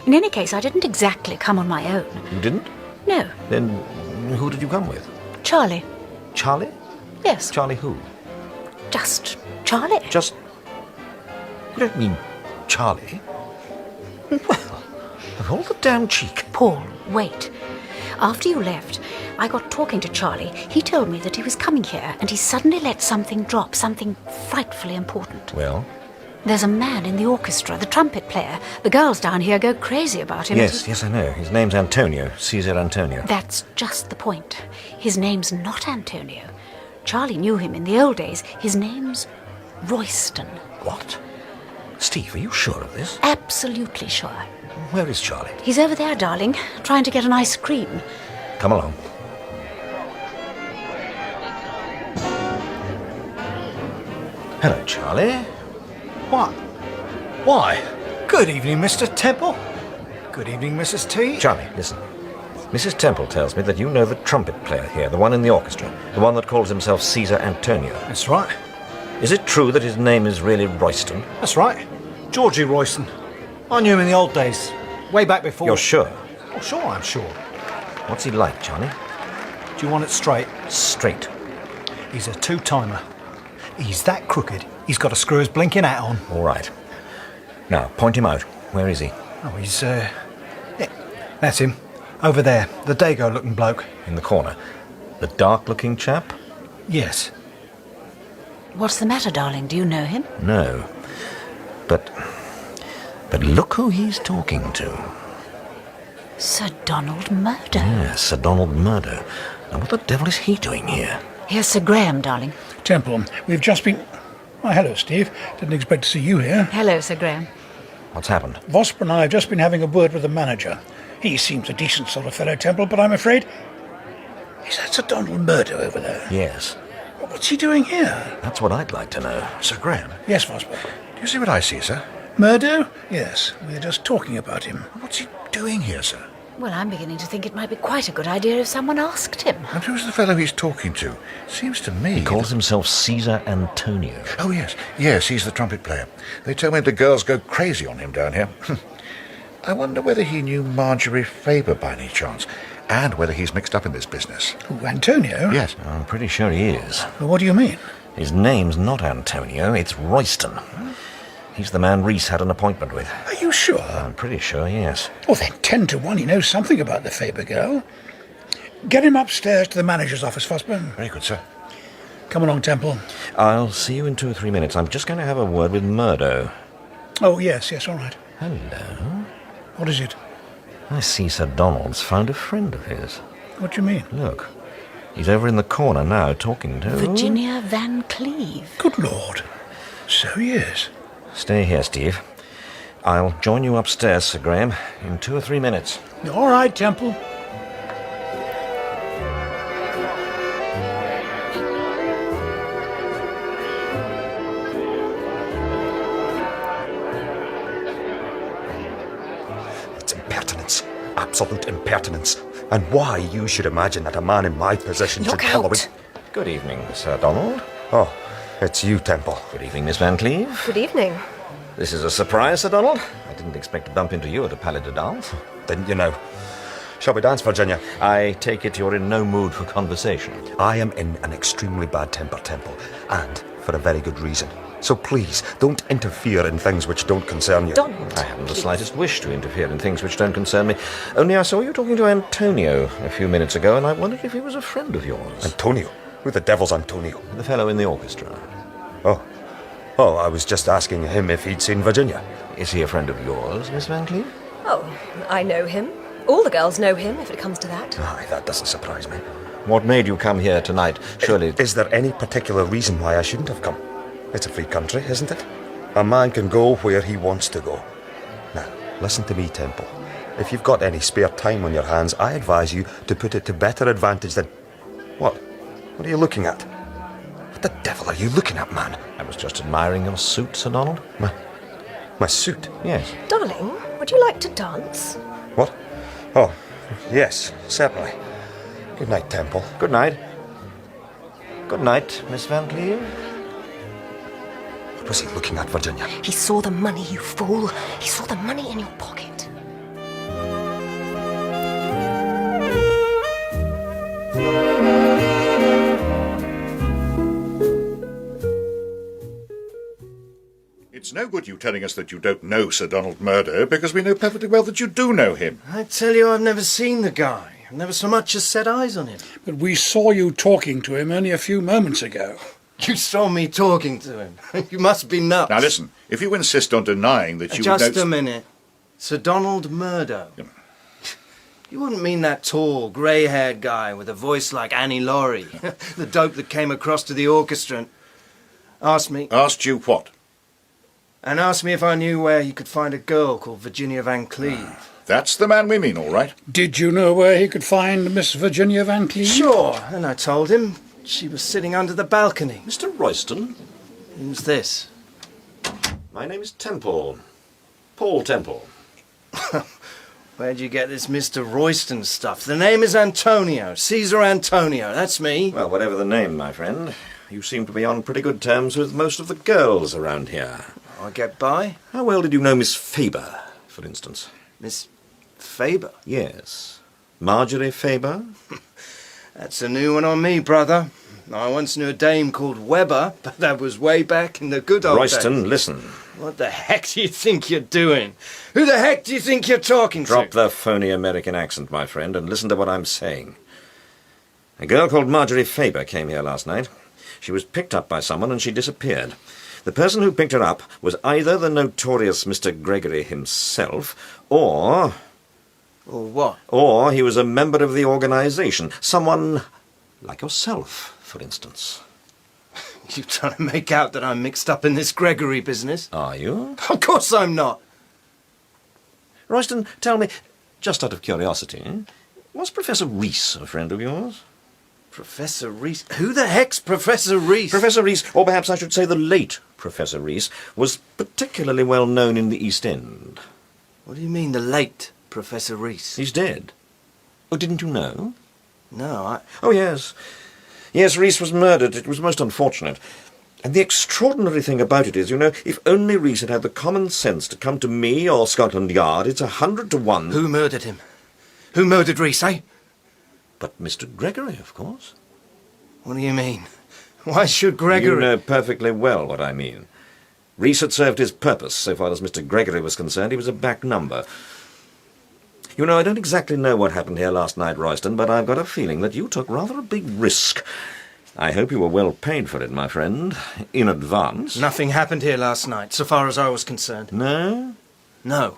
S11: In any case, I didn't exactly come on my own.
S6: You didn't?
S11: No.
S6: Then who did you come with?
S11: Charlie.
S6: Charlie?
S11: Yes.
S6: Charlie who?
S11: Just Charlie.
S6: Just... You don't mean Charlie? Well, of all the damn cheek.
S11: Paul, wait.
S12: After you left, I got talking to Charlie. He told me that he was coming here, and he suddenly let something drop, something frightfully important.
S6: Well?
S12: There's a man in the orchestra, the trumpet player. The girls down here go crazy about him.
S6: Yes, I know. His name's Antonio, Caesar Antonio.
S12: That's just the point. His name's not Antonio. Charlie knew him in the old days. His name's Royston.
S6: What? Steve, are you sure of this?
S12: Absolutely sure.
S6: Where is Charlie?
S12: He's over there, darling, trying to get an ice cream.
S6: Come along. Hello, Charlie.
S9: What? Why? Good evening, Mr. Temple. Good evening, Mrs. T.
S6: Charlie, listen. Mrs. Temple tells me that you know the trumpet player here, the one in the orchestra, the one that calls himself Caesar Antonio.
S9: That's right.
S6: Is it true that his name is really Royston?
S9: That's right. Georgie Royston. I knew him in the old days, way back before...
S6: You're sure?
S9: Oh, sure, I'm sure.
S6: What's he like, Charlie?
S9: Do you want it straight?
S6: Straight.
S9: He's a two-timer. He's that crooked, he's got to screw his blinking hat on.
S6: All right. Now, point him out. Where is he?
S9: Oh, he's, yeah, that's him. Over there, the Dago-looking bloke.
S6: In the corner. The dark-looking chap?
S9: Yes.
S12: What's the matter, darling? Do you know him?
S6: No. But look who he's talking to.
S12: Sir Donald Murder.
S6: Yes, Sir Donald Murder. Now, what the devil is he doing here?
S12: Here's Sir Graham, darling.
S7: Temple, we've just been... Why, hello, Steve. Didn't expect to see you here.
S12: Hello, Sir Graham.
S6: What's happened?
S7: Vosper and I have just been having a word with the manager. He seems a decent sort of fellow, Temple, but I'm afraid... Is that Sir Donald Murder over there?
S6: Yes.
S7: What's he doing here?
S6: That's what I'd like to know.
S3: Sir Graham?
S7: Yes, Vosper.
S3: Do you see what I see, sir?
S7: Murder? Yes, we're just talking about him.
S3: What's he doing here, sir?
S12: Well, I'm beginning to think it might be quite a good idea if someone asked him.
S3: And who's the fellow he's talking to? Seems to me...
S6: He calls himself Caesar Antonio.
S3: Oh, yes. Yes, he's the trumpet player. They tell me the girls go crazy on him down here. I wonder whether he knew Marjorie Faber by any chance, and whether he's mixed up in this business.
S7: Who, Antonio?
S3: Yes.
S6: I'm pretty sure he is.
S7: Well, what do you mean?
S6: His name's not Antonio, it's Royston. He's the man Reese had an appointment with.
S7: Are you sure?
S6: I'm pretty sure, yes.
S7: Well, then 10 to 1 he knows something about the Faber girl. Get him upstairs to the manager's office, Fosburn.
S3: Very good, sir.
S7: Come along, Temple.
S6: I'll see you in 2 or 3 minutes. I'm just going to have a word with Murdo.
S7: Oh, yes, all right.
S6: Hello.
S7: What is it?
S6: I see Sir Donald's found a friend of his.
S7: What do you mean?
S6: Look. He's over in the corner now, talking to...
S12: Virginia Van Cleve.
S7: Good Lord. So he is.
S6: Stay here, Steve. I'll join you upstairs, Sir Graham, in 2 or 3 minutes.
S7: All right, Temple.
S16: It's impertinence. Absolute impertinence. And why you should imagine that a man in my position
S12: Look
S16: should follow
S12: out.
S16: it.
S6: Good evening, Sir Donald.
S16: Oh, it's you, Temple.
S6: Good evening, Miss Van Cleve.
S13: Good evening.
S6: This is a surprise, Sir Donald. I didn't expect to bump into you at a Palais de Danse.
S16: Didn't you know? Shall we dance, Virginia?
S6: I take it you're in no mood for conversation.
S16: I am in an extremely bad temper, Temple, and for a very good reason. So please, don't interfere in things which don't concern you.
S6: I haven't the slightest wish to interfere in things which don't concern me. Only I saw you talking to Antonio a few minutes ago, and I wondered if he was a friend of yours.
S16: Antonio? Who the devil's Antonio?
S6: The fellow in the orchestra.
S16: Oh, I was just asking him if he'd seen Virginia.
S6: Is he a friend of yours, Miss Van Cleve?
S13: Oh, I know him. All the girls know him, if it comes to that.
S16: Aye, that doesn't surprise me.
S6: What made you come here tonight? Surely...
S16: Is there any particular reason why I shouldn't have come? It's a free country, isn't it? A man can go where he wants to go. Now, listen to me, Temple. If you've got any spare time on your hands, I advise you to put it to better advantage than... What? What are you looking at? What the devil are you looking at, man?
S6: I was just admiring your suit, Sir Donald.
S16: My suit?
S6: Yes.
S13: Darling, would you like to dance?
S16: What? Oh, yes, certainly. Good night, Temple.
S6: Good night. Good night, Miss Van Cleve.
S16: What was he looking at, Virginia?
S13: He saw the money, you fool. He saw the money in your pocket.
S3: It's no good you telling us that you don't know Sir Donald Murdo, because we know perfectly well that you do know him.
S14: I tell you, I've never seen the guy.
S19: I've never so much as set eyes on him.
S7: But we saw you talking to him only a few moments ago.
S19: You saw me talking to him. You must be nuts.
S3: Now listen, if you insist on denying that you...
S19: Just a minute. Sir Donald Murdo. You wouldn't mean that tall, grey-haired guy with a voice like Annie Laurie, the dope that came across to the orchestra and asked me...
S3: Asked you what?
S19: And asked me if I knew where he could find a girl called Virginia Van Cleve.
S3: That's the man we mean, all right.
S7: Did you know where he could find Miss Virginia Van Cleve?
S19: Sure, and I told him she was sitting under the balcony.
S16: Mr. Royston?
S19: Who's this?
S16: My name is Temple. Paul Temple.
S19: Where'd you get this Mr. Royston stuff? The name is Antonio. Caesar Antonio, that's me.
S16: Well, whatever the name, my friend, you seem to be on pretty good terms with most of the girls around here.
S19: I get by.
S16: How well did you know Miss Faber, for instance?
S19: Miss Faber?
S16: Yes. Marjorie Faber?
S19: That's a new one on me, brother. I once knew a dame called Weber, but that was way back in the good old days.
S16: Royston, listen.
S19: What the heck do you think you're doing? Who the heck do you think you're talking
S16: Drop
S19: to?
S16: the phony American accent, my friend, and listen to what I'm saying. A girl called Marjorie Faber came here last night. She was picked up by someone and she disappeared. The person who picked her up was either the notorious Mr. Gregory himself, or...
S19: Or what?
S16: Or he was a member of the organization. Someone like yourself, for instance.
S19: You trying to make out that I'm mixed up in this Gregory business?
S16: Are you?
S19: Of course I'm not.
S16: Royston, tell me, just out of curiosity, was Professor Reese a friend of yours?
S19: Professor Reese? Who the heck's Professor Reese?
S16: Professor Reese, or perhaps I should say the late Professor Reese, was particularly well known in the East End.
S19: What do you mean, the late Professor Reese?
S16: He's dead. Oh, didn't you know?
S19: No,
S16: Oh, yes. Yes, Reese was murdered. It was most unfortunate. And the extraordinary thing about it is, you know, if only Reese had had the common sense to come to me or Scotland Yard, it's 100 to 1.
S19: Who murdered him? Who murdered Reese, eh?
S16: But Mr. Gregory, of course.
S19: What do you mean? Why should Gregory...
S16: You know perfectly well what I mean. Reese had served his purpose. So far as Mr. Gregory was concerned, he was a back number. You know, I don't exactly know what happened here last night, Royston, but I've got a feeling that you took rather a big risk. I hope you were well paid for it, my friend, in advance.
S19: Nothing happened here last night, so far as I was concerned.
S16: No?
S19: No.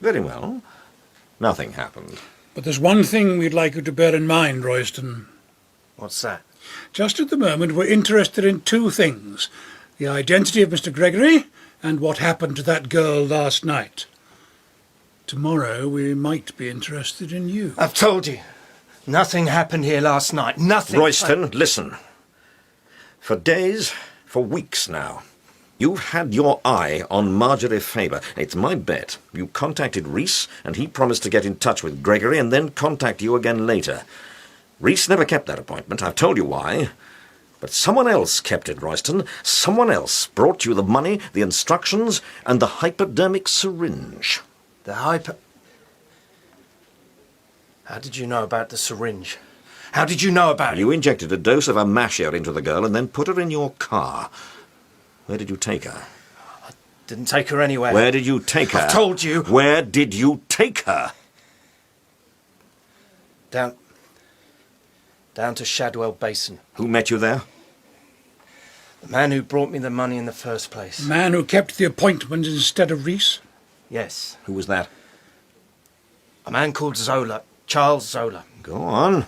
S16: Very well. Nothing happened.
S7: But there's one thing we'd like you to bear in mind, Royston.
S19: What's that?
S7: Just at the moment, we're interested in two things. The identity of Mr. Gregory and what happened to that girl last night. Tomorrow, we might be interested in you.
S19: I've told you. Nothing happened here last night. Nothing.
S16: Royston, listen. For days, for weeks now, you've had your eye on Marjorie Faber. It's my bet. You contacted Reese, and he promised to get in touch with Gregory and then contact you again later. Reese never kept that appointment. I've told you why. But someone else kept it, Royston. Someone else brought you the money, the instructions, and the hypodermic syringe.
S19: The How did you know about the syringe? How did you know about it?
S16: You injected a dose of a masher into the girl and then put her in your car. Where did you take her?
S19: I didn't take her anywhere.
S16: Where did you take her?
S19: I've told you.
S16: Where did you take her?
S19: Down to Shadwell Basin.
S16: Who met you there?
S19: The man who brought me the money in the first place.
S7: The man who kept the appointment instead of Reese?
S19: Yes.
S16: Who was that?
S19: A man called Zola. Charles Zola.
S16: Go on.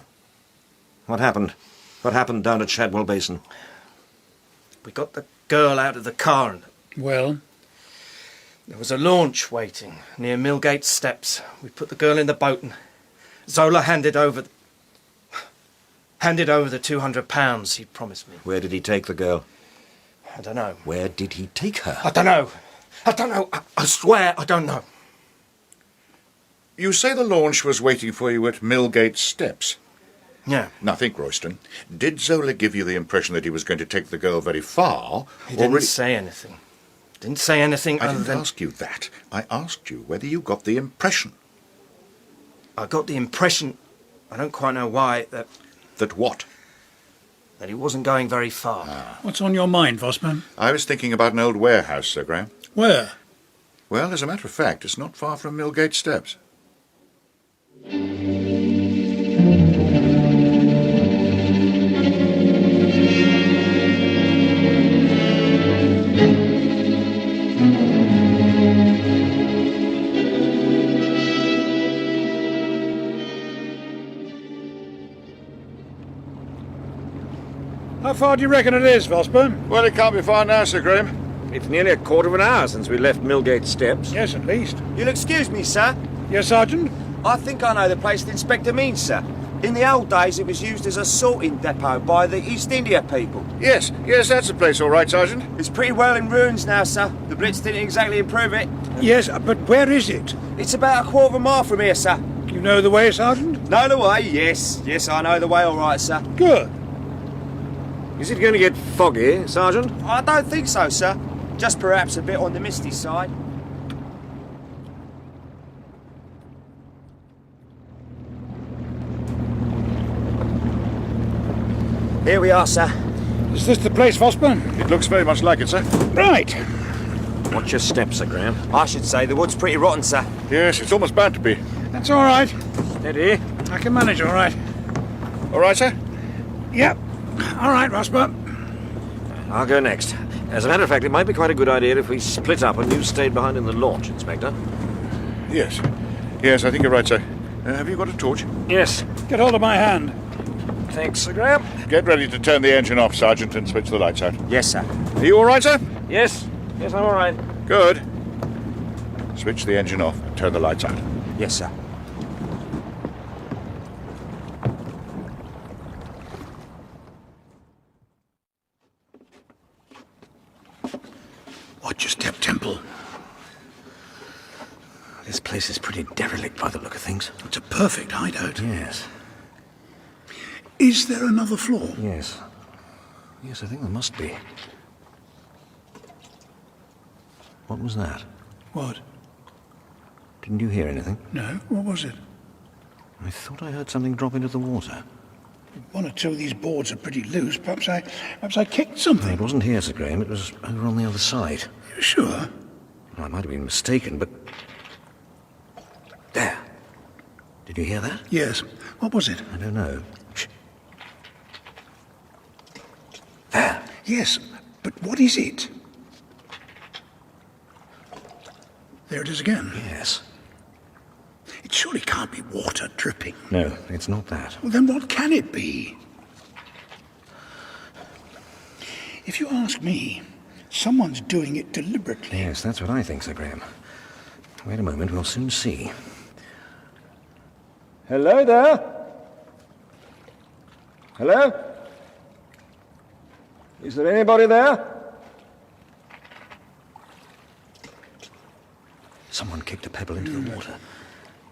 S16: What happened? What happened down at Shadwell Basin?
S19: We got the girl out of the car and...
S7: Well?
S19: There was a launch waiting near Millgate Steps. We put the girl in the boat and Zola handed over the £200 he'd promised me.
S16: Where did he take the girl?
S19: I don't know.
S16: Where did he take her?
S19: I don't know. I swear I don't know.
S3: You say the launch was waiting for you at Millgate Steps?
S19: Yeah.
S3: Now think, Royston. Did Zola give you the impression that he was going to take the girl very far?
S19: He didn't say anything. Didn't say anything
S3: I
S19: other
S3: didn't
S19: than...
S3: ask you that. I asked you whether you got the impression.
S19: I got the impression, I don't quite know why, that...
S3: That what?
S19: That he wasn't going very far.
S7: What's on your mind, Vossman?
S3: I was thinking about an old warehouse, Sir Graham.
S7: Where?
S3: Well, as a matter of fact, it's not far from Millgate Steps.
S7: far do you reckon it is, Vosper?
S3: Well, it can't be far now, Sir Graham.
S6: It's nearly a quarter of an hour since we left Millgate Steps.
S7: Yes, at least.
S14: You'll excuse me, sir.
S7: Yes, Sergeant?
S14: I think I know the place the inspector means, sir. In the old days, it was used as a sorting depot by the East India people.
S3: Yes, that's the place, all right, Sergeant.
S14: It's pretty well in ruins now, sir. The Brits didn't exactly improve it.
S7: Yes, but where is it?
S14: It's about a quarter of a mile from here, sir.
S7: You know the way, Sergeant?
S14: Know the way? Yes, I know the way all right, sir.
S7: Good.
S6: Is it going to get foggy, Sergeant?
S14: I don't think so, sir. Just perhaps a bit on the misty side. Here we are, sir.
S7: Is this the place, Vosper?
S3: It looks very much like it, sir.
S7: Right.
S6: Watch your steps, Sir Graham.
S14: I should say the wood's pretty rotten, sir.
S3: Yes, it's almost bound to be.
S7: That's all right.
S6: Steady.
S7: I can manage all right.
S3: All right, sir?
S7: Yep. All right, Vosper.
S6: I'll go next. As a matter of fact, it might be quite a good idea if we split up and you stayed behind in the launch, Inspector.
S3: Yes, I think you're right, sir. Have you got a torch?
S6: Yes.
S7: Get hold of my hand.
S6: Thanks, Sir Graham.
S3: Get ready to turn the engine off, Sergeant, and switch the lights out.
S14: Yes, sir.
S3: Are you all right, sir?
S6: Yes, I'm all right.
S3: Good. Switch the engine off and turn the lights out.
S14: Yes, sir.
S7: Watch your step, Temple.
S6: This place is pretty derelict by the look of things.
S7: It's a perfect hideout.
S6: Yes.
S7: Is there another floor?
S6: Yes, I think there must be. What was that?
S7: What?
S6: Didn't you hear anything?
S7: No, what was it?
S6: I thought I heard something drop into the water.
S7: One or two of these boards are pretty loose. Perhaps I kicked something.
S6: No, it wasn't here, Sir Graham. It was over on the other side.
S7: You sure?
S6: Well, I might have been mistaken, but... There. Did you hear that?
S7: Yes. What was it?
S6: I don't know. Shh. There.
S7: Yes, but what is it? There it is again.
S6: Yes.
S7: It surely can't be water dripping.
S6: No, it's not that.
S7: Well, then what can it be? If you ask me, someone's doing it deliberately.
S6: Yes, that's what I think, Sir Graham. Wait a moment, we'll soon see.
S14: Hello there? Hello? Is there anybody there?
S6: Someone kicked a pebble into the water.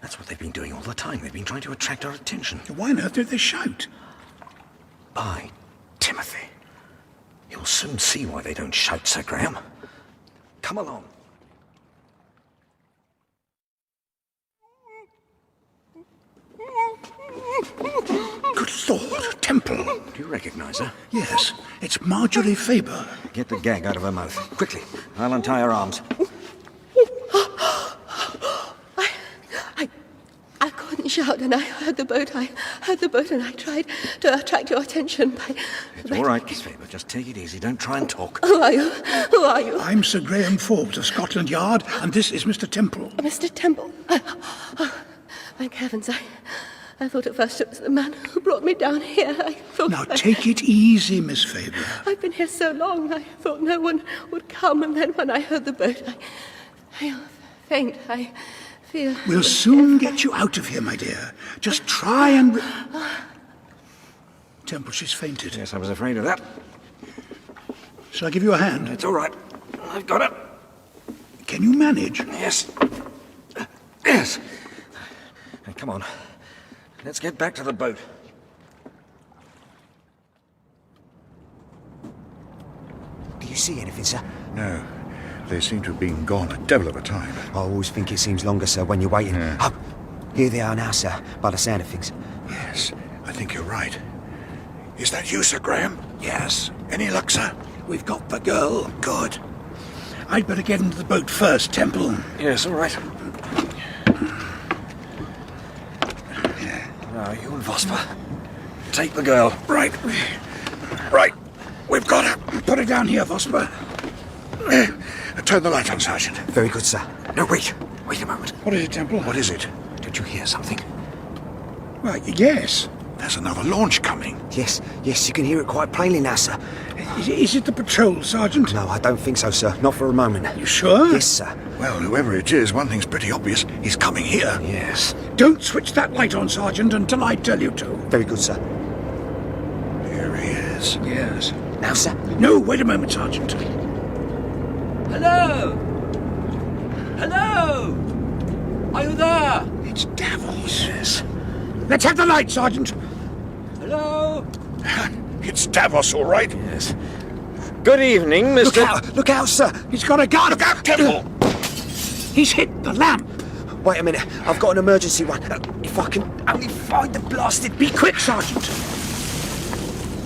S6: That's what they've been doing all the time. They've been trying to attract our attention.
S7: Why on earth did they shout?
S6: By Timothy. You'll soon see why they don't shout, Sir Graham. Come along.
S7: Good Lord, Temple.
S6: Do you recognize her?
S7: Yes, it's Marjorie Faber.
S6: Get the gag out of her mouth. Quickly. I'll untie her arms.
S13: I couldn't shout, and I heard the boat. I heard the boat, and I tried to attract your attention by...
S6: It's all right, Miss Faber. Just take it easy. Don't try and talk.
S13: Who are you? Who are you?
S7: I'm Sir Graham Forbes of Scotland Yard, and this is Mr. Temple.
S13: Mr. Temple. Thank heavens, I thought at first it was the man who brought me down here. I thought...
S7: Now, take it easy, Miss Faber.
S13: I've been here so long, I thought no one would come, and then when I heard the boat, I feel faint. I feel...
S7: We'll soon get you out of here, my dear. Just try and... Temple, she's fainted.
S6: Yes, I was afraid of that.
S7: Shall I give you a hand?
S6: It's all right. I've got it.
S7: Can you manage?
S6: Yes. Yes. Now, come on. Let's get back to the boat.
S14: Do you see anything, sir?
S3: No. They seem to have been gone a devil of a time.
S14: I always think it seems longer, sir, when you're waiting.
S3: Yeah.
S14: Oh, here they are now, sir, by the sound of things.
S3: Yes, I think you're right. Is that you, Sir Graham? Yes. Any luck, sir?
S7: We've got the girl. Good. I'd better get into the boat first, Temple.
S6: Yes, all right. Now, you and Vosper, take the girl.
S7: Right. We've got her. Put her down here, Vosper.
S3: Turn the light on, Sergeant.
S14: Very good, sir.
S6: No, wait. Wait a moment.
S7: What is it, Temple?
S3: What is it?
S6: Did you hear something?
S7: Well, yes.
S3: There's another launch coming.
S20: Yes, you can hear it quite plainly now, sir.
S7: Is it the patrol, Sergeant?
S20: No, I don't think so, sir. Not for a moment.
S7: You sure?
S20: Yes, sir.
S3: Well, whoever it is, one thing's pretty obvious. He's coming here.
S20: Yes.
S7: Don't switch that light on, Sergeant, until I tell you to.
S20: Very good, sir.
S3: Here he is.
S7: Yes.
S20: Now, sir.
S7: No, wait a moment, Sergeant.
S10: Hello? Hello? Are you there?
S7: It's Davos. Yes. Let's have the light, Sergeant.
S10: Hello?
S3: It's Davos, all right.
S20: Yes.
S6: Good evening, Mr.
S20: Look out, sir.
S7: He's got a gun.
S3: Look out, Temple!
S7: He's hit the lamp.
S20: Wait a minute. I've got an emergency one. If I can only find the blasted...
S7: Be quick, Sergeant.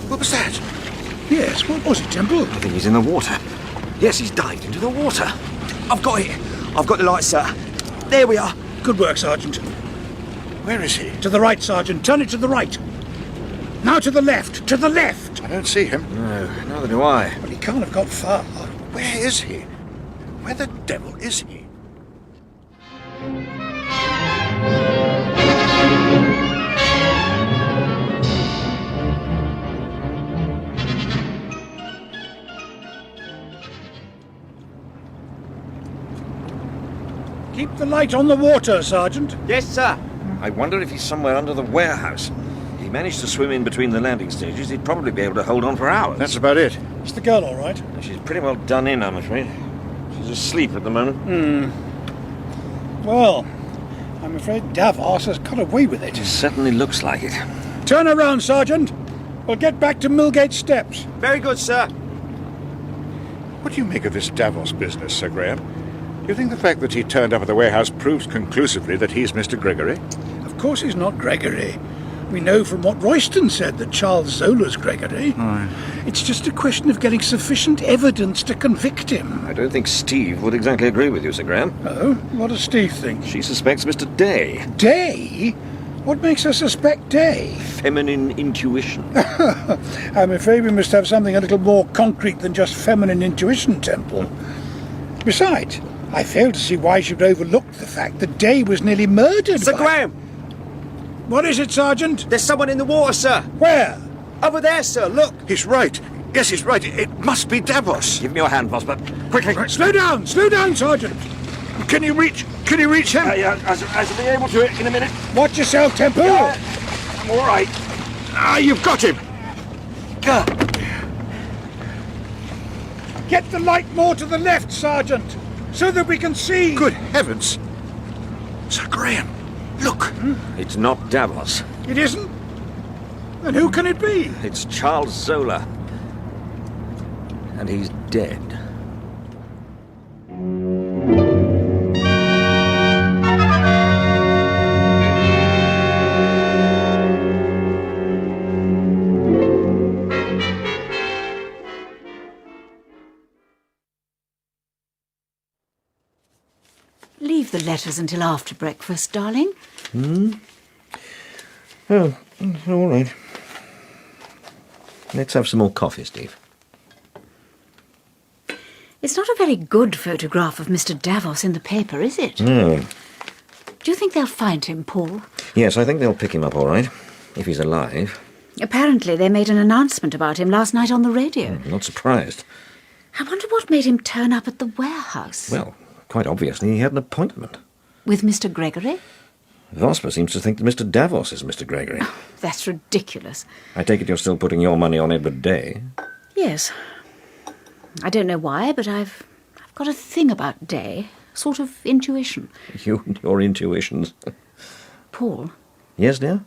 S3: What was that?
S7: Yes, what was it, Temple?
S20: I think he's in the water. Yes, he's dived into the water. I've got it. I've got the light, sir. There we are.
S7: Good work, Sergeant.
S3: Where is he?
S7: To the right, Sergeant. Turn it to the right. Now to the left. To the left.
S3: I don't see him.
S6: No, neither do I.
S7: But he can't have got far.
S3: Where is he? Where the devil is he?
S7: Keep the light on the water, Sergeant.
S14: Yes, sir.
S6: I wonder if he's somewhere under the warehouse. If he managed to swim in between the landing stages, he'd probably be able to hold on for hours.
S3: That's about it.
S7: Is the girl all right?
S6: She's pretty well done in, I'm afraid. She's asleep at the moment.
S7: Well, I'm afraid Davos has got away with it.
S6: It certainly looks like it.
S7: Turn around, Sergeant. We'll get back to Millgate Steps.
S14: Very good, sir.
S3: What do you make of this Davos business, Sir Graham? Do you think the fact that he turned up at the warehouse proves conclusively that he's Mr. Gregory?
S7: Of course he's not Gregory. We know from what Royston said that Charles Zola's Gregory. It's just a question of getting sufficient evidence to convict him.
S6: I don't think Steve would exactly agree with you, Sir Graham.
S7: Oh? What does Steve think?
S6: She suspects Mr. Day.
S7: Day? What makes her suspect Day?
S6: Feminine intuition.
S7: I'm afraid we must have something a little more concrete than just feminine intuition, Temple. Besides, I fail to see why she'd overlook the fact that Day was nearly murdered.
S14: Sir Graham!
S7: What is it, Sergeant?
S14: There's someone in the water, sir.
S7: Where?
S14: Over there, sir. Look.
S3: He's right. Yes, he's right. It must be Davos.
S6: Give me your hand, Vosper. Quickly.
S7: Slow down, Sergeant.
S3: Can you reach him?
S6: Yeah, I shall be able to in a minute.
S7: Watch yourself, Temple.
S6: Yeah, I'm all right.
S3: You've got him.
S7: Get the light more to the left, Sergeant, so that we can see.
S3: Good heavens. Sir Graham, look.
S6: It's not Davos.
S7: It isn't? Then who can it be?
S6: It's Charles Zola. And he's dead.
S12: Leave the letters until after breakfast, darling.
S6: Oh, all right. Let's have some more coffee, Steve.
S12: It's not a very good photograph of Mr. Davos in the paper, is it?
S6: No.
S12: Do you think they'll find him, Paul?
S6: Yes, I think they'll pick him up all right, if he's alive.
S12: Apparently they made an announcement about him last night on the radio.
S6: Not surprised.
S12: I wonder what made him turn up at the warehouse.
S6: Well, quite obviously he had an appointment.
S12: With Mr. Gregory?
S6: Vosper seems to think that Mr. Davos is Mr. Gregory.
S12: That's ridiculous.
S6: I take it you're still putting your money on Edward Day.
S12: Yes. I don't know why, but I've got a thing about Day. Sort of intuition.
S6: You and your intuitions.
S12: Paul?
S6: Yes, dear?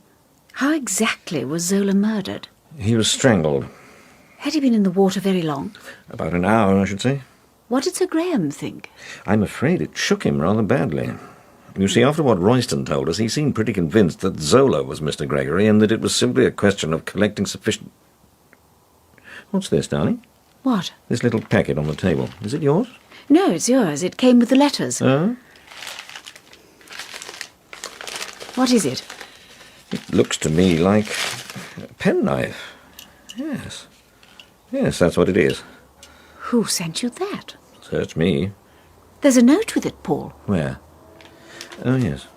S12: How exactly was Zola murdered?
S6: He was strangled.
S12: Had he been in the water very long?
S6: About an hour, I should say.
S12: What did Sir Graham think?
S6: I'm afraid it shook him rather badly. You see, after what Royston told us, he seemed pretty convinced that Zola was Mr. Gregory and that it was simply a question of collecting sufficient... What's this, darling?
S12: What?
S6: This little packet on the table. Is it yours?
S12: No, it's yours. It came with the letters.
S6: Oh?
S12: What is it?
S6: It looks to me like a penknife. Yes. Yes, that's what it is.
S12: Who sent you that?
S6: Search me.
S12: There's a note with it, Paul.
S6: Where? Oh, yes.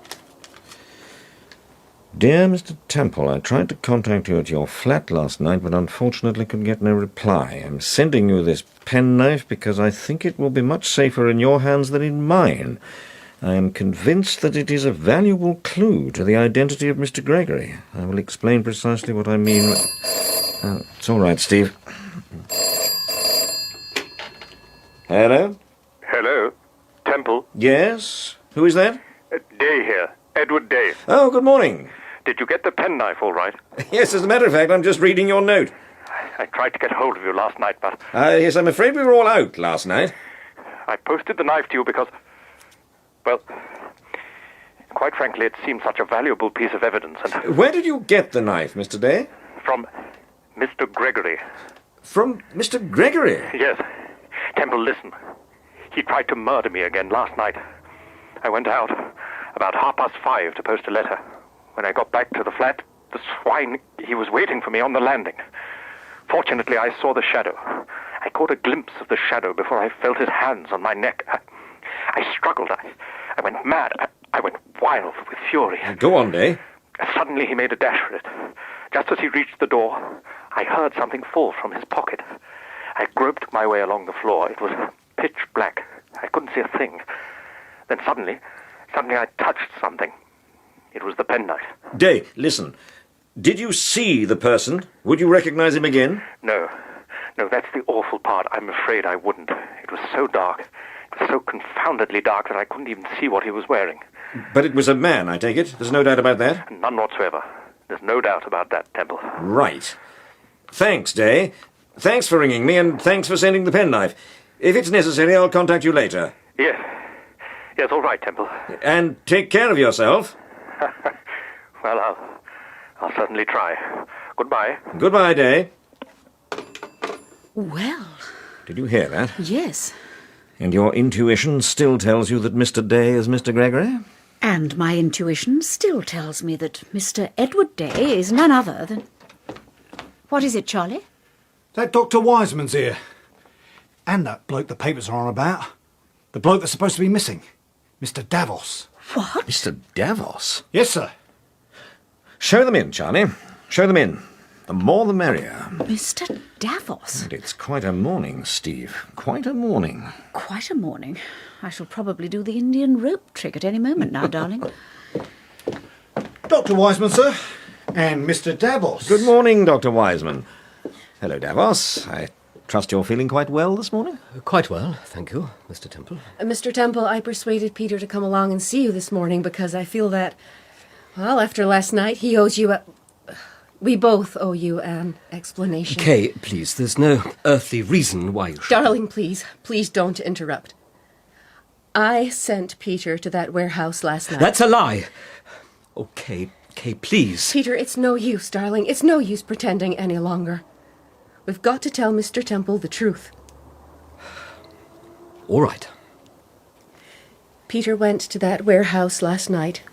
S6: Dear Mr. Temple, I tried to contact you at your flat last night, but unfortunately could get no reply. I'm sending you this penknife because I think it will be much safer in your hands than in mine. I am convinced that it is a valuable clue to the identity of Mr. Gregory. I will explain precisely what I mean. It's all right, Steve. Hello?
S21: Hello? Temple?
S6: Yes? Who is that?
S21: Day here. Edward Day.
S6: Oh, good morning.
S21: Did you get the penknife all right?
S6: Yes, as a matter of fact, I'm just reading your note.
S21: I tried to get hold of you last night, but...
S6: Yes, I'm afraid we were all out last night.
S21: I posted the knife to you because... Well, quite frankly, it seemed such a valuable piece of evidence, and...
S6: Where did you get the knife, Mr. Day?
S21: From Mr. Gregory.
S6: From Mr. Gregory?
S21: Yes. Temple, listen. He tried to murder me again last night. I went out about 5:30 to post a letter. When I got back to the flat, the swine, he was waiting for me on the landing. Fortunately, I saw the shadow. I caught a glimpse of the shadow before I felt his hands on my neck. I struggled. I went mad. I went wild with fury.
S6: Go on, Day.
S21: Suddenly, he made a dash for it. Just as he reached the door, I heard something fall from his pocket. I groped my way along the floor. It was pitch black. I couldn't see a thing. Then suddenly I touched something. It was the penknife.
S6: Day, listen. Did you see the person? Would you recognize him again?
S21: No, that's the awful part. I'm afraid I wouldn't. It was so dark. It was so confoundedly dark that I couldn't even see what he was wearing.
S6: But it was a man, I take it? There's no doubt about that?
S21: None whatsoever. There's no doubt about that, Temple.
S6: Right. Thanks, Day. Thanks for ringing me, and thanks for sending the penknife. If it's necessary, I'll contact you later.
S21: Yes, all right, Temple.
S6: And take care of yourself.
S21: Well, I'll certainly try. Goodbye.
S6: Goodbye, Day.
S12: Well,
S6: Did you hear that?
S12: yes.
S6: And your intuition still tells you that Mr. Day is Mr. Gregory?
S12: And my intuition still tells me that Mr. Edward Day is none other than... What is it, Charlie?
S9: That Dr. Wiseman's here. And that bloke the papers are on about. The bloke that's supposed to be missing. Mr. Davos.
S12: What?
S6: Mr. Davos?
S9: Yes, sir.
S6: Show them in, Charlie. Show them in. The more the merrier.
S12: Mr. Davos?
S6: And it's quite a morning, Steve. Quite a morning.
S12: Quite a morning. I shall probably do the Indian rope trick at any moment now, darling.
S9: Dr. Wiseman, sir. And Mr. Davos.
S6: Good morning, Dr. Wiseman. Hello, Davos. I trust you're feeling quite well this morning?
S4: Quite well, thank you, Mr. Temple.
S13: Mr. Temple, I persuaded Peter to come along and see you this morning because I feel that, well, after last night, he owes you a... We both owe you an explanation.
S4: Kay, please, there's no earthly reason why you should...
S13: Darling, please don't interrupt. I sent Peter to that warehouse last night.
S4: That's a lie! Oh, Kay, please.
S13: Peter, it's no use, darling. It's no use pretending any longer. We've got to tell Mr. Temple the truth.
S4: All right.
S13: Peter went to that warehouse last night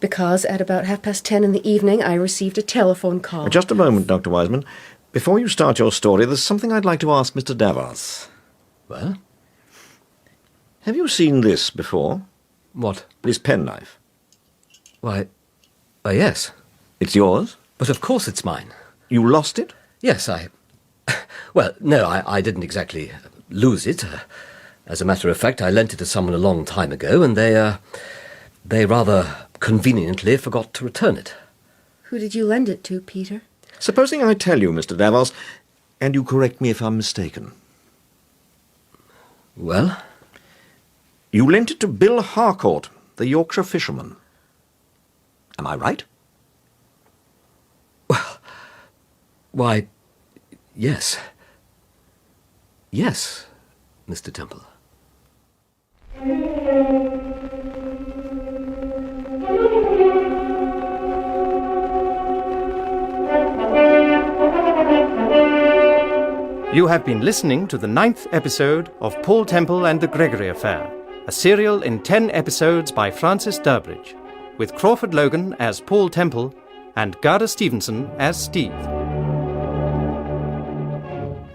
S13: because at about 10:30 in the evening I received a telephone call.
S6: Just a moment, Dr. Wiseman. Before you start your story, there's something I'd like to ask Mr. Davos.
S4: Well?
S6: Have you seen this before?
S4: What?
S6: This penknife.
S4: Why, yes.
S6: It's yours?
S4: But of course it's mine.
S6: You lost it?
S4: Yes, Well, no, I didn't exactly lose it. As a matter of fact, I lent it to someone a long time ago, and they rather conveniently forgot to return it.
S13: Who did you lend it to, Peter?
S6: Supposing I tell you, Mr. Davos, and you correct me if I'm mistaken.
S4: Well?
S6: You lent it to Bill Harcourt, the Yorkshire fisherman. Am I right?
S4: Well, why, yes. Yes, Mr. Temple.
S2: You have been listening to the 9th episode of Paul Temple and the Gregory Affair, a serial in 10 episodes by Francis Durbridge, with Crawford Logan as Paul Temple and Gerda Stevenson as Steve.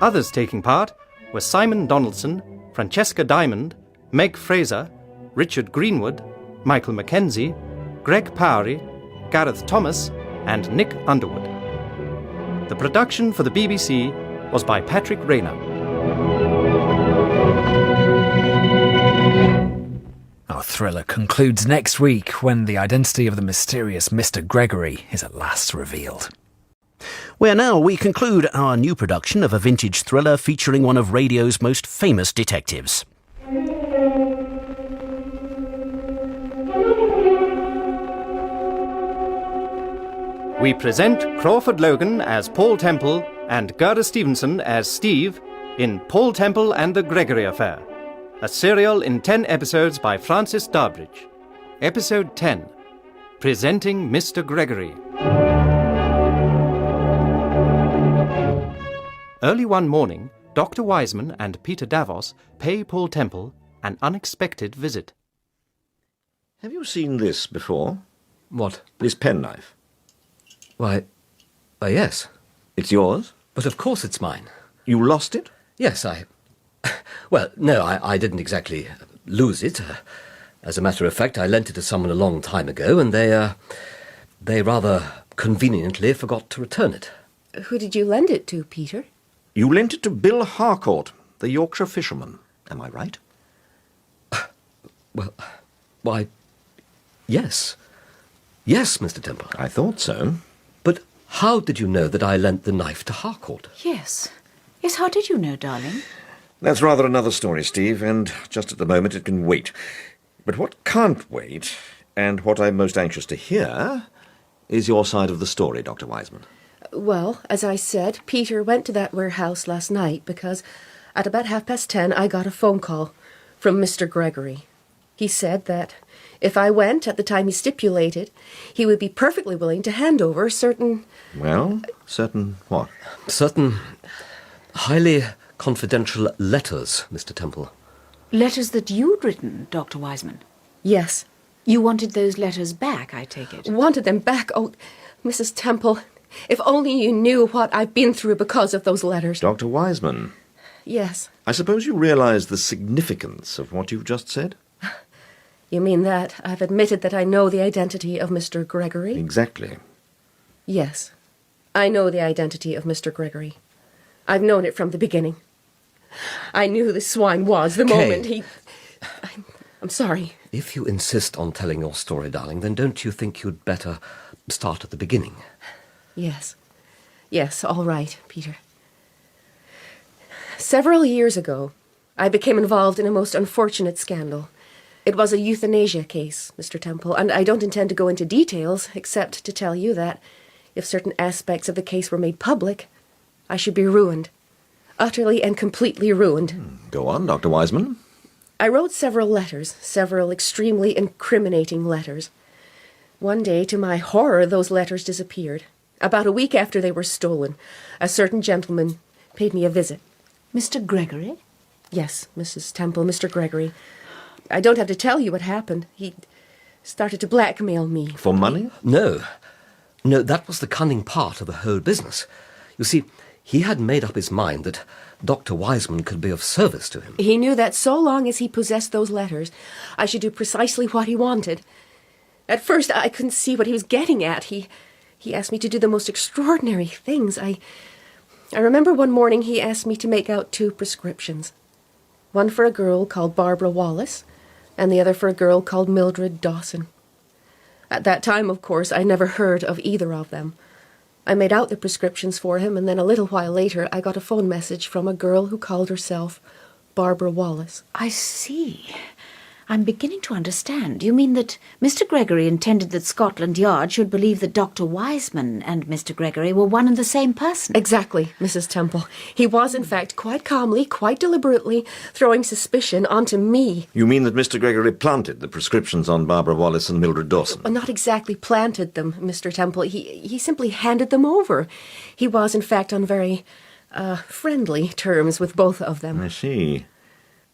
S2: Others taking part were Simon Donaldson, Francesca Diamond, Meg Fraser, Richard Greenwood, Michael Mackenzie, Greg Powery, Gareth Thomas, and Nick Underwood. The production for the BBC was by Patrick Rayner.
S5: Our thriller concludes next week when the identity of the mysterious Mr. Gregory is at last revealed.
S15: Where now we conclude our new production of a vintage thriller featuring one of radio's most famous detectives.
S2: We present Crawford Logan as Paul Temple and Gerda Stevenson as Steve in Paul Temple and the Gregory Affair, a serial in 10 episodes by Francis Darbridge. Episode 10, Presenting Mr. Gregory. Early one morning, Dr. Wiseman and Peter Davos pay Paul Temple an unexpected visit.
S6: Have you seen this before?
S4: What?
S6: This penknife.
S4: Why, yes.
S6: It's yours?
S4: But of course it's mine.
S6: You lost it?
S4: Yes, Well, no, I didn't exactly lose it. As a matter of fact, I lent it to someone a long time ago, and they rather conveniently forgot to return it.
S13: Who did you lend it to, Peter?
S6: You lent it to Bill Harcourt, the Yorkshire fisherman. Am I right?
S4: Well, why, yes. Yes, Mr. Temple.
S6: I thought so.
S4: But how did you know that I lent the knife to Harcourt?
S12: Yes. Yes, how did you know, darling?
S6: That's rather another story, Steve, and just at the moment it can wait. But what can't wait, and what I'm most anxious to hear, is your side of the story, Dr. Wiseman.
S13: Well, as I said, Peter went to that warehouse last night because at about 10:30 I got a phone call from Mr. Gregory. He said that if I went at the time he stipulated, he would be perfectly willing to hand over certain...
S6: Well, certain what?
S4: Certain highly confidential letters, Mr. Temple.
S12: Letters that you'd written, Dr. Wiseman?
S13: Yes.
S12: You wanted those letters back, I take it?
S13: Wanted them back? Oh, Mrs. Temple, if only you knew what I've been through because of those letters.
S6: Dr. Wiseman.
S13: Yes.
S6: I suppose you realize the significance of what you've just said?
S13: You mean that I've admitted that I know the identity of Mr. Gregory?
S6: Exactly.
S13: Yes. I know the identity of Mr. Gregory. I've known it from the beginning. I knew the swine was the moment he... I'm sorry.
S4: If you insist on telling your story, darling, then don't you think you'd better start at the beginning?
S13: Yes. Yes, all right, Peter. Several years ago, I became involved in a most unfortunate scandal. It was a euthanasia case, Mr. Temple, and I don't intend to go into details, except to tell you that if certain aspects of the case were made public, I should be ruined. Utterly and completely ruined.
S6: Go on, Dr. Wiseman.
S13: I wrote several letters, several extremely incriminating letters. One day, to my horror, those letters disappeared. About a week after they were stolen, a certain gentleman paid me a visit.
S12: Mr. Gregory?
S13: Yes, Mrs. Temple, Mr. Gregory. I don't have to tell you what happened. He started to blackmail me.
S6: For money?
S4: No, that was the cunning part of the whole business. You see, he had made up his mind that Dr. Wiseman could be of service to him.
S13: He knew that so long as he possessed those letters, I should do precisely what he wanted. At first, I couldn't see what he was getting at. He asked me to do the most extraordinary things. I remember one morning he asked me to make out 2 prescriptions. One for a girl called Barbara Wallace, and the other for a girl called Mildred Dawson. At that time, of course, I never heard of either of them. I made out the prescriptions for him, and then a little while later I got a phone message from a girl who called herself Barbara Wallace.
S12: I see. I'm beginning to understand. You mean that Mr. Gregory intended that Scotland Yard should believe that Dr. Wiseman and Mr. Gregory were one and the same person?
S13: Exactly, Mrs. Temple. He was, in fact, quite calmly, quite deliberately, throwing suspicion onto me.
S6: You mean that Mr. Gregory planted the prescriptions on Barbara Wallace and Mildred Dawson?
S13: Well, not exactly planted them, Mr. Temple. He simply handed them over. He was, in fact, on very friendly terms with both of them.
S6: I see.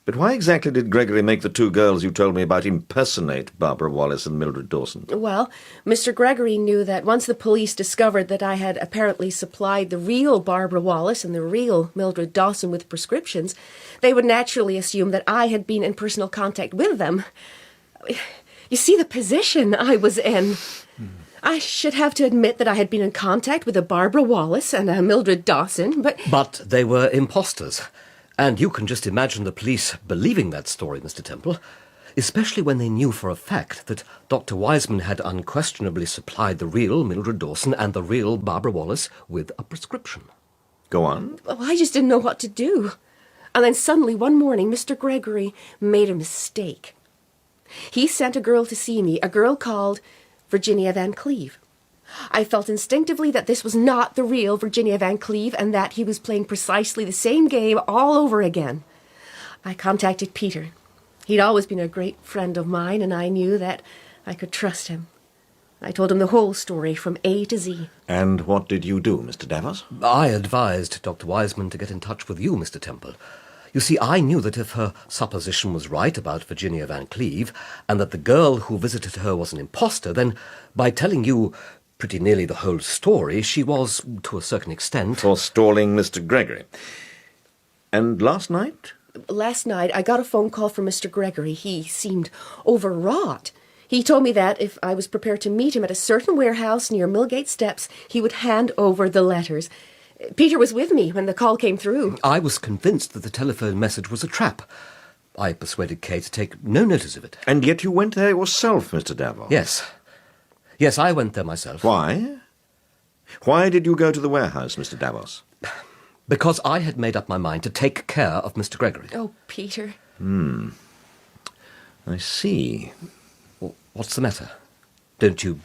S6: But why exactly did Gregory make the 2 girls you told me about impersonate Barbara Wallace and Mildred Dawson?
S13: Well, Mr. Gregory knew that once the police discovered that I had apparently supplied the real Barbara Wallace and the real Mildred Dawson with prescriptions, they would naturally assume that I had been in personal contact with them. You see the position I was in. I should have to admit that I had been in contact with a Barbara Wallace and a Mildred Dawson, but...
S4: But they were imposters. And you can just imagine the police believing that story, Mr. Temple, especially when they knew for a fact that Dr. Wiseman had unquestionably supplied the real Mildred Dawson and the real Barbara Wallace with a prescription.
S6: Go on.
S13: Well, I just didn't know what to do. And then suddenly, one morning, Mr. Gregory made a mistake. He sent a girl to see me, a girl called Virginia Van Cleve. I felt instinctively that this was not the real Virginia Van Cleve and that he was playing precisely the same game all over again. I contacted Peter. He'd always been a great friend of mine, and I knew that I could trust him. I told him the whole story from A to Z.
S6: And what did you do, Mr. Davos?
S4: I advised Dr. Wiseman to get in touch with you, Mr. Temple. You see, I knew that if her supposition was right about Virginia Van Cleve, and that the girl who visited her was an impostor, then by telling you pretty nearly the whole story, she was, to a certain extent...
S6: forestalling Mr. Gregory. And last night?
S13: Last night, I got a phone call from Mr. Gregory. He seemed overwrought. He told me that if I was prepared to meet him at a certain warehouse near Millgate Steps, he would hand over the letters. Peter was with me when the call came through.
S4: I was convinced that the telephone message was a trap. I persuaded Kay to take no notice of it.
S6: And yet you went there yourself, Mr. Davos?
S4: Yes. Yes, I went there myself.
S6: Why? Why did you go to the warehouse, Mr. Davos?
S4: Because I had made up my mind to take care of Mr. Gregory.
S13: Oh, Peter.
S6: I see.
S4: Well, what's the matter? Don't you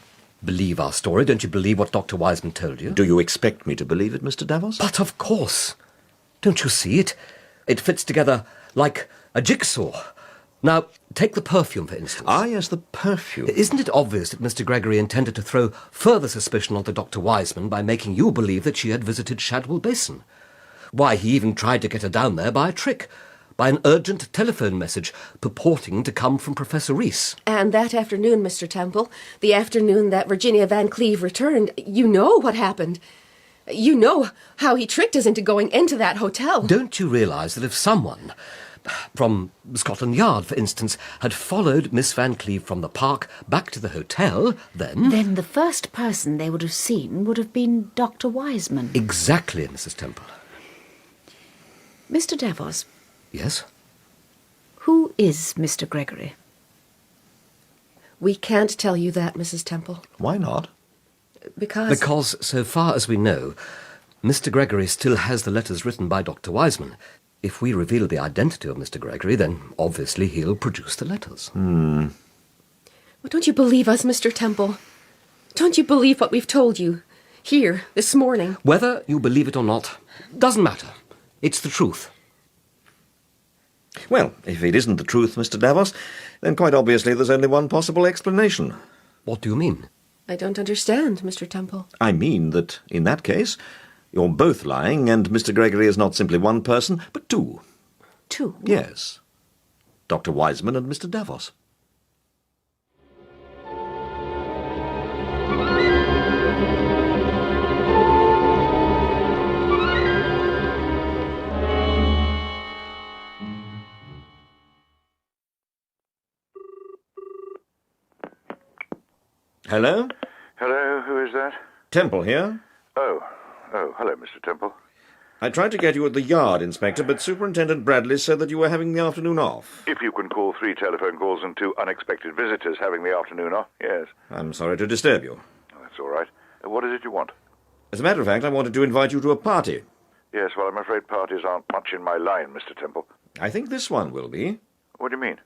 S4: believe our story? Don't you believe what Dr. Wiseman told you?
S6: Do you expect me to believe it, Mr. Davos?
S4: But of course. Don't you see it? It fits together like a jigsaw. Now, take the perfume, for instance.
S6: Ah, yes, the perfume.
S4: Isn't it obvious that Mr. Gregory intended to throw further suspicion onto Dr. Wiseman by making you believe that she had visited Shadwell Basin? Why, he even tried to get her down there by a trick, by an urgent telephone message purporting to come from Professor Reese.
S13: And that afternoon, Mr. Temple, the afternoon that Virginia Van Cleve returned, you know what happened. You know how he tricked us into going into that hotel.
S4: Don't you realise that if someone, from Scotland Yard, for instance, had followed Miss Van Cleve from the park back to the hotel, then...
S12: Then the first person they would have seen would have been Dr. Wiseman.
S4: Exactly, Mrs. Temple.
S12: Mr. Davos.
S4: Yes?
S12: Who is Mr. Gregory?
S13: We can't tell you that, Mrs. Temple.
S6: Why not?
S4: Because, so far as we know, Mr. Gregory still has the letters written by Dr. Wiseman. If we reveal the identity of Mr. Gregory, then obviously he'll produce the letters.
S13: Well, don't you believe us, Mr. Temple? Don't you believe what we've told you here this morning?
S4: Whether you believe it or not, doesn't matter. It's the truth.
S6: Well, if it isn't the truth, Mr. Davos, then quite obviously there's only one possible explanation.
S4: What do you mean?
S13: I don't understand, Mr. Temple.
S6: I mean that, in that case, you're both lying, and Mr. Gregory is not simply one person, but two.
S13: Two?
S6: Yes. Dr. Wiseman and Mr. Davos. Hello?
S21: Hello, who is that?
S6: Temple here.
S21: Oh, hello, Mr. Temple.
S6: I tried to get you at the yard, Inspector, but Superintendent Bradley said that you were having the afternoon off.
S21: If you can call 3 telephone calls and 2 unexpected visitors having the afternoon off, yes.
S6: I'm sorry to disturb you.
S21: That's all right. What is it you want?
S6: As a matter of fact, I wanted to invite you to a party.
S21: Yes, well, I'm afraid parties aren't much in my line, Mr. Temple.
S6: I think this one will be.
S21: What do you mean?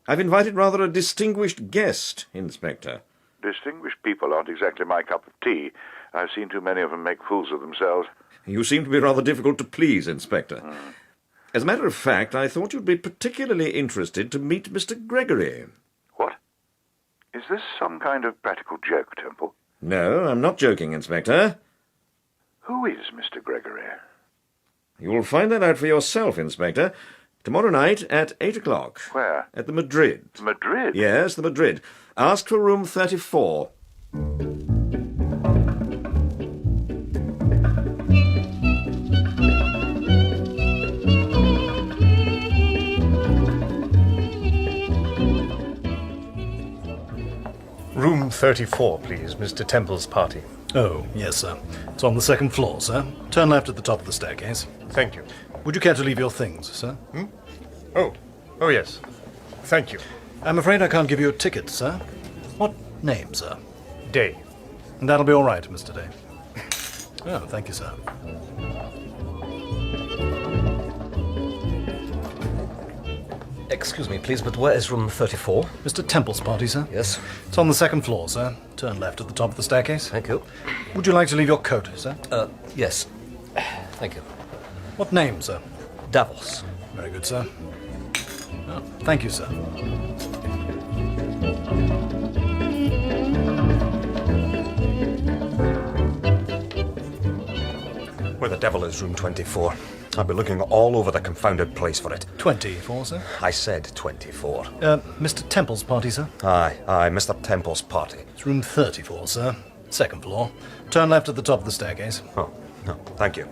S6: I've invited rather a distinguished guest, Inspector.
S21: Distinguished people aren't exactly my cup of tea. I've seen too many of them make fools of themselves.
S6: You seem to be rather difficult to please, Inspector. As a matter of fact, I thought you'd be particularly interested to meet Mr. Gregory.
S21: What? Is this some kind of practical joke, Temple?
S6: No, I'm not joking, Inspector.
S21: Who is Mr. Gregory?
S6: You'll find that out for yourself, Inspector. Tomorrow night at 8 o'clock.
S21: Where?
S6: At the Madrid.
S21: Madrid?
S6: Yes, the Madrid. Ask for room 34.
S8: Room
S2: Room 34, please. Mr. Temple's party.
S9: Oh, yes, sir. It's on the second floor, sir. Turn left at the top of the staircase.
S2: Thank you.
S9: Would you care to leave your things, sir?
S2: Oh, yes. Thank you.
S9: I'm afraid I can't give you a ticket, sir. What name, sir?
S2: Day.
S9: That'll be all right, Mr. Day. Oh, thank you, sir.
S4: Excuse me, please, but where is room 34?
S9: Mr. Temple's party, sir?
S4: Yes.
S9: It's on the second floor, sir. Turn left at the top of the staircase.
S4: Thank you.
S9: Would you like to leave your coat, sir?
S4: Yes. Thank you.
S9: What name, sir?
S4: Davos.
S9: Very good, sir. Oh, thank you, sir.
S16: Where the devil is room 24? I'll be looking all over the confounded place for it.
S9: 24, sir?
S16: I said 24.
S9: Mr. Temple's party, sir?
S16: Aye, Mr. Temple's party.
S9: It's room 34, sir. Second floor. Turn left at the top of the staircase.
S16: Oh, no, thank you.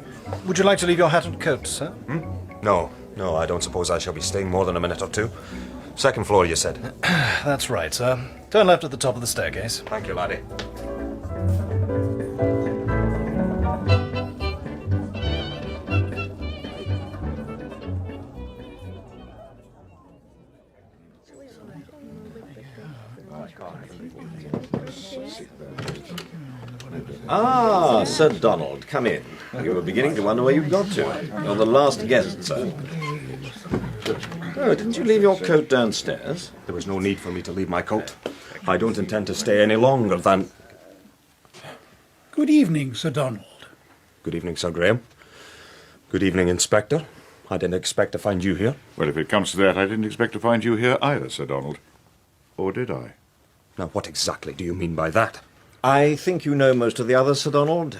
S9: Would you like to leave your hat and coat, sir?
S16: No, I don't suppose I shall be staying more than a minute or two. Second floor, you said?
S9: That's right, sir. Turn left at the top of the staircase.
S16: Thank you, laddie.
S6: Ah, Sir Donald, come in. You were beginning to wonder where you'd got to. You're the last guest, sir. Oh, didn't you leave your coat downstairs?
S16: There was no need for me to leave my coat. I don't intend to stay any longer than...
S7: Good evening, Sir Donald.
S16: Good evening, Sir Graham. Good evening, Inspector. I didn't expect to find you here.
S3: Well, if it comes to that, I didn't expect to find you here either, Sir Donald. Or did I?
S16: Now, what exactly do you mean by that?
S6: I think you know most of the others, Sir Donald.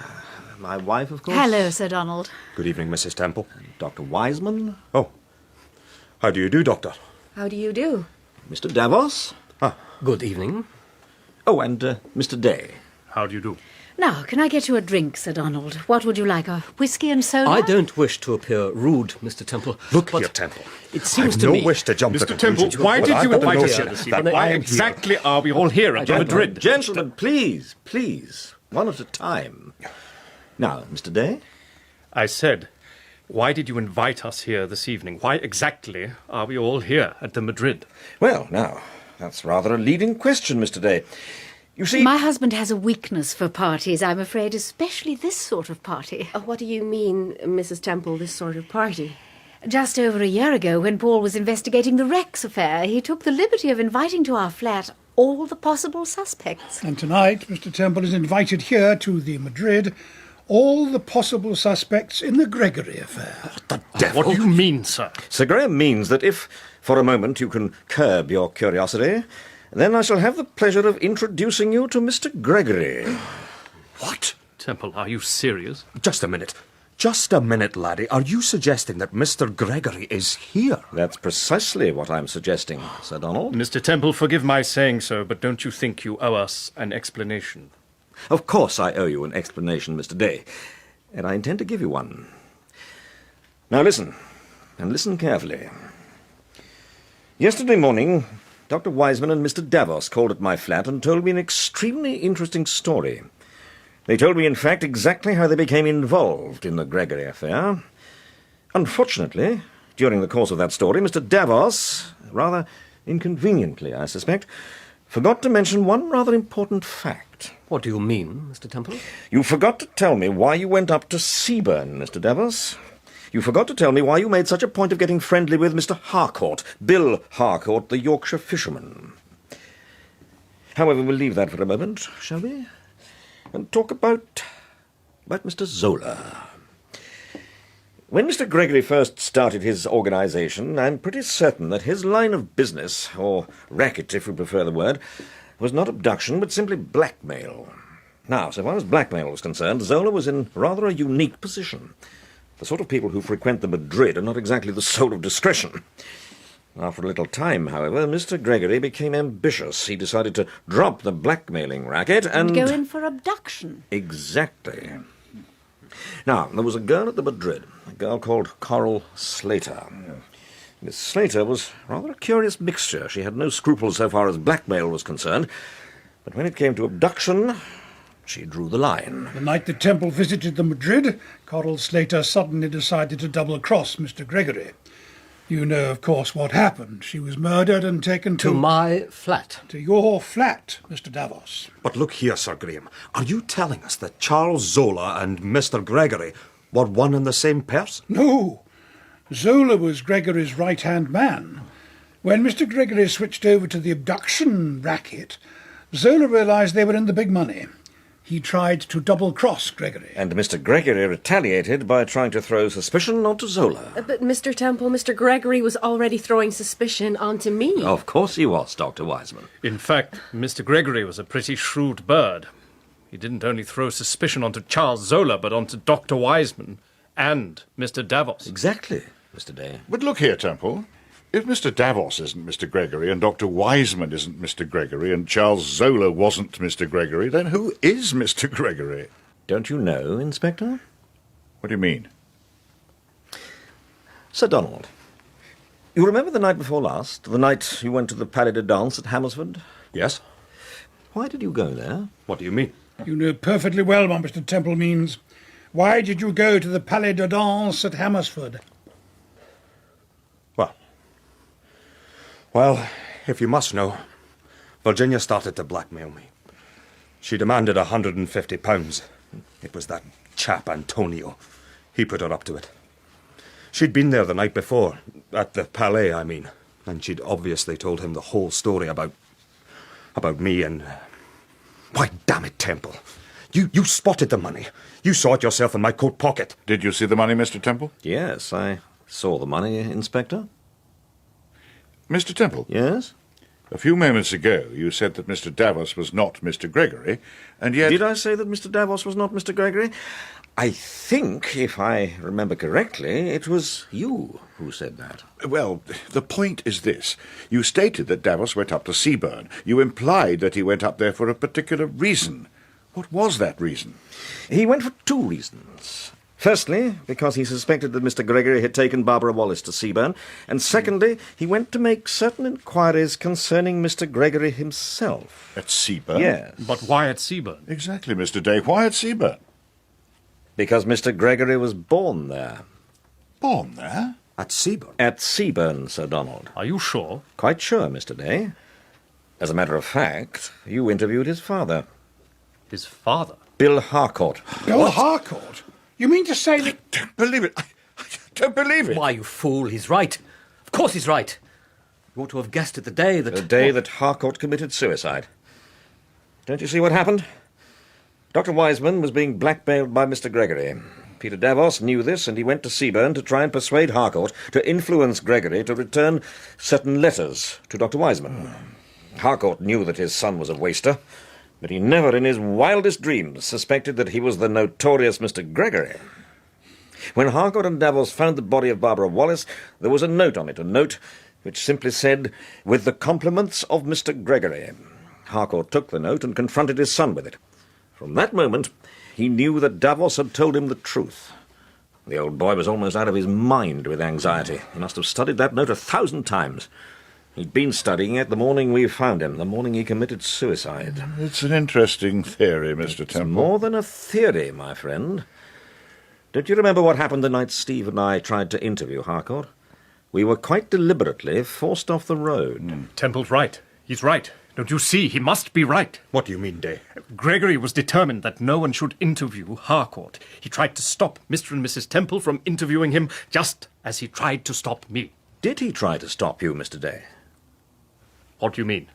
S6: My wife, of course.
S12: Hello, Sir Donald.
S16: Good evening, Mrs. Temple.
S6: Dr. Wiseman.
S16: Oh. How do you do, Doctor?
S13: How do you do?
S6: Mr. Davos.
S4: Good evening.
S6: Oh, and Mr. Day.
S2: How do you do?
S12: Now, can I get you a drink, Sir Donald? What would you like, a whisky and soda?
S4: I don't wish to appear rude, Mr. Temple.
S16: Look
S4: but
S16: here, Temple.
S4: It seems
S16: I've
S4: to
S16: no
S4: me...
S16: wish to jump to
S2: Mr. Temple,
S16: conclusions.
S2: why did you invite us here
S16: that
S2: this evening?
S16: I
S2: Why
S16: am
S2: exactly are we all here at Madrid?
S6: Gentlemen, please, one at a time. Now, Mr. Day?
S2: I said, why did you invite us here this evening? Why exactly are we all here at the Madrid?
S6: Well, now, that's rather a leading question, Mr. Day. You see...
S12: My husband has a weakness for parties, I'm afraid, especially this sort of party.
S13: What do you mean, Mrs. Temple, this sort of party?
S12: Just over a year ago, when Paul was investigating the Rex affair, he took the liberty of inviting to our flat all the possible suspects.
S7: And tonight, Mr. Temple is invited here to the Madrid all the possible suspects in the Gregory affair.
S16: What the devil?
S2: What do you mean, sir?
S6: Sir Graham means that if, for a moment, you can curb your curiosity, then I shall have the pleasure of introducing you to Mr. Gregory.
S16: What?
S2: Temple, are you serious?
S16: Just a minute. Just a minute, laddie. Are you suggesting that Mr. Gregory is here?
S6: That's precisely what I'm suggesting, Sir Donald.
S2: Mr. Temple, forgive my saying so, but don't you think you owe us an explanation?
S6: Of course I owe you an explanation, Mr. Day, and I intend to give you one. Now listen, and listen carefully. Yesterday morning, Dr. Wiseman and Mr. Davos called at my flat and told me an extremely interesting story. They told me, in fact, exactly how they became involved in the Gregory affair. Unfortunately, during the course of that story, Mr. Davos, rather inconveniently, I suspect, forgot to mention one rather important fact.
S4: What do you mean, Mr. Temple?
S6: You forgot to tell me why you went up to Seaburn, Mr. Davos. You forgot to tell me why you made such a point of getting friendly with Mr. Harcourt, Bill Harcourt, the Yorkshire fisherman. However, we'll leave that for a moment, shall we? And talk about Mr. Zola. When Mr. Gregory first started his organization, I'm pretty certain that his line of business, or racket if you prefer the word, was not abduction, but simply blackmail. Now, so far as blackmail was concerned, Zola was in rather a unique position. The sort of people who frequent the Madrid are not exactly the soul of discretion. After a little time, however, Mr. Gregory became ambitious. He decided to drop the blackmailing racket and...
S12: go in for abduction.
S6: Exactly. Now, there was a girl at the Madrid, a girl called Coral Slater. Miss Slater was rather a curious mixture. She had no scruples so far as blackmail was concerned,
S20: But when it came to abduction, she drew the line.
S7: The night the Temple visited the Madrid, Coral Slater suddenly decided to double-cross Mr. Gregory. You know, of course, what happened. She was murdered and taken to
S4: my flat.
S7: To your flat, Mr. Davos.
S16: But look here, Sir Graham. Are you telling us that Charles Zola and Mr. Gregory were one and the same person?
S7: No. Zola was Gregory's right-hand man. When Mr. Gregory switched over to the abduction racket, Zola realized they were in the big money. He tried to double-cross Gregory.
S20: And Mr. Gregory retaliated by trying to throw suspicion onto Zola.
S13: But Mr. Temple, Mr. Gregory was already throwing suspicion onto me.
S20: Of course he was, Dr. Wiseman.
S2: In fact, Mr. Gregory was a pretty shrewd bird. He didn't only throw suspicion onto Charles Zola, but onto Dr. Wiseman and Mr. Davos.
S20: Exactly, Mr. Day.
S3: But look here, Temple. If Mr. Davos isn't Mr. Gregory, and Dr. Wiseman isn't Mr. Gregory, and Charles Zola wasn't Mr. Gregory, then who is Mr. Gregory?
S20: Don't you know, Inspector?
S3: What do you mean?
S20: Sir Donald, you remember the night before last, the night you went to the Palais de Danse at Hammersford?
S16: Yes.
S20: Why did you go there?
S16: What do you mean?
S7: You know perfectly well what Mr. Temple means. Why did you go to the Palais de Danse at Hammersford?
S16: Well, if you must know, Virginia started to blackmail me. She demanded £150. It was that chap Antonio. He put her up to it. She'd been there the night before, at the Palais, I mean, and she'd obviously told him the whole story about me and... Why, damn it, Temple. You spotted the money. You saw it yourself in my coat pocket.
S3: Did you see the money, Mr. Temple?
S20: Yes, I saw the money, Inspector.
S3: Mr. Temple?
S20: Yes?
S3: A few moments ago you said that Mr. Davos was not Mr. Gregory, and yet...
S20: Did I say that Mr. Davos was not Mr. Gregory? I think, if I remember correctly, it was you who said that.
S3: Well, the point is this. You stated that Davos went up to Seaburn. You implied that he went up there for a particular reason. What was that reason?
S20: He went for two reasons. Firstly, because he suspected that Mr. Gregory had taken Barbara Wallace to Seaburn, and secondly, he went to make certain inquiries concerning Mr. Gregory himself.
S3: At Seaburn?
S20: Yes.
S2: But why at Seaburn?
S3: Exactly, Mr. Day. Why at Seaburn?
S20: Because Mr. Gregory was born there.
S3: Born there?
S16: At Seaburn?
S20: At Seaburn, Sir Donald.
S2: Are you sure?
S20: Quite sure, Mr. Day. As a matter of fact, you interviewed his father.
S2: His father?
S20: Bill Harcourt.
S7: Bill Harcourt? You mean to say that...
S3: I don't believe it. I don't believe it.
S4: Why, you fool, he's right. Of course he's right. You ought to have guessed it the day that...
S20: The day that Harcourt committed suicide. Don't you see what happened? Dr. Wiseman was being blackmailed by Mr. Gregory. Peter Davos knew this, and he went to Seaburn to try and persuade Harcourt to influence Gregory to return certain letters to Dr. Wiseman. Harcourt knew that his son was a waster, but he never in his wildest dreams suspected that he was the notorious Mr. Gregory. When Harcourt and Davos found the body of Barbara Wallace, there was a note on it, a note which simply said, "With the compliments of Mr. Gregory." Harcourt took the note and confronted his son with it. From that moment, he knew that Davos had told him the truth. The old boy was almost out of his mind with anxiety. He must have studied that note 1,000 times. He'd been studying it the morning we found him, the morning he committed suicide.
S3: It's an interesting theory, Mr. Temple.
S20: More than a theory, my friend. Don't you remember what happened the night Steve and I tried to interview Harcourt? We were quite deliberately forced off the road.
S2: Temple's right. He's right. Don't you see? He must be right.
S16: What do you mean, Day?
S2: Gregory was determined that no one should interview Harcourt. He tried to stop Mr. and Mrs. Temple from interviewing him, just as he tried to stop me.
S20: Did he try to stop you, Mr. Day?
S2: What do you mean?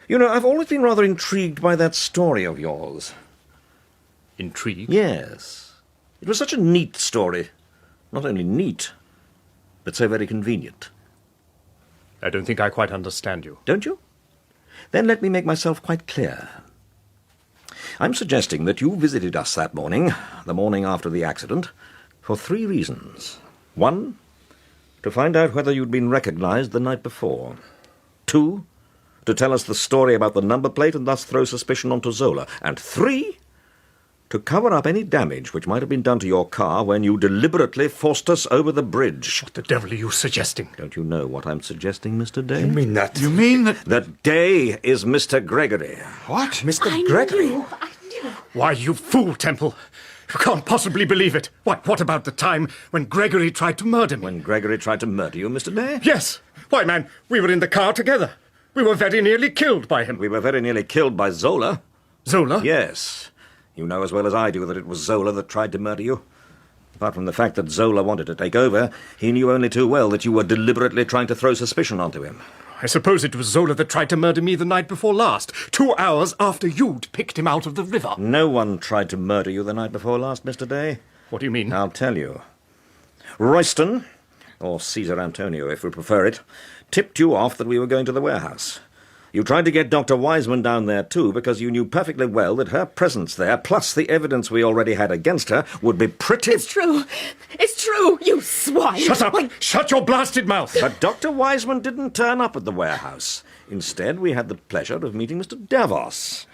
S20: You know, I've always been rather intrigued by that story of yours.
S2: Intrigued?
S20: Yes. It was such a neat story. Not only neat, but so very convenient.
S2: I don't think I quite understand you.
S20: Don't you? Then let me make myself quite clear. I'm suggesting that you visited us that morning, the morning after the accident, for 3 reasons. 1, to find out whether you'd been recognized the night before. 2, to tell us the story about the number plate and thus throw suspicion onto Zola. And 3, To cover up any damage which might have been done to your car when you deliberately forced us over the bridge.
S14: What the devil are you suggesting?
S20: Don't you know what I'm suggesting, Mr. Day?
S14: You mean that?
S3: You mean that...
S20: That Day is Mr. Gregory.
S3: What?
S14: Mr. Gregory? Why, you fool, Temple. You can't possibly believe it. Why, what about the time when Gregory tried to murder me?
S20: When Gregory tried to murder you, Mr. Day?
S14: Yes. Why, man, we were in the car together. We were very nearly killed by him.
S20: We were very nearly killed by Zola.
S14: Zola?
S20: Yes. You know as well as I do that it was Zola that tried to murder you. Apart from the fact that Zola wanted to take over, he knew only too well that you were deliberately trying to throw suspicion onto him.
S14: I suppose it was Zola that tried to murder me the night before last, 2 hours after you'd picked him out of the river.
S20: No one tried to murder you the night before last, Mr. Day.
S14: What do you mean?
S20: I'll tell you. Royston, or Caesar Antonio if we prefer it, tipped you off that we were going to the warehouse. You tried to get Dr. Wiseman down there too because you knew perfectly well that her presence there, plus the evidence we already had against her, would be pretty...
S13: It's true. It's true, you swine.
S14: Shut up. Shut your blasted mouth.
S20: But Dr. Wiseman didn't turn up at the warehouse. Instead, we had the pleasure of meeting Mr. Davos.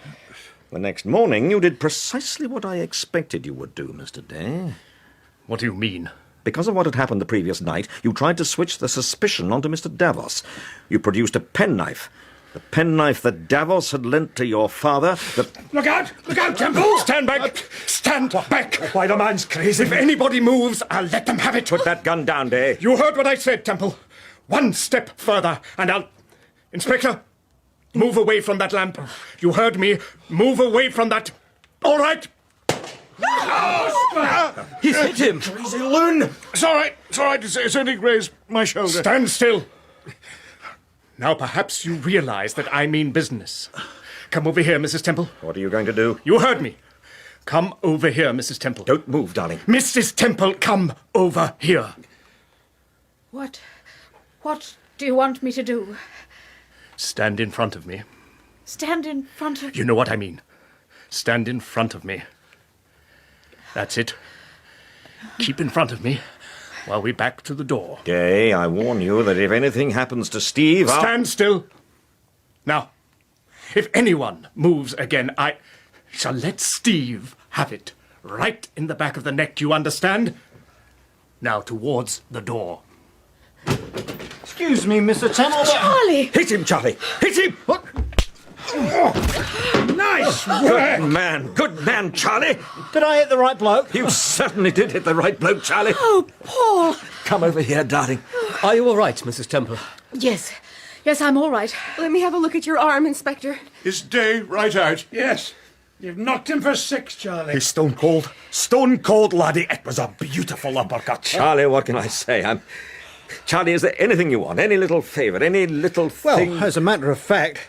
S20: The next morning, you did precisely what I expected you would do, Mr. Day.
S14: What do you mean?
S20: Because of what had happened the previous night, you tried to switch the suspicion onto Mr. Davos. You produced a penknife. The penknife that Davos had lent to your father.
S14: Look out! Look out, Temple! Stand back! Stand back! Why, the man's crazy. If anybody moves, I'll let them have it.
S20: Put that gun down, Day.
S14: You heard what I said, Temple. One step further, and I'll... Inspector, move away from that lamp. You heard me. Move away from that. All right?
S19: He's hit him.
S3: Crazy loon. It's all right. It's all right. It's only grazed my shoulder.
S14: Stand still. Now perhaps you realize that I mean business. Come over here, Mrs. Temple.
S20: What are you going to do?
S14: You heard me. Come over here, Mrs. Temple.
S20: Don't move, darling.
S14: Mrs. Temple, come over here.
S17: What do you want me to do?
S14: Stand in front of me.
S17: Stand in front of...
S14: You know what I mean. Stand in front of me. That's it. Keep in front of me while we back to the door.
S20: Day, I warn you that if anything happens to Steve,
S14: Stand still. Now, if anyone moves again, I shall let Steve have it. Right in the back of the neck, you understand? Now towards the door.
S19: Excuse me, Mr. Temple.
S13: Charlie!
S20: Hit him, Charlie! Hit him! What?
S7: Nice
S20: Good man, Charlie!
S19: Did I hit the right bloke?
S20: You certainly did hit the right bloke, Charlie.
S13: Oh, Paul!
S20: Come over here, darling.
S10: Are you all right, Mrs. Temple?
S13: Yes. Yes, I'm all right. Let me have a look at your arm, Inspector.
S3: Is Day right out?
S7: Yes. You've knocked him for 6, Charlie.
S14: He's stone cold. Stone cold, laddie. It was a beautiful uppercut.
S20: Charlie, what can I say? Charlie, is there anything you want? Any little favour? Any little thing?
S19: Well, as a matter of fact,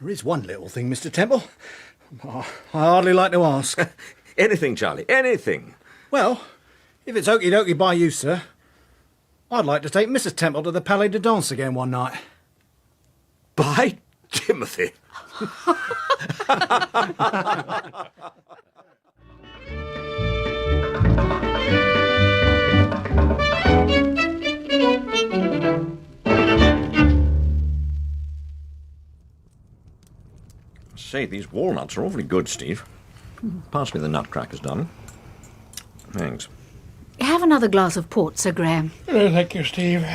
S19: there is one little thing, Mr. Temple. I hardly like to ask.
S20: Anything, Charlie, anything.
S19: Well, if it's okie dokie by you, sir, I'd like to take Mrs. Temple to the Palais de Danse again one night.
S20: By Timothy. Say, these walnuts are awfully good, Steve. Pass me the nutcrackers, darling. Thanks.
S12: Have another glass of port, Sir Graham.
S7: Oh, thank you, Steve.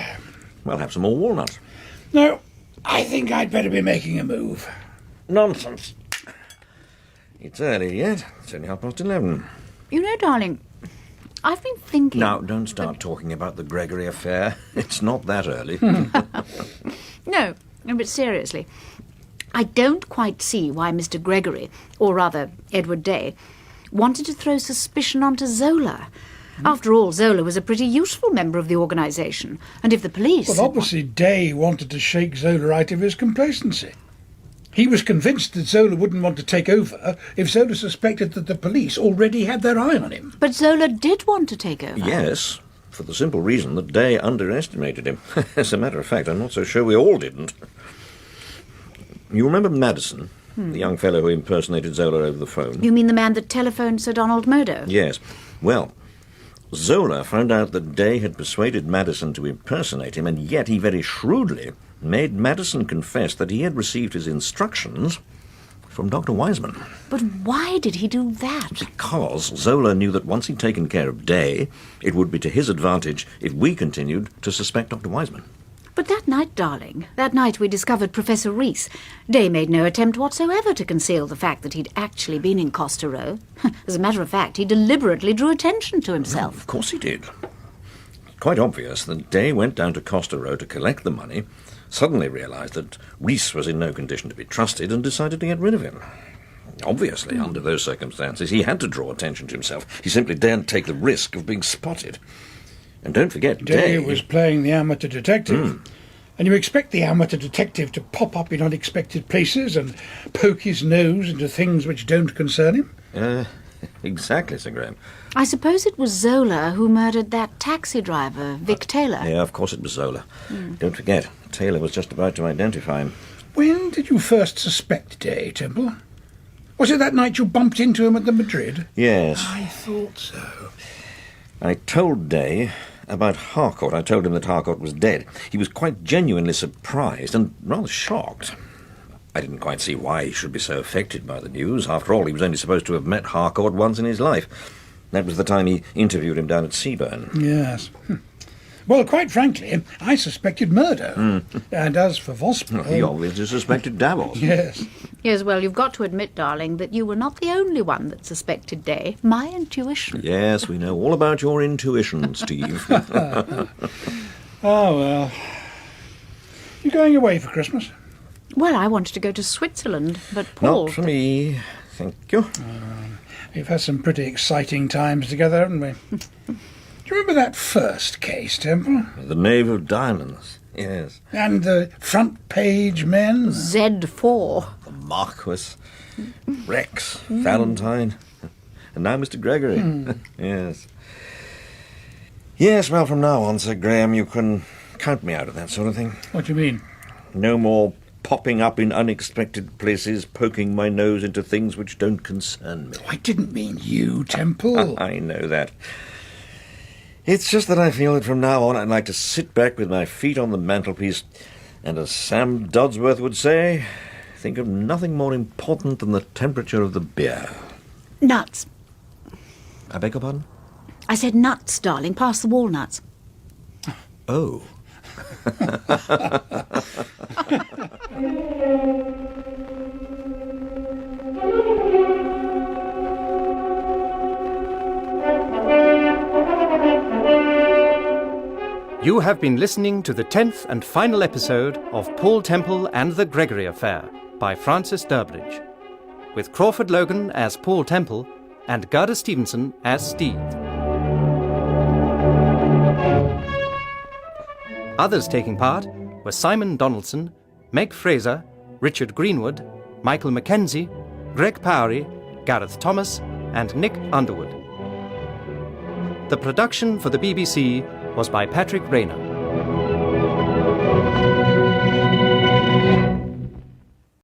S20: Well, have some more walnuts.
S7: No, I think I'd better be making a move.
S20: Nonsense. It's early yet. It's only 11:30.
S12: You know, darling, I've been thinking...
S20: Now, don't start talking about the Gregory affair. It's not that early.
S12: No, but seriously, I don't quite see why Mr. Gregory, or rather Edward Day, wanted to throw suspicion onto Zola. After all, Zola was a pretty useful member of the organisation, and if the police...
S7: Well, obviously Day wanted to shake Zola out of his complacency. He was convinced that Zola wouldn't want to take over if Zola suspected that the police already had their eye on him.
S12: But Zola did want to take over.
S20: Yes, for the simple reason that Day underestimated him. As a matter of fact, I'm not so sure we all didn't. You remember Madison, the young fellow who impersonated Zola over the phone?
S12: You mean the man that telephoned Sir Donald Modo?
S20: Yes. Well, Zola found out that Day had persuaded Madison to impersonate him, and yet he very shrewdly made Madison confess that he had received his instructions from Dr. Wiseman.
S12: But why did he do that?
S20: Because Zola knew that once he'd taken care of Day, it would be to his advantage if we continued to suspect Dr. Wiseman.
S12: But that night, darling, that night we discovered Professor Reese, Day made no attempt whatsoever to conceal the fact that he'd actually been in Costa Row. As a matter of fact, he deliberately drew attention to himself.
S20: Of course he did. Quite obvious that Day went down to Costa Row to collect the money, suddenly realised that Reese was in no condition to be trusted and decided to get rid of him. Obviously, under those circumstances, he had to draw attention to himself. He simply daren't take the risk of being spotted. And don't forget,
S7: Day was playing the amateur detective. And you expect the amateur detective to pop up in unexpected places and poke his nose into things which don't concern him?
S20: Exactly, Sir Graham.
S12: I suppose it was Zola who murdered that taxi driver, Vic Taylor.
S20: Yeah, of course it was Zola. Don't forget, Taylor was just about to identify him.
S7: When did you first suspect Day, Temple? Was it that night you bumped into him at the Madrid?
S20: Yes.
S7: I thought so.
S20: I told Day about Harcourt. I told him that Harcourt was dead. He was quite genuinely surprised and rather shocked. I didn't quite see why he should be so affected by the news. After all, he was only supposed to have met Harcourt once in his life. That was the time he interviewed him down at Seaburn.
S7: Yes. Well, quite frankly, I suspected murder. And as for Vosper...
S20: He obviously suspected Davos.
S7: Yes.
S12: Yes, well, you've got to admit, darling, that you were not the only one that suspected Day. My intuition.
S20: Yes, we know all about your intuition, Steve.
S7: Oh, well. You going away for Christmas?
S12: Well, I wanted to go to Switzerland, but Paul...
S20: Not for me, thank you.
S7: We've had some pretty exciting times together, haven't we? Do you remember that first case, Temple?
S20: The Knave of Diamonds, yes.
S7: And the front page men?
S12: Z4.
S20: The Marquis, Rex, Valentine, and now Mr. Gregory. Yes. Yes, well, from now on, Sir Graham, you can count me out of that sort of thing.
S7: What do you mean?
S20: No more popping up in unexpected places, poking my nose into things which don't concern me.
S7: I didn't mean you, Temple.
S20: I know that. It's just that I feel that from now on I'd like to sit back with my feet on the mantelpiece and, as Sam Dodsworth would say, think of nothing more important than the temperature of the beer.
S12: Nuts.
S20: I beg your pardon?
S12: I said nuts, darling. Pass the walnuts.
S20: Oh.
S2: You have been listening to the 10th and final episode of Paul Temple and the Gregory Affair by Francis Durbridge, with Crawford Logan as Paul Temple and Gerda Stevenson as Steve. Others taking part were Simon Donaldson, Meg Fraser, Richard Greenwood, Michael Mackenzie, Greg Powery, Gareth Thomas, and Nick Underwood. The production for the BBC was by Patrick Rayner.